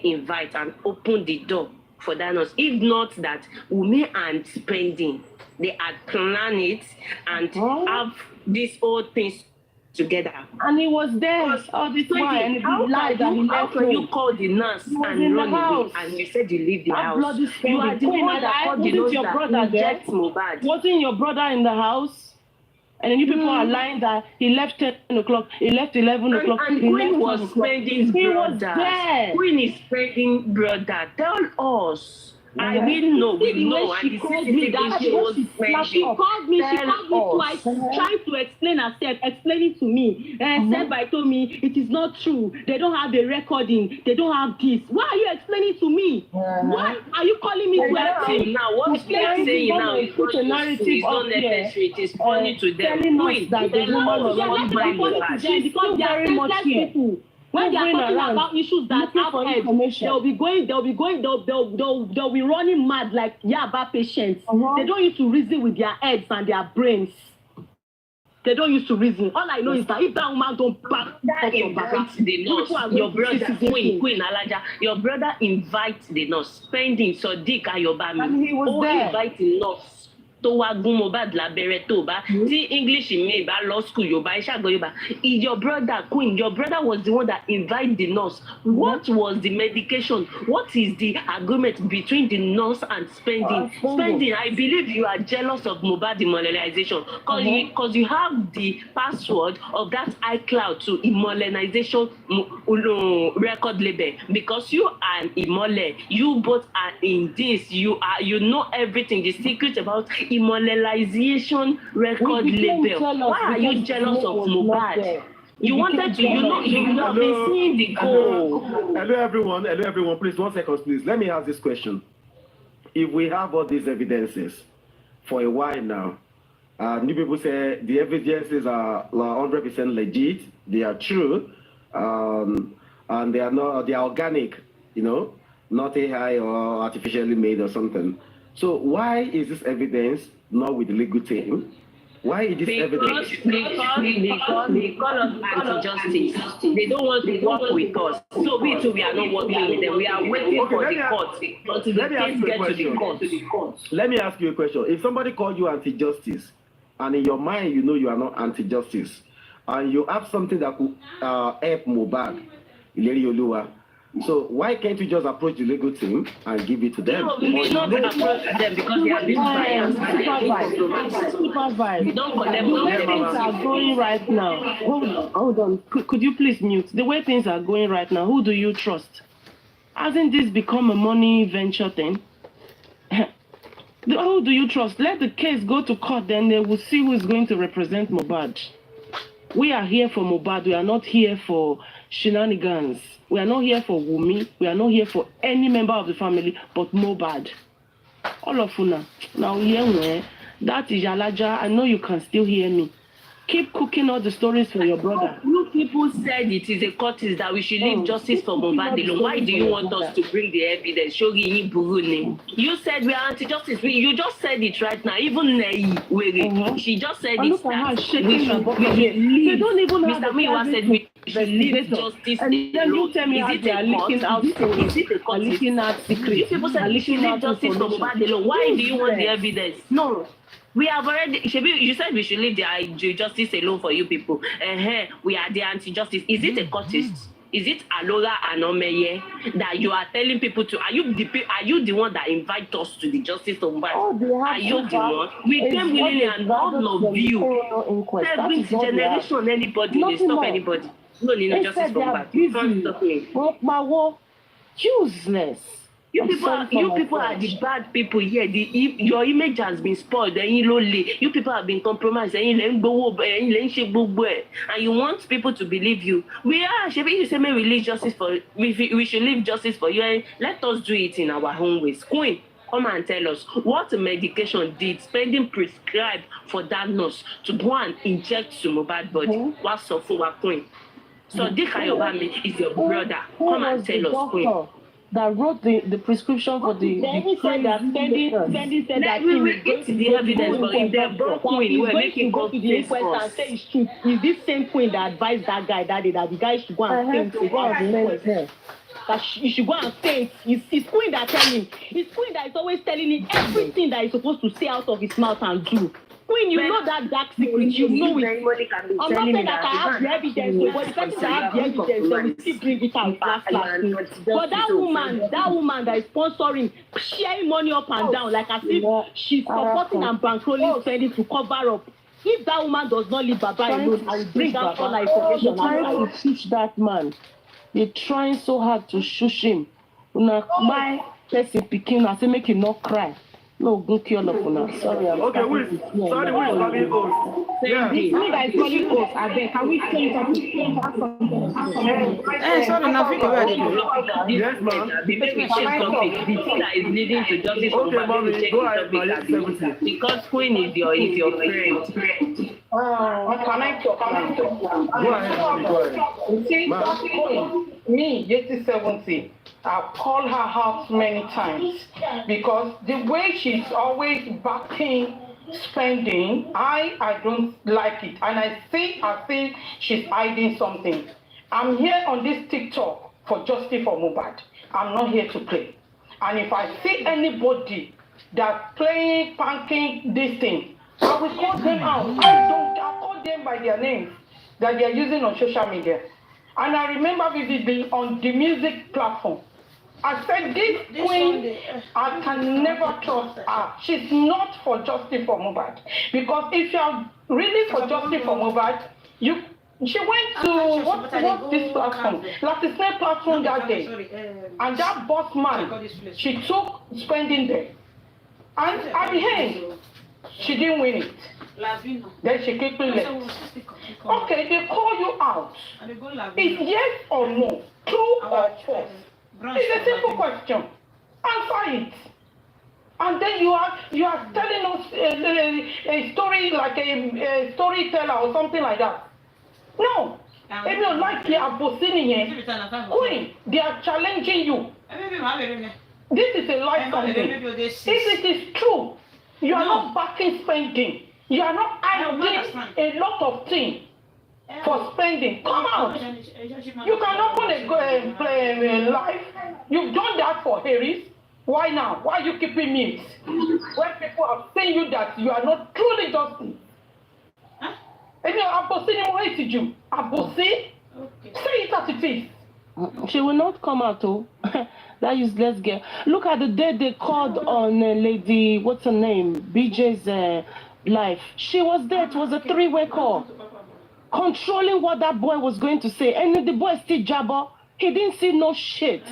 invite and open the door for that nurse. If not that Wumi and Spending, they had planned it and have this whole thing together. And he was there all this while, and he lied that he how left can you home. call the nurse He was and in the run away house. and you said you leave the That house? bloody You are the Queen one that Ada, called the wasn't nurse your that brother there? injects Mohbad. Wasn't your brother in the house? And then you people are lying that he left 10 o'clock, he left 11 o'clock. And he Queen left was 12 o'clock. spending He was brother. there. Queen is spending brother. Tell us. I didn't know. We The way know. she And the called me, CCTV that shows she spending. called me Tell twice, us. trying to explain herself, explaining to me. Selby told me it is not true. They don't have the recording. They don't have this. Why are you explaining to me? Why are you calling me to explain? Now, what we are saying now is put a narrative it's not up here, necessary. It is funny to them. telling us Queen, that the woman was They are not not by funny to Mohbad. them because they are very much senseless here. people. When they are Moving talking around, about issues that looking have for heads, information. they'll be running mad like Yaba patients. They don't used to reason with their heads and their brains. They don't used to reason. All I know is that if that woman don't back up your back, the nurse, your brother, Queen Alaja, your brother invites the nurse, spending Sodiq Ayobami. And he was there. Invite the nurse. To wa gun Mohbad lábẹ́rẹ́ tó bá tí English mi bá law school Yorùbá iṣẹ́ àgbọ̀ Yorùbá. Is your brother Queen? Your brother was the one that invited the nurse. What was the medication? What is the agreement between the nurse and Spending? Spending, I believe you are jealous of Mohbad demonetization because you have the password of that iCloud to immolenization record label because you are an Imole. You both are in this. You know everything. The secret about immortalization record label. Why are you jealous of Mohbad? You wanted to, you have been seeing the goal. Hello, everyone. Please, 1 second, please. Let me ask this question. If we have all these evidences for a while now, new people say the evidences are 100% legit, they are true, and they are organic, not AI or artificially made or something. So why is this evidence not with the legal team? Why is this evidence? Because they call us anti-justice. They don't want to work with us. So we too, we are not working with them. We are waiting for the court until the case gets to the court. Let me ask you a question. If somebody called you anti-justice, and in your mind you are not anti-justice, and you have something that could help Mohbad, Ileri Oluwa, so why can't you just approach the legal team and give it to them? No, we not approach them because they are being biased. Supervise. We don't collect The way things are going right now. Hold on. Could you please mute? The way things are going right now, who do you trust? Hasn't this become a money venture thing? Who do you trust? Let the case go to court, then they will see who is going to represent Mohbad. We are here for Mohbad. We are not here for shenanigans. We are not here for Wumi. We are not here for any member of the family but Mohbad. All of you now here, that is Yalaja. I know you can still hear me. Keep cooking all the stories for your brother. You people said it is a courtesy that we should leave justice for Mohbad alone. Why do you want us to bring the evidence? You said we are anti-justice. You just said it right now. Even Nei, she just said it that we should leave. They don't even have Mr. Miwa said we should leave justice and then you tell me is how it they are leaking out stories, leaking out secrets. You people said we should leave justice for Mohbad alone. Why do you want the evidence? No. We have already, you said we should leave the justice alone for you people. We are the anti-justice. Is it a courtist? Is it Alora and Omeye that you are telling people to? Are you the one that invite us to the justice of Mohbad? Are you the one? We came willingly and all of you. Every generation, anybody, they stop anybody. No need no justice for Mohbad. You can't stop me. Useless. You people are the bad people here. Your image has been spoiled. You people have been compromised. And you want people to believe you. You say we leave justice for we should leave justice for you. And let us do it in our own ways. Queen, come and tell us what medication did Spending prescribed for that nurse to go and inject to Mohbad body. What's up for our Queen? So Dick Ayobami is your brother. Come and tell us, Queen. That wrote the prescription for the. Then he said that Spending said that we will get the evidence, but if they're both Queen, we're making go to the inquest and say it's true. Is this same Queen that advised that guy that day that the guy should go and faint to go and inquest? That you should go and faint. It's Queen that tell him. It's Queen that is always telling him everything that he's supposed to say out of his mouth and do. Queen, you know that dark secret. You know it. Anybody can be I'm not telling me saying that I have the evidence, but the person that have the evidence, they will still bring it out last. But that woman that is sponsoring, sharing money up and down, like as if she's supporting and bankrolling spending to cover up. If that woman does not leave Baba alone, I will bring out all her information. They're trying to shush that man. They're trying so hard to shush him. My person picking, I say make him not cry. No, go kill up on us. Sorry, okay, who is calling host? Yeah. Me that is calling host. I beg, can we change that? Sorry, now video where they go. Yes, ma'am. The thing that is leading to justice for mommy, go ahead, because Queen is your friend. Can I talk? Go ahead. See, me, 8070, I've called her out many times because the way she's always backing spending, I don't like it. And I think she's hiding something. I'm here on this TikTok for justice for MOHBAD. I'm not here to play. And if I see anybody that's playing, punking this thing, I will call them out. I call them by their names that they're using on social media. And I remember vividly on the music platform, I said, this queen, I can never trust her. She's not for justice for MOHBAD. Because if you're really for justice for MOHBAD, she went to, what's this platform? Like the same platform that day. And that boss man, she took spending there. And at the end, she didn't win it. Then she quickly left. Okay, they call you out. It's yes or no, true or false. It's a simple question. Answer it. And then you are telling us a story like a storyteller or something like that. No. If you like Queen, they are challenging you. This is a life something. If it is true, you are not backing spending. You are not hiding a lot of things for spending. Come out. You can open a live. You've done that for Harris. Why now? Why are you keeping mute? When people are saying you that you are not truly justice. And you are hated you. Say it as it is. She will not come out, oh. That useless girl. Look at the day they called on Lady, what's her name? BJ's life. She was there. It was a three-way call. Controlling what that boy was going to say. And the boy still jabber. He didn't see no shit.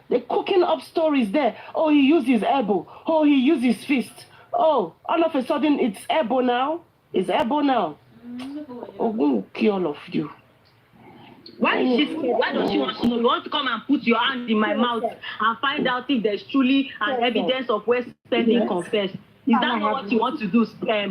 They're cooking up stories there. Oh, he used his elbow. Oh, he used his fist. Oh, all of a sudden it's elbow now. It's elbow now. Oh, we'll kill all of you. Why is she scared? Why does she want to know? You want to come and put your hand in my mouth and find out if there's truly an evidence of where spending confessed? Is that not what you want to do,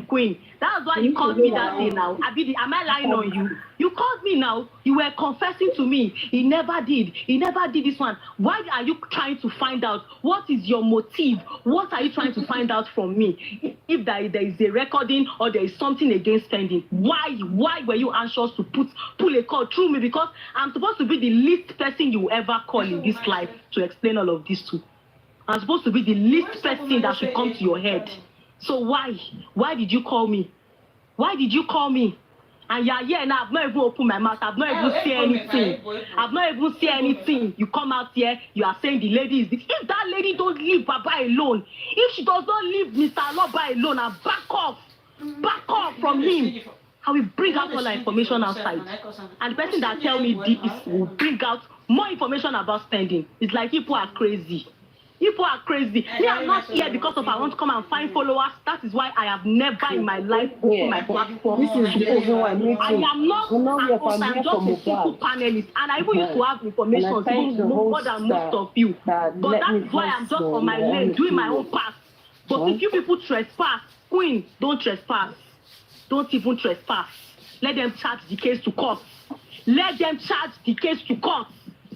Queen? That's why you called me that day now. Am I lying on you? You called me now. You were confessing to me. He never did. He never did this one. Why are you trying to find out? What is your motive? What are you trying to find out from me? If there is a recording or there is something against spending, why were you anxious to pull a call through me? Because I'm supposed to be the least person you ever call in this life to explain all of this to. I'm supposed to be the least person that should come to your head. So why? Why did you call me? Why did you call me? And you're here now, I've not even opened my mouth. I've not even said anything. I've not even said anything. You come out here, you are saying the lady is this. If that lady don't leave Baba alone, if she does not leave Mr. Aloba alone and back off from him, I will bring out all the information outside. And the person that tell me this will bring out more information about spending. It's like people are crazy. People are crazy. Me, I'm not here because of I want to come and find followers. That is why I have never in my life opened my platform. This is the reason why I am not an host, I'm just a simple panelist. And I even used to have information even more than most of you. But that's why I'm just on my lane doing my own path. But if you people trespass, Queen, don't trespass. Don't even trespass. Let them charge the case to court. Let them charge the case to court.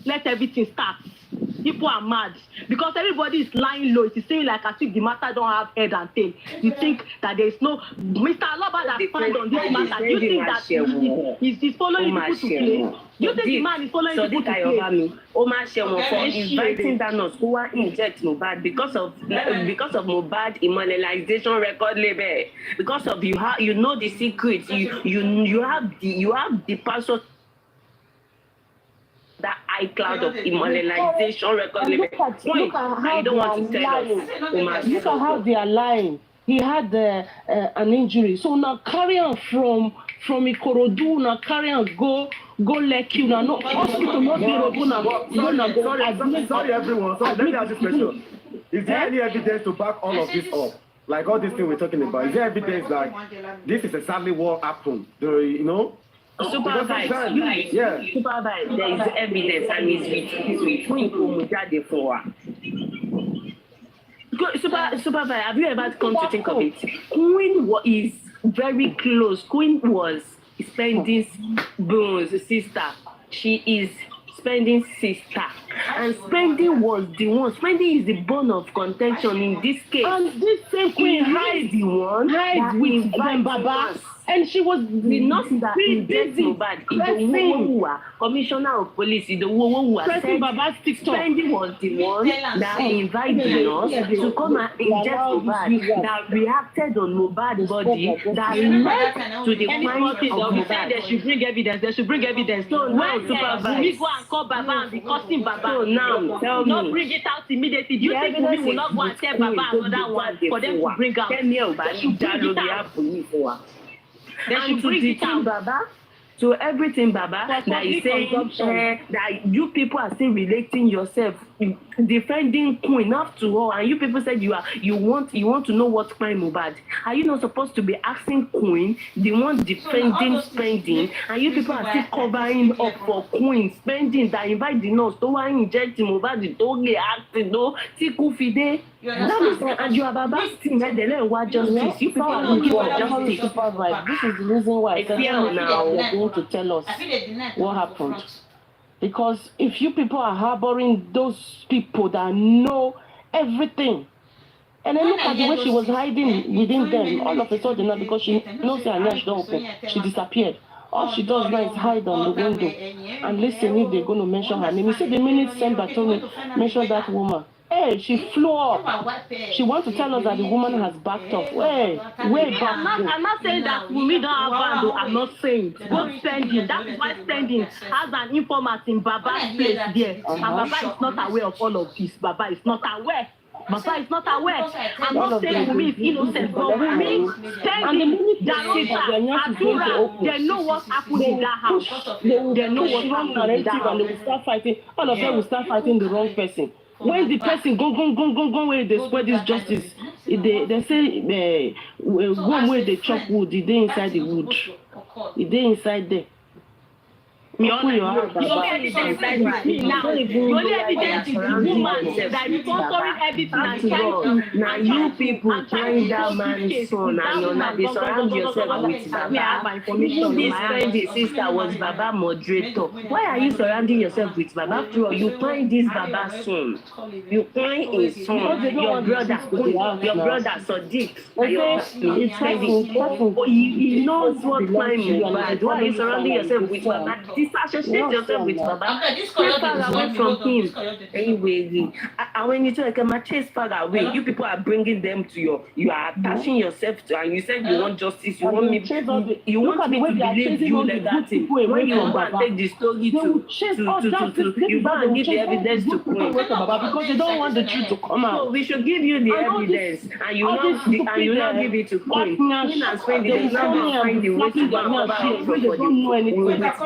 Let everything start. people are mad because everybody is lying low. It is saying like as if the matter don't have head and tail. You think that there is no Mr. Aloba that stand on this matter. Do you think that he's following people to play? Do you think the man is following people to play? Omar Shewon for inviting that nurse who are inject Mohbad because of Mohbad immobilization record label. Because of you know the secret. You have the password. That iCloud of immortalization record label. Look at how they are lying. Look at how they are lying. He had an injury. So now carry on from Ikorodu, now carry on go Lekki. Now no hospital, not the Sorry everyone. Sorry, let me ask this question. Is there any evidence to back all of this up? Like all this thing we're talking about. Is there evidence like this is exactly what happened? You know? Supervise. Yeah. Supervise. There is evidence and it's with Queen Omujade for Supervise. Have you ever come to think of it? Queen is very close. Queen was spending Bones' sister. She is spending sister. And spending was the one. Spending is the bone of contention in this case. And this same Queen hides the one hides with Baba. And she was the nurse that injects Mohbad. The commissioner of police, the who said Spending was the one that invited the nurse to come and inject Mohbad, that reacted on Mohbad's body, that led to the crime of Mohbad. They should bring evidence. They should bring evidence. So now, we go and call Baba and be cursing Baba. So now, tell me. Not bring it out immediately. Do you think we will not go and tell Baba another one for them to bring out? Tell me about it. They should bring it out. Baba. To everything, Baba, that is saying that you people are still relating yourself, defending Queen after all, and you people said you want to know what crime Mohbad. Are you not supposed to be asking Queen, the one defending Spending, and you people are still covering up for Queen Spending that invite the nurse to inject Mohbad to get acting no tiku fide. That means and you are Baba still they don't want justice. You people are looking for justice. This is the reason why I said now. To tell us what happened, because if you people are harboring those people that know everything, and then look at the way she was hiding within them, all of a sudden now because she knows her nash don't open, she disappeared. All she does now is hide on the window and listen if they're going to mention her name. You see the minute Semba told me mention that woman. Hey, she flew up. She wants to tell us that the woman has backed up. Hey, way back. I'm not saying that Wunmi don't have band. I'm not saying. Go Spending. That is why Spending has an informant in Baba's place there. And Baba is not aware of all of this. Baba is not aware. Baba is not aware. I'm not saying Wunmi is innocent, but Wunmi Spending that sister, they know what happened in that house. They know what happened in that house. And they will start fighting. All of them will start fighting the wrong person. When the person go where they spread this justice, they say go where they chop wood, they inside the wood, they inside there. The only evidence is the woman that is sponsoring everything and trying to. Now you people trying that man's son and you surround yourself with Baba. This friend, sister was Baba moderator. Why are you surrounding yourself with Baba? After all, you find this Baba's son. You find his son, your brother Sadiq. He knows what crime you are. Why are you surrounding yourself with Baba? Disassociate yourself with Baba. Stay far away from him. Anyway, and when you talk about chase far away, you people are bringing them to you are attaching yourself to, and you said you want justice, you want me to believe you like that thing. When you go and take the story to you go and give the evidence to Queen. Because they don't want the truth to come out. So we should give you the evidence, and you not give it to Queen. Queen and Spending, they now find the way to cover up for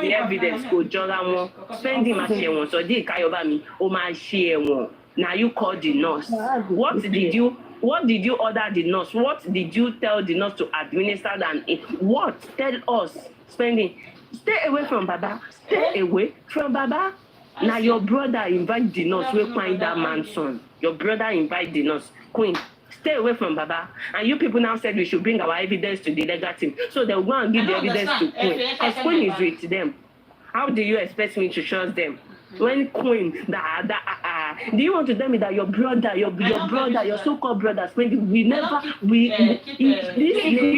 the evidence. Spending my share one, so they Kayobami, oh my share one. Now you call the nurse. What did you order the nurse? What did you tell the nurse to administer and what? Tell us. Spending. Stay away from Baba. Stay away from Baba. Now your brother invite the nurse. We'll find that man's son. Your brother invite the nurse. Queen. Stay away from Baba. And you people now said we should bring our evidence to the legal team. So they'll go and give the evidence to Queen. Because Queen is with them. How do you expect me to trust them? When Queen, Do you want to tell me that your brother, your so-called brother, we never, the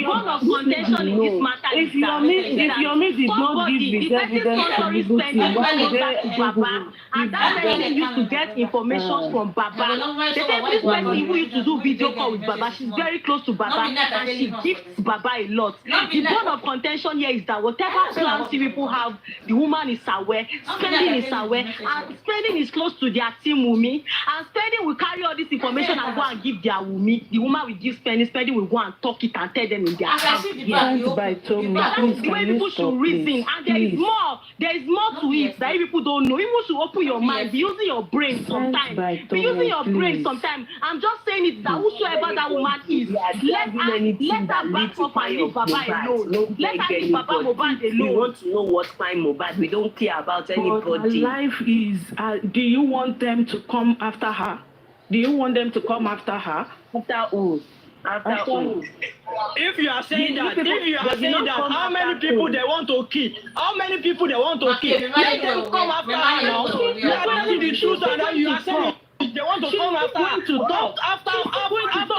bond of contention in this matter if your meat did not give his evidence and legal team, why would they Baba? And that person used to get information from Baba. They say this person who used to do video call with Baba, she's very close to Baba and she gifts Baba a lot. The bond of contention here is that whatever plans people have, the woman is aware, spending is aware, and spending is close to their team Wumi, and spending will carry all this information and go and give their Wumi. The woman will give spending will go and talk it and tell them in their house. That's the way people should reason, and there is more to it that people don't know. People should open your mind, be using your brain sometimes. Be using your brain sometimes. I'm just saying it that whosoever that woman is, let her back up and leave Baba alone. Let her leave Baba Mohbad alone. We want to know what fine Mohbad. We don't care about anybody. Life is. Do you want them to come after her? Do you want them to come after her? After who? After who? If you are saying that, how many people they want to kill? How many people they want to kill? Let them come after her now. You are telling the truth and then you are saying they want to come after her. To talk after how many people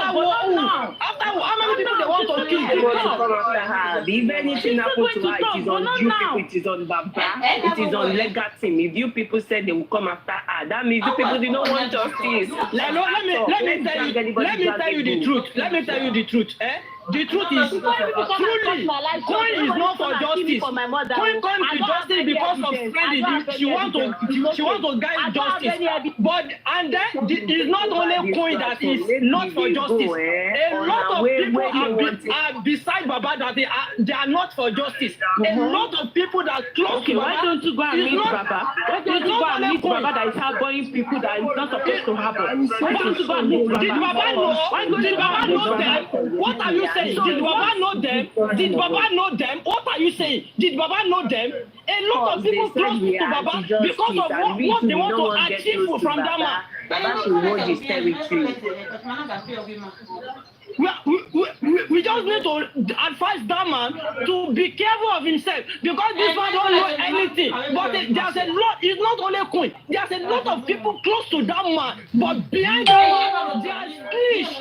they want to kill? They want to come after her. If anything happens to her, it is on you people, it is on Baba, it is on legal team. If you people said they will come after her, that means you people do not want justice. Let me tell you the truth. Let me tell you the truth. The truth is, truly, Queen is not for justice. Queen comes to justice because of spending. She want to guide justice. But and then it's not only Queen that is not for justice. A lot of people are beside Baba that they are not for justice. A lot of people that close to Baba. Why don't you go and meet Baba? Why don't you go and meet Baba that is harboring people that is not supposed to happen? Why don't you go and meet Baba? Did Baba know? Did Baba know them? What are you saying? Did Baba know them? Did Baba know them? What are you saying? Did Baba know them? A lot of people close to Baba because of what they want to achieve from that man. Baba should hold his territory. We just need to advise that man to be careful of himself because this man don't know anything. But there's a lot, it's not only Queen, there's a lot of people close to that man, but behind that man, there's fish.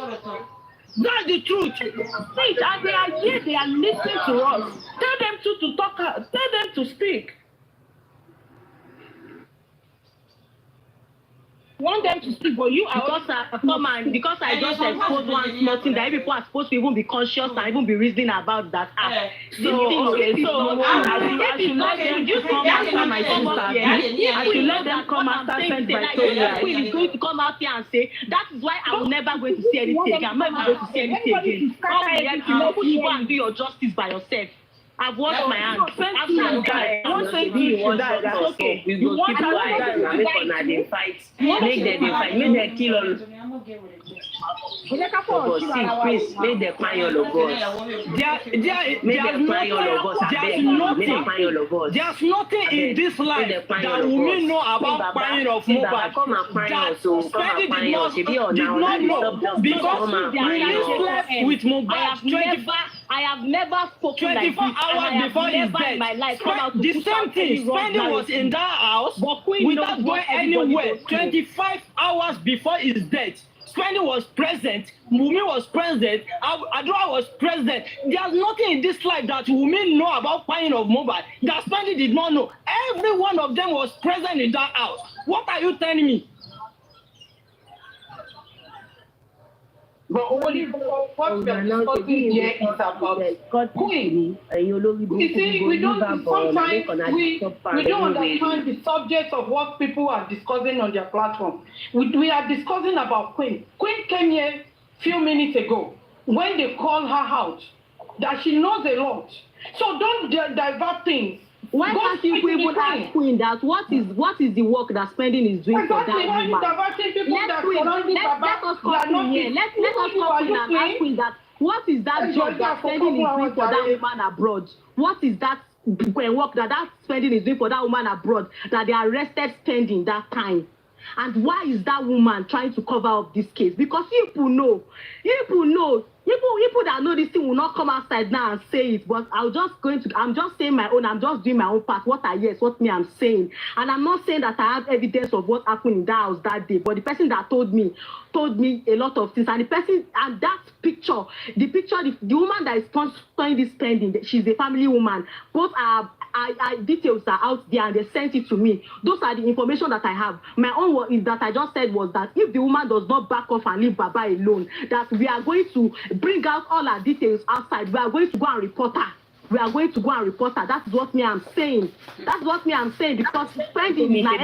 That's the truth. Wait, and they are here, they are listening to us. Tell them to talk, tell them to speak. Want them to speak, but you are because I just exposed one small thing that people are supposed to even be conscious and even be reasoning about that. I should let them come after my sister. I should let them come after sent by Toria. Queen is going to come out here and say that is why I'm never going to see anything again. I'm not going to see anything again. You go and do your justice by yourself. I've washed my hands. Don't say you want that. That's okay. You want to make them fight. Make them kill all. Please, make them find all of us. There's nothing in this life that women know about buying of MOHBAD. That did not know because we slept with MOHBAD. I have never spoken like this. 24 hours before his death. My life the same thing. Spending was in that house without going anywhere. 25 hours before his death. Spending was present. Wumi was present. Adua was present. There's nothing in this life that women know about buying of MOHBAD that Spending did not know. Every one of them was present in that house. What are you telling me? But only what we are discussing here is about Queen. You see, we don't sometimes we don't understand the subject of what people are discussing on their platform. We are discussing about Queen. Queen came here a few minutes ago when they called her out that she knows a lot. So don't divert things. Why can't you even ask Queen that what is the work that Spending is doing for that woman? Let us call Queen here. Let us call Queen and ask Queen that what is that job that Spending is doing for that woman abroad? What is that work that Spending is doing for that woman abroad that they arrested Spending that time? And why is that woman trying to cover up this case? Because people know, people that know this thing will not come outside now and say it. But I'm just saying my own. I'm just doing my own part. What I'm saying. And I'm not saying that I have evidence of what happened in that house that day. But the person that told me a lot of things. And that picture, the woman that is sponsoring this spending, she's a family woman. Both details are out there and they sent it to me. Those are the information that I have. My own one is that I just said was that if the woman does not back off and leave Baba alone, that we are going to bring out all our details outside. We are going to go and report her. That's what I'm saying. Because spending is like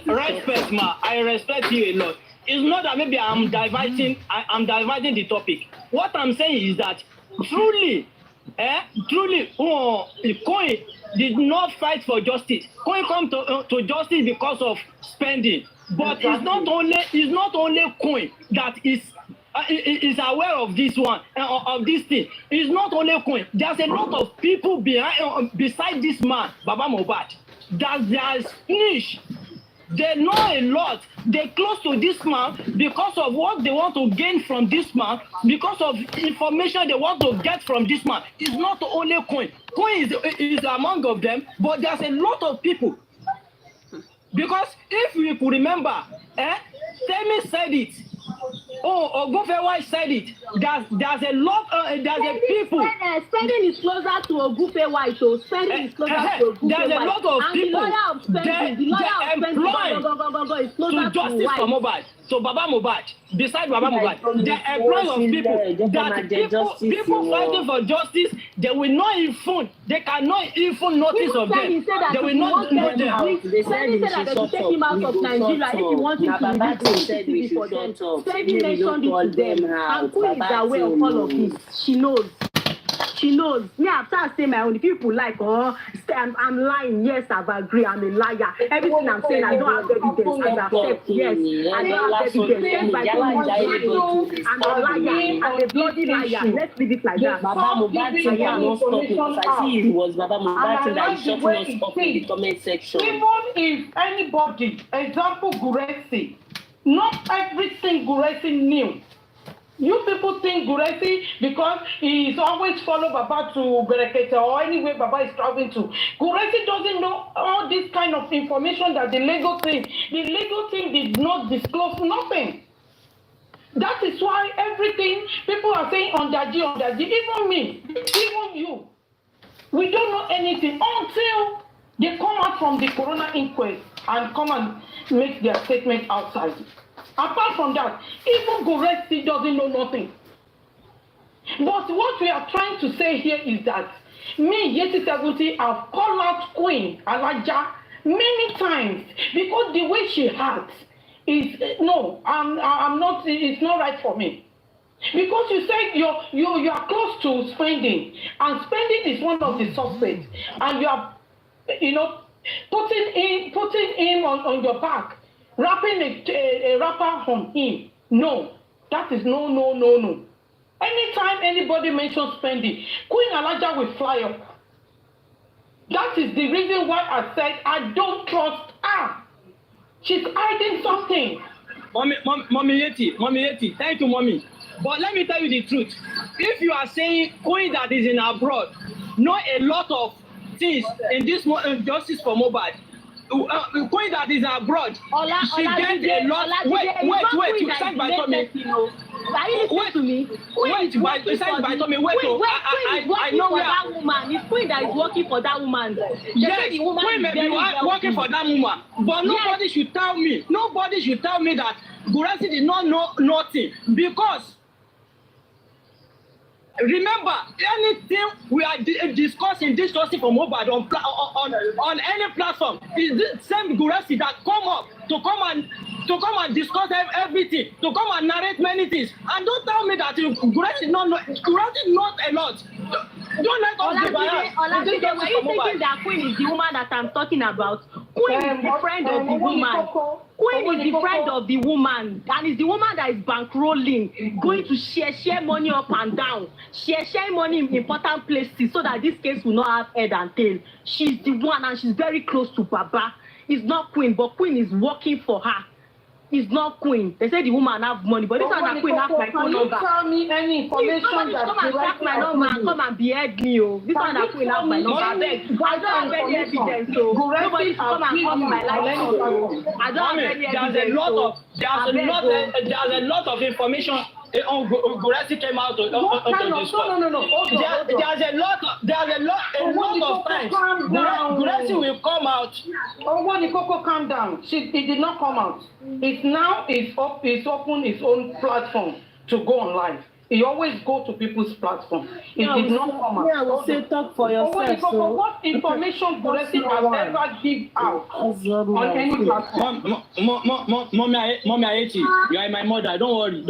respect, ma. I respect you a lot. It's not that maybe I'm diverting the topic. What I'm saying is that truly, Coin did not fight for justice. Coin come to justice because of spending. But it's not only Coin that is aware of this one, of this thing. It's not only Coin. There's a lot of people beside this man, Baba Mohbad, that they are snitch. They know a lot. They're close to this man because of what they want to gain from this man, because of information they want to get from this man. It's not only Coin. Coin is among of them, but there's a lot of people. Because if you could remember, Temi said it. Ogufewa said it. There's a lot. There's a people. Spending is closer to Ogufewa. So spending is closer to Ogufewa. There's a lot of people. The lawyer of spending is closer to justice for Mohbad. So Baba Mohbad, beside Baba Mohbad, the employees of people fighting for justice, they will not even, they cannot even notice of them. They will not know them. They said that they should take him out of Nigeria if he wants him to be for them. Spending mentioned it to them. And who is aware of all of this? She knows. Me, after I say my own, if people like, I'm lying. Yes, I've agreed. I'm a liar. Everything I'm saying, I don't have evidence. I accept. Yes, I don't have evidence. I'm a liar. I'm a bloody liar. Let's leave it like that. Baba Mohbad thing cannot stop it because I see it was Baba Mohbad thing that is shutting us up in the comment section. Even if anybody, example Guresi, not everything Guresi knew. You people think Guresi, because he is always follow Baba to Berekete or anywhere Baba is traveling to. Guresi doesn't know all this kind of information that the legal thing did not disclose nothing. That is why everything people are saying on Daji, even me, even you. We don't know anything until they come out from the Corona inquest and come and make their statement outside. Apart from that, even Guresi doesn't know nothing. But what we are trying to say here is that me, Yeti 70, have called out Queen Alaja many times because the way she acts is no, I'm not. It's not right for me. Because you said you are close to spending, and spending is one of the suspects, and you are, putting him on your back. Wrapping a wrapper on him. No. That is no. Anytime anybody mentions spending, Queen Alaja will fly up. That is the reason why I said I don't trust her. She's hiding something. Mommy Yeti, thank you, Mommy. But let me tell you the truth. If you are saying Queen that is in abroad know a lot of things in this justice for Mohbad, Queen that is abroad, she gets a lot. Wait, you stand by Tommy. Wait to me. Stand by Tommy. I know where that woman. It's Queen that is working for that woman. Yes, Queen may be working for that woman, but nobody should tell me. Nobody should tell me that Guresi did not know nothing, because remember, anything we are discussing this justice for Mohbad on any platform is the same Guresi that come up to come and discuss everything, to come and narrate many things. And don't tell me that Guresi knows a lot. Don't let us be biased. Were you thinking that Queen is the woman that I'm talking about? Queen is the friend of the woman. Queen is the friend of the woman, and it's the woman that is bankrolling, going to share money up and down, share money in important places so that this case will not have head and tail. She's the one, and she's very close to Baba. It's not Queen, but Queen is working for her. It's not Queen. They say the woman have money, but this one that Queen has my phone number. Tell me any information that come and track my number and come and behead me, oh. This one that Queen has my number. I don't have any evidence, so nobody come and cut my life. I don't have any evidence. There's a lot of information. Guresi came out to this. There's a lot of times. Guresi will come out. Oh, when the Coco calm down, it did not come out. It's now it's open its own platform to go on live. He always go to people's platform. It did not come out. Yeah, I would say talk for yourself. So. What information Guresi has ever give out on any platform? Mommy, I hate you. You are my mother. Don't worry.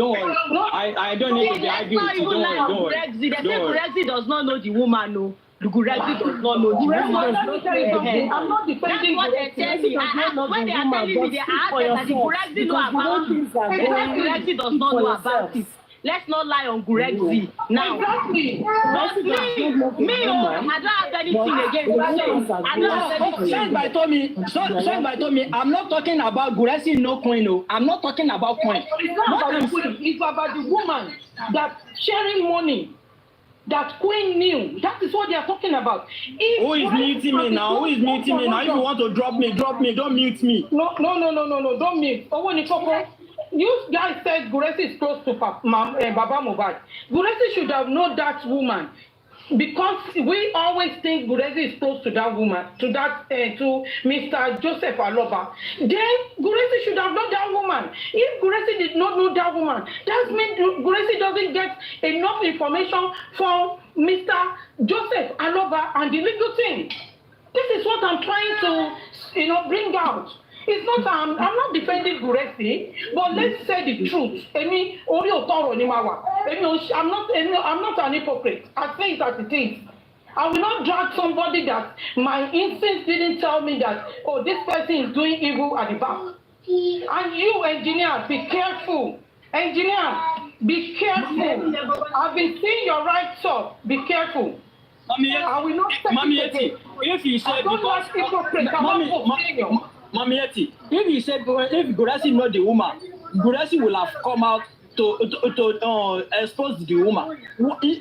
I don't need to be arguing with you. Don't worry. They say Guresi does not know the woman, no. The Guresi does not know the woman. I'm not defending what they tell me. When they are telling me, they ask that the Guresi know about it. Guresi does not know about it. Let's not lie on Guresi now. Exactly. But me, I don't have anything against I don't have anything. Shine by Tommy, I'm not talking about Guresi no Queen. No. I'm not talking about Queen. It's not about the Queen. It's about the woman that sharing money. That Queen knew. That is what they are talking about. Who is muting me now? If you want to drop me. Don't mute me. No. Don't mute. You guys said Guresi is close to Baba MOHBAD. Guresi should have known that woman. Because we always think Guresi is close to that woman, to Mr. Joseph Aloba. Then Guresi should have known that woman. If Guresi did not know that woman, that means Guresi doesn't get enough information from Mr. Joseph Aloba and the legal team. This is what I'm trying to, bring out. It's not. I'm not defending Guresi, but let's say the truth. I'm not an hypocrite. I say it as it is. I will not drag somebody that my instincts didn't tell me that, oh, this person is doing evil at the back. And you, engineer, be careful. Engineer, be careful. I've been seeing your right side. Be careful. I will not take it again. If you said because Mommy, if you said if Guresi know the woman, Guresi will have come out to expose the woman.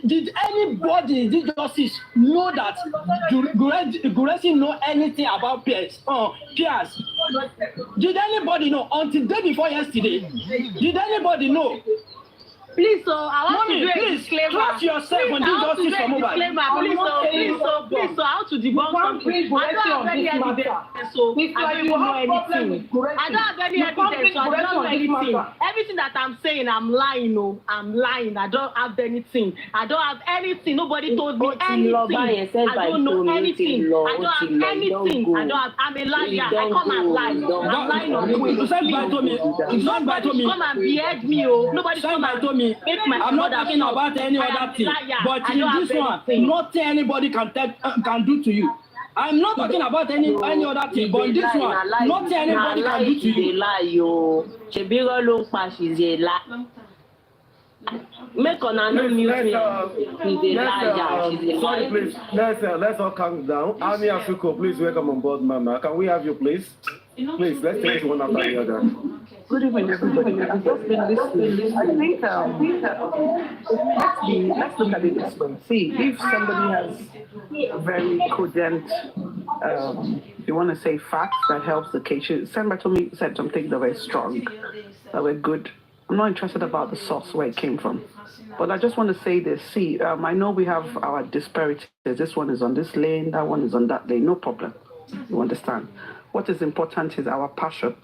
Did anybody, did justice know that Guresi know anything about PEARSE? PEARSE. Did anybody know until day before yesterday? Did anybody know? Please, I want to do a disclaimer. Trust yourself and do justice for MOHBAD. Please, I want to debunk something. I don't have any evidence, so I don't know anything. I don't have any evidence, so I don't know anything. Everything that I'm saying, I'm lying, I'm lying. I don't have anything. I don't have anything. Nobody told me anything. I don't know anything. I don't have anything. I'm a liar. I come and lie. I'm lying on Queen. Nobody come and behead me, Nobody come and me. I'm not talking about any other thing, but in this one, nothing anybody can do to you. I'm not talking about any other thing, but in this one, nothing anybody can do to you. She's a lie. Make on a mute me. Sorry, please. Let's all calm down. Ami Asuko, please welcome on board, Mama. Can we have you, please? Please, let's take it one after the other. Good evening, everybody. I've just been listening. I think let's look at it this way. See, if somebody has a very cogent, you want to say facts that helps the case. Sandra told me said something that were strong, that were good. I'm not interested about the source where it came from. But I just want to say this. See, I know we have our disparities. This one is on this lane, that one is on that lane. No problem. You understand? What is important is our passion.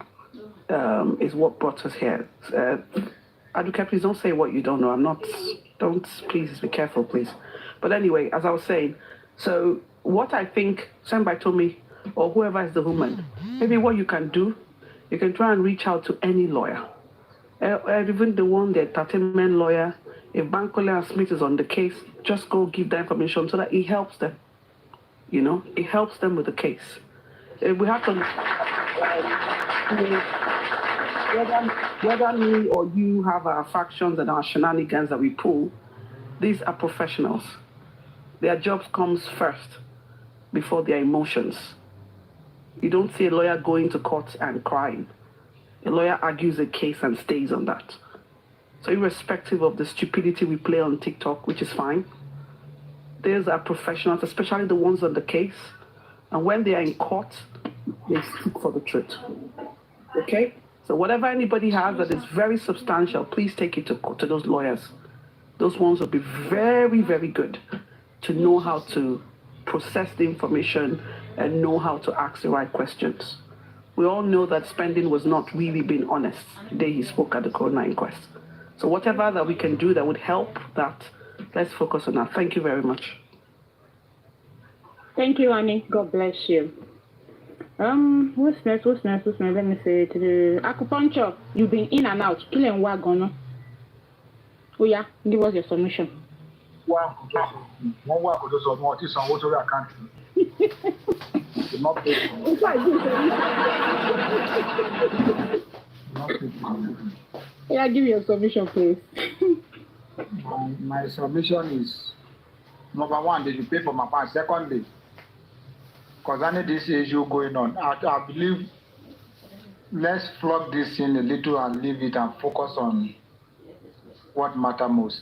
Is what brought us here. Aduke, please don't say what you don't know. Please be careful, please. But anyway, as I was saying, so what I think, somebody told me, or whoever is the woman, maybe what you can do, you can try and reach out to any lawyer. Even the entertainment lawyer, if Bankole and Smith is on the case, just go give that information so that it helps them. It helps them with the case. We have to, whether me or you have our factions and our shenanigans that we pull, these are professionals. Their jobs comes first before their emotions. You don't see a lawyer going to court and crying. A lawyer argues a case and stays on that. So irrespective of the stupidity we play on TikTok, which is fine, these are professionals, especially the ones on the case. And when they are in court, they speak for the truth. Okay? So whatever anybody has that is very substantial, please take it to those lawyers. Those ones will be very, very good to know how to process the information and know how to ask the right questions. We all know that spending was not really being honest the day he spoke at the coroner inquest. So whatever that we can do that would help that, let's focus on that. Thank you very much. Thank you, Annie. God bless you. What's next? Let me say to the acupuncture. You've been in and out. Killing wagon. Oh yeah, give us your submission. One work with those more this on water account. Not pay. Yeah, give me your submission, please. My submission is number one, they should pay for my part. Secondly, because I need this issue going on. I believe let's flog this in a little and leave it and focus on what matters most.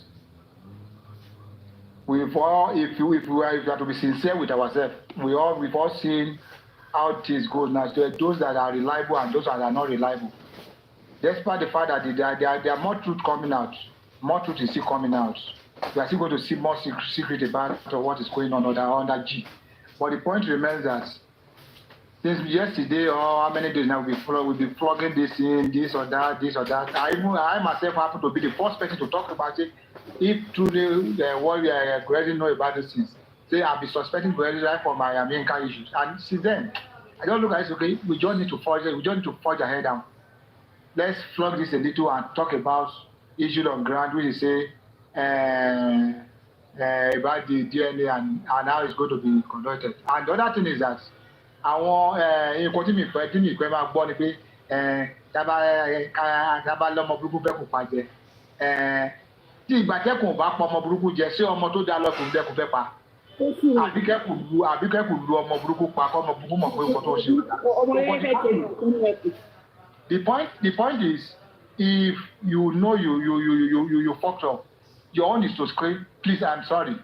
We've all, if we are to be sincere with ourselves, we've all seen how things go now. So those that are reliable and those that are not reliable. Despite the fact that there are more truth coming out, more truth is still coming out. We are still going to see more secret about what is going on under G. But the point remains that since yesterday or how many days now we'll be flogging this in, this or that. I myself happen to be the first person to talk about it. If truly what we are already know about these things, say I'll be suspecting already right for my American issues. And since then, I don't look at it, okay, we just need to forge ahead and let's flog this a little and talk about issues on ground, which is say about the DNA and how it's going to be conducted. And the other thing is that àwọn nǹkan tí mi ìpẹ́ máa gbọ́ ni pé tábà lọ́mọ burúkú bẹ́ẹ̀ kò pa jẹ tí ìgbà tẹ́kùn ò bá pọ̀ ọmọ burúkú jẹ ṣé ọmọ tó dá lọ́kùnrin dẹ́kun fẹ́ pa àbíkẹ́kù lu ọmọ burúkú pa kọ́ ọmọ burúkú mọ̀ pé nǹkan tó ń ṣe. The point is, if you know you fucked up, your own is to scream, please, I'm sorry.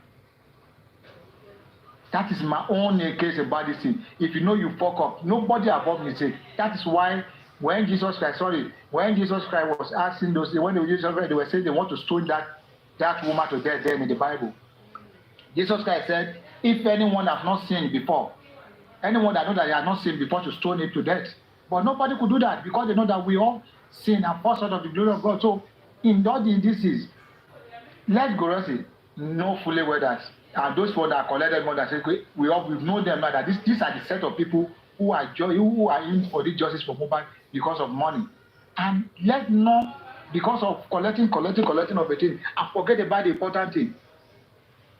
That is my own case about this thing. If you know you fuck up, nobody above me say. That is why when Jesus Christ was asking those, when they were saying they want to stone that woman to death there in the Bible. Jesus Christ said, if anyone has not sinned before, anyone that knows that they have not sinned before to stone him to death. But nobody could do that because they know that we all sin and fall short of the glory of God. So in all the indices, let's go and know fully well that and those ones that collected money that say we know them now that these are the set of people who are in for this justice for MOHBAD because of money. And let's not because of collecting of a thing and forget about the important thing.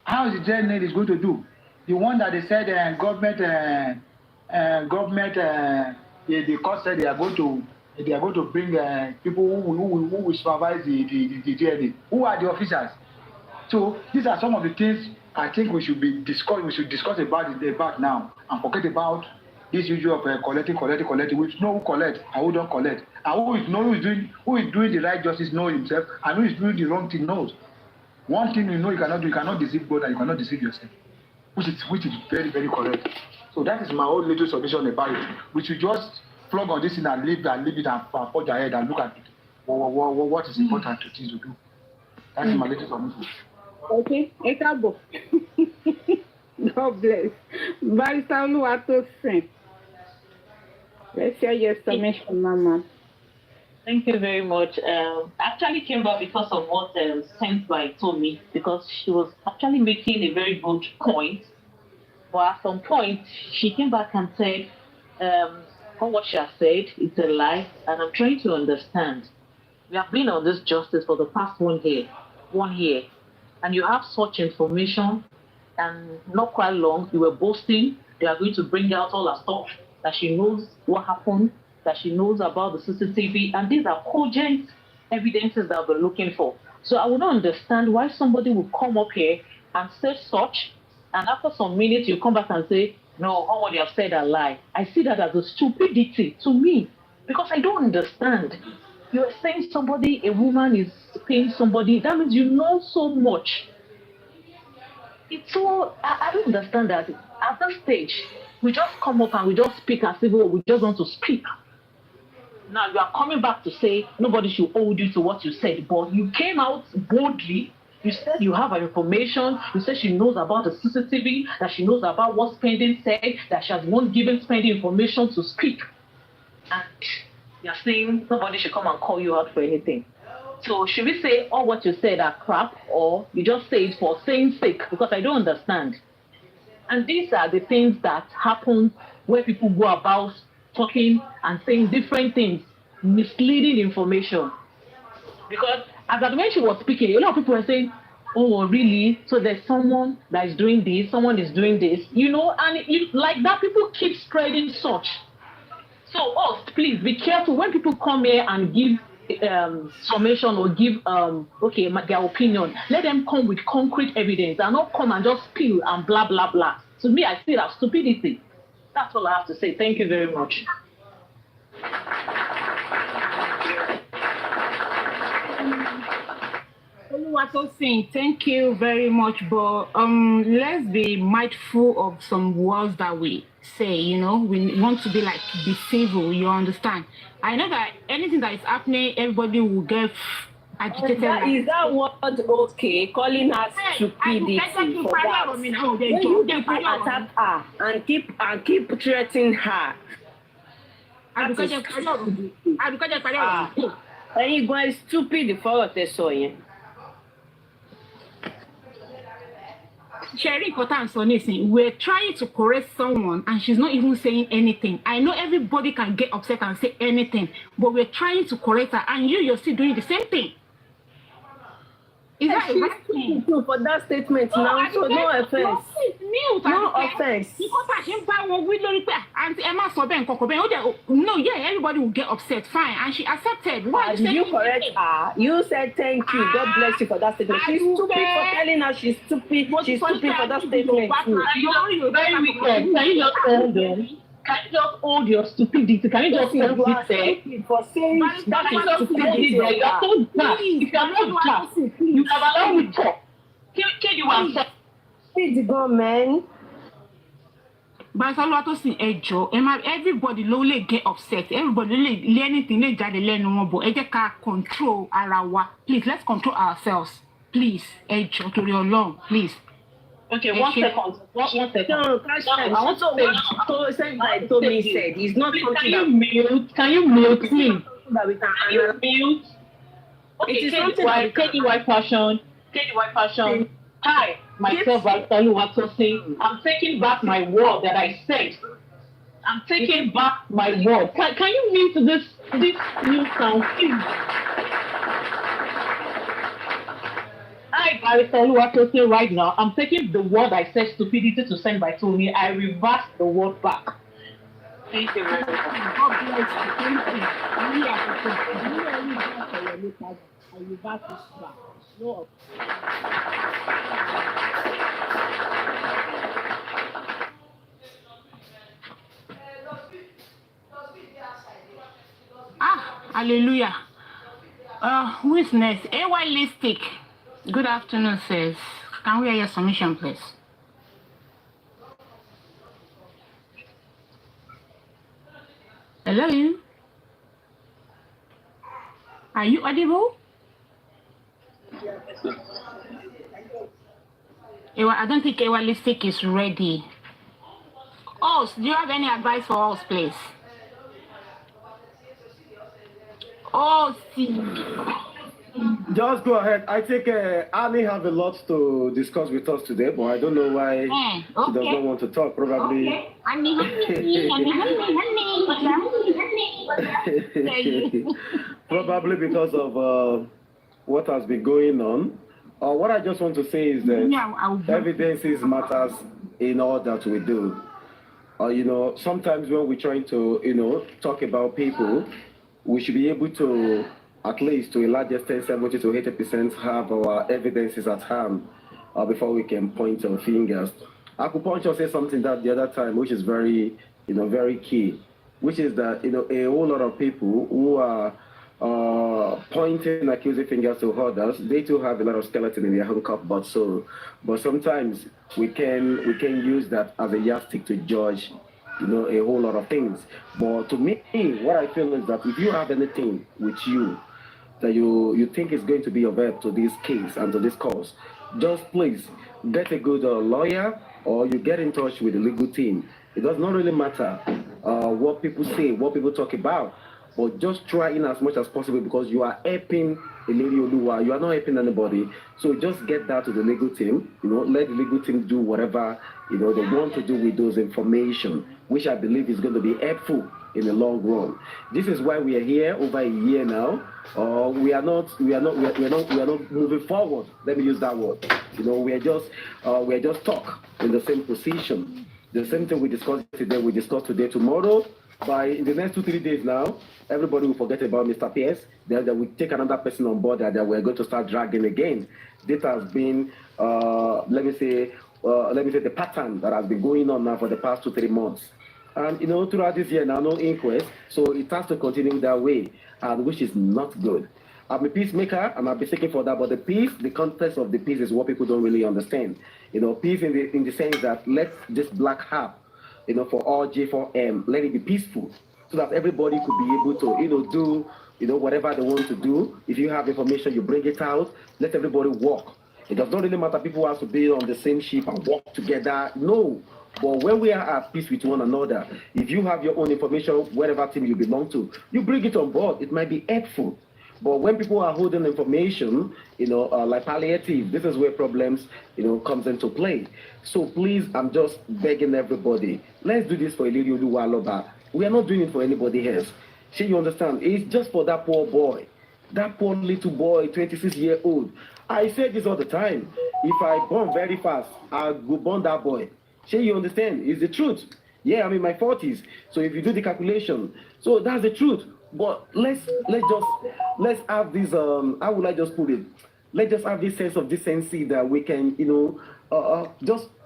How is the DNA is going to do? The one that they said government the court said they are going to bring people who will supervise the DNA. Who are the officers? So these are some of the things I think we should discuss about now and forget about this issue of collecting. We know who collect and who don't collect, and who is doing the right justice knows himself, and who is doing the wrong thing knows. One thing you know you cannot deceive God and you cannot deceive yourself, which is very, very correct. So that is my own little submission about it. We should just plug on this in and leave it and forge ahead and look at it. What is important to things to do. That is my little submission. Okay, Ekabo. God bless. Barrister Oluwatosin. Let's hear your submission, Mama. Thank you very much. I actually came back because of what sent by Tommy, because she was actually making a very good point. But at some point, she came back and said, what she has said, it's a lie, and I'm trying to understand. We have been on this justice for the past 1 year, and you have such information, and not quite long, you were boasting, they are going to bring out all our stuff that she knows what happened, that she knows about the CCTV, and these are cogent evidences that we're looking for. So I would not understand why somebody would come up here and say such, and after some minutes you come back and say, no, all what you have said are lie. I see that as a stupidity to me, because I don't understand. You're saying somebody, a woman is paying somebody, that means you know so much. It's so, I don't understand that. At this stage, we just come up and we just speak as if we just want to speak. Now you are coming back to say nobody should hold you to what you said, but you came out boldly. You said you have her information. You said she knows about the CCTV, that she knows about what Spending said, that she has not given Spending information to speak. And you're saying nobody should come and call you out for anything. So should we say all what you said are crap, or you just say it for saying sake? Because I don't understand. And these are the things that happen where people go about talking and saying different things, misleading information. Because as that when she was speaking, a lot of people were saying, oh, really? So there's someone that is doing this, someone is doing this, you know, and like that, people keep spreading such. So, please be careful when people come here and give summation or give their opinion. Let them come with concrete evidence and not come and just spill and blah blah blah. To me, I see that stupidity. That's all I have to say. Thank you very much. Thank you very much, but let's be mindful of some words that we say. You know, we want to be civil. You understand? I know that anything that is happening, everybody will get agitated. Is that word okay? Calling her stupidity for that? When you people attack her and keep threatening her. Ẹ̀yin gan stupid fọ́rọ̀ tẹ́ sọ yẹn. Sherry we're trying to correct someone and she's not even saying anything. I know everybody can get upset and say anything, but we're trying to correct her and you're still doing the same thing. Is that right thing? For that statement now, so no offense. No offense. No, yeah, everybody will get upset. Fine. And she accepted. Why you correct her? You said thank you. God bless you for that statement. She's stupid for telling her she's stupid. She's stupid for that statement too. Very wicked. Can you just hold them? Can you just hold your stupidity? Can you just hold it there? For saying that is stupidity. You are so daft. If you are not daft, you have allowed me to talk. Can you answer? Please go, man. But everybody lowly get upset. Everybody lay anything they just learn no more. But control our. Please, let's control ourselves. Please, to your long, please. Okay, 1 second. 1 second. No, I want to say what Tommy said. It's not something that... Can you mute, please? Can you mute? Okay, it is something that... KDY Fashion. Hi, myself, I'm taking back my word that I said. I'm taking back my word. Can you mute this new sound, please? Hi, Barrister right now. I'm taking the word I said stupidity to send by Tony. I reverse the word back. Thank you very much. God bless you. Thank you. I reverse this back. No. Hallelujah. Who is next? AY Listic. Good afternoon, sis. Can we hear your submission, please? Hello? Are you audible? I don't think AY Listic is ready. Oh, do you have any advice for us, please? Oh, see. Just go ahead. I think Annie have a lot to discuss with us today, but I don't know why she does not want to talk. Probably. Probably because of what has been going on. What I just want to say is that evidences matters in all that we do. You know, sometimes when we're trying to, you know, talk about people, we should be able to, at least to a large extent, 70 to 80% have our evidences at hand before we can point our fingers. Acupuncture said something that the other time, which is very, you know, very key, which is that, you know, a whole lot of people who are pointing accusing fingers to others, they too have a lot of skeleton in their own cup, but sometimes we can use that as a yardstick to judge, you know, a whole lot of things. But to me, what I feel is that if you have anything with you that you think is going to be of help to this case and to this cause, just please get a good lawyer, or you get in touch with the legal team. It does not really matter what people say, what people talk about, but just try in as much as possible, because you are helping a lady Oluwa. You are not helping anybody. So just get that to the legal team. You know, let the legal team do whatever, you know, they want to do with those information, which I believe is going to be helpful in the long run. This is why we are here over a year now. We are not moving forward. Let me use that word. You know, we are just stuck in the same position. The same thing we discussed today, we discussed today, tomorrow. By the next 2-3 days now, everybody will forget about Mr. Pierce. Then we take another person on board that we're going to start dragging again. This has been, let me say the pattern that has been going on now for the past 2-3 months. And, you know, throughout this year now, no inquest, so it has to continue that way, and which is not good. I'm a peacemaker, and I'll be seeking for that, but the peace, the context of the peace is what people don't really understand. You know, peace in the sense that let this black hat, you know, for all J4M, let it be peaceful, so that everybody could be able to, you know, do, you know, whatever they want to do. If you have information, you bring it out, let everybody walk. It does not really matter people have to be on the same ship and walk together. No. But when we are at peace with one another, if you have your own information, whatever team you belong to, you bring it on board. It might be helpful. But when people are holding information, you know, like palliative, this is where problems, you know, comes into play. So please, I'm just begging everybody, let's do this for Lady Oluwaloba. We are not doing it for anybody else. See, you understand? It's just for that poor boy, that poor little boy, 26-year-old. I say this all the time. If I born very fast, I will born that boy. See, you understand? It's the truth. Yeah, I'm in my 40s. So if you do the calculation, so that's the truth. But let's have this, how would I just put it? Let's just have this sense of decency that we can, you know,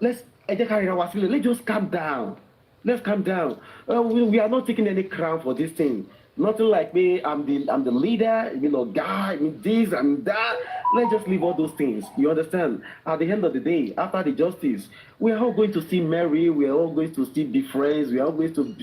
let's just calm down. Let's calm down. We are not taking any crown for this thing. Nothing like me, I'm the leader, you know, guy, I mean this, I mean that. Let's just leave all those things. You understand? At the end of the day, after the justice, we are all going to still marry, we are all going to still be friends, we are all going to,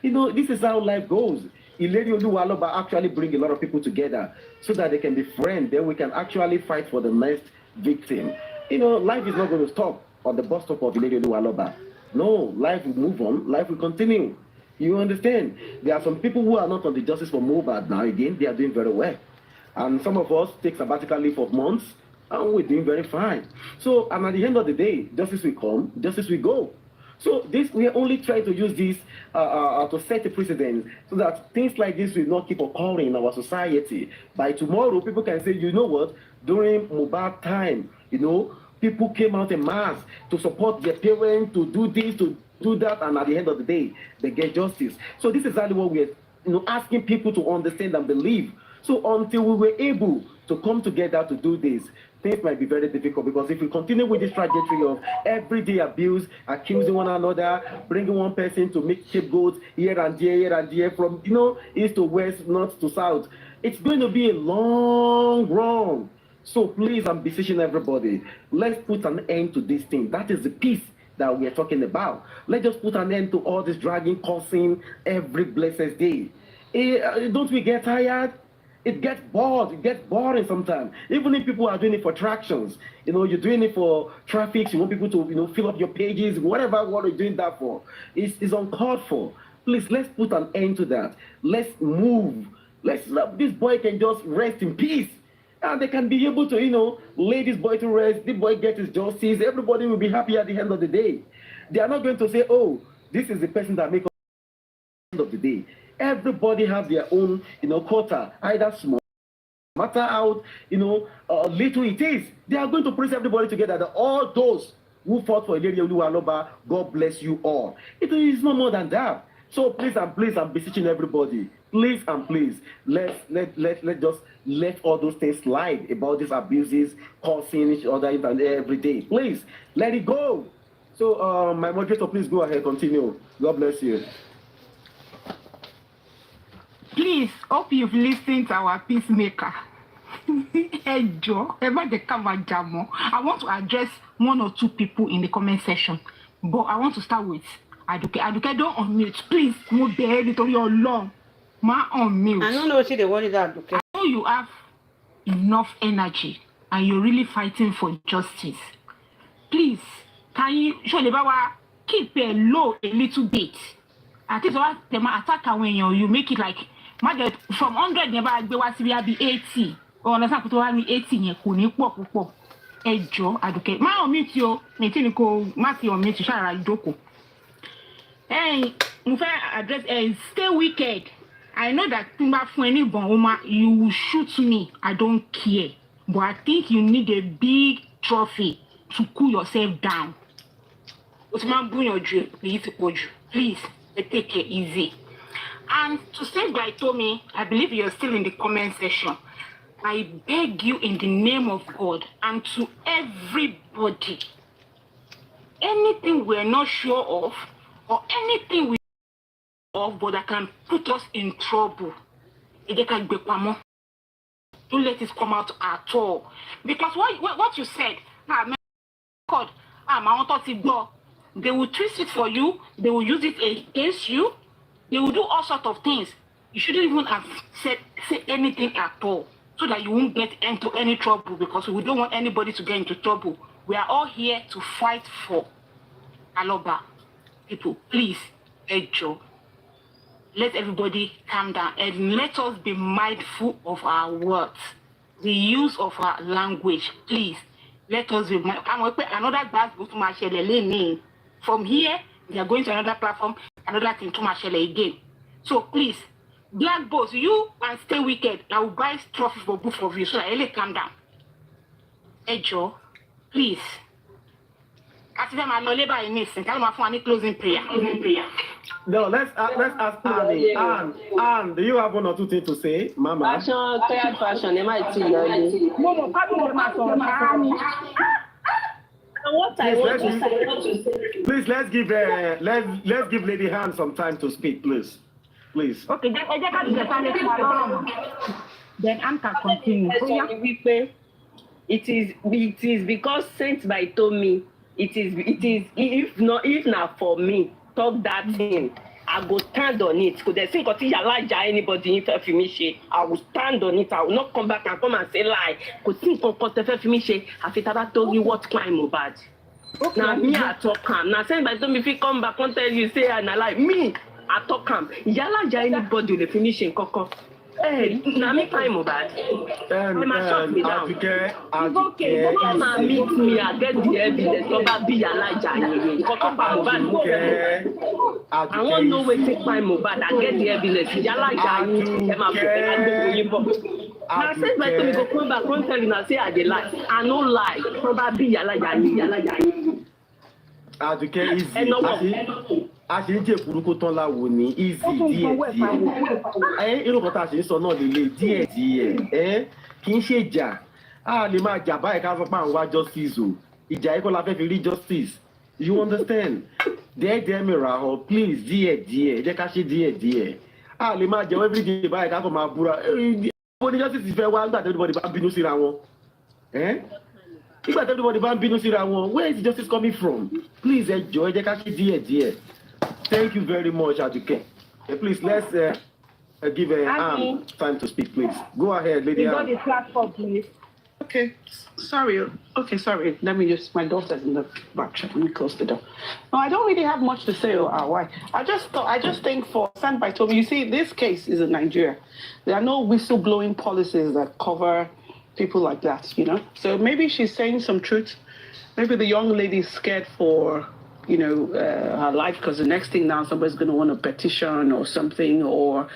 you know, this is how life goes. Lady Oluwaloba actually bring a lot of people together so that they can be friends. Then we can actually fight for the next victim. You know, life is not going to stop on the bus stop of Lady Oluwaloba. No, life will move on. Life will continue. You understand? There are some people who are not on the justice for MOHBAD now. Again, they are doing very well. And some of us take sabbatical leave for months, and we're doing very fine. So, and at the end of the day, justice will come, justice will go. So this, we are only trying to use this to set a precedent so that things like this will not keep occurring in our society. By tomorrow, people can say, you know what, during MOHBAD time, you know, people came out en mass to support their parents, to do this, to do that, and at the end of the day, they get justice. So this is exactly what we're, you know, asking people to understand and believe. So until we were able to come together to do this, things might be very difficult, because if we continue with this trajectory of everyday abuse, accusing one another, bringing one person to make scapegoats here and there, from, you know, east to west, north to south, it's going to be a long run. So please, I'm beseeching everybody, let's put an end to this thing. That is the peace that we are talking about. Let's just put an end to all this dragging, cursing every blessed day. Don't we get tired? It gets bored. It gets boring sometimes. Even if people are doing it for attractions, you know, you're doing it for traffic, you want people to, you know, fill up your pages, whatever what you're doing that for, it's uncalled for. Please, let's put an end to that. Let's move. This boy can just rest in peace. And they can be able to, you know, lay this boy to rest, this boy gets his justice, everybody will be happy at the end of the day. They are not going to say, oh, this is the person that makes us at the end of the day. Everybody has their own, you know, quota, either small, no matter how, you know, little it is. They are going to praise everybody together, that all those who fought for Ileri Oluwaloba, God bless you all. It is no more than that. So please, I'm beseeching everybody. Please and please, let's just let all those things slide about these abuses, causing each other every day. Please, let it go. So, my moderator, please go ahead, continue. God bless you. Please, hope you've listened to our peacemaker. I want to address one or two people in the comment section, but I want to start with Aduke. Aduke, don't unmute, please. Move the editorial long. Ma unmute. I don't know what they wanted that. I know you have enough energy and you're really fighting for justice. Please, can you show the Baba keep it low a little bit? At least they might attack when you make it like from 100 never be 80. Or understand put 80 yẹn kò ní pọ̀ púpọ̀. Ẹ jọ̀ọ́ Aduke. Ma unmute yo. Me ti ni ko ma fi unmute ṣara ìjókòó. Hey, mo fẹ́ address stay wicked. I know that Timba Fweni Bonoma, you will shoot me. I don't care. But I think you need a big trophy to cool yourself down. Please, take it easy. And to say by Tommy, I believe you're still in the comment section. I beg you in the name of God and to everybody, anything we're not sure of or anything we of but that can put us in trouble, don't let it come out at all. Because what you said, God, they will twist it for you, they will use it against you, they will do all sorts of things. You shouldn't even have said anything at all, so that you won't get into any trouble, because we don't want anybody to get into trouble. We are all here to fight for Aloba. People, please, Ejo, let everybody calm down and let us be mindful of our words, the use of our language. Please, let us be mindful. Another bad go to Mashele. From here, they are going to another platform, another thing to Mashele again. So please, Black boss, you and stay wicked. I will buy trophy for both of you, so that let calm down. Ejo, please. After them, I'm not labor in this. Tell them I closing prayer. No, let's ask Annie. Anne, do you have one or two things to say, Mama? Fashion, Please, let's give Lady Han some time to speak, please. Please. Okay, then Anne can continue. It is because sent by Tommy. It is if not for me, talk that thing. I go stand on it. Because they think anybody in Femishi, I will stand on it. I will not come back and come and say lie. Because think on Femishi, I feel that told you what crime MOHBAD. Now me I talk calm. Now send by Tommy if you come back and tell you say and I like me. I talk calm. Anybody will finish in Coco. Hey, now me time MOHBAD. I'm shut me down. It's okay. Come and meet me. I get the evidence. Don't be Elijah. I won't know where to take my MOHBAD. I get the evidence. Elijah. Now since my time go come back, come tell you now say I dey lie. I no lie. Probably Elijah. Aduke easy. A ṣe ń jẹ́ burúkú tán láwo ní easy díẹ̀. Irú kan tá a ṣe ń sọ náà lélẹ̀ díẹ̀. Kì í ṣe ìjà. A lè máa jà báyìí ká sọ pé àwọn wá justice o. Ìjà yìí kọ́ la fẹ́ fi rí justice. You understand? Díẹ̀ mi ra ọ, please díẹ̀. Jẹ́ ká ṣe díẹ̀. A lè máa jẹun everyday báyìí ká kọ́ máa búra. Ó ní justice fẹ́ wá nígbà tí everybody bá bínú síra wọn. Nígbà tí everybody bá bínú síra wọn, where is the justice coming from? Please ẹ jọ̀ọ́, jẹ́ ká ṣe díẹ̀. Thank you very much, Aduke. Please, let's give Anne time to speak, please. Go ahead, Lady Anne. You got the platform, please. Okay, sorry. Let me my daughter's in the back. Let me close the door. No, I don't really have much to say. Why? I just think for stand by Tommy, you see, this case is in Nigeria. There are no whistleblowing policies that cover people like that, So maybe she's saying some truth. Maybe the young lady is scared for her life, because the next thing now somebody's going to want a petition or something, or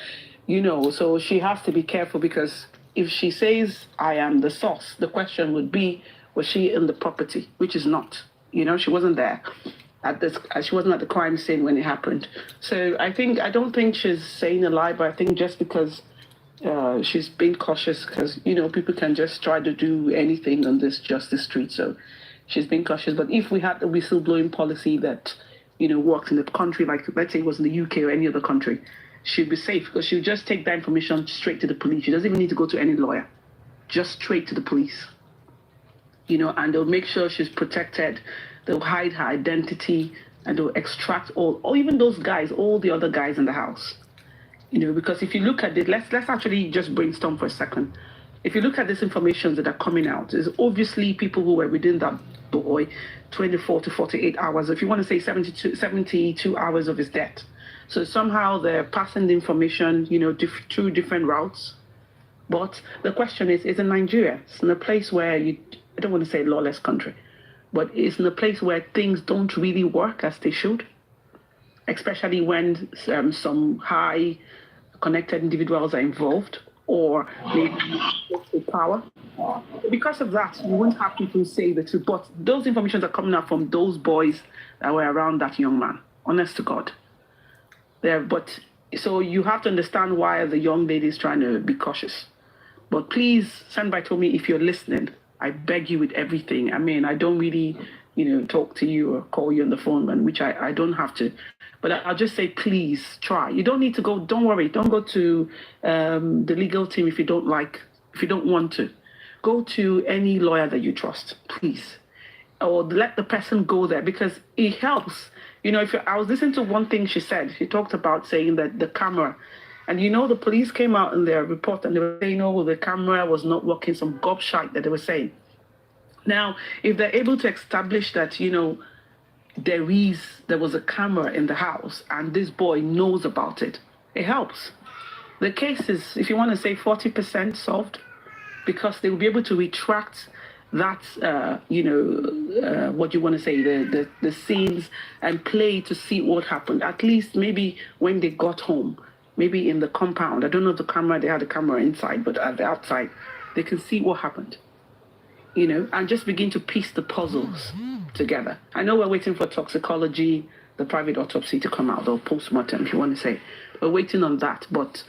so she has to be careful, because if she says I am the source, the question would be, was she in the property, which is not, She wasn't there. She wasn't at the crime scene when it happened. So I don't think she's saying a lie, but I think just because she's being cautious, because people can just try to do anything on this justice street. So she's being cautious. But if we had the whistleblowing policy that works in the country, like let's say it was in the UK or any other country, she'd be safe because she'll just take that information straight to the police. She doesn't even need to go to any lawyer, just straight to the police. And they'll make sure she's protected. They'll hide her identity and they'll extract or even those guys, all the other guys in the house. Because if you look at it, let's actually just brainstorm for a second. If you look at these information that are coming out, is obviously people who were within that boy 24 to 48 hours, if you want to say 72 hours of his death. So somehow they're passing the information, through different routes. But the question is in Nigeria, it's in a place where I don't want to say lawless country, but it's in a place where things don't really work as they should, especially when some high connected individuals are involved or maybe with power. Because of that, you won't have people say the truth. But those informations are coming out from those boys that were around that young man, honest to God. So you have to understand why the young lady is trying to be cautious. But please, Sandby told me, if you're listening, I beg you with everything. I mean, I don't really, talk to you or call you on the phone, which I don't have to. But I'll just say, please try. You don't need to go. Don't worry. Don't go to the legal team if you don't want to. Go to any lawyer that you trust, please. Or let the person go there because it helps. I was listening to one thing she said. She talked about saying that the camera, and the police came out in their report and they were saying, the camera was not working, some gobshite that they were saying. Now, if they're able to establish that, there was a camera in the house and this boy knows about it, it helps. The case is, if you want to say 40% solved, because they will be able to retract that, what you want to say, the scenes and play to see what happened. At least maybe when they got home, maybe in the compound. I don't know if they had a camera inside, but at the outside, they can see what happened, and just begin to piece the puzzles together. I know we're waiting for toxicology, the private autopsy to come out, or postmortem, if you want to say. We're waiting on that, but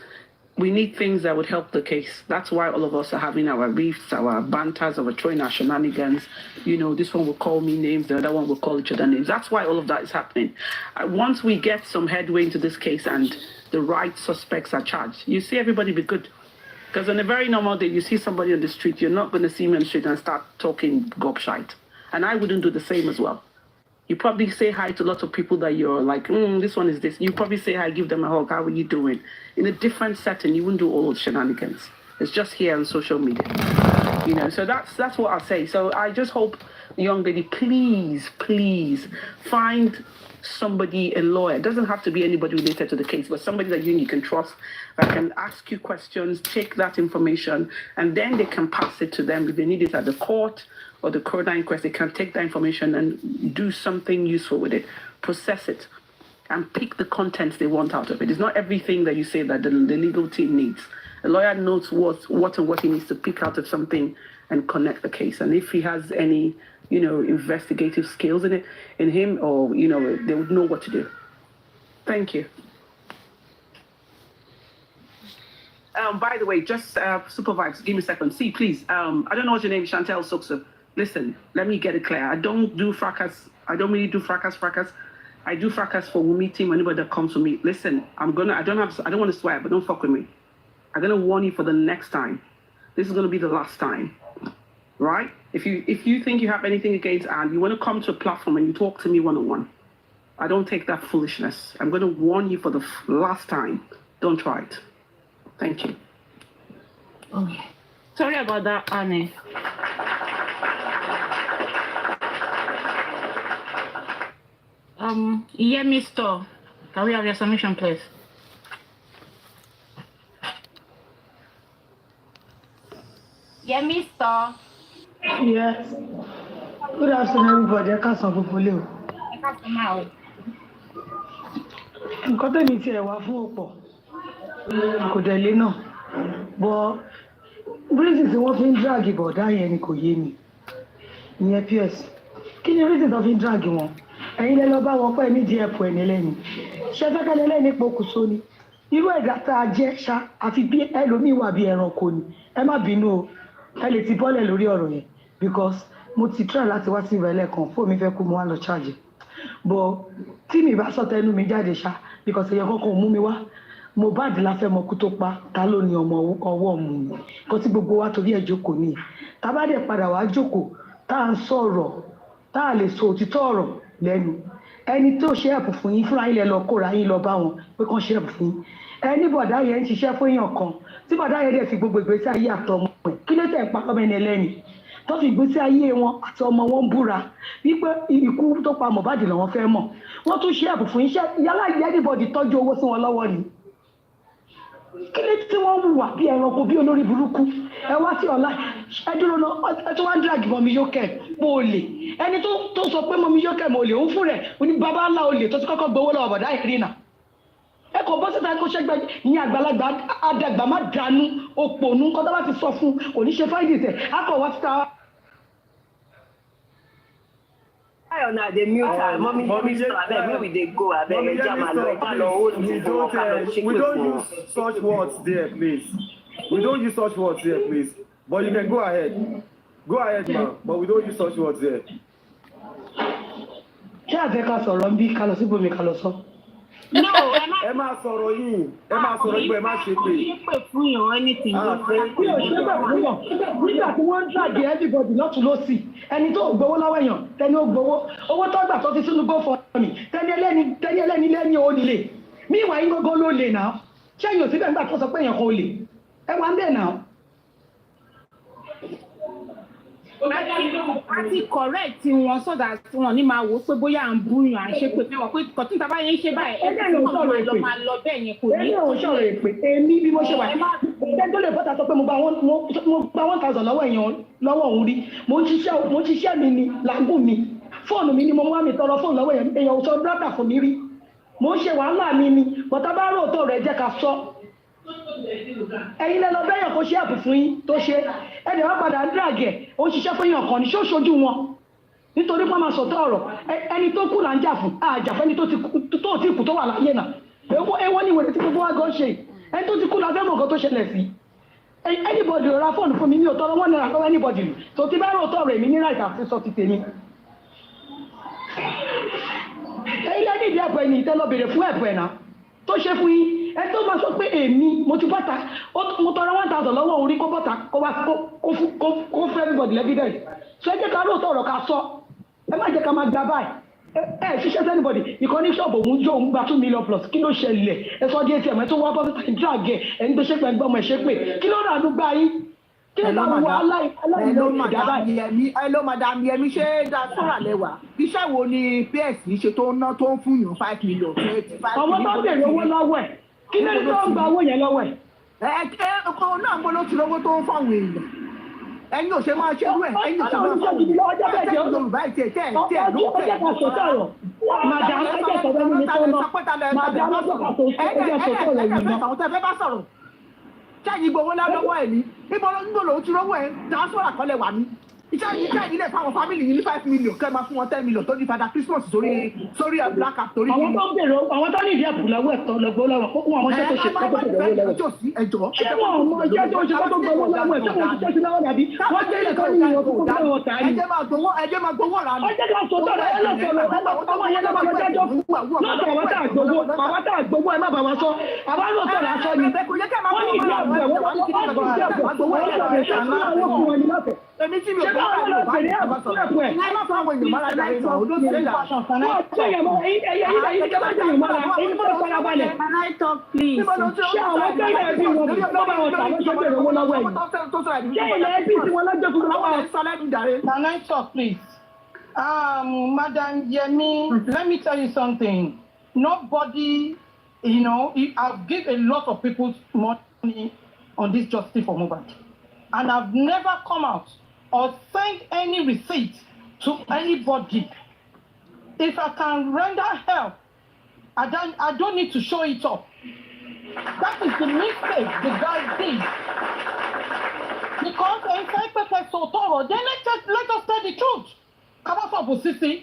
we need things that would help the case. That's why all of us are having our riffs, our banters, our throwing our shenanigans. This one will call me names, the other one will call each other names. That's why all of that is happening. Once we get some headway into this case and the right suspects are charged, you see everybody be good. Because on a very normal day, you see somebody on the street, you're not going to see me on the street and start talking gobshite. And I wouldn't do the same as well. You probably say hi to lots of people that you're like, this one is this. You probably say hi, give them a hug, how are you doing? In a different setting, you wouldn't do all those shenanigans. It's just here on social media. So that's what I'll say. So I just hope the young lady, please find somebody, a lawyer. It doesn't have to be anybody related to the case, but somebody that you can trust, that can ask you questions, take that information, and then they can pass it to them. If they need it at the court or the coroner inquest, they can take that information and do something useful with it, process it, and pick the contents they want out of it. It's not everything that you say that the legal team needs. A lawyer knows what he needs to pick out of something and connect the case. And if he has any, investigative skills in him, or, they would know what to do. Thank you. By the way, just supervise, give me a second. See, please, I don't know what your name is, Chantel Sokso. Listen, let me get it clear. I don't do fracas. I don't really do fracas. I do fracas for Wumi team, anybody that comes to me. Listen, I don't want to swear, but don't fuck with me. I'm going to warn you for the next time. This is going to be the last time, right? If you think you have anything against Anne, you want to come to a platform and you talk to me one-on-one. I don't take that foolishness. I'm going to warn you for the last time. Don't try it. Thank you. Okay. Sorry about that, Annie. Mr. Can we have your submission, please? Mr. Yes. Good afternoon, everybody. I can't stop for you. I can't come out. Nǹkan tẹ́mi tí ẹ wá fún ọ̀pọ̀ kò dẹ̀lé náà bọ́ bírísì tí wọ́n fi ń dráàgì bọ̀dá yẹn ni kò yé mi ìyẹn PEARSE kí ni reason tó fi ń drag wọn ẹ̀yin lẹ lọ bá wọn pẹ́ nídìí ẹ̀pọ̀ ẹ̀ní lẹ́ni ṣé fẹ́kẹ́lẹ́ lẹ́ni pokùnso ni irú ẹ̀dá tá a jẹ́ ṣá àfi bí ẹlòmíì wà bí ẹranko ni ẹ má bínú o ẹ lè ti bọ́lẹ̀ lórí ọ̀rọ̀ yẹn because mo ti try láti wá sí ìrẹ̀lẹ̀ kan fóònù mi fẹ́ kú mo wá lọ charge but tí mi bá sọ tẹnu mi jáde ṣá because èèyàn kankan ò mú mi wá Mohbad la fẹ́ mọ kú tó pa ta ló ní ọmọ ọwọ́ mu ni nǹkan tí gbogbo wa torí ẹ̀ jókòó ni tá bá dẹ̀ padà wá jókòó tá à ń sọ̀rọ̀ tá a lè sọ òtítọ́ ọ̀rọ̀ lẹ́nu ẹni tó ṣe ẹ̀pù fún yín fúnra yín lẹ lọ kóra yín lọ bá wọn pé kán ṣe ẹ̀pù fún yín ẹni bọ̀dá yẹn ń ṣiṣẹ́ fún èèyàn kan tí bọ̀dá yẹn dẹ̀ fi gbogbo ìgbésí ayé àtọmọ ẹ̀ kí ló tẹ̀ pa ọmọ ẹni ẹlẹ́ni tó fi ìgbésí ayé wọn àti ọmọ wọn ń búra wípé ikú tó pa Mohbad làwọn fẹ́ mọ̀ wọ́n tún ṣe ẹ̀pù fún yín yálà ìyá anybody tọ́jú owó sí wọn lọ́wọ́ ni kí ló tí wọ́n wùwà bí ẹranko bí olórí burúkú ẹ wá sí ọ̀la ẹ dúró lọ ẹ tó wá ń drag mọ́mí yókè mo olè ẹni tó sọ pé mọ́mí yókè mo olè òun fún rẹ̀ ó ní bàbá ńlá olè tó ti kọ́kọ́ gbowó lọ́wọ́ bọ̀dá ìrìnà ẹ kò bọ́ síta kó ṣẹ́gbẹ́ ìyẹn àgbàlagbà àdàgbà má dànù òpònú kọ́tà bá ti sọ fún kò ní ṣe fáìdì tẹ̀ á kọ̀ wá síta. Now they mute her. Mommy, abeg, we dey go. Abeg, we don't use such words there, please. We don't use such words there, please. But you can go ahead. Go ahead, ma'am. But we don't use such words there. Ṣé àfẹ́ká sọ̀rọ̀ ń bí ká lọ síbòmí ká lọ sọ? No, ẹ máa sọ̀rọ̀ yìí. Ẹ máa sọ̀rọ̀ yìí, ẹ má ṣe pé. Nígbà tí wọ́n ń drag everybody lọ́tún lọ́sì, ẹni tó gbowó lọ́wọ́ èèyàn, tẹni ó gbowó, owó tó gbà tó ti sínú GoFundMe, tẹni ẹlẹ́ni lẹ́ni ó lè. Mí ìwà yín gbogbo ló lè náà. Ṣé èèyàn síbẹ̀ nígbà tó sọ pé èèyàn kan ó lè? Ẹ wà ń bẹ̀ náà. àti correct wọn so that wọn ní máa wò ó pé bóyá à ń búyàn à ń ṣe pé fẹ́ wọ́n pé kọ̀tún tàbá yẹn ń ṣe báyìí ẹgbẹ́ ìlú sọ̀rọ̀ èpè máa lọ bẹ́ẹ̀ yẹn kò ní. ẹgbẹ́ ìlú sọ̀rọ̀ èpè èmi bí mo ṣe wà ẹgbẹ́ tó lè bọ́ta sọ pé mo gba 1,000 lọ́wọ́ èèyàn lọ́wọ́ òun rí mo ń ṣiṣẹ́ mi ni làágùn mi fóònù mi ni mo wá mi tọrọ fóònù lọ́wọ́ èèyàn sọ brọ́dà fún mi rí mo ń ṣe wàhálà mi ni bọ́tà bá rò tó rẹ̀ jẹ́ ká sọ ẹ̀yin lẹ lọ bẹ́yàn kó ṣe àpò fún yín tó ṣe ẹni wá padà ń dàgẹ̀ ó ń ṣiṣẹ́ fún yàn kan ní ṣóṣojú wọn nítorí pé máa sọ̀tọ̀ ọ̀rọ̀ ẹni tó kú là ń jà fún àjàfẹ́ni tó ti kú tó wà láyé náà ewọ́ ní ìwé tí gbogbo wa gan ṣe ẹni tó ti kú la fẹ́ mọ̀ nǹkan tó ṣẹlẹ̀ sí anybody ra fóònù fún mi ní òtọ́ wọn náírà lọ́wọ́ anybody lù tó ti bá rò tọ́ rẹ̀ mi ní ráìtà àti sọ ti tèmi ẹ̀yin lẹ́ni ìdí ẹ̀pọ̀ ẹni ìtẹ́lọ́bèrè fún ẹ̀pọ̀ ẹ̀nà tó ṣe fún yín ẹ tó máa sọ pé èmi mo ti bọ́ta mo tọrọ 1,000 lọ́wọ́ orí kó bọ́ta kó fún everybody evidence so ẹ jẹ́ ká lóòótọ́ ọ̀rọ̀ ká sọ ẹ má jẹ́ ká máa gba báyìí ẹ ṣiṣẹ́ sí anybody ìkànnì ṣọ́ọ̀bù òun jó òun gba 2 million plus kí ló ṣẹlẹ̀ ẹ sọ díẹ̀ tí ẹ̀mọ́ ẹ tó wá bọ́ síta ìdíàgẹ̀ ẹ̀ ń gbé ṣépè ẹgbẹ́ ọmọ ẹ̀ ṣépè kí ló rà ló gbá yín kí ló máa wọ aláìlẹ́yìn Hello madam Yemi ṣé sọ́ra lẹ́wà iṣẹ́ wo ni PEARSE ṣe tó ń ná tó ń fún yàn 5 million 25 million. ọmọ bá bèrè owó lọ́wọ́ ẹ̀ kí ló tó ń gba owó yẹn lọ́wọ́ ẹ̀. ọkọ náà mo ló ti lówó tó ń fáwọn èèyàn ẹ̀yin ò ṣe máa ṣe irú ẹ̀ ẹ̀yin ò ṣe máa fáwọn èèyàn Yorùbá ẹ̀ tẹ̀ ló tẹ̀. madam ẹjẹ sọ̀rọ̀ mi ní tó lọ madam ẹjẹ sọ̀rọ̀ rẹ̀ yìí lọ. sẹ́yìn gbowó lọ́wọ́ ẹ̀ ní níbo lòun ti rówó ẹ̀ transfer àkọlẹ̀ wà ní iṣẹ́ ilé fáwọn family yìí ní 5 million kẹ́ máa fún wọn 10 million tó ní fada Christmas sórí black app torí. àwọn tó ń bèrè àwọn tó ní ìdí ẹ̀bùn lọ́wọ́ ẹ̀tọ́ lọ́gbọ́ lọ́wọ́ kó wọn ọmọọṣẹ́ tó ṣe kọ́kọ́ tó gbowó lọ́wọ́. ṣé wọn ọmọ iṣẹ́ tó ṣe kọ́kọ́ gbowó lọ́wọ́ ẹ̀ tó wọn ti tẹ́sí lọ́wọ́ dàbí wọ́n jẹ́ ilé kan ní ìwọ̀n tó kọ́ lọ́wọ́ tà ní. ẹjẹ́ máa gbowó rà ní. ọjọ́ kan sọ tọ́lọ̀ ẹ lọ́sọ̀rọ̀ ọmọ yẹn lọ́wọ́ jẹ́jọ́ fún lọ́sọ̀ àwọn tá à gbowó ẹ má bà wá sọ àwa lọ́sọ̀ là sọ ni wọ́n ní ìdí ẹ̀bùn ẹ̀ wọ́n ní ìdí ẹ̀bùn ẹ̀ èmi tí mi ò bá wà lọ bẹ̀rẹ̀ àbá sọ̀rọ̀ ẹ̀ ẹ̀ má fún àwọn èèyàn mára ẹ̀ sọ̀rọ̀ ọdún sí ìlà wọ́n ṣe yẹn mọ́ ẹ̀yẹ ìjọba jẹ́ ìmọ̀ ara èyí tó fara balẹ̀. Can I talk please? ṣé àwọn tẹ́lẹ̀ ẹbí wọn ló bá wọn tà lọ́jọ́ bẹ̀rẹ̀ owó lọ́wọ́ ẹ̀yìn ṣé ilẹ̀ ẹbí tí wọ́n lọ́jọ́ fún lọ́wọ́ ẹ̀. Can I talk please? Madam Yemi, let me tell you something. Nobody, I've given a lot of people's money on this justice for MOHBAD, and I've never come out or send any receipt to anybody. If I can render help, I don't need to show it up. That is the mistake the guy did. Because then let us tell the truth. Come on, for sissy.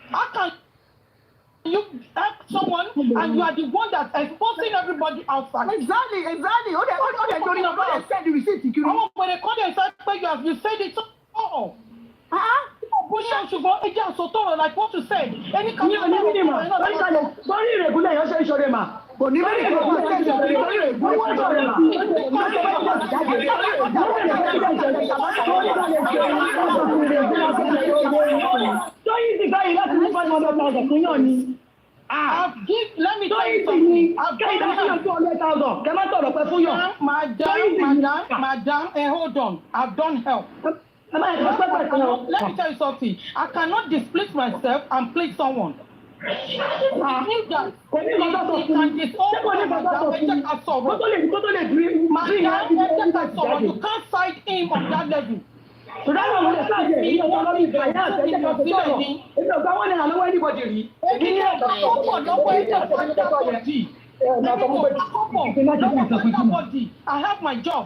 How can you help someone and you are the one that is exposing everybody outside? Exactly. They send the receipt. When they call themselves, you said it all. Like what you said. Any kind of sorry, regular, you say sorry, ma. But you let me tell you something. Madam, hold on. I've done help. Let me tell you something. I cannot displace myself and please someone. You can you can't fight him on that level. So that's why we start here. You don't need to I have my job.